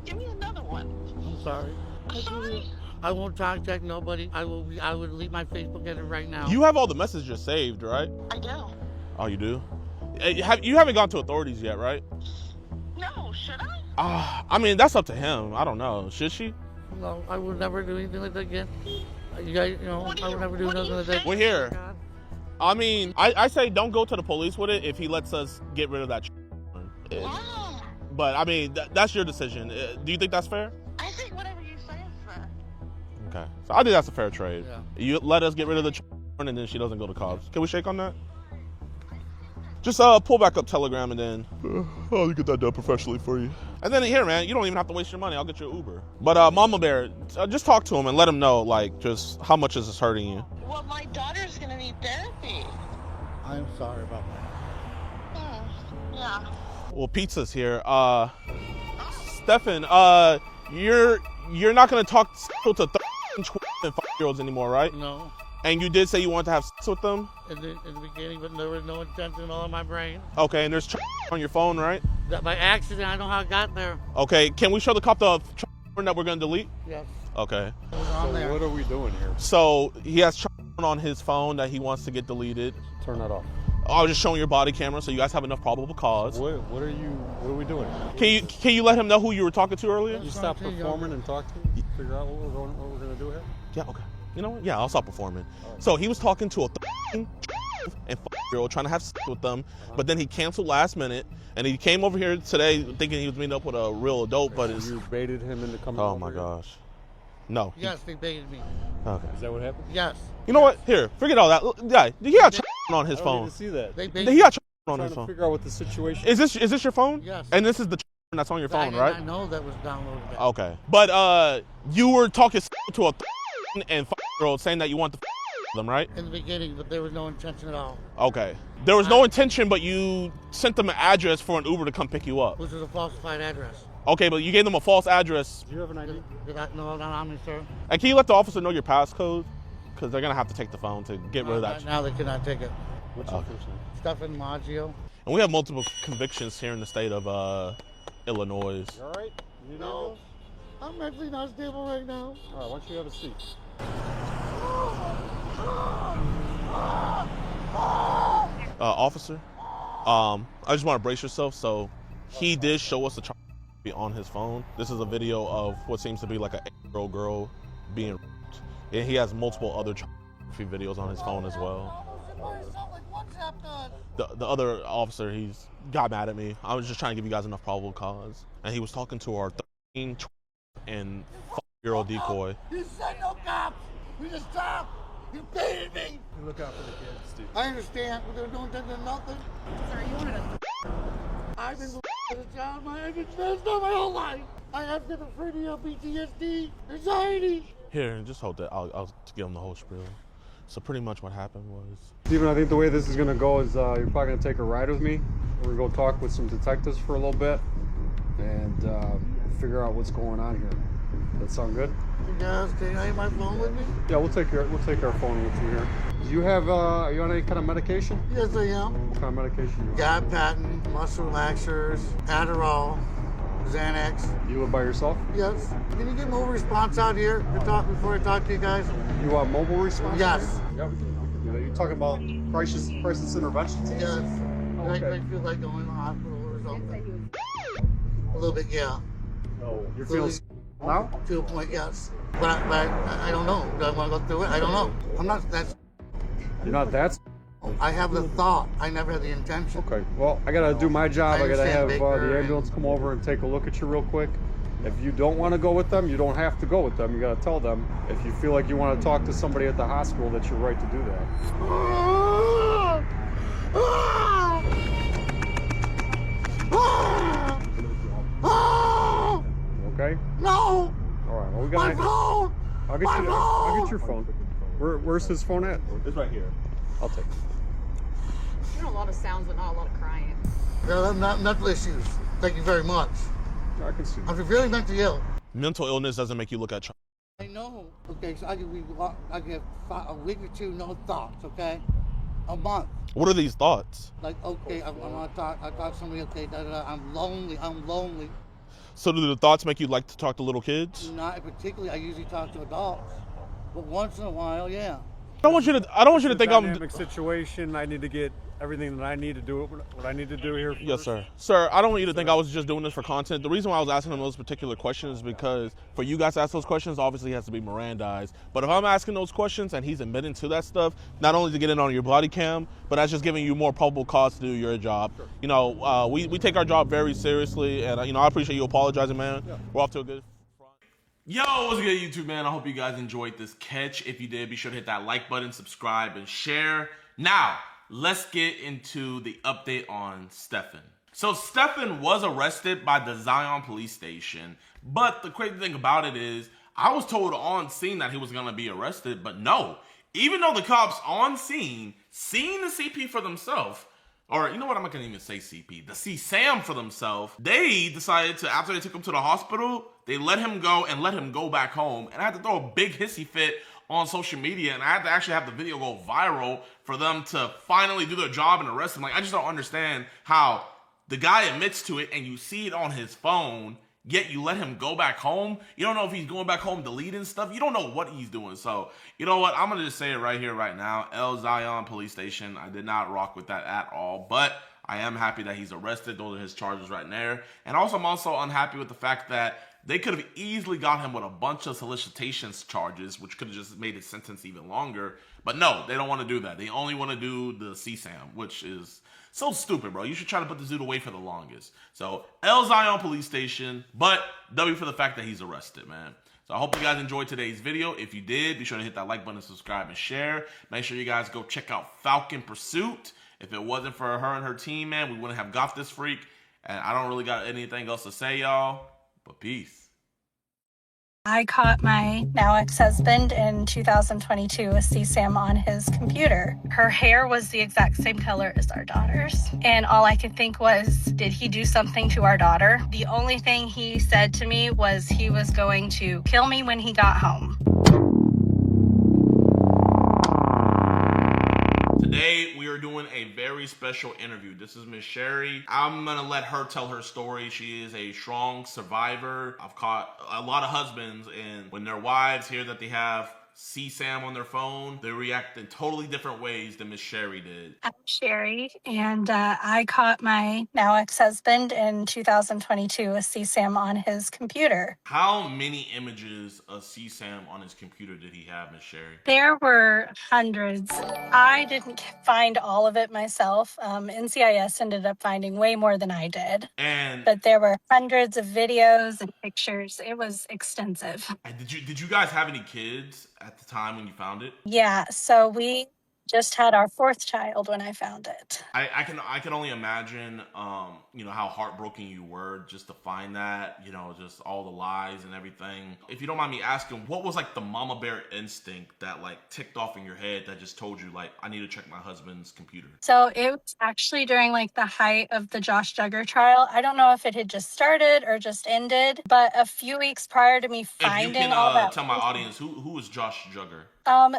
Give me another one. I'm sorry. Sorry? I won't contact nobody. I will delete my Facebook edit right now. You have all the messages saved, right? I do. Oh, you do? You haven't gone to authorities yet, right? No, should I? I mean, that's up to him. I don't know. Should she? No, I would never do anything like that again. You guys, I would never do nothing like that. We're here. I mean, I say don't go to the police with it if he lets us get rid of that. Wow. But, I mean, that's your decision. Do you think that's fair? I think whatever you say is fair. Okay. So I think that's a fair trade. Yeah. You let us get rid of the and then she doesn't go to cops. Can we shake on that? Just pull back up Telegram and then I'll get that done professionally for you. And then here, man, you don't even have to waste your money. I'll get you an Uber. But Mama Bear, just talk to him and let him know, like, just how much is this hurting you. Well, my daughter's gonna need therapy. I'm sorry about that. Yeah. Well, pizza's here. Stefan, you're not gonna talk to 5-year-olds anymore, right? No. And you did say you wanted to have sex with them? In the beginning, but there was no intention all in my brain. Okay, and there's on your phone, right? That by accident, I know how it got there. Okay, can we show the cop the that we're gonna delete? Yes. Okay. It was on there. What are we doing here? So he has on his phone that he wants to get deleted. Turn that off. I was just showing your body camera, so you guys have enough probable cause. What are we doing? Can you let him know who you were talking to earlier? You stop performing and talk to him? Figure out what we're gonna do here? Yeah, okay. You know what? Yeah, I'll stop performing. So he was talking to a and 5-year-old trying to have sex with them, but then he canceled last minute, and he came over here today thinking he was meeting up with a real adult, but it's... You baited him into coming Oh over my here? gosh. No. Yes, they baited me. Okay. Is that what happened? Yes. You know what? Here, forget all that. Yeah, he got on his I don't phone. need to see that. He got on trying his to phone. figure out what the situation Is this your phone? Yes. And this is the that's on your phone, right? I know that was downloaded. Back. Okay. But you were talking to a and 5-year-old saying that you want to them, right? In the beginning, but there was no intention at all. Okay. There was no intention, but you sent them an address for an Uber to come pick you up. Which was a falsified address. Okay, but you gave them a false address. Do you have an ID? No, not on me, sir. And can you let the officer know your passcode? Because they're going to have to take the phone to get rid of that. Now they cannot take it. What's your first name? Stefan Maggio. And we have multiple convictions here in the state of Illinois. You all right? You need No. I'm mentally not stable right now. All right, why don't you have a seat? Officer, I just want to brace yourself. So he did show us the child on his phone. This is a video of what seems to be like an 8-year-old girl being raped. And he has multiple other child videos on his phone as well. The other officer, he's got mad at me. I was just trying to give you guys enough probable cause. And he was talking to our 13 and 5-year-old decoy. You said no cops. We just stopped. You baited me. You look out for the kids, Steve. I understand, but there was no intention of nothing. Sorry, you wanted to... I've been as a child. I've been messed up my whole life. I have schizophrenia, PTSD, anxiety. Here, just hold that. I'll give him the whole spiel. So pretty much what happened was... Steven, I think the way this is going to go is you're probably going to take a ride with me. We're going to go talk with some detectives for a little bit and figure out what's going on here. That sound good? Yes, can I have my phone with me? Yeah, we'll take our phone with you here. Do you have are you on any kind of medication? Yes, I am. What kind of medication? Gabapentin, muscle relaxers, Adderall, Xanax. You live by yourself? Yes. Can you get mobile response out here to talk before I talk to you guys? You want mobile response? Yes. Yeah, we can. You're talking about crisis interventions? Yes. Oh, okay. I feel like going to the hospital or something. A little bit, yeah. No. You're feeling now? To a point, yes. But I don't know. Do I want to go through it? I don't know. I'm not that. You're not that? I have the thought. I never had the intention. Okay. Well, I got to do my job. I got to have the Baker ambulance come over and take a look at you real quick. If you don't want to go with them, you don't have to go with them. You got to tell them. If you feel like you want to talk to somebody at the hospital, that's your right to do that. Okay? No! All right. Well, we got my phone! I'll get your phone. Where's his phone at? It's right here. I'll take it. You know, a lot of sounds, but not a lot of crying. No, I'm not mental issues. Thank you very much. I can see. I'm severely mentally ill. Mental illness doesn't make you look at child. I know. Okay, so I can have a week or two, no thoughts, okay? A month. What are these thoughts? Like, okay, I want to talk. I talk to somebody, okay, I'm lonely. So do the thoughts make you like to talk to little kids? Not particularly. I usually talk to adults. But once in a while, yeah. I don't want you to think I'm... dynamic situation. I need to get everything that I need to do, what I need to do here first. Yes, sir. Sir, I don't want you to think I was just doing this for content. The reason why I was asking him those particular questions is because for you guys to ask those questions, obviously he has to be Mirandized. But if I'm asking those questions and he's admitting to that stuff, not only to get in on your body cam, but that's just giving you more probable cause to do your job. Sure. You know, we take our job very seriously, and you know, I appreciate you apologizing, man. Yeah. We're off to a good... Yo, what's good, YouTube, man? I hope you guys enjoyed this catch. If you did, be sure to hit that like button, subscribe, and share. Now, let's get into the update on Stefan. So Stefan was arrested by the Zion police station, but the crazy thing about it is I was told on scene that he was going to be arrested, but no. Even though the cops on scene, seeing the CP for themselves, or you know what, I'm not going to even say CP, the C-SAM for themselves, they decided to, after they took him to the hospital, they let him go and let him go back home. And I had to throw a big hissy fit on social media, and I had to actually have the video go viral for them to finally do their job and arrest him. Like, I just don't understand how the guy admits to it and you see it on his phone, yet you let him go back home. You don't know if he's going back home deleting stuff. You don't know what he's doing. So, you know what? I'm going to just say it right here, right now. El Zion police station. I did not rock with that at all, but I am happy that he's arrested. Those are his charges right there. And also, I'm also unhappy with the fact that they could have easily got him with a bunch of solicitations charges, which could have just made his sentence even longer. But no, they don't want to do that. They only want to do the C-SAM, which is so stupid, bro. You should try to put this dude away for the longest. So, El Zion police station, but W for the fact that he's arrested, man. So I hope you guys enjoyed today's video. If you did, be sure to hit that like button, subscribe, and share. Make sure you guys go check out Falcon Pursuit. If it wasn't for her and her team, man, we wouldn't have got this freak. And I don't really got anything else to say, y'all. But peace. I caught my now ex-husband in 2022 with C-SAM on his computer. Her hair was the exact same color as our daughter's. And all I could think was, did he do something to our daughter? The only thing he said to me was he was going to kill me when he got home. Today, we are doing a very special interview. This is Miss Sherry. I'm going to let her tell her story. She is a strong survivor. I've caught a lot of husbands, and when their wives hear that they have C-SAM on their phone, they react in totally different ways than Miss Sherry did. I'm Sherry, and I caught my now ex-husband in 2022 with C-SAM on his computer. How many images of C-SAM on his computer did he have, Miss Sherry? There were hundreds. I didn't find all of it myself. NCIS ended up finding way more than I did. But there were hundreds of videos and pictures. It was extensive. And did you guys have any kids at the time when you found it? Yeah, so we just had our 4th child when I found it. I can only imagine, you know, how heartbroken you were just to find that, you know, just all the lies and everything. If you don't mind me asking, what was like the mama bear instinct that like ticked off in your head that just told you like, I need to check my husband's computer? So it was actually during like the height of the Josh Duggar trial. I don't know if it had just started or just ended, but a few weeks prior to me finding if you can, all that. tell my audience, who is Josh Duggar?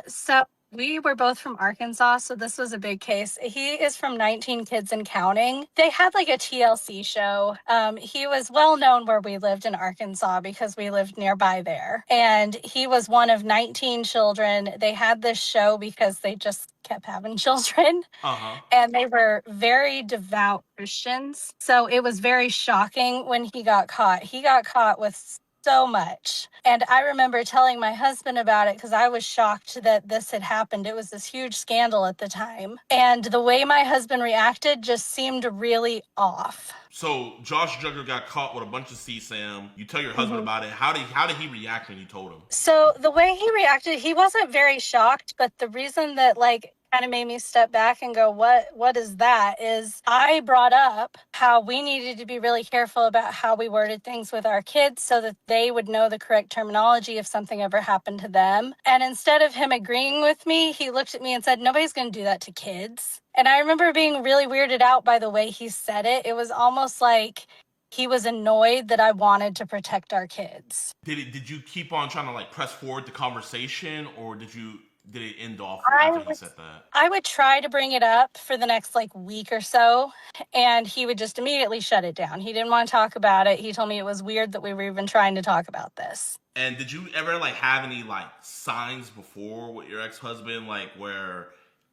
So we were both from Arkansas, so this was a big case. He is from 19 Kids and Counting. They had like a TLC show. He was well known where we lived in Arkansas because we lived nearby there. And he was one of 19 children. They had this show because they just kept having children. And they were very devout Christians. So it was very shocking when he got caught. He got caught with so much. And I remember telling my husband about it because I was shocked that this had happened. It was this huge scandal at the time. And the way my husband reacted just seemed really off. So Josh Duggar got caught with a bunch of C-SAM. You tell your husband about it. How did he react when you told him? So the way he reacted, he wasn't very shocked, but the reason that like kind of made me step back and go, what is that? Is I brought up how we needed to be really careful about how we worded things with our kids so that they would know the correct terminology if something ever happened to them. And instead of him agreeing with me, he looked at me and said, nobody's going to do that to kids. And I remember being really weirded out by the way he said it. It was almost like he was annoyed that I wanted to protect our kids. Did you keep on trying to like press forward the conversation, or did it end off after he said that? I would try to bring it up for the next like week or so, and he would just immediately shut it down. He didn't want to talk about it. He told me it was weird that we were even trying to talk about this. And did you ever like have any like signs before with your ex-husband, like where,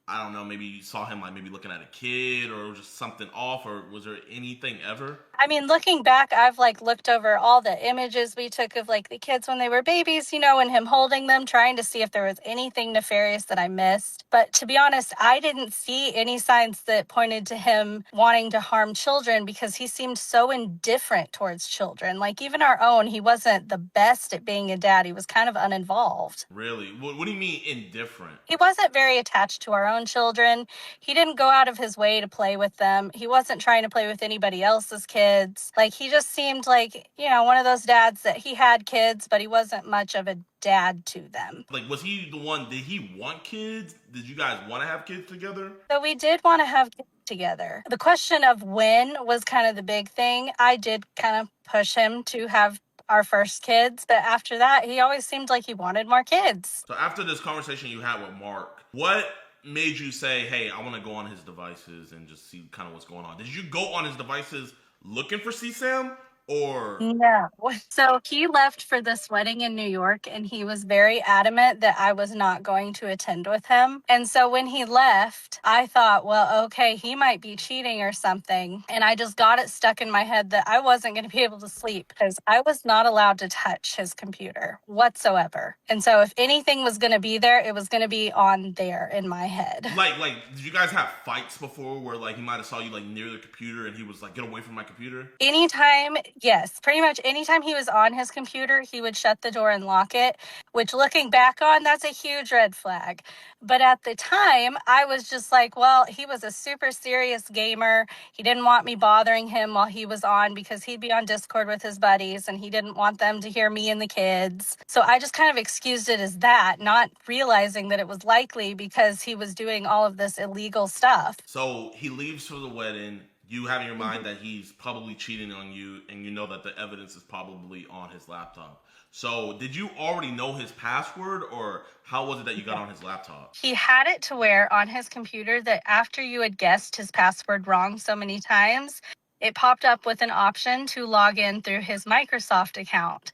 I don't know, maybe you saw him like maybe looking at a kid or just something off, or was there anything ever? I mean, looking back, I've like looked over all the images we took of like the kids when they were babies, you know, and him holding them, trying to see if there was anything nefarious that I missed. But to be honest, I didn't see any signs that pointed to him wanting to harm children because he seemed so indifferent towards children. Like even our own, he wasn't the best at being a dad. He was kind of uninvolved. Really? What do you mean indifferent? He wasn't very attached to our own children. He didn't go out of his way to play with them. He wasn't trying to play with anybody else's kids. Like, he just seemed like, you know, one of those dads that he had kids, but he wasn't much of a dad to them. Like, was he the one, did he want kids? Did you guys want to have kids together? So we did want to have kids together. The question of when was kind of the big thing. I did kind of push him to have our first kids, but after that, he always seemed like he wanted more kids. So after this conversation you had with Mark, what made you say, hey, I want to go on his devices and just see kind of what's going on? Did you go on his devices looking for CSAM? Or no. So he left for this wedding in New York, and he was very adamant that I was not going to attend with him. And so when he left, I thought, well, okay, he might be cheating or something. And I just got it stuck in my head that I wasn't going to be able to sleep because I was not allowed to touch his computer whatsoever. And so if anything was going to be there, it was going to be on there in my head. Like, did you guys have fights before where like he might have saw you like near the computer and he was like, get away from my computer? Anytime, yes, pretty much anytime he was on his computer, he would shut the door and lock it, which looking back on, that's a huge red flag. But at the time, I was just like, well, he was a super serious gamer. He didn't want me bothering him while he was on because he'd be on Discord with his buddies and he didn't want them to hear me and the kids. So I just kind of excused it as that, not realizing that it was likely because he was doing all of this illegal stuff. So he leaves for the wedding. You have in your mind that he's probably cheating on you, and you know that the evidence is probably on his laptop. So did you already know his password, or how was it that you got on his laptop? He had it to where on his computer that after you had guessed his password wrong so many times, it popped up with an option to log in through his Microsoft account.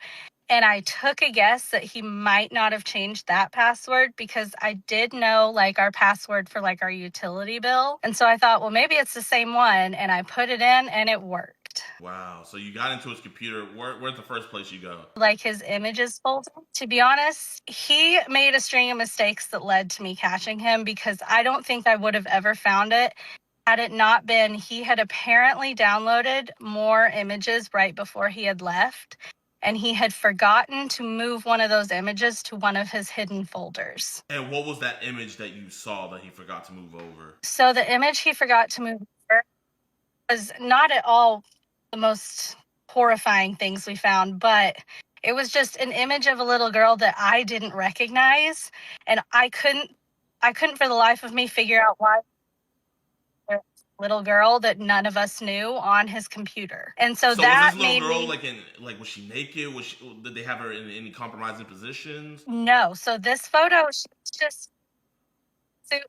And I took a guess that he might not have changed that password because I did know like our password for like our utility bill. And so I thought, well, maybe it's the same one. And I put it in and it worked. Wow. So you got into his computer. Where's the first place you go? Like his images folder. To be honest, he made a string of mistakes that led to me catching him because I don't think I would have ever found it had it not been he had apparently downloaded more images right before he had left. And he had forgotten to move one of those images to one of his hidden folders. And what was that image that you saw that he forgot to move over? So the image he forgot to move over was not at all the most horrifying things we found, but it was just an image of a little girl that I didn't recognize. And I couldn't for the life of me figure out why little girl that none of us knew on his computer. And so that was this little girl made was she naked? Did they have her in any compromising positions? No. So this photo, she was just,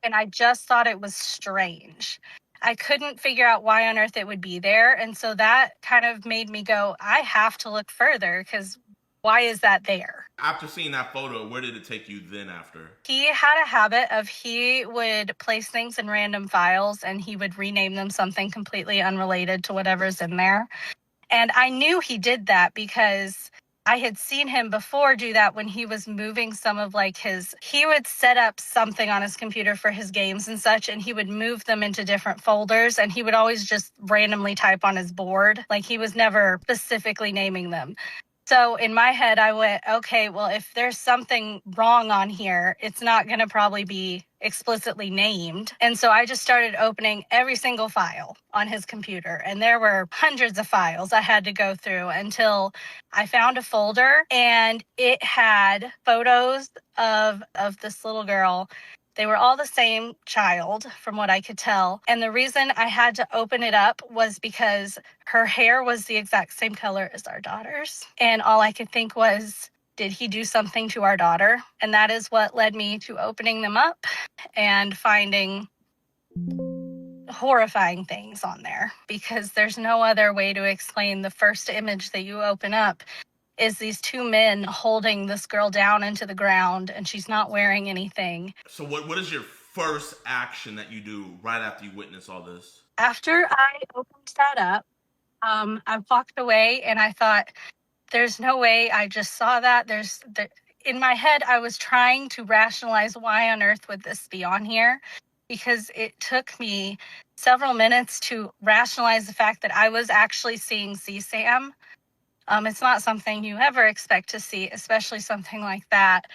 and I just thought it was strange. I couldn't figure out why on earth it would be there. And so that kind of made me go, I have to look further because why is that there? After seeing that photo, where did it take you then after? He had a habit of he would place things in random files and he would rename them something completely unrelated to whatever's in there. And I knew he did that because I had seen him before do that when he was moving some of like he would set up something on his computer for his games and such, and he would move them into different folders, and he would always just randomly type on his board. Like he was never specifically naming them. So in my head, I went, okay, well, if there's something wrong on here, it's not going to probably be explicitly named. And so I just started opening every single file on his computer. And there were hundreds of files I had to go through until I found a folder, and it had photos of this little girl. They were all the same child, from what I could tell. And the reason I had to open it up was because her hair was the exact same color as our daughter's. And all I could think was, did he do something to our daughter? And that is what led me to opening them up and finding horrifying things on there. Because there's no other way to explain the first image that you open up is these two men holding this girl down into the ground, and she's not wearing anything. So what is your first action that you do right after you witness all this? After I opened that up, I walked away and I thought, there's no way I just saw that. In my head, I was trying to rationalize why on earth would this be on here, because it took me several minutes to rationalize the fact that I was actually seeing CSAM. It's not something you ever expect to see, especially something like that.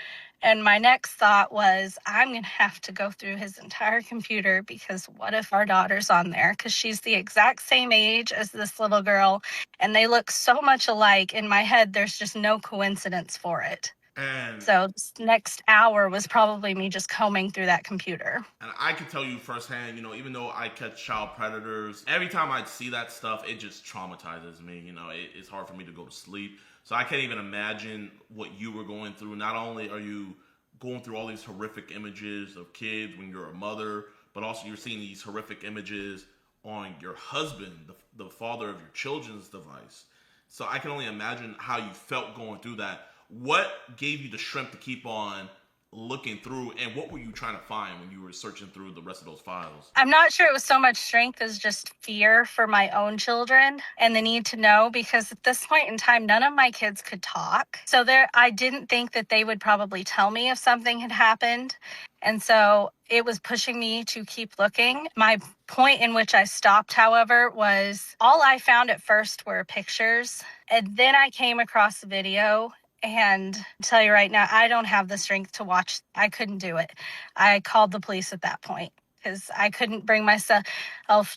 And my next thought was, I'm going to have to go through his entire computer, because what if our daughter's on there? Because she's the exact same age as this little girl, and they look so much alike. In my head, there's just no coincidence for it. And so this next hour was probably me just combing through that computer. And I can tell you firsthand, even though I catch child predators, every time I see that stuff, it just traumatizes me. It's hard for me to go to sleep. So I can't even imagine what you were going through. Not only are you going through all these horrific images of kids when you're a mother, but also you're seeing these horrific images on your husband, the father of your children's device. So I can only imagine how you felt going through that. What gave you the strength to keep on looking through, and what were you trying to find when you were searching through the rest of those files? I'm not sure it was so much strength as just fear for my own children and the need to know, because at this point in time, none of my kids could talk. So I didn't think that they would probably tell me if something had happened. And so it was pushing me to keep looking. My point in which I stopped, however, was all I found at first were pictures. And then I came across a video. And I'll tell you right now, I don't have the strength to watch. I couldn't do it. I called the police at that point because I couldn't bring myself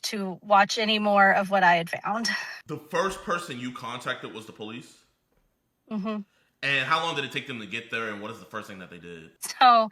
to watch any more of what I had found. The first person you contacted was the police? Mm-hmm. And how long did it take them to get there, and what is the first thing that they did? So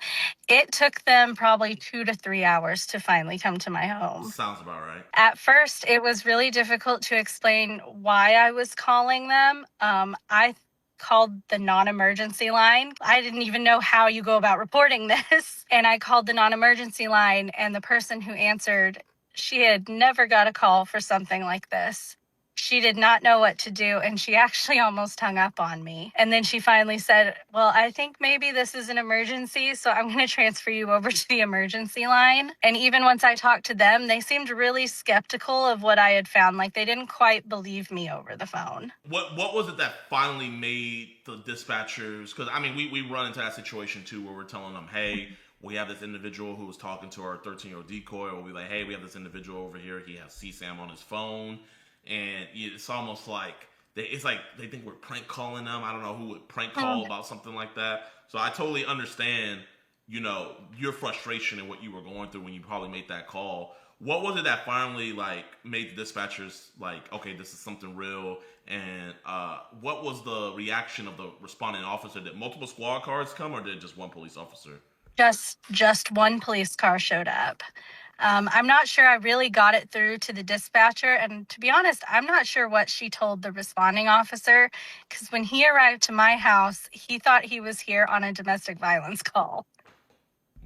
it took them probably 2 to 3 hours to finally come to my home. Sounds about right. At first, it was really difficult to explain why I was calling them. I called the non-emergency line. I didn't even know how you go about reporting this. And I called the non-emergency line, and the person who answered, she had never got a call for something like this. She did not know what to do, and she actually almost hung up on me. And then she finally said, well, I think maybe this is an emergency, so I'm going to transfer you over to the emergency line. And even once I talked to them, they seemed really skeptical of what I had found. Like, they didn't quite believe me over the phone. What was it that finally made the dispatchers, because, we run into that situation, too, where we're telling them, hey, we have this individual who was talking to our 13-year-old decoy, or we'll be like, hey, we have this individual over here, he has CSAM on his phone. And it's almost like they think we're prank calling them. I don't know who would prank call about something like that. So I totally understand, your frustration and what you were going through when you probably made that call. What was it that finally made the dispatchers okay, this is something real? And what was the reaction of the responding officer? Did multiple squad cars come, or did just one police officer? Just one police car showed up. I'm not sure I really got it through to the dispatcher. And to be honest, I'm not sure what she told the responding officer, because when he arrived to my house, he thought he was here on a domestic violence call.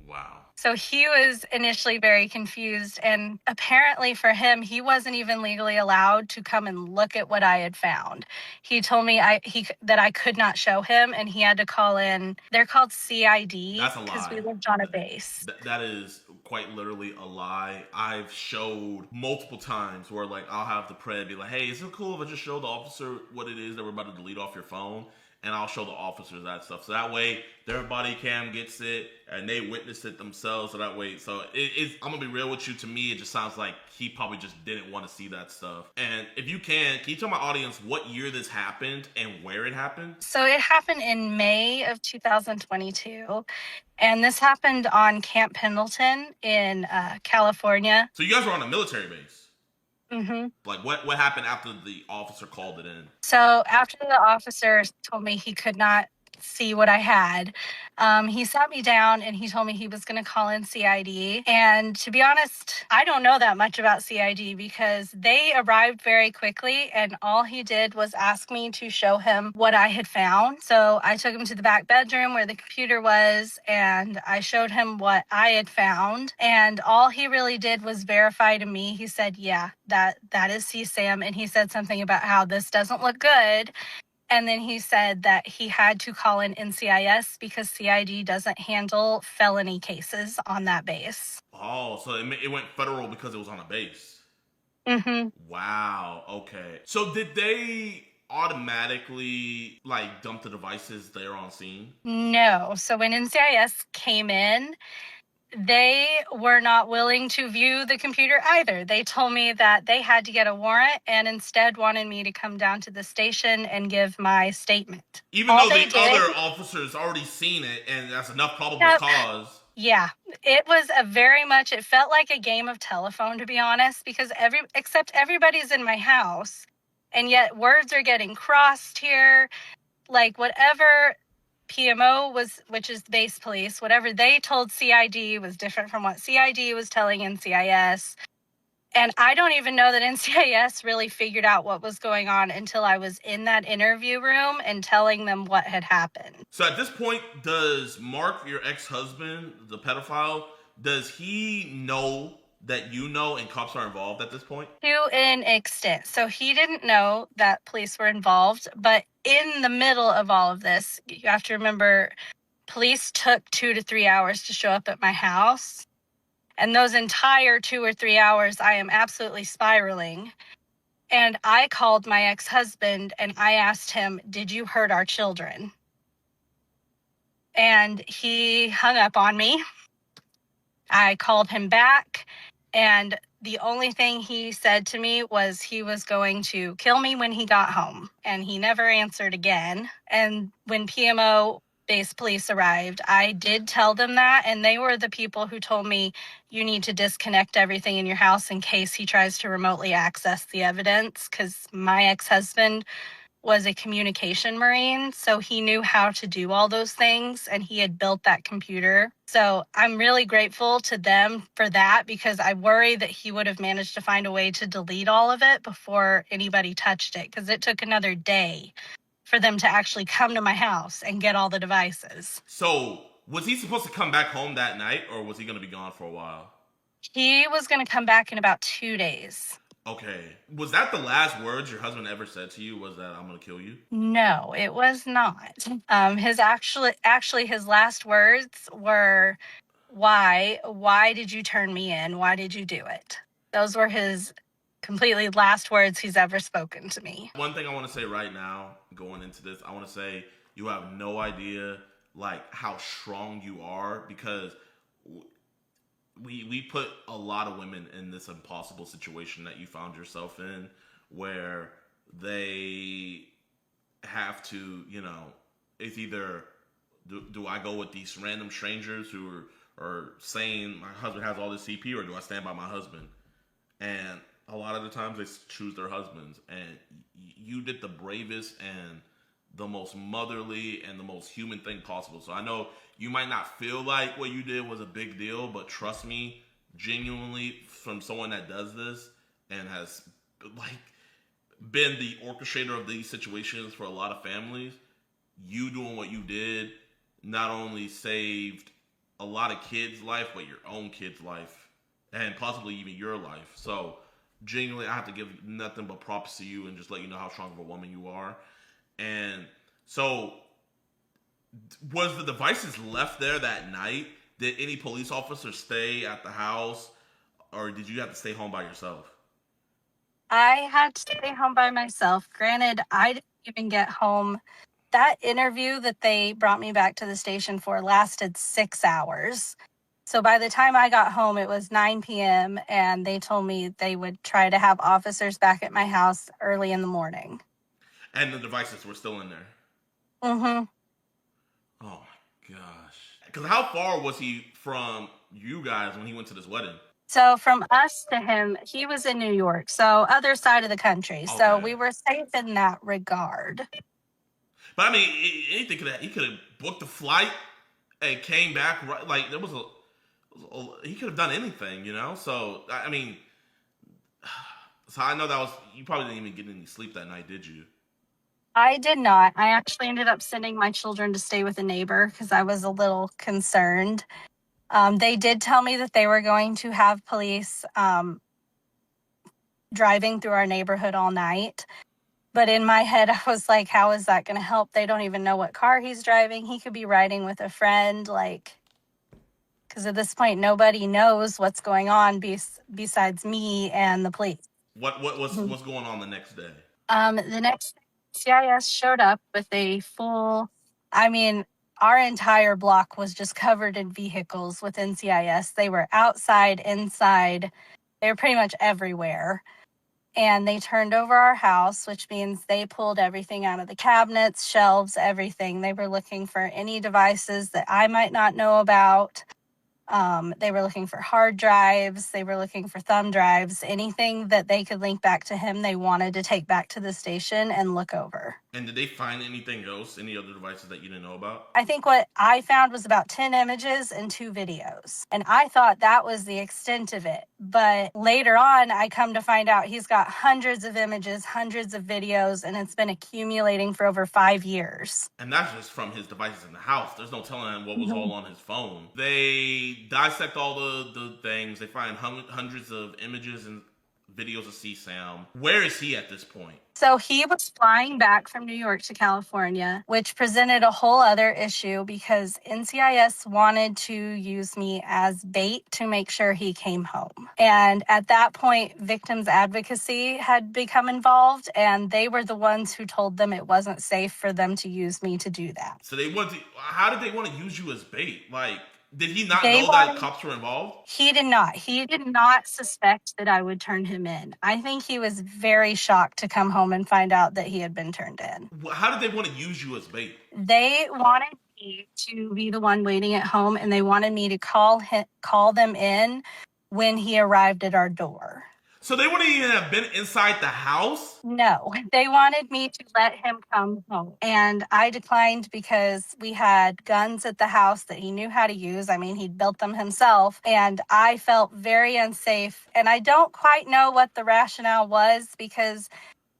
Wow. So he was initially very confused, and apparently for him, he wasn't even legally allowed to come and look at what I had found. He told me that I could not show him, and he had to call in. They're called CID. That's a lie. Because we lived on a base. That is quite literally a lie. I've showed multiple times where I'll have the pred be like, hey, is it cool if I just show the officer what it is that we're about to delete off your phone? And I'll show the officers that stuff. So that way, their body cam gets it, and they witness it themselves. So that way, I'm going to be real with you. To me, it just sounds like he probably just didn't want to see that stuff. And if you can you tell my audience what year this happened and where it happened? So it happened in May of 2022. And this happened on Camp Pendleton in California. So you guys were on a military base? Mm-hmm. What happened after the officer called it in? So after the officer told me he could not see what I had, he sat me down and he told me he was going to call in CID. And to be honest, I don't know that much about CID because they arrived very quickly, and all he did was ask me to show him what I had found. So I took him to the back bedroom where the computer was, and I showed him what I had found. And all he really did was verify to me. He said, yeah, that is CSAM. And he said something about how this doesn't look good. And then he said that he had to call in NCIS because CID doesn't handle felony cases on that base. Oh, so it went federal because it was on a base. Mm-hmm. Wow. Okay. So did they automatically like dump the devices there on scene? No. So when NCIS came in, they were not willing to view the computer either. They told me that they had to get a warrant and instead wanted me to come down to the station and give my statement. Even though the other officers already seen it and that's enough probable cause. Yeah, it was it felt like a game of telephone, to be honest, because except everybody's in my house, and yet words are getting crossed here. Like whatever PMO was, which is base police, whatever they told CID was different from what CID was telling NCIS. And I don't even know that NCIS really figured out what was going on until I was in that interview room and telling them what had happened. So at this point, does Mark, your ex-husband, the pedophile, does he know that you know and cops are involved at this point? To an extent. So he didn't know that police were involved, but in the middle of all of this, you have to remember, police took 2 to 3 hours to show up at my house. And those entire 2 or 3 hours, I am absolutely spiraling. And I called my ex-husband and I asked him, "Did you hurt our children?" And he hung up on me. I called him back, and the only thing he said to me was he was going to kill me when he got home, and he never answered again. And when PMO base police arrived, I did tell them that, and they were the people who told me, you need to disconnect everything in your house in case he tries to remotely access the evidence, because my ex-husband was a communication Marine, so he knew how to do all those things, and he had built that computer. So I'm really grateful to them for that, because I worry that he would have managed to find a way to delete all of it before anybody touched it, because it took another day for them to actually come to my house and get all the devices. So was he supposed to come back home that night, or was he going to be gone for a while? He was going to come back in about 2 days. Okay. Was that the last words your husband ever said to you? Was that, "I'm going to kill you"? No, it was not. His last words were, why did you turn me in? Why did you do it? Those were his completely last words he's ever spoken to me. One thing I want to say right now, going into this, I want to say you have no idea like how strong you are, because we put a lot of women in this impossible situation that you found yourself in, where they have to, it's either do I go with these random strangers who are saying my husband has all this CP, or do I stand by my husband? And a lot of the times they choose their husbands, and you did the bravest and the most motherly and the most human thing possible. So I know you might not feel like what you did was a big deal, but trust me, genuinely, from someone that does this and has like been the orchestrator of these situations for a lot of families, you doing what you did not only saved a lot of kids' life, but your own kid's life, and possibly even your life. So genuinely, I have to give nothing but props to you and just let you know how strong of a woman you are. And so, was the devices left there that night? Did any police officer stay at the house, or did you have to stay home by yourself? I had to stay home by myself. Granted, I didn't even get home. That interview that they brought me back to the station for lasted 6 hours. So by the time I got home, it was 9 p.m., and they told me they would try to have officers back at my house early in the morning. And the devices were still in there? Mm-hmm. Oh, my gosh. Because how far was he from you guys when he went to this wedding? So from us to him, he was in New York, so other side of the country. Okay. So we were safe in that regard. But I mean, anything he could have booked a flight and came back. Right, like he could have done anything, So I mean, so I know that was, you probably didn't even get any sleep that night, did you? I did not. I actually ended up sending my children to stay with a neighbor because I was a little concerned. They did tell me that they were going to have police driving through our neighborhood all night. But in my head, I was like, how is that going to help? They don't even know what car he's driving. He could be riding with a friend, because at this point, nobody knows what's going on besides me and the police. What's going on the next day? The next CIS showed up with a full, I mean, our entire block was just covered in vehicles with NCIS. They were outside, inside, they were pretty much everywhere. And they turned over our house, which means they pulled everything out of the cabinets, shelves, everything. They were looking for any devices that I might not know about. They were looking for hard drives. They were looking for thumb drives. Anything that they could link back to him, they wanted to take back to the station and look over. And did they find anything else? Any other devices that you didn't know about? I think what I found was about 10 images and 2 videos. And I thought that was the extent of it. But later on, I come to find out he's got hundreds of images, hundreds of videos, and it's been accumulating for over 5 years. And that's just from his devices in the house. There's no telling what was all on his phone. They dissect all the things. They find hundreds of images and videos of CSAM. Where is he at this point? So he was flying back from New York to California, which presented a whole other issue because NCIS wanted to use me as bait to make sure he came home. And at that point, victims advocacy had become involved, and they were the ones who told them it wasn't safe for them to use me to do that. So how did they want to use you as bait? Like, did he not know that cops were involved? He did not. He did not suspect that I would turn him in. I think he was very shocked to come home and find out that he had been turned in. How did they want to use you as bait? They wanted me to be the one waiting at home, and they wanted me to call them in when he arrived at our door. So they wouldn't even have been inside the house? No, they wanted me to let him come home. And I declined because we had guns at the house that he knew how to use. I mean, he'd built them himself. And I felt very unsafe. And I don't quite know what the rationale was because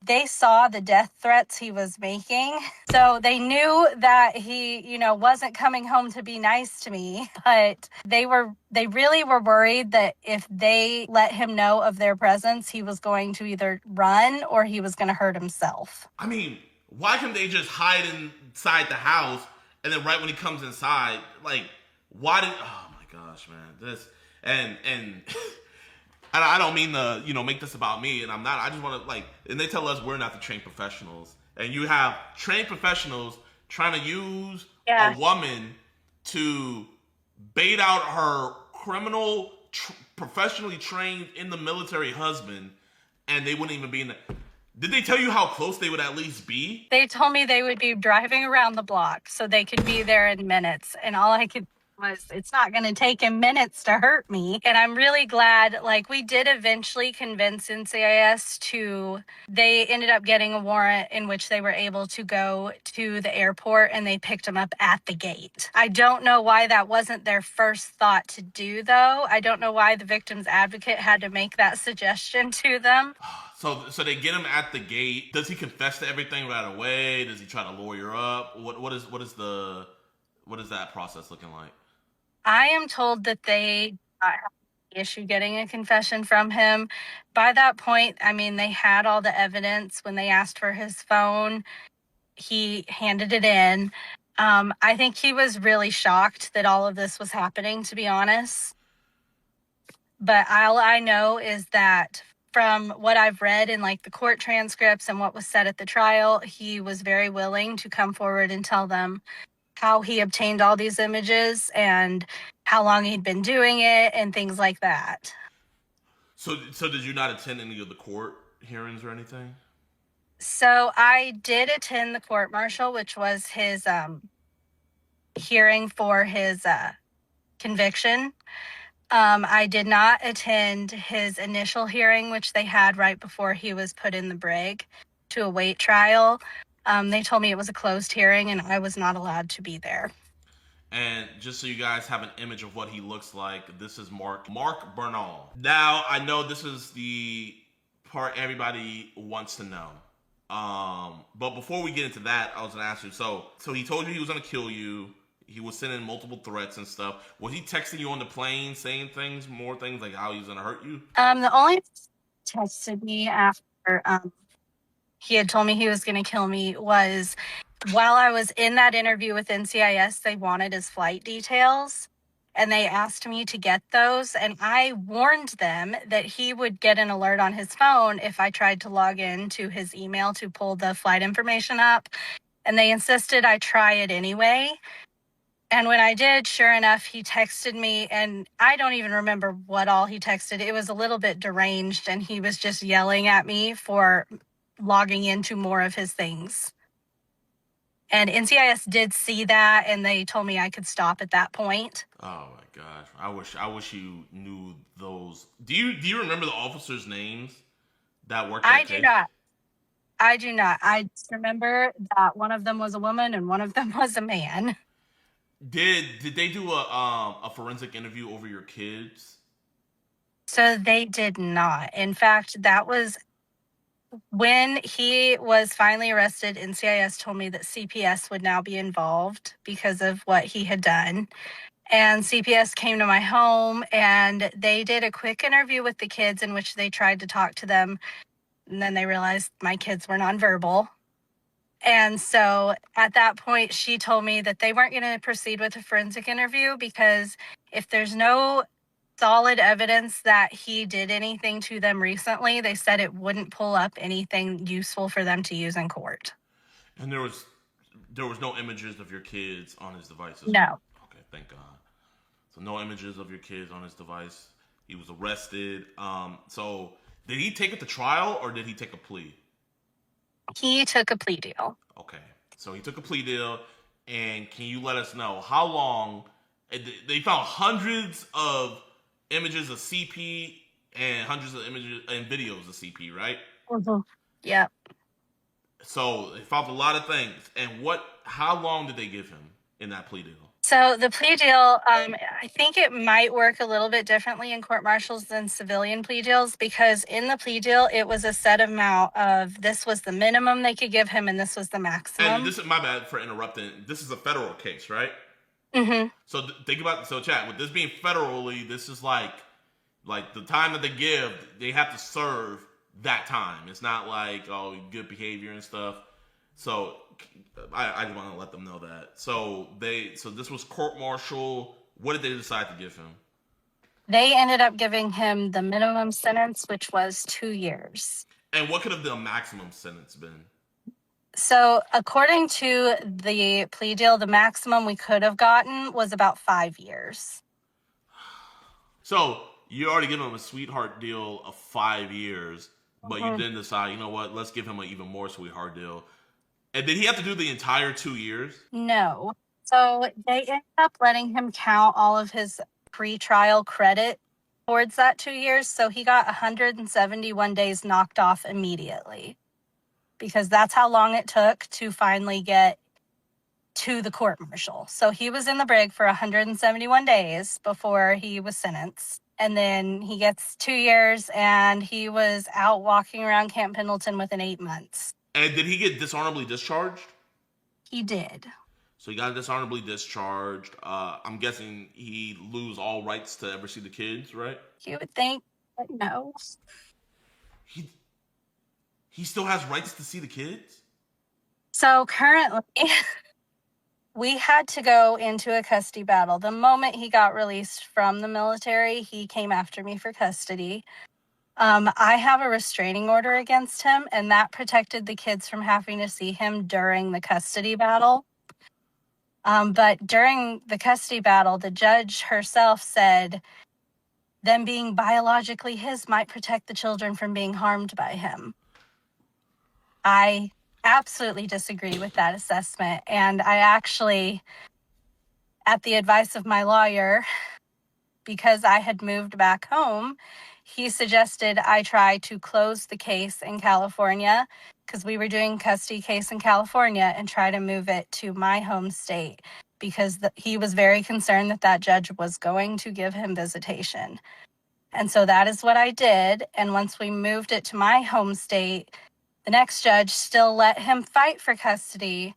they saw the death threats he was making. So they knew that he, wasn't coming home to be nice to me. But they really were worried that if they let him know of their presence, he was going to either run or he was going to hurt himself. I mean, why can't they just hide inside the house and then right when he comes inside, like, oh my gosh, man, this, and I don't mean to, make this about me, and I'm not. I just want to, and they tell us we're not the trained professionals. And you have trained professionals trying to use a woman to bait out her criminal, professionally trained in the military husband, and they wouldn't even be in the... Did they tell you how close they would at least be? They told me they would be driving around the block so they could be there in minutes. And all I could was, it's not going to take him minutes to hurt me. And I'm really glad, we did eventually convince NCIS they ended up getting a warrant in which they were able to go to the airport and they picked him up at the gate. I don't know why that wasn't their first thought to do, though. I don't know why the victim's advocate had to make that suggestion to them. So they get him at the gate. Does he confess to everything right away? Does he try to lawyer up? What is that process looking like? I am told that they had the issue getting a confession from him. By that point, I mean, they had all the evidence. When they asked for his phone, he handed it in. I think he was really shocked that all of this was happening, to be honest. But all I know is that from what I've read in the court transcripts and what was said at the trial, he was very willing to come forward and tell them how he obtained all these images and how long he'd been doing it and things like that. So did you not attend any of the court hearings or anything? So I did attend the court martial, which was his hearing for his conviction. I did not attend his initial hearing, which they had right before he was put in the brig to await trial. They told me it was a closed hearing and I was not allowed to be there. And just so you guys have an image of what he looks like, this is Mark Bernal. Now, I know this is the part everybody wants to know. But before we get into that, I was going to ask you, so he told you he was going to kill you. He was sending multiple threats and stuff. Was he texting you on the plane, saying more things like how he was going to hurt you? The only texted me after he had told me he was going to kill me was while I was in that interview with NCIS, they wanted his flight details. and they asked me to get those, and I warned them that he would get an alert on his phone if I tried to log in to his email to pull the flight information up, and they insisted I try it anyway. And when I did, sure enough, he texted me, and I don't even remember what all he texted. It was a little bit deranged, and he was just yelling at me for logging into more of his things. And NCIS did see that, and they told me I could stop at that point. Oh my gosh, I wish you knew those. Do you remember the officers' names that worked? I do not. I do not. I just remember that one of them was a woman and one of them was a man. Did they do a forensic interview over your kids? So they did not. In fact, that was when he was finally arrested. NCIS told me that CPS would now be involved because of what he had done. And CPS came to my home and they did a quick interview with the kids in which they tried to talk to them. And then they realized my kids were nonverbal. And so at that point, she told me that they weren't going to proceed with a forensic interview because if there's no solid evidence that he did anything to them recently, they said it wouldn't pull up anything useful for them to use in court. And there was no images of your kids on his devices? No. Okay, thank God. So no images of your kids on his device. He was arrested. So did he take it to trial or did he take a plea? He took a plea deal. Okay. So he took a plea deal. And can you let us know how long? They found hundreds of images of CP and hundreds of images and videos of CP, right? Mm-hmm. Yep. So they found a lot of things. And how long did they give him in that plea deal? So the plea deal, I think it might work a little bit differently in court martials than civilian plea deals because in the plea deal, it was a set amount of this was the minimum they could give him and this was the maximum. And this is my bad for interrupting. This is a federal case, right? Mm-hmm. So think about chat with this being federally. This is like the time that they give, they have to serve that time. It's not like good behavior and stuff. So I just want to let them know that. So this was court-martial. What did they decide to give him? They ended up giving him the minimum sentence, which was 2 years. And what could have the maximum sentence been? So according to the plea deal, the maximum we could have gotten was about 5 years. So you already given him a sweetheart deal of 5 years, but you didn't decide, you know what, let's give him an even more sweetheart deal. And did he have to do the entire 2 years? No. So they ended up letting him count all of his pre-trial credit towards that 2 years. So he got 171 days knocked off immediately because that's how long it took to finally get to the court martial. So he was in the brig for 171 days before he was sentenced. And then he gets 2 years and he was out walking around Camp Pendleton within 8 months. And did he get dishonorably discharged? He did. So he got dishonorably discharged. I'm guessing he lose all rights to ever see the kids, right? You would think, but no. He still has rights to see the kids? So currently, we had to go into a custody battle. The moment he got released from the military, he came after me for custody. I have a restraining order against him, and that protected the kids from having to see him during the custody battle. But during the custody battle, the judge herself said them being biologically his might protect the children from being harmed by him. I absolutely disagree with that assessment. And I actually, at the advice of my lawyer, because I had moved back home, he suggested I try to close the case in California because we were doing custody case in California and try to move it to my home state because he was very concerned that judge was going to give him visitation. And so that is what I did. And once we moved it to my home state, the next judge still let him fight for custody.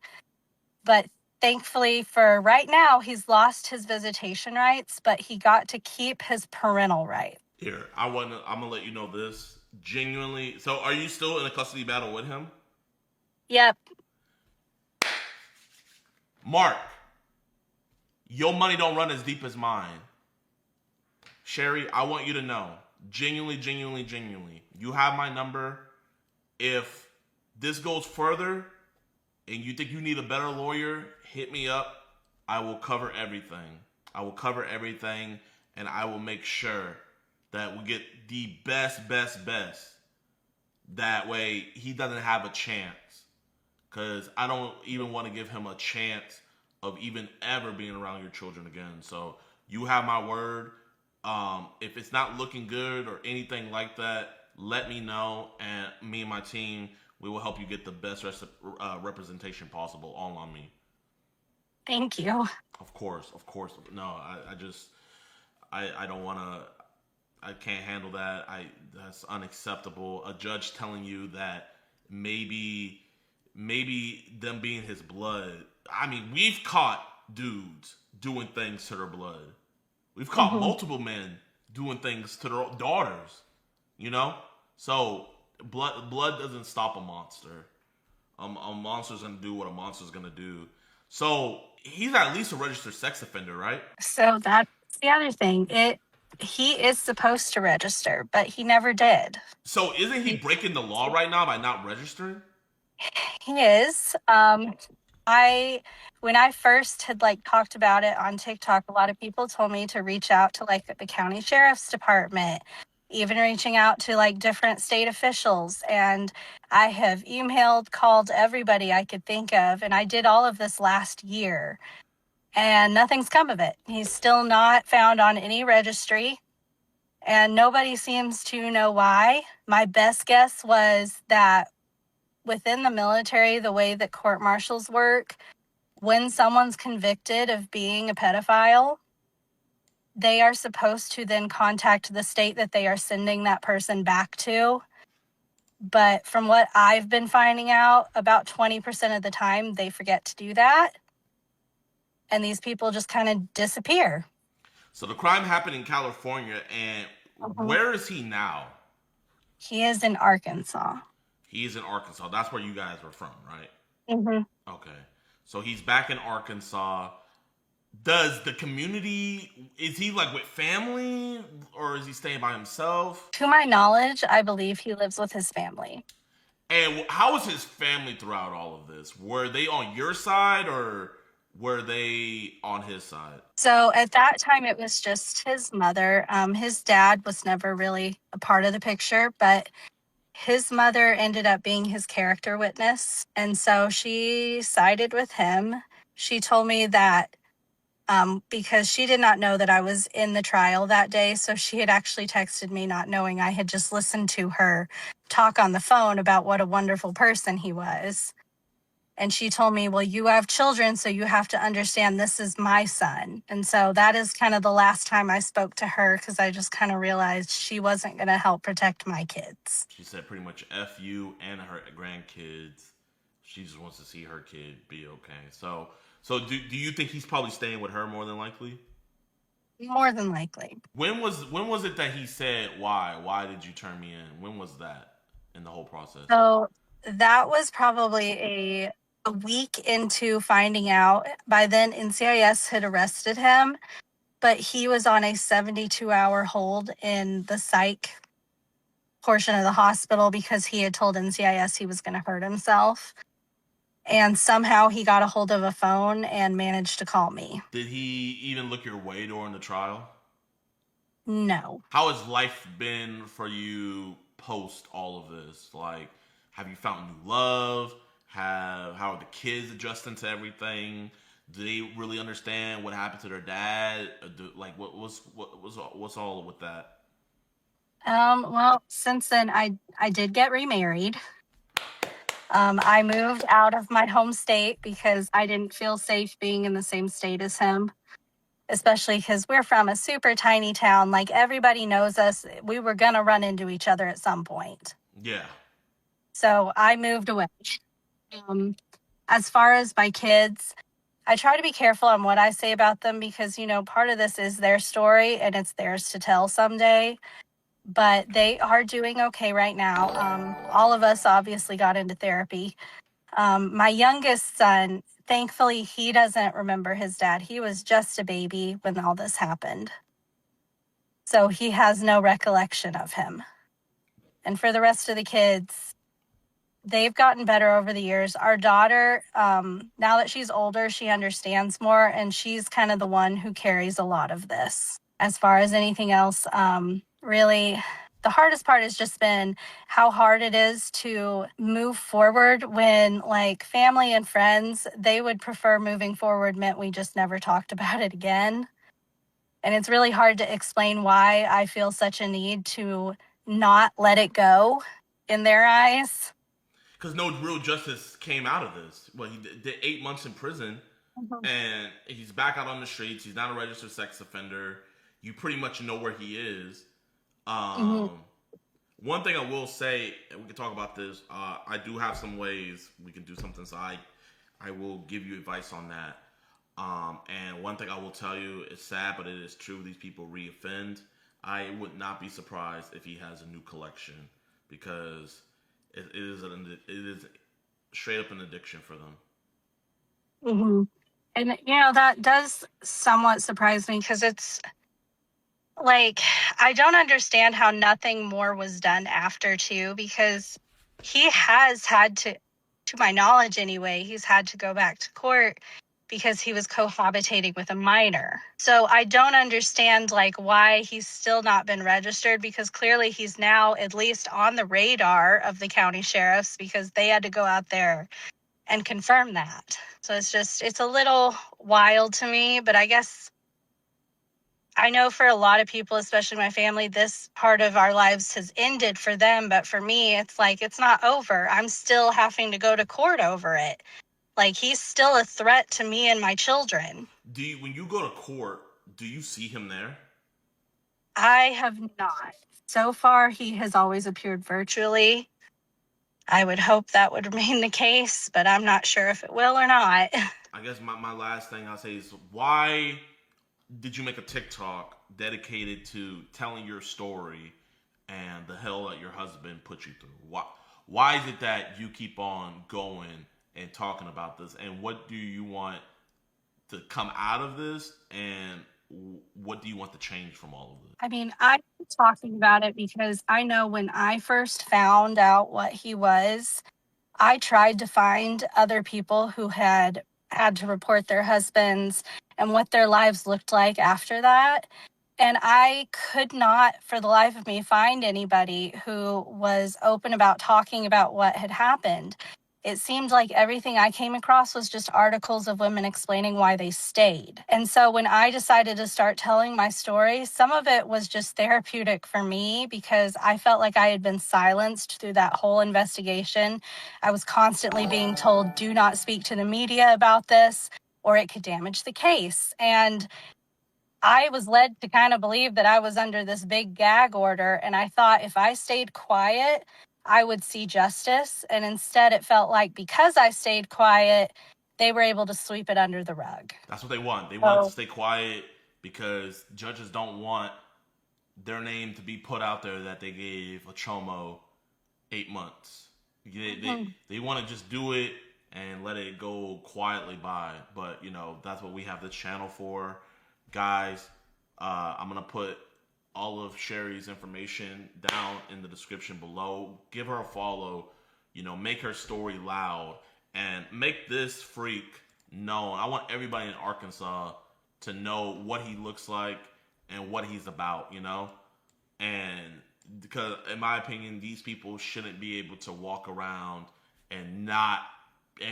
But thankfully for right now, he's lost his visitation rights, but he got to keep his parental rights. Here, I'm gonna let you know this. Genuinely, so are you still in a custody battle with him? Yep. Mark, Your money don't run as deep as mine. Sherry, I want you to know, genuinely, you have my number. If this goes further and you think you need a better lawyer, hit me up. I will cover everything. And I will make sure that we get the best. That way he doesn't have a chance. Because I don't even want to give him a chance of even ever being around your children again. So you have my word. If it's not looking good or anything like that, let me know, and me and my team, we will help you get the best representation possible, all on me. Thank you. Of course. No, I don't want to, I can't handle that. That's unacceptable. A judge telling you that maybe them being his blood. I mean, we've caught dudes doing things to their blood. We've caught multiple men doing things to their daughters, you know? So blood doesn't stop a monster. A monster's gonna do what a monster's gonna do. So he's at least a registered sex offender, right? So that's the other thing. He is supposed to register, but he never did. So isn't he breaking the law right now by not registering? He is. When I first had talked about it on TikTok, a lot of people told me to reach out to the county sheriff's department, even reaching out to different state officials. And I have emailed, called everybody I could think of. And I did all of this last year and nothing's come of it. He's still not found on any registry and nobody seems to know why. My best guess was that within the military, the way that court martials work, when someone's convicted of being a pedophile, they are supposed to then contact the state that they are sending that person back to. But from what I've been finding out, about 20% of the time, they forget to do that. And these people just kind of disappear. So the crime happened in California, and where is he now? He is in Arkansas. He's in Arkansas. That's where you guys were from, right? Mm-hmm. Okay. So he's back in Arkansas. Does the community, is he with family or is he staying by himself? To my knowledge, I believe he lives with his family. And how was his family throughout all of this? Were they on your side or were they on his side? So at that time, it was just his mother. His dad was never really a part of the picture, but his mother ended up being his character witness. And so she sided with him. She told me that because she did not know that I was in the trial that day. So she had actually texted me not knowing. I had just listened to her talk on the phone about what a wonderful person he was. And she told me, well, you have children, so you have to understand this is my son. And so that is kind of the last time I spoke to her because I just kind of realized she wasn't going to help protect my kids. She said pretty much F you and her grandkids. She just wants to see her kid be okay. So do you think he's probably staying with her more than likely? More than likely. When was it that he said, why did you turn me in? When was that in the whole process? So that was probably a week into finding out. By then, NCIS had arrested him, but he was on a 72-hour hold in the psych portion of the hospital because he had told NCIS he was going to hurt himself. And somehow he got a hold of a phone and managed to call me. Did he even look your way during the trial? No. How has life been for you post all of this? Have you found new love? How are the kids adjusting to everything? Do they really understand what happened to their dad? What's all with that? Well, since then I did get remarried. I moved out of my home state because I didn't feel safe being in the same state as him, especially because we're from a super tiny town. Everybody knows us. We were going to run into each other at some point. Yeah. So I moved away. As far as my kids, I try to be careful on what I say about them because, part of this is their story and it's theirs to tell someday. But they are doing okay right now. All of us obviously got into therapy. My youngest son, thankfully, he doesn't remember his dad. He was just a baby when all this happened. So he has no recollection of him. And for the rest of the kids, they've gotten better over the years. Our daughter, now that she's older, she understands more, and she's kind of the one who carries a lot of this. As far as anything else, really, the hardest part has just been how hard it is to move forward when, like, family and friends, they would prefer moving forward meant we just never talked about it again. And it's really hard to explain why I feel such a need to not let it go in their eyes. Because no real justice came out of this. Well, he did 8 months in prison, and he's back out on the streets. He's not a registered sex offender. You pretty much know where he is. One thing I will say, and we can talk about this, I do have some ways we can do something, so I will give you advice on that. And one thing I will tell you, it's sad, but it is true, these people reoffend. I would not be surprised if he has a new collection, because it is straight up an addiction for them. And, you know, that does somewhat surprise me, because it's like, I don't understand how nothing more was done after, too, because he has had to my knowledge anyway, he's had to go back to court because he was cohabitating with a minor. So I don't understand, like, why he's still not been registered, because clearly he's now at least on the radar of the county sheriffs, because they had to go out there and confirm that. So it's a little wild to me, but I guess I know for a lot of people, especially my family, this part of our lives has ended for them. But for me, it's like, it's not over. I'm still having to go to court over it. Like, he's still a threat to me and my children. When you go to court, do you see him there? I have not. So far, he has always appeared virtually. I would hope that would remain the case, but I'm not sure if it will or not. I guess my last thing I'll say is, why did you make a TikTok dedicated to telling your story and the hell that your husband put you through? Why is it that you keep on going and talking about this? And what do you want to come out of this? And what do you want to change from all of this? I mean, I'm talking about it because I know when I first found out what he was, I tried to find other people who had to report their husbands and what their lives looked like after that. And I could not, for the life of me, find anybody who was open about talking about what had happened. It seemed like everything I came across was just articles of women explaining why they stayed. And so when I decided to start telling my story, some of it was just therapeutic for me, because I felt like I had been silenced through that whole investigation. I was constantly being told, do not speak to the media about this, or it could damage the case. And I was led to kind of believe that I was under this big gag order. And I thought if I stayed quiet, I would see justice. And instead, it felt like because I stayed quiet, they were able to sweep it under the rug. That's what they want. They want to stay quiet because judges don't want their name to be put out there that they gave a chomo 8 months. They want to just do it and let it go quietly by. But, you know, that's what we have this channel for. Guys, I'm going to put all of Sherry's information down in the description below. Give her a follow, you know, make her story loud, and make this freak known. I want everybody in Arkansas to know what he looks like and what he's about, you know? And because, in my opinion, these people shouldn't be able to walk around and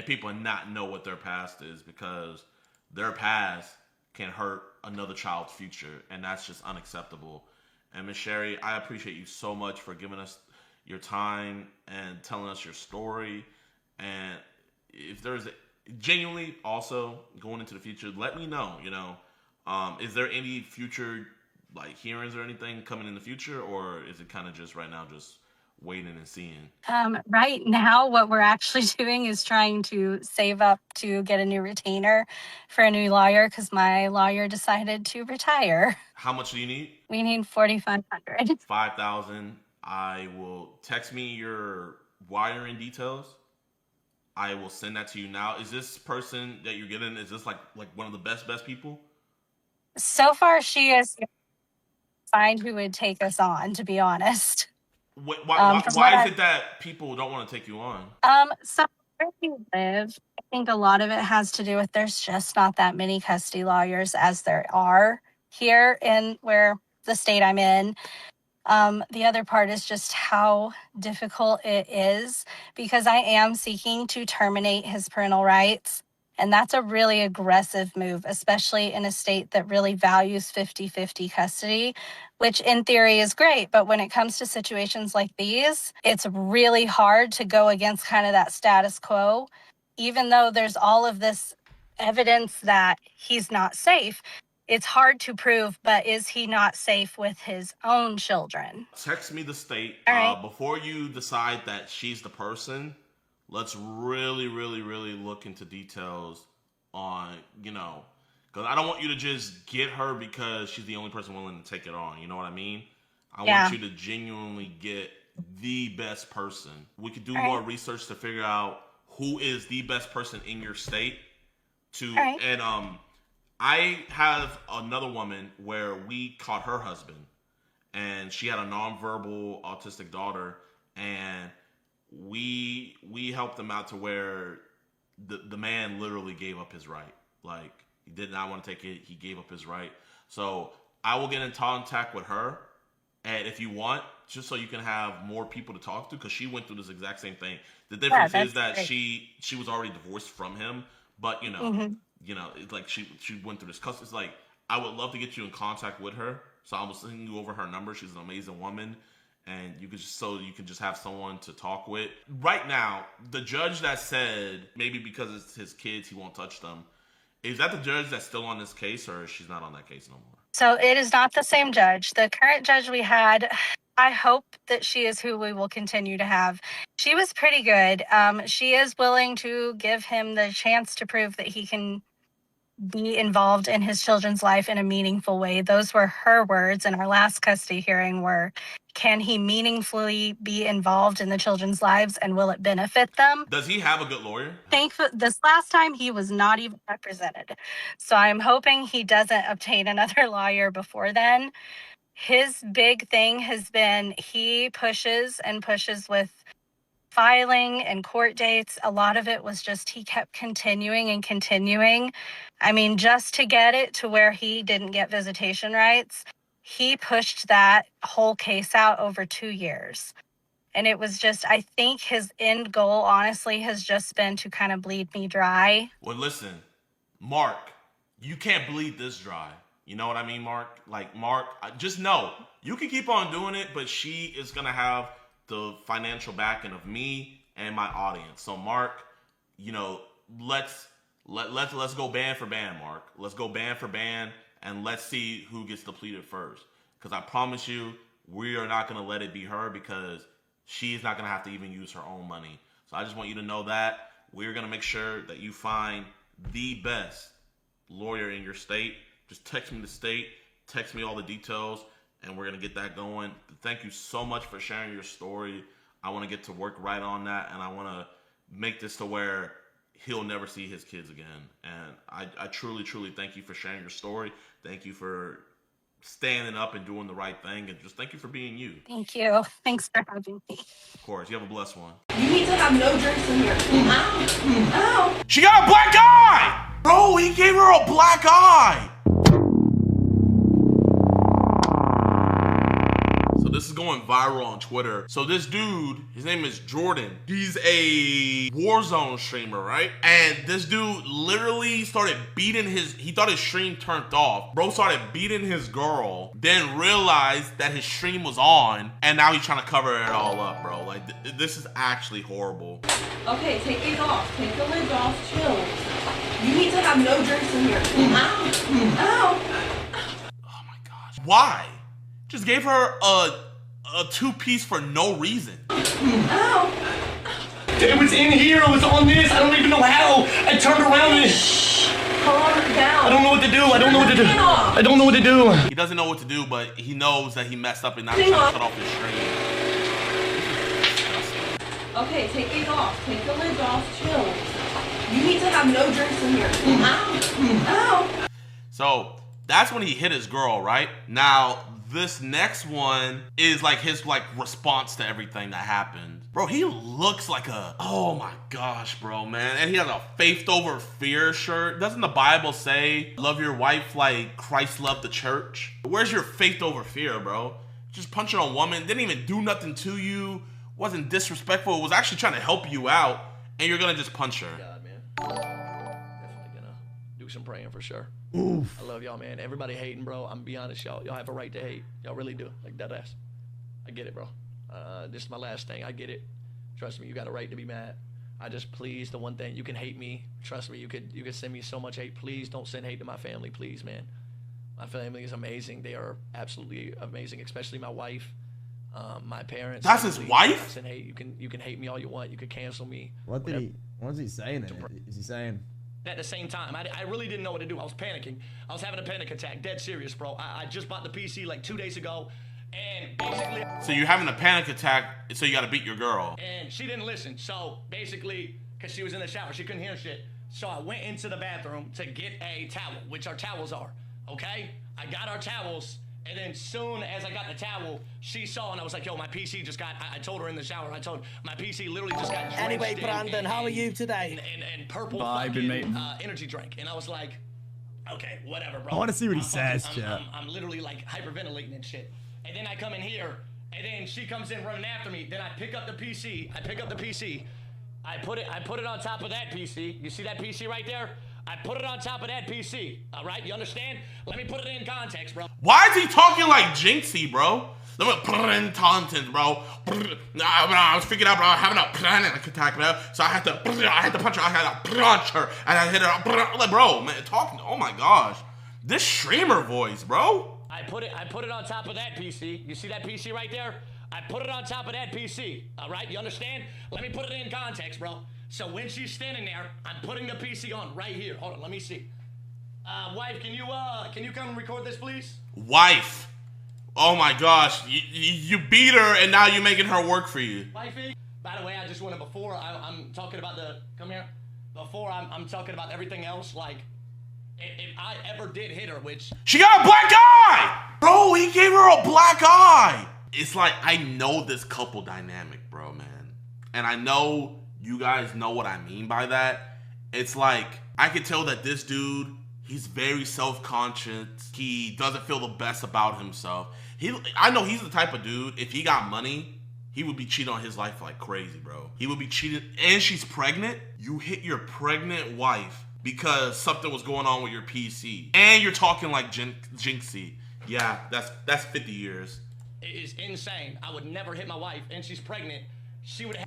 people not know what their past is, because their past can hurt another child's future, and that's just unacceptable. And Miss Sherry, I appreciate you so much for giving us your time and telling us your story. And if there's genuinely also going into the future, let me know, you know. Is there any future like hearings or anything coming in the future, or is it kind of just right now just waiting and seeing? Right now, what we're actually doing is trying to save up to get a new retainer for a new lawyer, because my lawyer decided to retire. How much do you need? We need $4,500. $5,000. I will text me your wiring details. I will send that to you now. Is this person that you're getting, is this like one of the best people? So far, she is find who would take us on, to be honest. Why is it that people don't want to take you on? So where we live, I think a lot of it has to do with there's just not that many custody lawyers as there are here in where the state I'm in. The other part is just how difficult it is because I am seeking to terminate his parental rights. And that's a really aggressive move, especially in a state that really values 50-50 custody, which in theory is great. But when it comes to situations like these, it's really hard to go against kind of that status quo, even though there's all of this evidence that he's not safe. It's hard to prove, but is he not safe with his own children? Text me the state. All right. Before you decide that she's the person, let's really look into details on, because I don't want you to just get her because she's the only person willing to take it on. You know what I mean? I want you to genuinely get the best person. We could do more research to figure out who is the best person in your state. And I have another woman where we caught her husband, and she had a nonverbal autistic daughter, and we helped them out to where the man literally gave up his right. Like, he did not want to take it. He gave up his right. So I will get in contact with her, and if you want, just so you can have more people to talk to, because she went through this exact same thing. The difference is that she was already divorced from him, but it's like she went through this custody. It's like, I would love to get you in contact with her. So I will send you over her number. She's an amazing woman. And you can just have someone to talk with. Right now, the judge that said maybe because it's his kids, he won't touch them. Is that the judge that's still on this case, or she's not on that case no more? So it is not the same judge. The current judge we had, I hope that she is who we will continue to have. She was pretty good. She is willing to give him the chance to prove that he can be involved in his children's life in a meaningful way. Those were her words in our last custody hearing were, can he meaningfully be involved in the children's lives and will it benefit them? Does he have a good lawyer? Thankfully, this last time he was not even represented. So I'm hoping he doesn't obtain another lawyer before then. His big thing has been he pushes and pushes with filing and court dates. A lot of it was just he kept continuing and continuing. I mean, just to get it to where he didn't get visitation rights, he pushed that whole case out over 2 years. And it was just, I think his end goal, honestly, has just been to kind of bleed me dry. Well, listen, Mark, you can't bleed this dry. You know what I mean, Mark? Like, Mark, just know, you can keep on doing it, but she is going to have the financial backing of me and my audience. So, Mark, let's go band for band, Mark. Let's go band for band, and let's see who gets depleted first. Because I promise you, we are not going to let it be her, because she's not going to have to even use her own money. So I just want you to know that we're going to make sure that you find the best lawyer in your state. Just text me the state, text me all the details, and we're going to get that going. Thank you so much for sharing your story. I want to get to work right on that, and I want to make this to where he'll never see his kids again. And I truly thank you for sharing your story. Thank you for standing up and doing the right thing, and just thank you for being you. Thank you. Thanks for having me. Of course. You have a blessed one. You need to have no drinks in here. Ow. She got a black eye! Bro, he gave her a black eye! This is going viral on Twitter. So this dude, his name is Jordan. He's a Warzone streamer, right? And this dude literally started beating he thought his stream turned off. Bro started beating his girl, then realized that his stream was on, and now he's trying to cover it all up, bro. Like, this is actually horrible. Okay, take these off. Take the lids off. Chill. You need to have no drinks in here. Ow. Oh my gosh. Why? Just gave her a 2-piece for no reason. Ow. It was in here. It was on this. I don't even know how. I turned around and... Calm down. I don't know what to do. I don't know what to do. I don't know what to do. He doesn't know what to do, but he knows that he messed up and not trying to cut off his stream. Okay, take these off. Take the lids off. Chill. You need to have no drinks in here. Ow. So that's when he hit his girl, right? Now, this next one is like his response to everything that happened. Bro, he looks like a, oh my gosh, bro, man. And he has a faith over fear shirt. Doesn't the Bible say, love your wife like Christ loved the church? Where's your faith over fear, bro? Just punching a woman, didn't even do nothing to you, wasn't disrespectful, was actually trying to help you out, and you're gonna just punch her. God, man. Definitely gonna do some praying for sure. Oof. I love y'all, man. Everybody hating, bro. I'm gonna be honest, y'all. Y'all have a right to hate. Y'all really do. Like, dead ass. I get it, bro. This is my last thing. I get it. Trust me, you got a right to be mad. I just, please, the one thing, you can hate me. Trust me, you could send me so much hate. Please don't send hate to my family, please, man. My family is amazing. They are absolutely amazing, especially my wife, my parents. That's his wife? Send hate. You can hate me all you want. You can cancel me. What was he saying? Is he saying? At the same time, I really didn't know what to do. I was panicking. I was having a panic attack. Dead serious, bro. I just bought the PC like 2 days ago, and basically. So you're having a panic attack, so you gotta beat your girl. And she didn't listen. So basically, because she was in the shower, she couldn't hear shit. So I went into the bathroom to get a towel, which our towels are. Okay? I got our towels, and then soon as I got the towel, she saw, and I was like, yo, my PC just got, I told her in the shower, I told my PC literally just got drenched Anyway, Brandon, how are you today? And purple Vibing, mate. energy drink. And I was like, okay, whatever, bro. I want to see what he says, chat. I'm literally like hyperventilating and shit. And then I come in here, and then she comes in running after me. Then I pick up the PC. I put it on top of that PC. You see that PC right there? I put it on top of that PC. All right, you understand? Let me put it in context, bro. Why is he talking like Jinxie, bro? Let me put it in context, bro. I was freaking out, bro. Having a panic attack, bro. So I had to punch her. I had to punch her, and I hit her. Like, bro, man, talking. Oh my gosh, this streamer voice, bro. I put it on top of that PC. You see that PC right there? I put it on top of that PC. All right, you understand? Let me put it in context, bro. So when she's standing there, I'm putting the PC on right here. Hold on, let me see. Wife, can you come and record this, please? Wife. Oh my gosh, you beat her and now you're making her work for you. Wifey. By the way, I just wanted before I'm talking about come here. Before I'm talking about everything else, like if I ever did hit her, which she got a black eye, bro. He gave her a black eye. It's like I know this couple dynamic, bro, man, and I know. You guys know what I mean by that. It's like, I could tell that this dude, he's very self-conscious. He doesn't feel the best about himself. I know he's the type of dude, if he got money, he would be cheating on his life like crazy, bro. He would be cheating, and she's pregnant. You hit your pregnant wife because something was going on with your PC. And you're talking like Jinxie. Yeah, that's 50 years. It is insane. I would never hit my wife, and she's pregnant. She would have.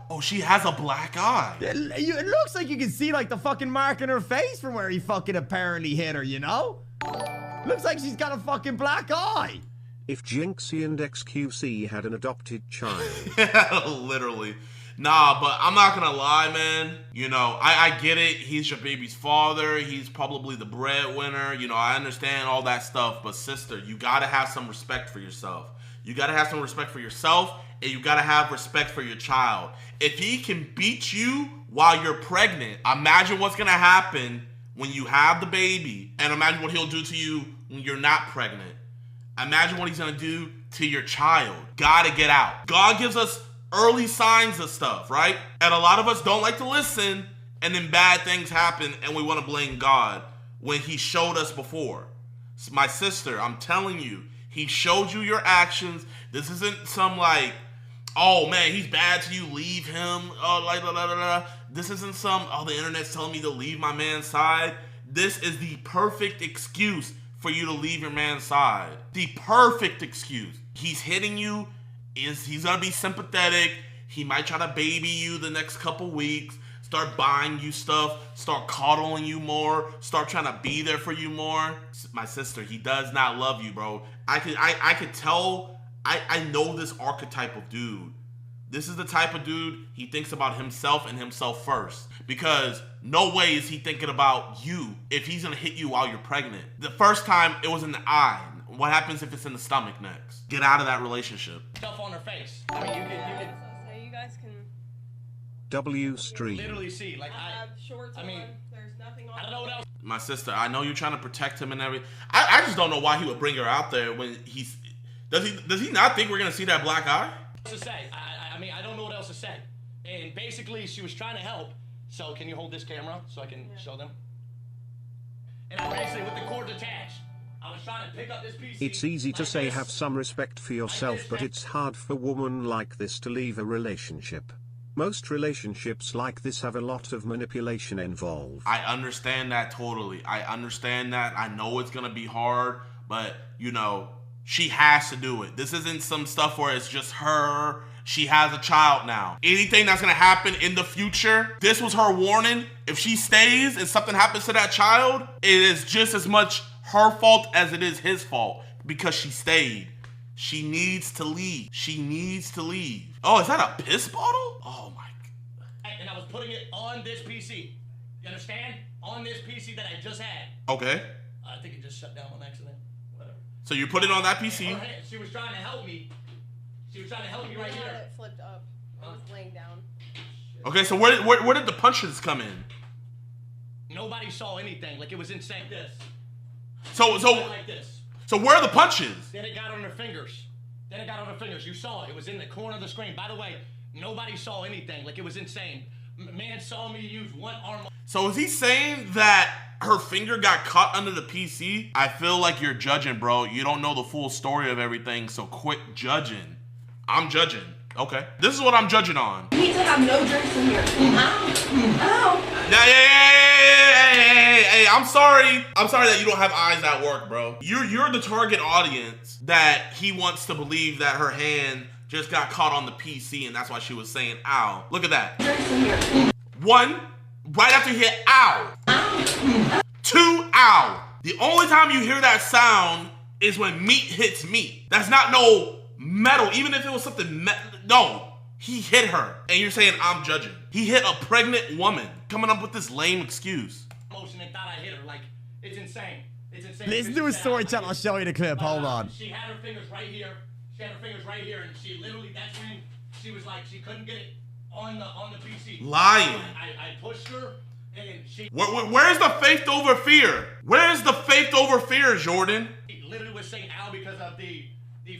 Oh, she has a black eye. It looks like you can see like the fucking mark in her face from where he fucking apparently hit her, you know? Looks like she's got a fucking black eye. If Jinxie and XQC had an adopted child. Literally. Nah, but I'm not gonna lie, man. You know, I get it. He's your baby's father. He's probably the breadwinner. You know, I understand all that stuff. But sister, you gotta have some respect for yourself. You gotta have some respect for yourself, and you gotta have respect for your child. If he can beat you while you're pregnant, imagine what's gonna happen when you have the baby, and imagine what he'll do to you when you're not pregnant. Imagine what he's gonna do to your child. Gotta get out. God gives us early signs of stuff, right? And a lot of us don't like to listen, and then bad things happen, and we wanna blame God when he showed us before. My sister, I'm telling you, he showed you your actions. This isn't some like, oh man, he's bad to you, leave him. Oh, like, blah, blah, blah, blah. This isn't some, oh, the internet's telling me to leave my man's side. This is the perfect excuse for you to leave your man's side. The perfect excuse. He's hitting you. He's gonna be sympathetic. He might try to baby you the next couple weeks. Start buying you stuff, start coddling you more, start trying to be there for you more. My sister, he does not love you, bro. I could tell, I know this archetype of dude. This is the type of dude, he thinks about himself and himself first. Because no way is he thinking about you if he's gonna hit you while you're pregnant. The first time, it was in the eye. What happens if it's in the stomach next? Get out of that relationship. Stuff on her face. I mean, you can. So you guys can W stream. Literally see, like I mean, there's nothing on. I don't know what else. My sister, I know you're trying to protect him and everything. I just don't know why he would bring her out there when he's. Does he not think we're gonna see that black eye? To say, I mean, I don't know what else to say. And basically, she was trying to help. So can you hold this camera so I can show them? And I basically, with the cord attached, I was trying to pick up this PC. It's easy to say have some respect for yourself, but it's hard for a woman like this to leave a relationship. Most relationships like this have a lot of manipulation involved. I understand that totally. I understand that. I know it's gonna be hard, but you know, she has to do it. This isn't some stuff where it's just her. She has a child now. Anything that's gonna happen in the future, this was her warning. If she stays and something happens to that child, it is just as much her fault as it is his fault because she stayed. She needs to leave. She needs to leave. Oh, is that a piss bottle? Oh my God. And I was putting it on this PC. You understand? On this PC that I just had. Okay. I think it just shut down on accident. Whatever. So you put it on that PC. She was trying to help me. She was trying to help me right here. It flipped up. I was laying down. Okay, so where did the punches come in? Nobody saw anything. Like it was insane. This. So like this. So where are the punches? Then it got on her fingers. You saw it. It was in the corner of the screen. By the way, nobody saw anything. Like it was insane. Man saw me use one arm. So is he saying that her finger got caught under the PC? I feel like you're judging, bro. You don't know the full story of everything, so quit judging. I'm judging. Okay. This is what I'm judging on. You need to have no drinks in here. Ow. Hey, I'm sorry. I'm sorry that you don't have eyes at work, bro. You're the target audience that he wants to believe that her hand just got caught on the PC and that's why she was saying ow. Look at that. Drinks in here. One, right after he hit ow. Two, ow. The only time you hear that sound is when meat hits meat. That's not no metal. Even if it was something no. He hit her, and you're saying I'm judging. He hit a pregnant woman, coming up with this lame excuse. Motion and thought I hit her. Like, it's insane. It's insane. Listen to his story, chat. I'll show you the clip. Hold on. She had her fingers right here. And she literally, that's when she was like, she couldn't get it on the PC. Lying. I pushed her, and she. Where's the faith over fear? Where's the faith over fear, Jordan? She literally was saying ow because of the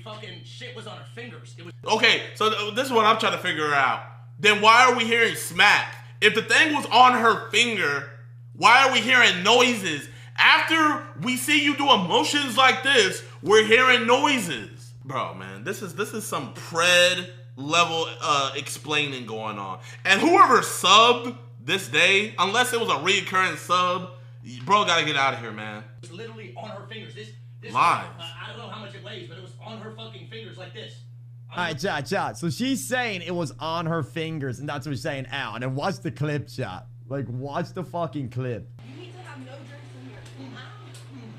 fucking shit was on her fingers. It was. Okay, so this is what I'm trying to figure out. Then why are we hearing smack? If the thing was on her finger, why are we hearing noises? After we see you doing motions like this, we're hearing noises. Bro, man, this is some pred level explaining going on. And whoever subbed this day, unless it was a reoccurring sub, bro gotta get out of here, man. It was literally on her fingers. This lies. I don't know how much it weighs, but it was on her fucking fingers like this. Alright, chat. So she's saying it was on her fingers, and that's what she's saying, ow. And then watch the clip, chat. Like, watch the fucking clip. You need to have no drinks in here.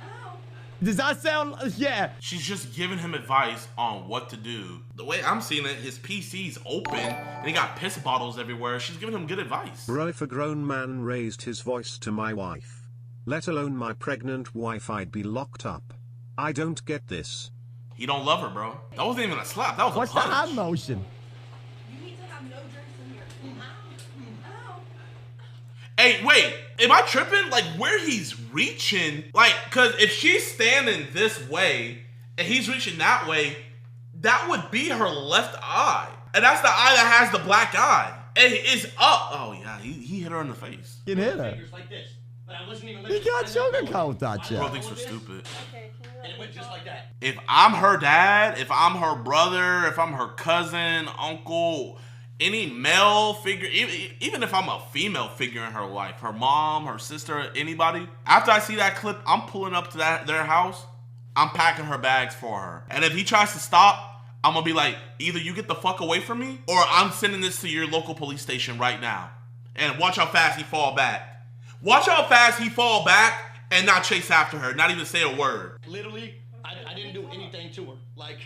Ow. Does that sound, yeah. She's just giving him advice on what to do. The way I'm seeing it, his PC's open, and he got piss bottles everywhere. She's giving him good advice. Bro, if a grown man raised his voice to my wife, let alone my pregnant wife, I'd be locked up. I don't get this. He don't love her, bro. That wasn't even a slap. That was What's a punch. the hand motion? You need to have no drinks in here. Ow. Hey, wait. Am I tripping? Like, where he's reaching? Like, because if she's standing this way and he's reaching that way, that would be her left eye. And that's the eye that has the black eye. And it's up. Oh, yeah. He hit her in the face. You hit her. Like this. But I wasn't even He got sugarcoat that shit. Bro thinks we're stupid. And it went just like that. If I'm her dad, if I'm her brother, if I'm her cousin, uncle, any male figure, even if I'm a female figure in her life, her mom, her sister, anybody, after I see that clip, I'm pulling up to their house, I'm packing her bags for her. And if he tries to stop, I'm gonna be like, either you get the fuck away from me, or I'm sending this to your local police station right now. And watch how fast he fall back. Watch how fast he fall back and not chase after her, not even say a word. Literally, I didn't do anything to her. Like,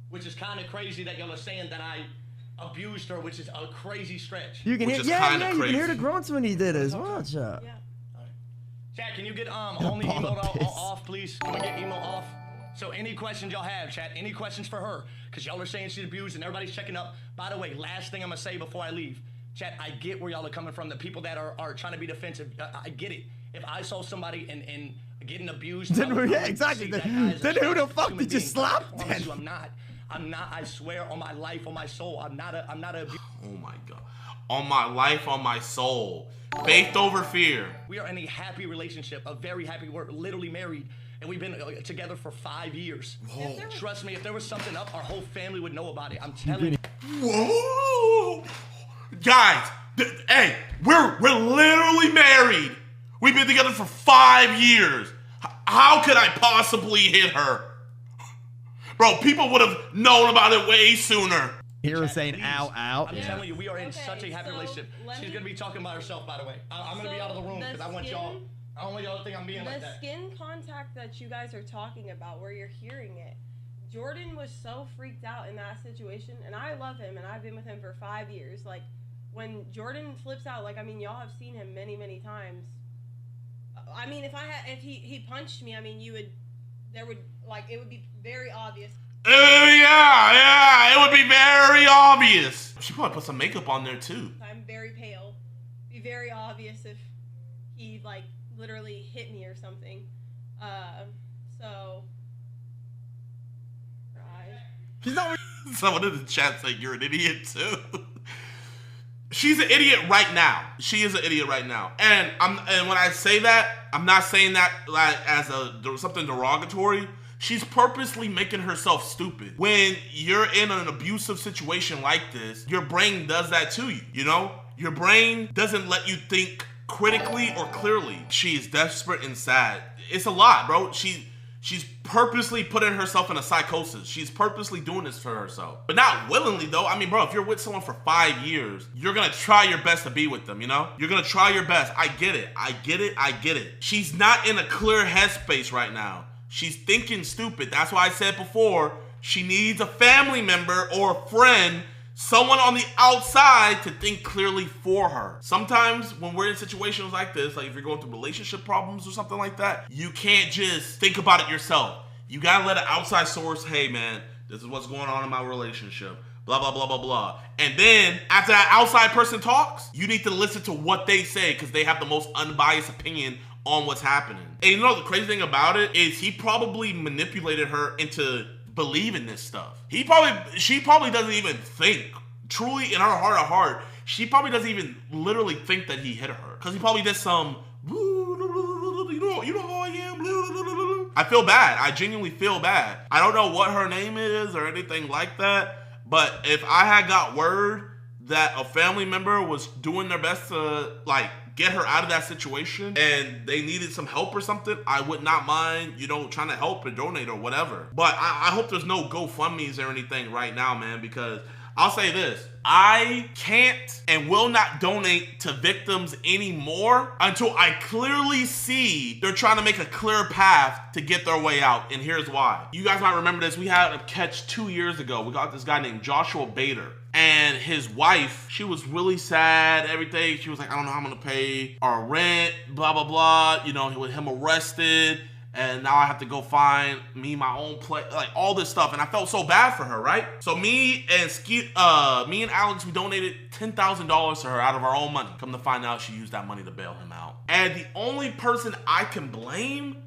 which is kind of crazy that y'all are saying that I abused her, which is a crazy stretch. You can hear, you can hear the grunts when he did it as well, chat. Yeah. Chat, can you get only emote off, please? Can we get emote off? So any questions y'all have, chat, any questions for her? Because y'all are saying she's abused and everybody's checking up. By the way, last thing I'm going to say before I leave. Chat, I get where y'all are coming from. The people that are trying to be defensive, I get it. If I saw somebody and getting abused, yeah, exactly. Then who the fuck did you slap? I'm not. I swear on my life, on my soul, I'm not a. Oh my God. On my life, on my soul. Faith over fear. We are in a happy relationship, a very happy. We're literally married, and we've been together for 5 years. Whoa. Trust me, if there was something up, our whole family would know about it. I'm telling you. Whoa. Guys, hey, we're literally married. We've been together for 5 years. How could I possibly hit her? Bro, people would have known about it way sooner. Hero saying ow, ow. I'm telling you, we are in such a happy relationship. She's going to be talking about herself, by the way. I'm going to be out of the room because I want y'all. I don't want y'all to think I'm being like that. The skin contact that you guys are talking about, where you're hearing it, Jordan was so freaked out in that situation, and I love him, and I've been with him for 5 years. Like, when Jordan flips out, like, I mean, y'all have seen him many, many times. I mean, if he punched me, I mean, it would be very obvious. Yeah, it would be very obvious. She probably put some makeup on there too. I'm very pale. Be very obvious if he like literally hit me or something. So. She's not. Someone in the chat said you're an idiot too. She's an idiot right now. She is an idiot right now. And when I say that, I'm not saying that like as something derogatory. She's purposely making herself stupid. When you're in an abusive situation like this, your brain does that to you, you know? Your brain doesn't let you think critically or clearly. She is desperate and sad. It's a lot, bro. She's purposely putting herself in a psychosis. She's purposely doing this for herself. But not willingly, though. I mean, bro, if you're with someone for 5 years, you're gonna try your best to be with them, you know? You're gonna try your best. I get it. I get it. I get it. She's not in a clear headspace right now. She's thinking stupid. That's why I said before, she needs a family member or a friend, someone on the outside to think clearly for her. Sometimes when we're in situations like this, like if you're going through relationship problems or something like that, you can't just think about it yourself. You gotta let an outside source, hey man, this is what's going on in my relationship, blah, blah, blah, blah, blah. And then after that outside person talks, you need to listen to what they say because they have the most unbiased opinion on what's happening. And you know the crazy thing about it is he probably manipulated her into believing this stuff. She probably doesn't even think, truly in her heart of heart, she probably doesn't even literally think that he hit her. Because he probably did some, you know how I am. I feel bad. I genuinely feel bad. I don't know what her name is or anything like that, but if I had got word that a family member was doing their best to like get her out of that situation and they needed some help or something, I would not mind, you know, trying to help or donate or whatever. But I hope there's no GoFundMes or anything right now, man, because I'll say this. I can't and will not donate to victims anymore until I clearly see they're trying to make a clear path to get their way out. And here's why. You guys might remember this. We had a catch 2 years ago. We got this guy named Joshua Bader. And his wife, she was really sad, everything. She was like, I don't know how I'm gonna pay our rent, blah, blah, blah. You know, with him arrested. And now I have to go find me my own place, like all this stuff. And I felt so bad for her, right? So me and Alex, we donated $10,000 to her out of our own money. Come to find out, she used that money to bail him out. And the only person I can blame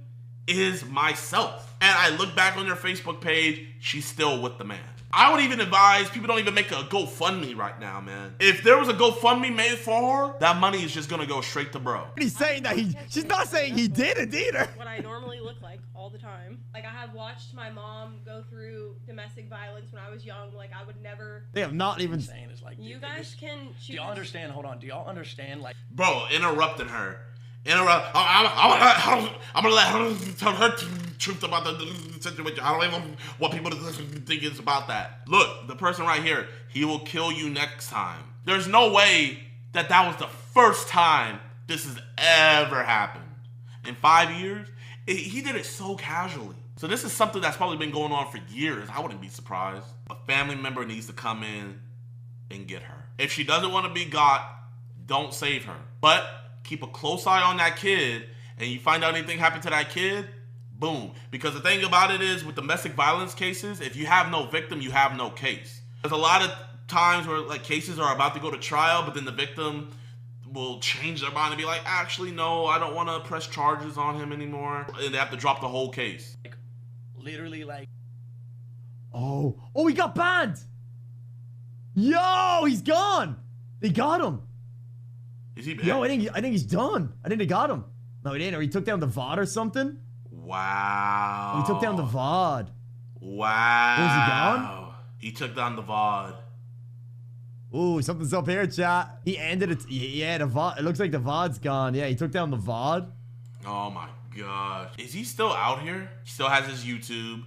is myself. And I look back on their Facebook page, she's still with the man. I would even advise people don't even make a GoFundMe right now, man. If there was a GoFundMe made for her, that money is just gonna go straight to bro. He's saying that she's not saying he did it either. What I normally look like all the time. Like I have watched my mom go through domestic violence when I was young. Like I would never. They have not even saying it's like you guys can. Do y'all understand? Hold on. Do y'all understand? Like, bro, interrupting her. I'm gonna let her tell her truth about the situation. I don't even want people to think it's about that. Look, the person right here, he will kill you next time. There's no way that was the first time this has ever happened. In 5 years, he did it so casually. So this is something that's probably been going on for years. I wouldn't be surprised. A family member needs to come in and get her. If she doesn't want to be got, don't save her. But keep a close eye on that kid, and you find out anything happened to that kid, boom. Because the thing about it is, with domestic violence cases, if you have no victim, you have no case. There's a lot of times where like cases are about to go to trial, but then the victim will change their mind and be like, actually, no, I don't want to press charges on him anymore. And they have to drop the whole case. Literally, like. Oh, he got banned. Yo, he's gone. They got him. Is he banned? Yo, I think he's done. I think they got him. No, he didn't. Or he took down the VOD or something. Wow. Oh, he took down the VOD. Wow. Was he gone? He took down the VOD. Ooh, something's up here, chat. He ended it. Yeah, the VOD. It looks like the VOD's gone. Yeah, he took down the VOD. Oh my gosh. Is he still out here? He still has his YouTube.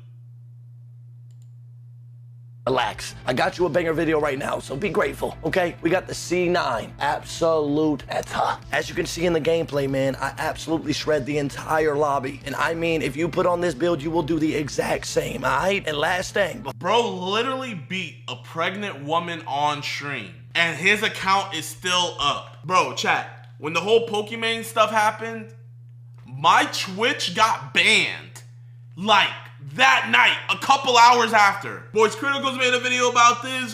Relax. I got you a banger video right now, so be grateful, okay? We got the C9, absolute eta. As you can see in the gameplay, man, I absolutely shred the entire lobby. And I mean, if you put on this build, you will do the exact same, all right? And last thing. Bro literally beat a pregnant woman on stream, and his account is still up. Bro, chat, when the whole Pokimane stuff happened, my Twitch got banned. Like, that night, a couple hours after. Boys Criticals made a video about this.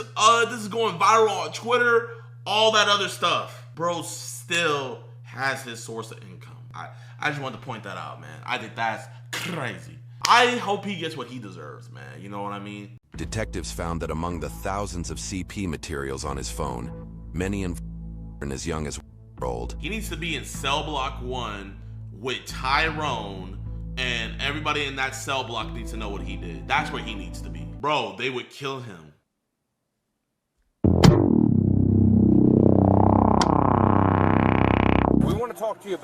This is going viral on Twitter, all that other stuff. Bro still has his source of income. I just wanted to point that out, man. I think that's crazy. I hope he gets what he deserves, man. You know what I mean? Detectives found that among the thousands of CP materials on his phone, many as young as old. He needs to be in cell block 1 with Tyrone, and everybody in that cell block needs to know what he did. That's where he needs to be. Bro, they would kill him. We want to talk to you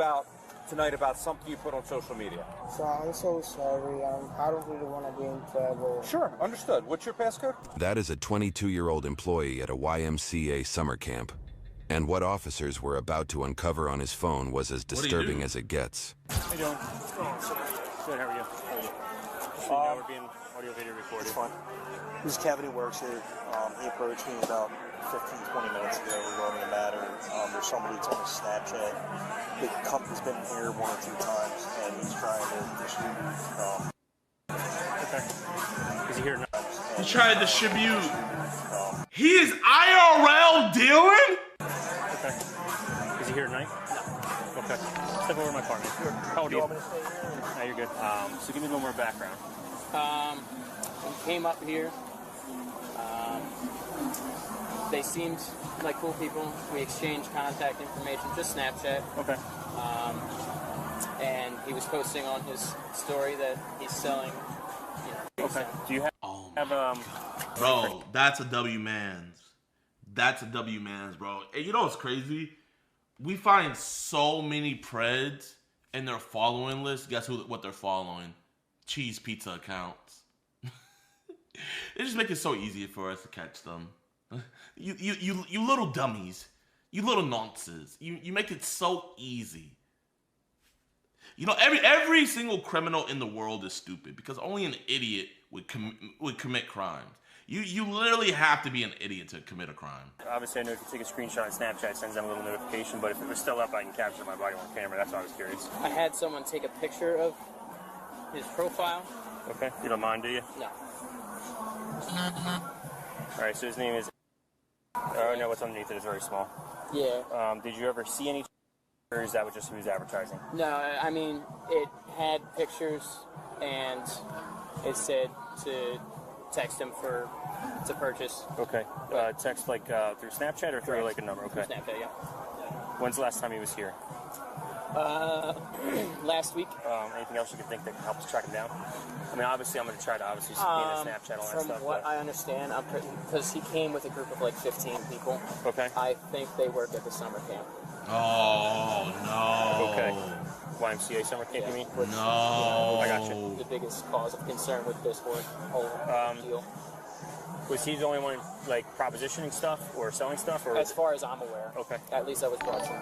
tonight about something you put on social media. So I'm so sorry. I don't really want to be in trouble. Sure, understood. What's your passcode? That is a 22-year-old employee at a YMCA summer camp. And what officers were about to uncover on his phone was as disturbing as it gets. How you doing? Good, how are you? Now we're being audio video recorded. It's fine. This Cavity works here. He approached me about 15-20 minutes ago regarding a matter. There's somebody that's on his Snapchat. The company's been here 1 or 2 times, and he's trying to distribute. Okay. Is he here now? He's trying to distribute. He is IRL dealing? Okay. Is he here tonight? No. Okay. Step over to my car, man. How old are you? No, you're good. So give me a little more background. We came up here. They seemed like cool people. We exchanged contact information, just Snapchat. Okay. And he was posting on his story that he's selling. Okay. Do you have Bro, that's a W Mans. That's a W Mans, bro. And you know what's crazy? We find so many Preds in their following list. Guess what they're following? Cheese pizza accounts. They just make it so easy for us to catch them. You little dummies. You little nonces. You make it so easy. You know, every single criminal in the world is stupid because only an idiot would commit crimes. You literally have to be an idiot to commit a crime. Obviously, I know if you take a screenshot on Snapchat, it sends them a little notification, but if it was still up, I can capture my body on camera. That's why I was curious. I had someone take a picture of his profile. Okay. You don't mind, do you? No. All right, so his name is... Oh, no, what's underneath it is very small. Yeah. Did you ever see any... Or is that just who was advertising? No, I mean, it had pictures, and it said to text him to purchase. Okay. Text like through Snapchat or through like a number? Okay. Through Snapchat, yeah. When's the last time he was here? Last week. Anything else you could think that can help us track him down? I mean, obviously, I'm going to try to obviously see Snapchat and all that from stuff. From what I understand, because he came with a group of like 15 people. Okay. I think they work at the summer camp. Oh, no. Okay. YMCA summer camp, you mean? No. I got you. The biggest cause of concern with this whole deal. Was he the only one, like, propositioning stuff or selling stuff? Or as far as I'm aware. Okay. At least I was watching.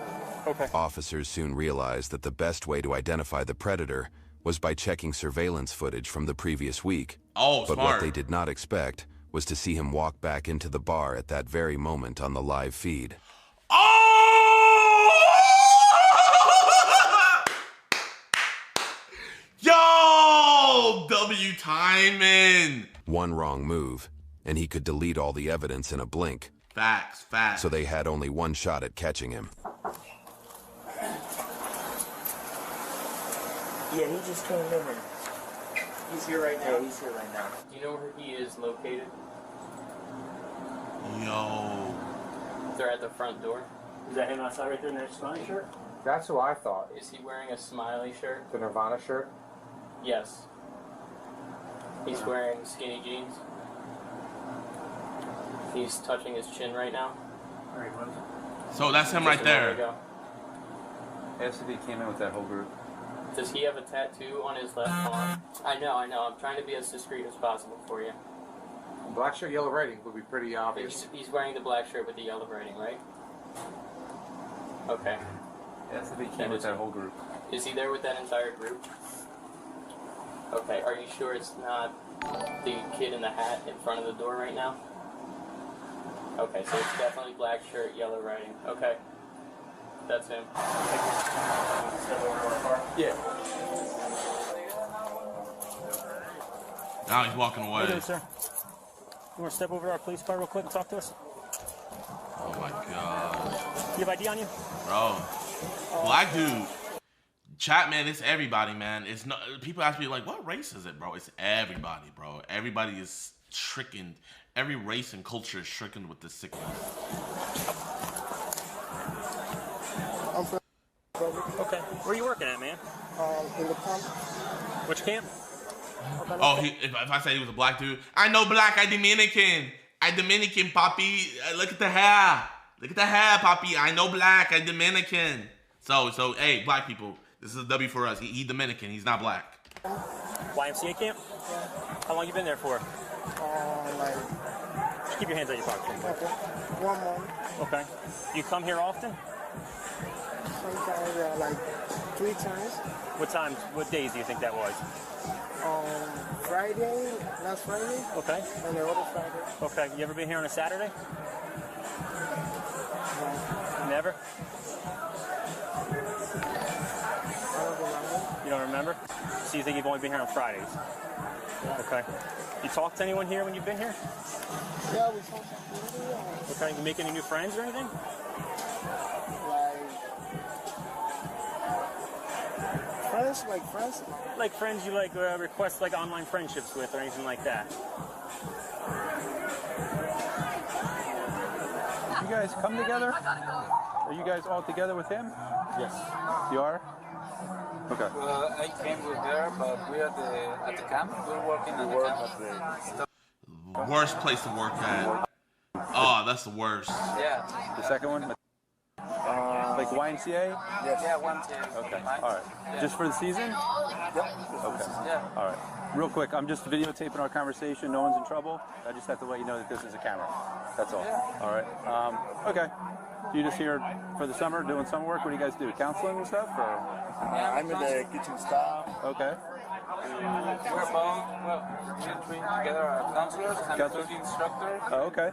Okay. Officers soon realized that the best way to identify the predator was by checking surveillance footage from the previous week. Oh, but smart. what they did not expect was to see him walk back into the bar at that very moment on the live feed. Oh! Yo! W timing! One wrong move, and he could delete all the evidence in a blink. Facts. So they had only one shot at catching him. Yeah, he just came in. He's here right now. Yeah, he's here right now. Do you know where he is located? Yo. They're at the front door. Is that him outside right there in that smiley shirt? That's who I thought. Is he wearing a smiley shirt? The Nirvana shirt? Yes. He's wearing skinny jeans. He's touching his chin right now. So that's him right there. SCD came in with that whole group. Does he have a tattoo on his left arm? I know. I'm trying to be as discreet as possible for you. Black shirt, yellow writing would be pretty obvious. He's wearing the black shirt with the yellow writing, right? Okay. SCD came with that whole group. Is he there with that entire group? Okay. Are you sure it's not the kid in the hat in front of the door right now? Okay, so it's definitely black shirt, yellow writing. Okay. That's him. Yeah. Now he's walking away. How you doing, sir? You want to step over to our police car real quick and talk to us? Oh my god. You have ID on you? Bro. Black dude. Chat, man, it's everybody, man. It's not. People ask me, like, what race is it, bro? It's everybody, bro. Everybody is stricken. Every race and culture is stricken with this sickness. Okay. Where are you working at, man? In the camp. Which camp? Oh, if I said he was a black dude, I know black. I Dominican. I Dominican, papi. Look at the hair. Look at the hair, papi. I know black. I Dominican. So, hey, black people, this is a W for us. He Dominican. He's not black. YMCA camp? Yeah. How long you been there for? Just keep your hands out your pocket. Okay. 1 month. Okay. You come here often? Sometimes, yeah, like 3 times. What times? What days do you think that was? Friday, last Friday. Okay. And the other Friday. Okay. You ever been here on a Saturday? No. Never? I don't remember. You don't remember? So you think you've only been here on Fridays? Yeah. Okay. You talk to anyone here when you've been here? Yeah, we talk to people. Okay. You make any new friends or anything? Friends? Like friends you request like online friendships with or anything like that? You guys come together? Are you guys all together with him? Yes. You are? Okay. I came with there, but we're at the camp. We're working at the camp. Worst place to work at. Oh, that's the worst. Yeah. The second one? Like YMCA? Yes. Yeah, YMCA. Okay. All right. Yeah. Just for the season? Yep. Okay. Yeah. All right. Real quick, I'm just videotaping our conversation. No one's in trouble. I just have to let you know that this is a camera. That's all. Yeah. All right. Okay. You just here for the summer doing summer work? What do you guys do? Counseling and stuff? Or? I'm in the kitchen staff. Okay. We're both, we're trained together as counselors. I'm a cooking instructor. Oh, okay.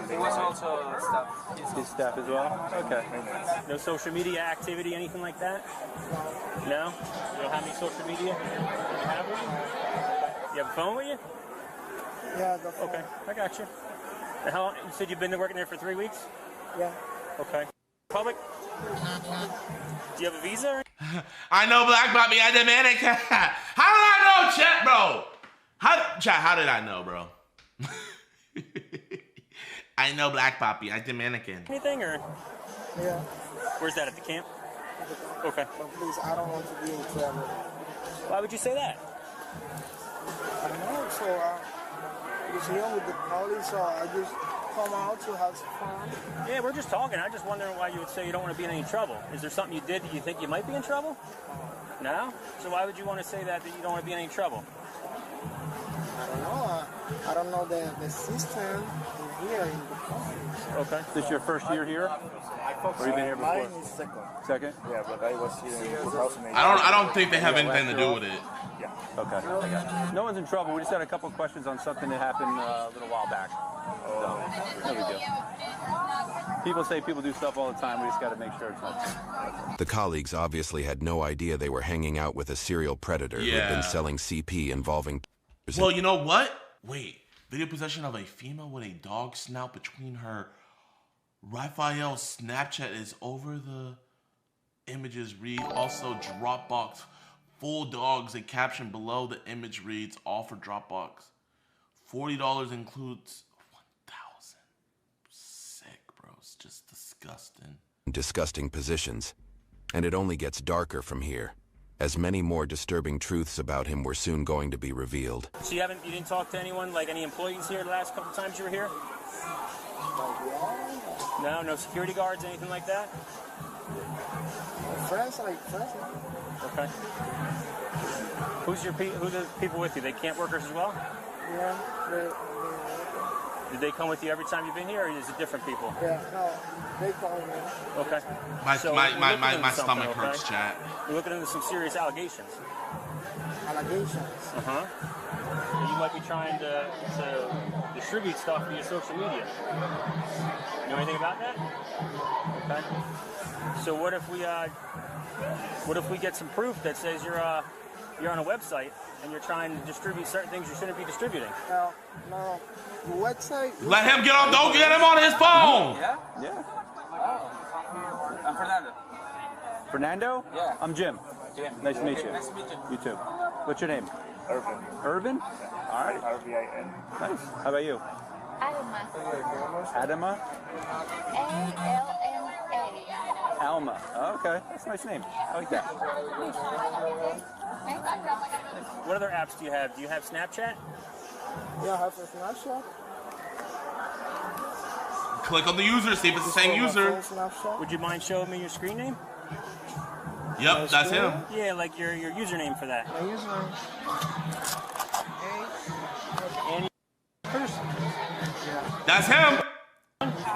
He was also staff. His staff as well? Okay. No social media activity, anything like that? No? You don't have any social media? You have with you? You have a phone with you? Yeah, the phone. Okay, I got you. And how long, you said you've been working there for 3 weeks? Yeah. Okay. Public? Do you have a visa? I know black, Bobby. I Dominican. How did I know, chat, bro? How did I know, bro? I know black, Poppy. I Dominican. Anything or? Yeah. Where's that, at the camp? Okay. But please, I don't want to be in trouble. Why would you say that? I don't know. So, because here with the police, so I just come out to have some fun. Yeah, we're just talking. I'm just wondering why you would say you don't want to be in any trouble. Is there something you did that you think you might be in trouble? No? So why would you want to say that you don't want to be in any trouble? I don't know. I don't know the system in here in the country. Okay. Is this your first year here? Or you been here before? Mine is second. Second? Yeah, but I was here in 2008. I don't think they have anything to do with it. Yeah. Okay. No one's in trouble. We just had a couple of questions on something that happened a little while back. So, no big deal. People say people do stuff all the time. We just got to make sure it's not. The colleagues obviously had no idea they were hanging out with a serial predator who had been selling CP involving Well, you know what? Wait. Video possession of a female with a dog snout between her. Raphael's Snapchat is over the images read. Also, Dropbox. Full dogs. A caption below the image reads, all for Dropbox. $40 includes 1,000. Sick, bro. It's just disgusting. Disgusting positions. And it only gets darker from here, as many more disturbing truths about him were soon going to be revealed. So you didn't talk to anyone, like any employees here the last couple times you were here? No, no security guards, anything like that? Friends. Okay. Who's the people with you? They camp workers as well? Yeah. Did they come with you every time you've been here, or is it different people? Yeah, no, they call me. Okay. My okay? stomach hurts, chat. We're looking into some serious allegations. Allegations? Uh-huh. You might be trying to distribute stuff via social media. You know anything about that? Okay. So what if we get some proof that says you're on a website and you're trying to distribute certain things you shouldn't be distributing? No. The website. Let him get on. Don't get him on his phone. Yeah. Oh. I'm Fernando. Fernando? Yeah. I'm Jim. Nice to meet you. Nice to meet you. You too. What's your name? Irvin. Irvin? All right. R-V-I-N. Nice. How about you? Adama. Adama? A-L-M-A. Alma. Oh, okay. That's a nice name. I like that. What other apps do you have? Do you have Snapchat? Yeah, I have a Snapchat. Click on the user, see if it's the same user. Would you mind showing me your screen name? Yep, that's him. Yeah, like your username for that. My username. Any person. That's him.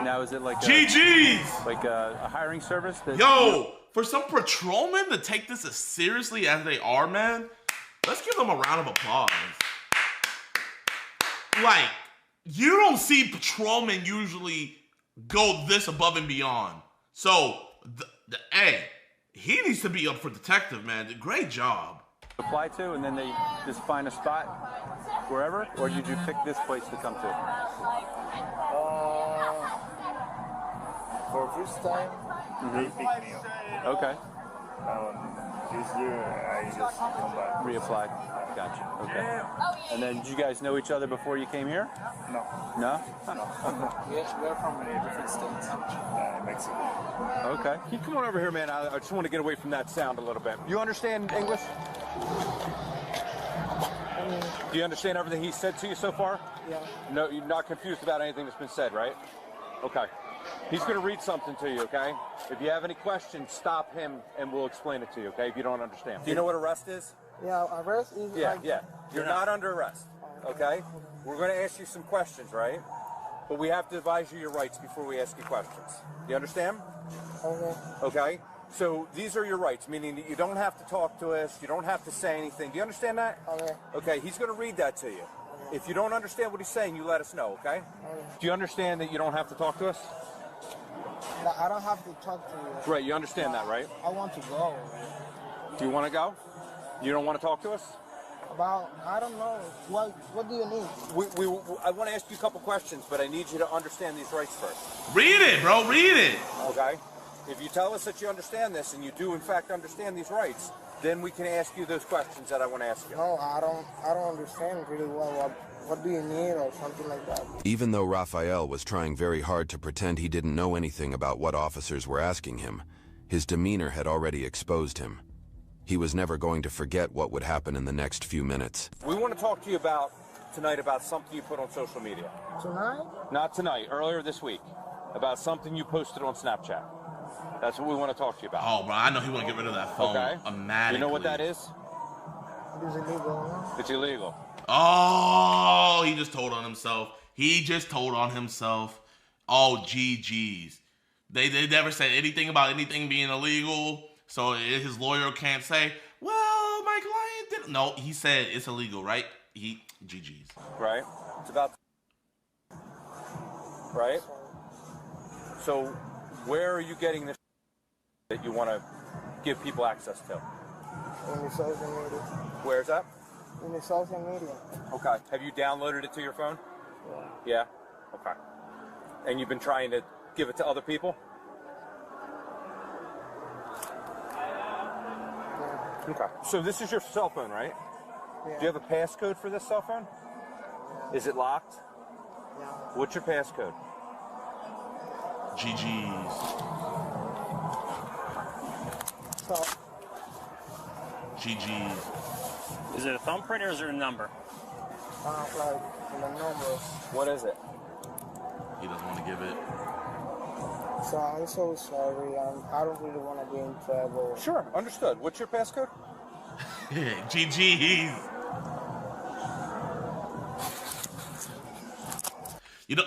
Now, is it like GG's? Like a hiring service? Yo, for some patrolmen to take this as seriously as they are, man, let's give them a round of applause. Like, you don't see patrolmen usually go this above and beyond. So, hey, he needs to be up for detective, man. Great job. Apply to, and then they just find a spot wherever, or did you pick this place to come to? For first time, they picked me up. Okay. This year, I just come back. Reapplied. Gotcha. Okay. And then, did you guys know each other before you came here? No. No? We're from different states. Mexico. Okay. Can you come on over here, man? I just want to get away from that sound a little bit. You understand English? Do you understand everything he said to you so far? Yeah. No, you're not confused about anything that's been said, right? Okay. He's going to read something to you, okay? If you have any questions, stop him and we'll explain it to you, okay? If you don't understand. Do you know what arrest is? Yeah, arrest is Yeah. You're not under arrest, okay? We're going to ask you some questions, right? But we have to advise you your rights before we ask you questions. You understand? Okay. Okay? So these are your rights, meaning that you don't have to talk to us, you don't have to say anything. Do you understand that? Okay. Okay, he's going to read that to you. If you don't understand what he's saying, you let us know, okay? Do you understand that you don't have to talk to us? No, I don't have to talk to you. Right, you understand that, right? I want to go. Do you want to go? You don't want to talk to us? I don't know. What do you need? I want to ask you a couple questions, but I need you to understand these rights first. Read it, bro. Read it. Okay? If you tell us that you understand this, and you do in fact understand these rights, then we can ask you those questions that I want to ask you. No, I don't understand really well. What do you need or something like that? Even though Raphael was trying very hard to pretend he didn't know anything about what officers were asking him, his demeanor had already exposed him. He was never going to forget what would happen in the next few minutes. We want to talk to you tonight about something you put on social media. Tonight? Not tonight, earlier this week. About something you posted on Snapchat. That's what we want to talk to you about. Oh, bro, I know he want to get rid of that phone. Okay. Automatically. You know what that is? It's illegal. It's illegal. Oh, he just told on himself. Oh, GG's. They never said anything about anything being illegal, so his lawyer can't say, well, my client didn't. No, he said it's illegal, right? GG's. Right? It's about... Right? So, where are you getting this that you want to give people access to? On the social media. Where's that? in the social media. Okay. Have you downloaded it to your phone? Yeah. Yeah? Okay. And you've been trying to give it to other people? Okay. So this is your cell phone, right? Yeah. Do you have a passcode for this cell phone? Is it locked? Yeah. What's your passcode? GG's. So, GG's. Is it a thumbprint or is it a number? like the numbers. What is it? He doesn't want to give it. So I'm so sorry. I don't really want to be in trouble. Sure, understood. What's your passcode? GG's. You know,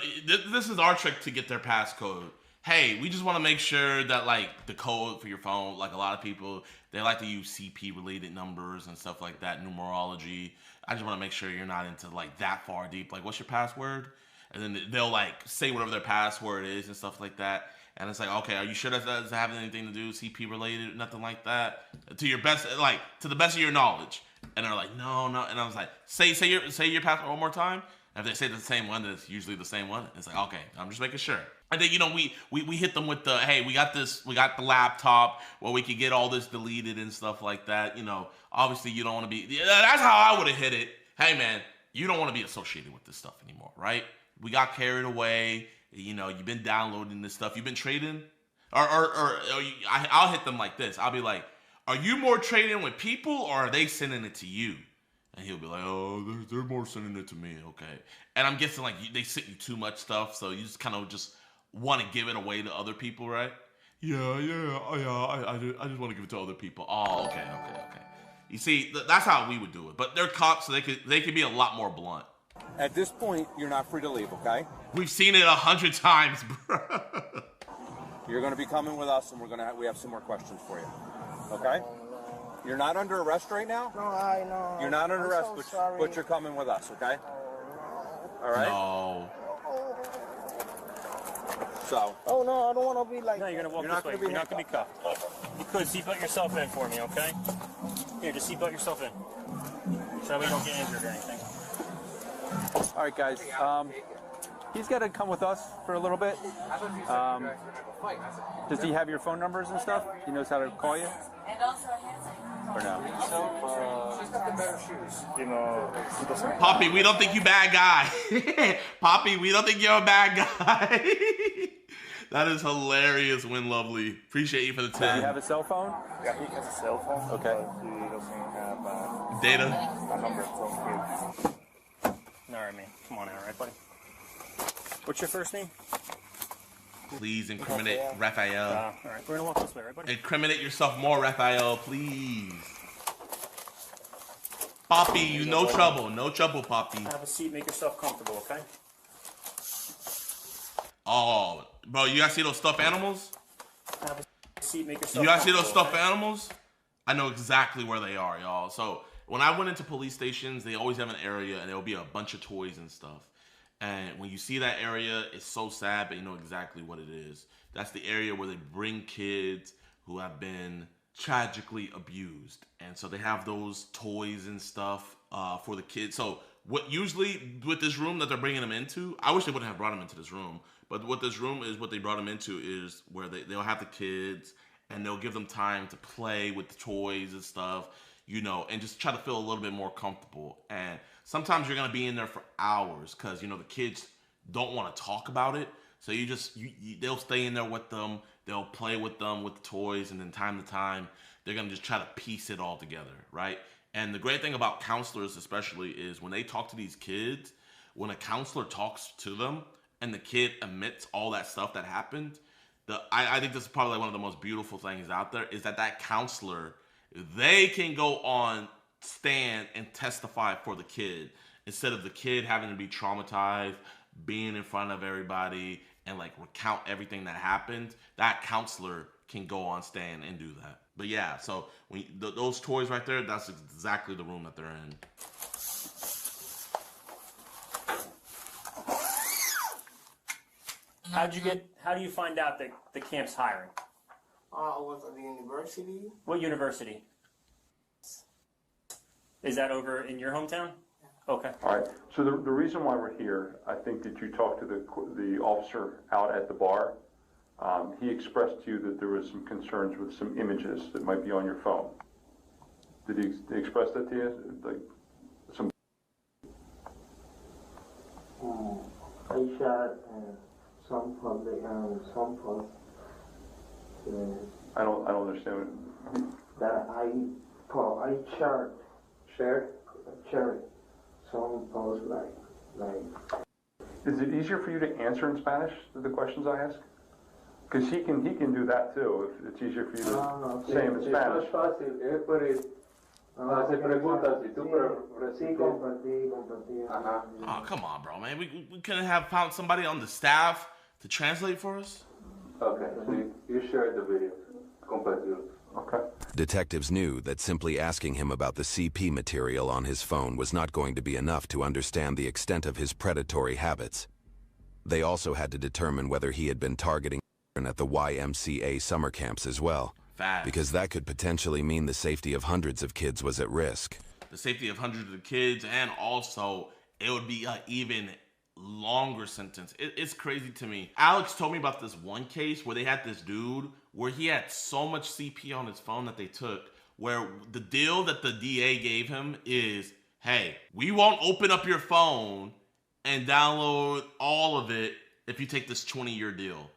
this is our trick to get their passcode. Hey, we just want to make sure that, like, the code for your phone, like a lot of people, they like to use CP-related numbers and stuff like that, numerology. I just want to make sure you're not into, like, that far deep. Like, what's your password? And then they'll, like, say whatever their password is and stuff like that. And it's like, okay, are you sure that doesn't have anything to do with CP-related, nothing like that? To your best, like, to the best of your knowledge. And they're like, no. And I was like, say your password one more time. And if they say the same one, then it's usually the same one. It's like, okay, I'm just making sure. And then, you know, we hit them with the, hey, we got the laptop where we could get all this deleted and stuff like that. You know, obviously you don't want to be, that's how I would have hit it. Hey, man, you don't want to be associated with this stuff anymore, right? We got carried away. You know, you've been downloading this stuff. You've been trading. I'll hit them like this. I'll be like, are you more trading with people or are they sending it to you? And he'll be like, oh, they're more sending it to me, okay. And I'm guessing, like, they sent you too much stuff, so you just kind of just want to give it away to other people, right? Yeah, I just want to give it to other people. Oh, okay. You see, that's how we would do it. But they're cops, so they could be a lot more blunt. At this point, you're not free to leave, okay? We've seen it 100 times, bro. You're going to be coming with us, and we have some more questions for you, okay? You're not under arrest right now? No, I know. You're not under arrest, so but you're coming with us, okay? All right? No. So. Oh, no, I don't want to be like... No, you're going to walk this way. You're not going to be cuffed. You could seatbelt yourself in for me, okay? Here, just seatbelt yourself in. So that way you don't get injured or anything. All right, guys. He's got to come with us for a little bit. Does he have your phone numbers and stuff? He knows how to call you? Or no? She's got the better shoes. You know, Poppy, we don't think you bad guy. Poppy, we don't think you're a bad guy. That is hilarious, Win Lovely. Appreciate you for the 10. Does he have a cell phone? yeah, he has a cell phone. Okay. But he doesn't have Data. a number from here. All right, man. Come on out, all right, buddy? What's your first name? Please incriminate Raphael. All right, we're going to walk this way, right, buddy? Incriminate yourself more, Raphael, please. Poppy, you no trouble. No trouble, Poppy. Have a seat. Make yourself comfortable, okay? Oh, bro, you guys see those stuffed animals? Have a seat. Make yourself You guys see those comfortable, stuffed animals? I know exactly where they are, y'all. So when I went into police stations, they always have an area and there'll be a bunch of toys and stuff. And when you see that area, it's so sad, but you know exactly what it is. That's the area where they bring kids who have been tragically abused. And so they have those toys and stuff for the kids. So what usually with this room that they're bringing them into, I wish they wouldn't have brought them into this room. But what this room is, what they brought them into is where they'll have the kids and they'll give them time to play with the toys and stuff, you know, and just try to feel a little bit more comfortable. And sometimes you're going to be in there for hours because, you know, the kids don't want to talk about it. So they'll stay in there with them. They'll play with them with the toys. And then time to time, they're going to just try to piece it all together, right? And the great thing about counselors especially is when they talk to these kids, when a counselor talks to them and the kid admits all that stuff that happened, I think this is probably one of the most beautiful things out there is that counselor, they can go on stand and testify for the kid instead of the kid having to be traumatized, being in front of everybody and like recount everything that happened. That counselor can go on stand and do that. But yeah, so when those toys right there, that's exactly the room that they're in. How do you find out that the camp's hiring? I was at the university. What university? Is that over in your hometown? Okay. All right. So the reason why we're here, I think that you talked to the officer out at the bar. He expressed to you that there was some concerns with some images that might be on your phone. Did he express that to you? Like some. I shot some public some posts. I don't understand. That I shared some posts like. Is it easier for you to answer in Spanish the questions I ask? Because he can do that too. If it's easier for you to say them in Spanish. Es más fácil, hace preguntas y tú compartí. Oh, come on, bro, man. We couldn't have found somebody on the staff to translate for us? Okay, so you shared the video. Compartido. Okay. Detectives knew that simply asking him about the CP material on his phone was not going to be enough to understand the extent of his predatory habits. They also had to determine whether he had been targeting at the YMCA summer camps as well. Because that could potentially mean the safety of hundreds of kids was at risk. The safety of hundreds of kids, and also it would be an even longer sentence. It's crazy to me. Alex told me about this one case where they had this dude where he had so much CP on his phone that they took, where the deal that the DA gave him is, hey, we won't open up your phone and download all of it if you take this 20-year deal.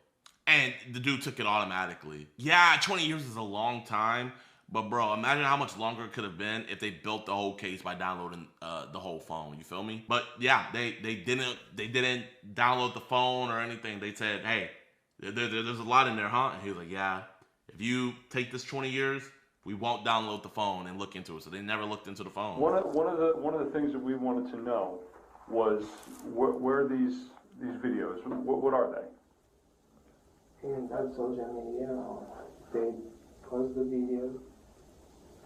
And the dude took it automatically. Yeah, 20 years is a long time, but bro, imagine how much longer it could have been if they built the whole case by downloading the whole phone. You feel me? But yeah, they didn't download the phone or anything. They said, hey, there's a lot in there, huh? And he was like, yeah. If you take this 20 years, we won't download the phone and look into it. So they never looked into the phone. One of the things that we wanted to know was where these videos. What are they? In that social media, they post the videos.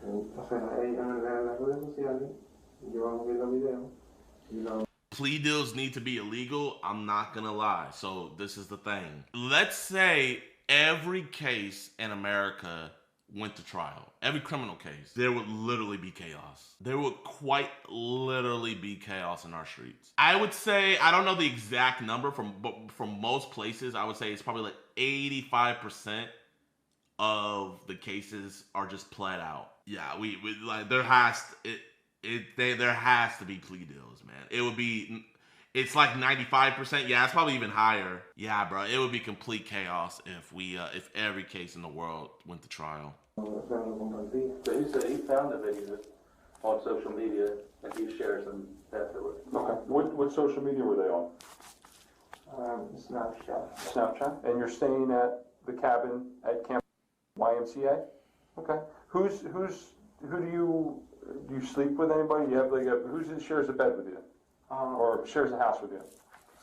O sea, en las redes sociales, yo hago el video. You know. Plea deals need to be illegal. I'm not gonna lie. So this is the thing. Let's say every case in America went to trial. Every criminal case. There would literally be chaos. There would quite literally be chaos in our streets. I would say, I don't know the exact number but from most places, I would say it's probably like 85% of the cases are just pled out. Yeah, we like there has to be plea deals, man. It's like 95%. Yeah, it's probably even higher. Yeah, bro, it would be complete chaos if every case in the world went to trial. So he said he found the videos on social media and he shares them afterwards. Okay. What social media were they on? Snapchat. Snapchat. And you're staying at the cabin at Camp YMCA? Okay. Who do you sleep with anybody? You have who shares a bed with you? Or shares a house with you?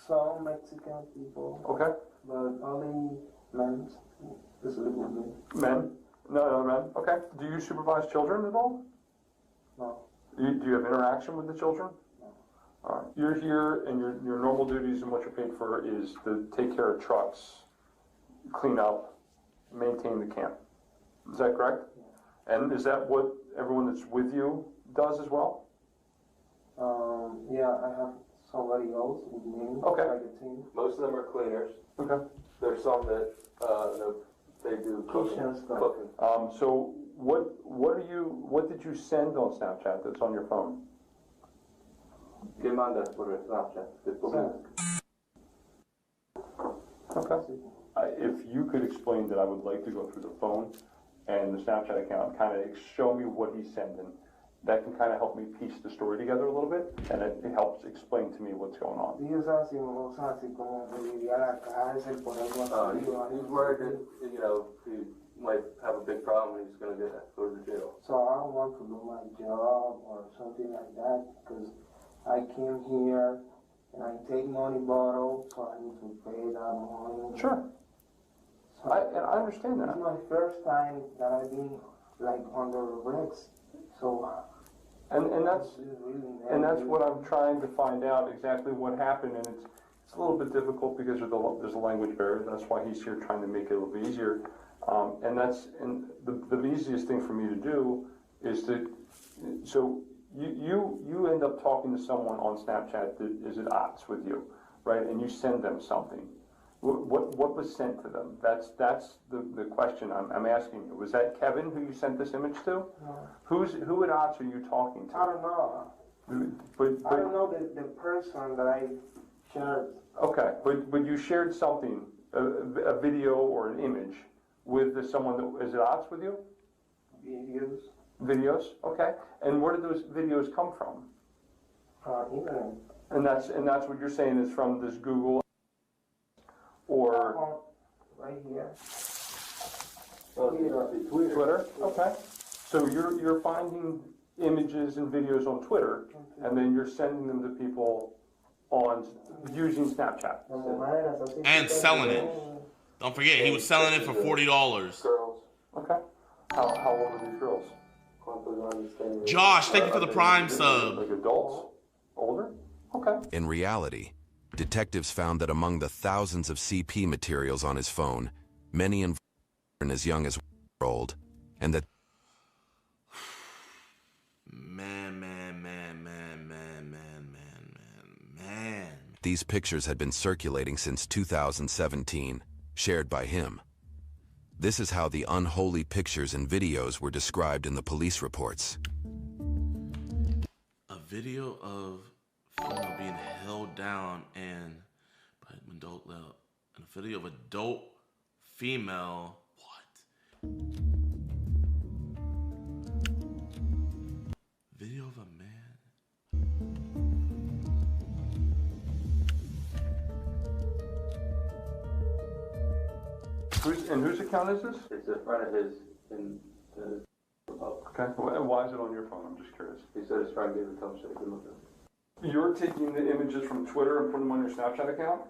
Some Mexican people. Okay. But only men. This is a good man. Men? No men. Okay. Do you supervise children at all? No. Do you have interaction with the children? No. All right. You're here, and your normal duties and what you're paid for is to take care of trucks, clean up, maintain the camp. Is that correct? Yeah. And is that what everyone that's with you does as well? Yeah, I have somebody else with me. Okay. Like a team. Most of them are cleaners. Okay. There's some that they do cooking stuff. So what did you send on Snapchat that's on your phone? ¿Qué mandas por el Snapchat? Okay. If you could explain that, I would like to go through the phone and the Snapchat account, kind of show me what he's sending. That can kind of help me piece the story together a little bit, and it helps explain to me what's going on. He's worried that, he might have a big problem and he's going to go to jail. So I don't want to do my job or something like that, because I came here and I take money borrowed, so I need to pay that money. Sure. So I understand that. It's my first time that I've been under arrest. So and that's what I'm trying to find out exactly what happened, and it's a little bit difficult because there's a language barrier. That's why he's here trying to make it a little bit easier. And the easiest thing for me to do is so you end up talking to someone on Snapchat that is at odds with you, right? And you send them something. What was sent to them? That's the question I'm asking you. Was that Kevin who you sent this image to? No. Who at odds are you talking to? I don't know. But I don't know the person that I shared. Okay, but you shared something, a video or an image, with someone that is at odds with you? Videos. Videos, okay. And where did those videos come from? Internet. And that's what you're saying is from this Google or right here. Twitter? Okay. So you're finding images and videos on Twitter, and then you're sending them to people on using Snapchat. And selling it. Don't forget, he was selling it for $40. Girls. Okay. How old are these girls? Josh, thank you for the Prime sub. Like adults? Older? Okay. In reality, detectives found that among the thousands of CP materials on his phone, many involved as young as 1 year old, and that Man. These pictures had been circulating since 2017, shared by him. This is how the unholy pictures and videos were described in the police reports. A video of female being held down and by an adult level. And a video of adult female. What? Video of a man. Whose account is this? It's in front of his. Okay. And why is it on your phone? I'm just curious. He said it's trying to get the thumbs so he can look at it. You're taking the images from Twitter and putting them on your Snapchat account?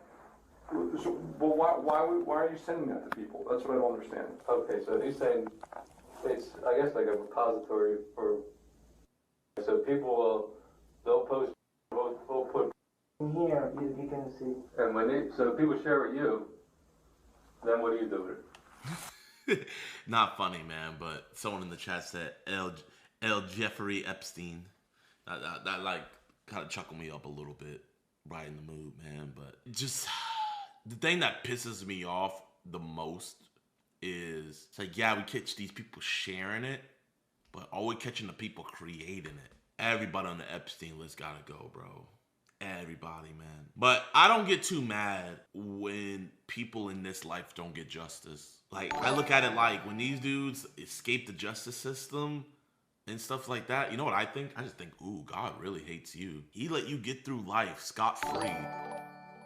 So, well, why are you sending that to people? That's what I don't understand. Okay, so he's saying it's, I guess, like a repository for. So people they'll post, we'll put. Here, you can see. And when so people share with you, then what do you do with it? Not funny, man, but someone in the chat said L. Jeffrey Epstein. That like kind of chuckled me up a little bit. Right in the mood, man. But just the thing that pisses me off the most is it's like, yeah, we catch these people sharing it, but are we catching the people creating it? Everybody on the Epstein list gotta go, bro. Everybody, man. But I don't get too mad when people in this life don't get justice. Like, I look at it like when these dudes escape the justice system and stuff like that, you know what I think? I just think, ooh, God really hates you. He let you get through life scot-free.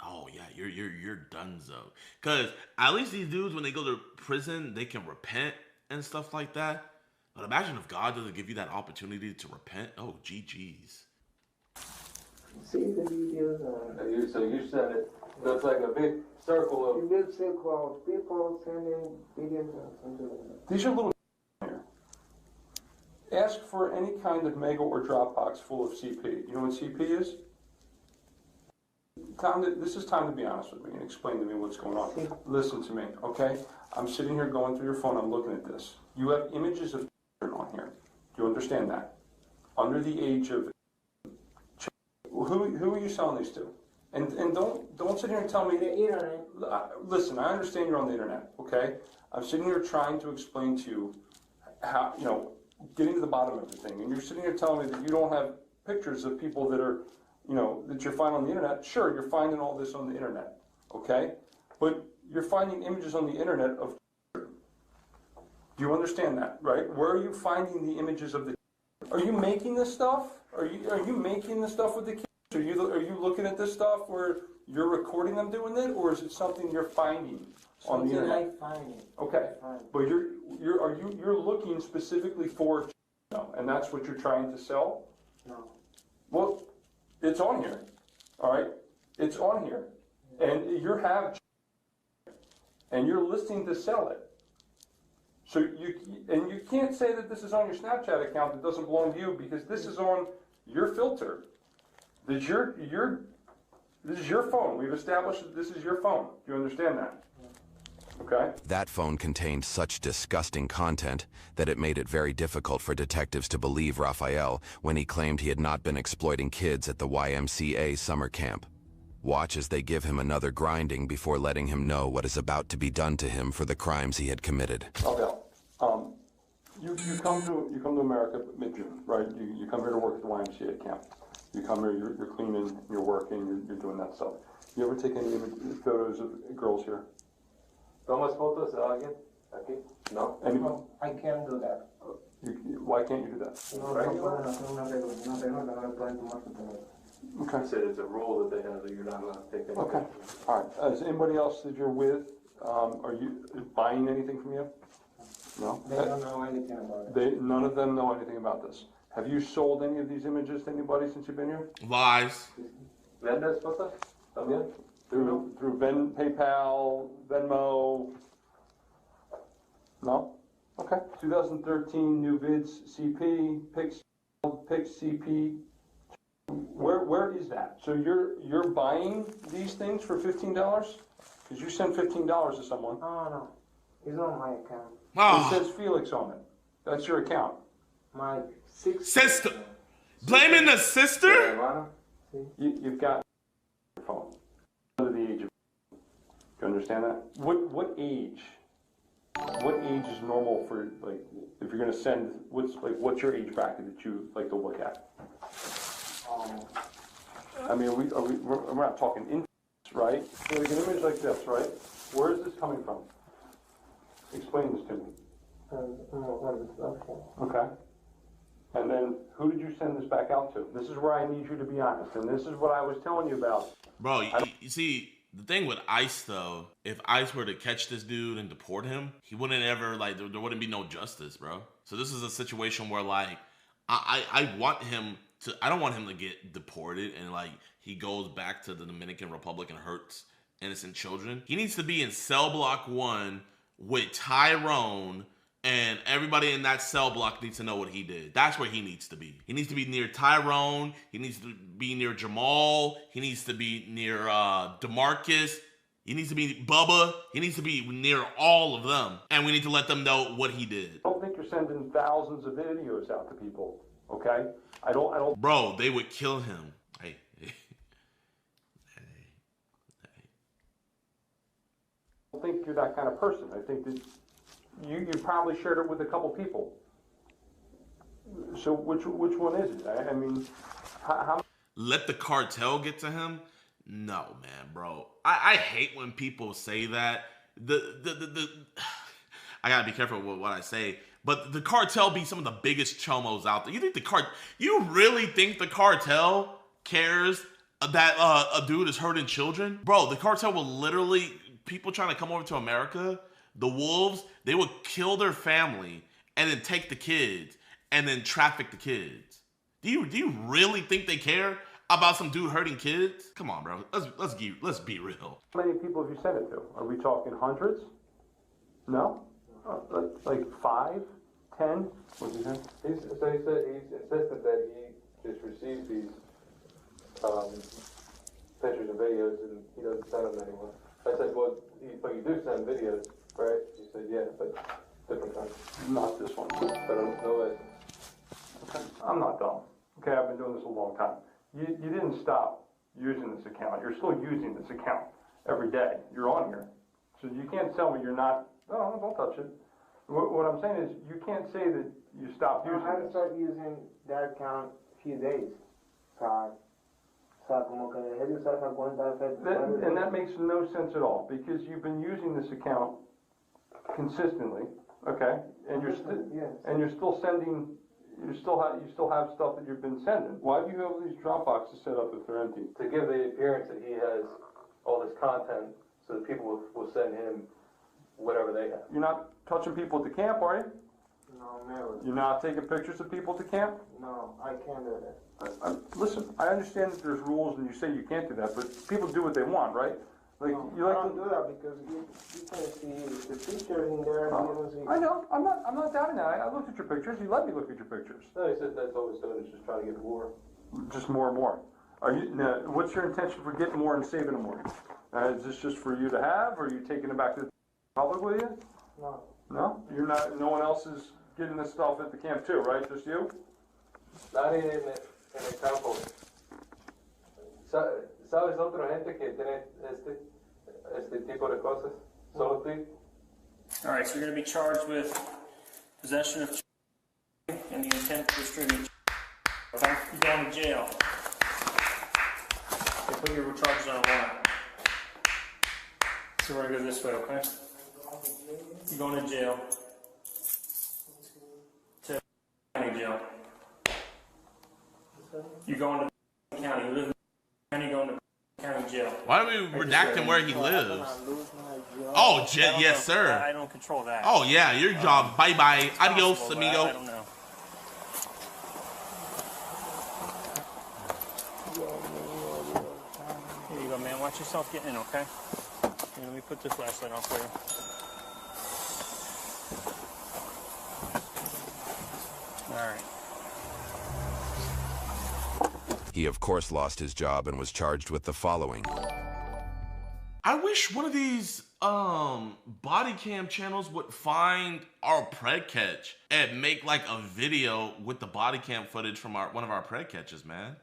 Oh yeah, you're donezo. Cause at least these dudes, when they go to prison, they can repent and stuff like that. But imagine if God doesn't give you that opportunity to repent. Oh, GG's. See the videos. So you send it. So it's like a big circle of. A big circle of people sending videos and something like that. These are little here. Ask for any kind of Mega or Dropbox full of CP. You know what CP is? This is time to be honest with me and explain to me what's going on. Listen to me, okay? I'm sitting here going through your phone. I'm looking at this. You have images of on here. Do you understand that? Under the age of who are you selling these to? And don't sit here and tell me the internet. Listen, I understand you're on the internet, okay? I'm sitting here trying to explain to you how, you know, getting to the bottom of everything, and you're sitting here telling me that you don't have pictures of people that are, you know, that you're finding on the internet. Sure, you're finding all this on the internet, okay? But you're finding images on the internet of. Do you understand that, right? Where are you finding the images of the? Are you making this stuff? Are you making this stuff with the kids? Are you looking at this stuff where you're recording them doing it, or is it something you're finding on the internet? I find it. Okay, but you're looking specifically for, and that's what you're trying to sell? No. Well, it's on here. All right, it's on here, and and you're listing to sell it. So you can't say that this is on your Snapchat account that doesn't belong to you, because this is on your filter. This is your phone. We've established that this is your phone. Do you understand that? Okay. That phone contained such disgusting content that it made it very difficult for detectives to believe Raphael when he claimed he had not been exploiting kids at the YMCA summer camp. Watch as they give him another grinding before letting him know what is about to be done to him for the crimes he had committed. Okay. You come to America mid-June, right? You come here to work at the YMCA camp. You come here, you're cleaning, you're working, you're doing that stuff. You ever take any photos of girls here? ¿Tomas fotos de alguien aquí? No. No, I can't do that. Why can't you do that? No, no pueden hacer una regla que no le pueden tomar fotografías. Okay. He said it's a rule that they have that you're not allowed to take any Okay. All right. Is anybody else that you're with, are you buying anything from you? No? They don't know anything about it. None of them know anything about this. Have you sold any of these images to anybody since you've been here? Lies. ¿Vendes fotos también? Through PayPal, Venmo? No? Okay. 2013 new vids, CP, Pix CP. Where is that? So you're buying these things for $15? Because you sent $15 to someone. No. It's on my account. Oh. It says Felix on it. That's your account. My sister. Blaming the sister? You've got your phone. Under the age of. Do you understand that? What age? What age is normal for, like, if you're gonna send? What's your age bracket that you like to look at? I mean, we're not talking infants, right? So like an image like this, right? Where is this coming from? Explain this to me. Okay. And then, who did you send this back out to? This is where I need you to be honest, and this is what I was telling you about. Bro, you see, the thing with ICE, though, if ICE were to catch this dude and deport him, he wouldn't ever, like, there wouldn't be no justice, bro. So this is a situation where, like, I want him to, I don't want him to get deported and, like, he goes back to the Dominican Republic and hurts innocent children. He needs to be in cell block 1 with Tyrone, and everybody in that cell block needs to know what he did. That's where he needs to be. He needs to be near Tyrone. He needs to be near Jamal. He needs to be near DeMarcus. He needs to be Bubba. He needs to be near all of them. And we need to let them know what he did. I don't think you're sending thousands of videos out to people, okay? I don't. Bro, they would kill him. Hey. I don't think you're that kind of person. I think that you probably shared it with a couple people. So which one is it? I mean, how? Let the cartel get to him? No, man, bro. I hate when people say that. I gotta be careful with what I say. But the cartel be some of the biggest chomos out there. You really think the cartel cares that a dude is hurting children? Bro, the cartel will literally, people trying to come over to America, the wolves, they would kill their family and then take the kids and then traffic the kids. Do you really think they care about some dude hurting kids? Come on, bro. Let's be real. How many people have you sent it to? Are we talking hundreds? No? Like 5, 10? What did you say? He insisted that he just received these pictures and videos and he doesn't send them anymore. I said, well, but you do send videos, right? He said, yeah, but different kinds. Not this one. But I'm no way. Okay. I'm not dumb. Okay, I've been doing this a long time. You didn't stop using this account. You're still using this account every day. You're on here. So you can't tell me you're not, no, don't touch it. What I'm saying is you can't say that you stopped using it. I had to start using that account a few days. And that makes no sense at all because you've been using this account consistently, okay? And you're still sending. You still have stuff that you've been sending. Why do you have these drop boxes set up if they're empty? To give the appearance that he has all this content so that people will send him whatever they have. You're not touching people at the camp, are you? No, never. You're not taking pictures of people at the camp? No, I can't do that. Listen, I understand that there's rules and you say you can't do that, but people do what they want, right? Like, no, you like I don't do that because you can't see the pictures in there. I know. I'm not doubting that. I looked at your pictures. You let me look at your pictures. No, he said that's all he's doing is just trying to get more. Just more and more. What's your intention for getting more and saving more? Is this just for you to have, or are you taking it back to the... Public with you? No. No? You're not, no one else is getting this stuff at the camp too, right? Just you? Nadie en el campo. ¿Sabes otra gente que tiene este tipo de cosas? Solo tú. All right, so you're going to be charged with possession of and the intent to distribute. Okay? You're going to jail. They put your charges on a warrant. So we're going to go this way, okay? You're going to jail. To county jail. You're going to county. You live in county, going to county jail. Why are we redacting where he lives? Oh, yes, sir. I don't control that. Oh, yeah, your job. Bye-bye. Adios, amigo. I don't know. Here you go, man. Watch yourself getting in, okay? Here, let me put this flashlight on for you. All right. He of course lost his job and was charged with the following. I wish one of these body cam channels would find our pred catch and make like a video with the body cam footage from one of our pred catches, man.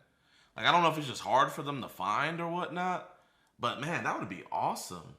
Like, I don't know if it's just hard for them to find or whatnot, but man, that would be awesome.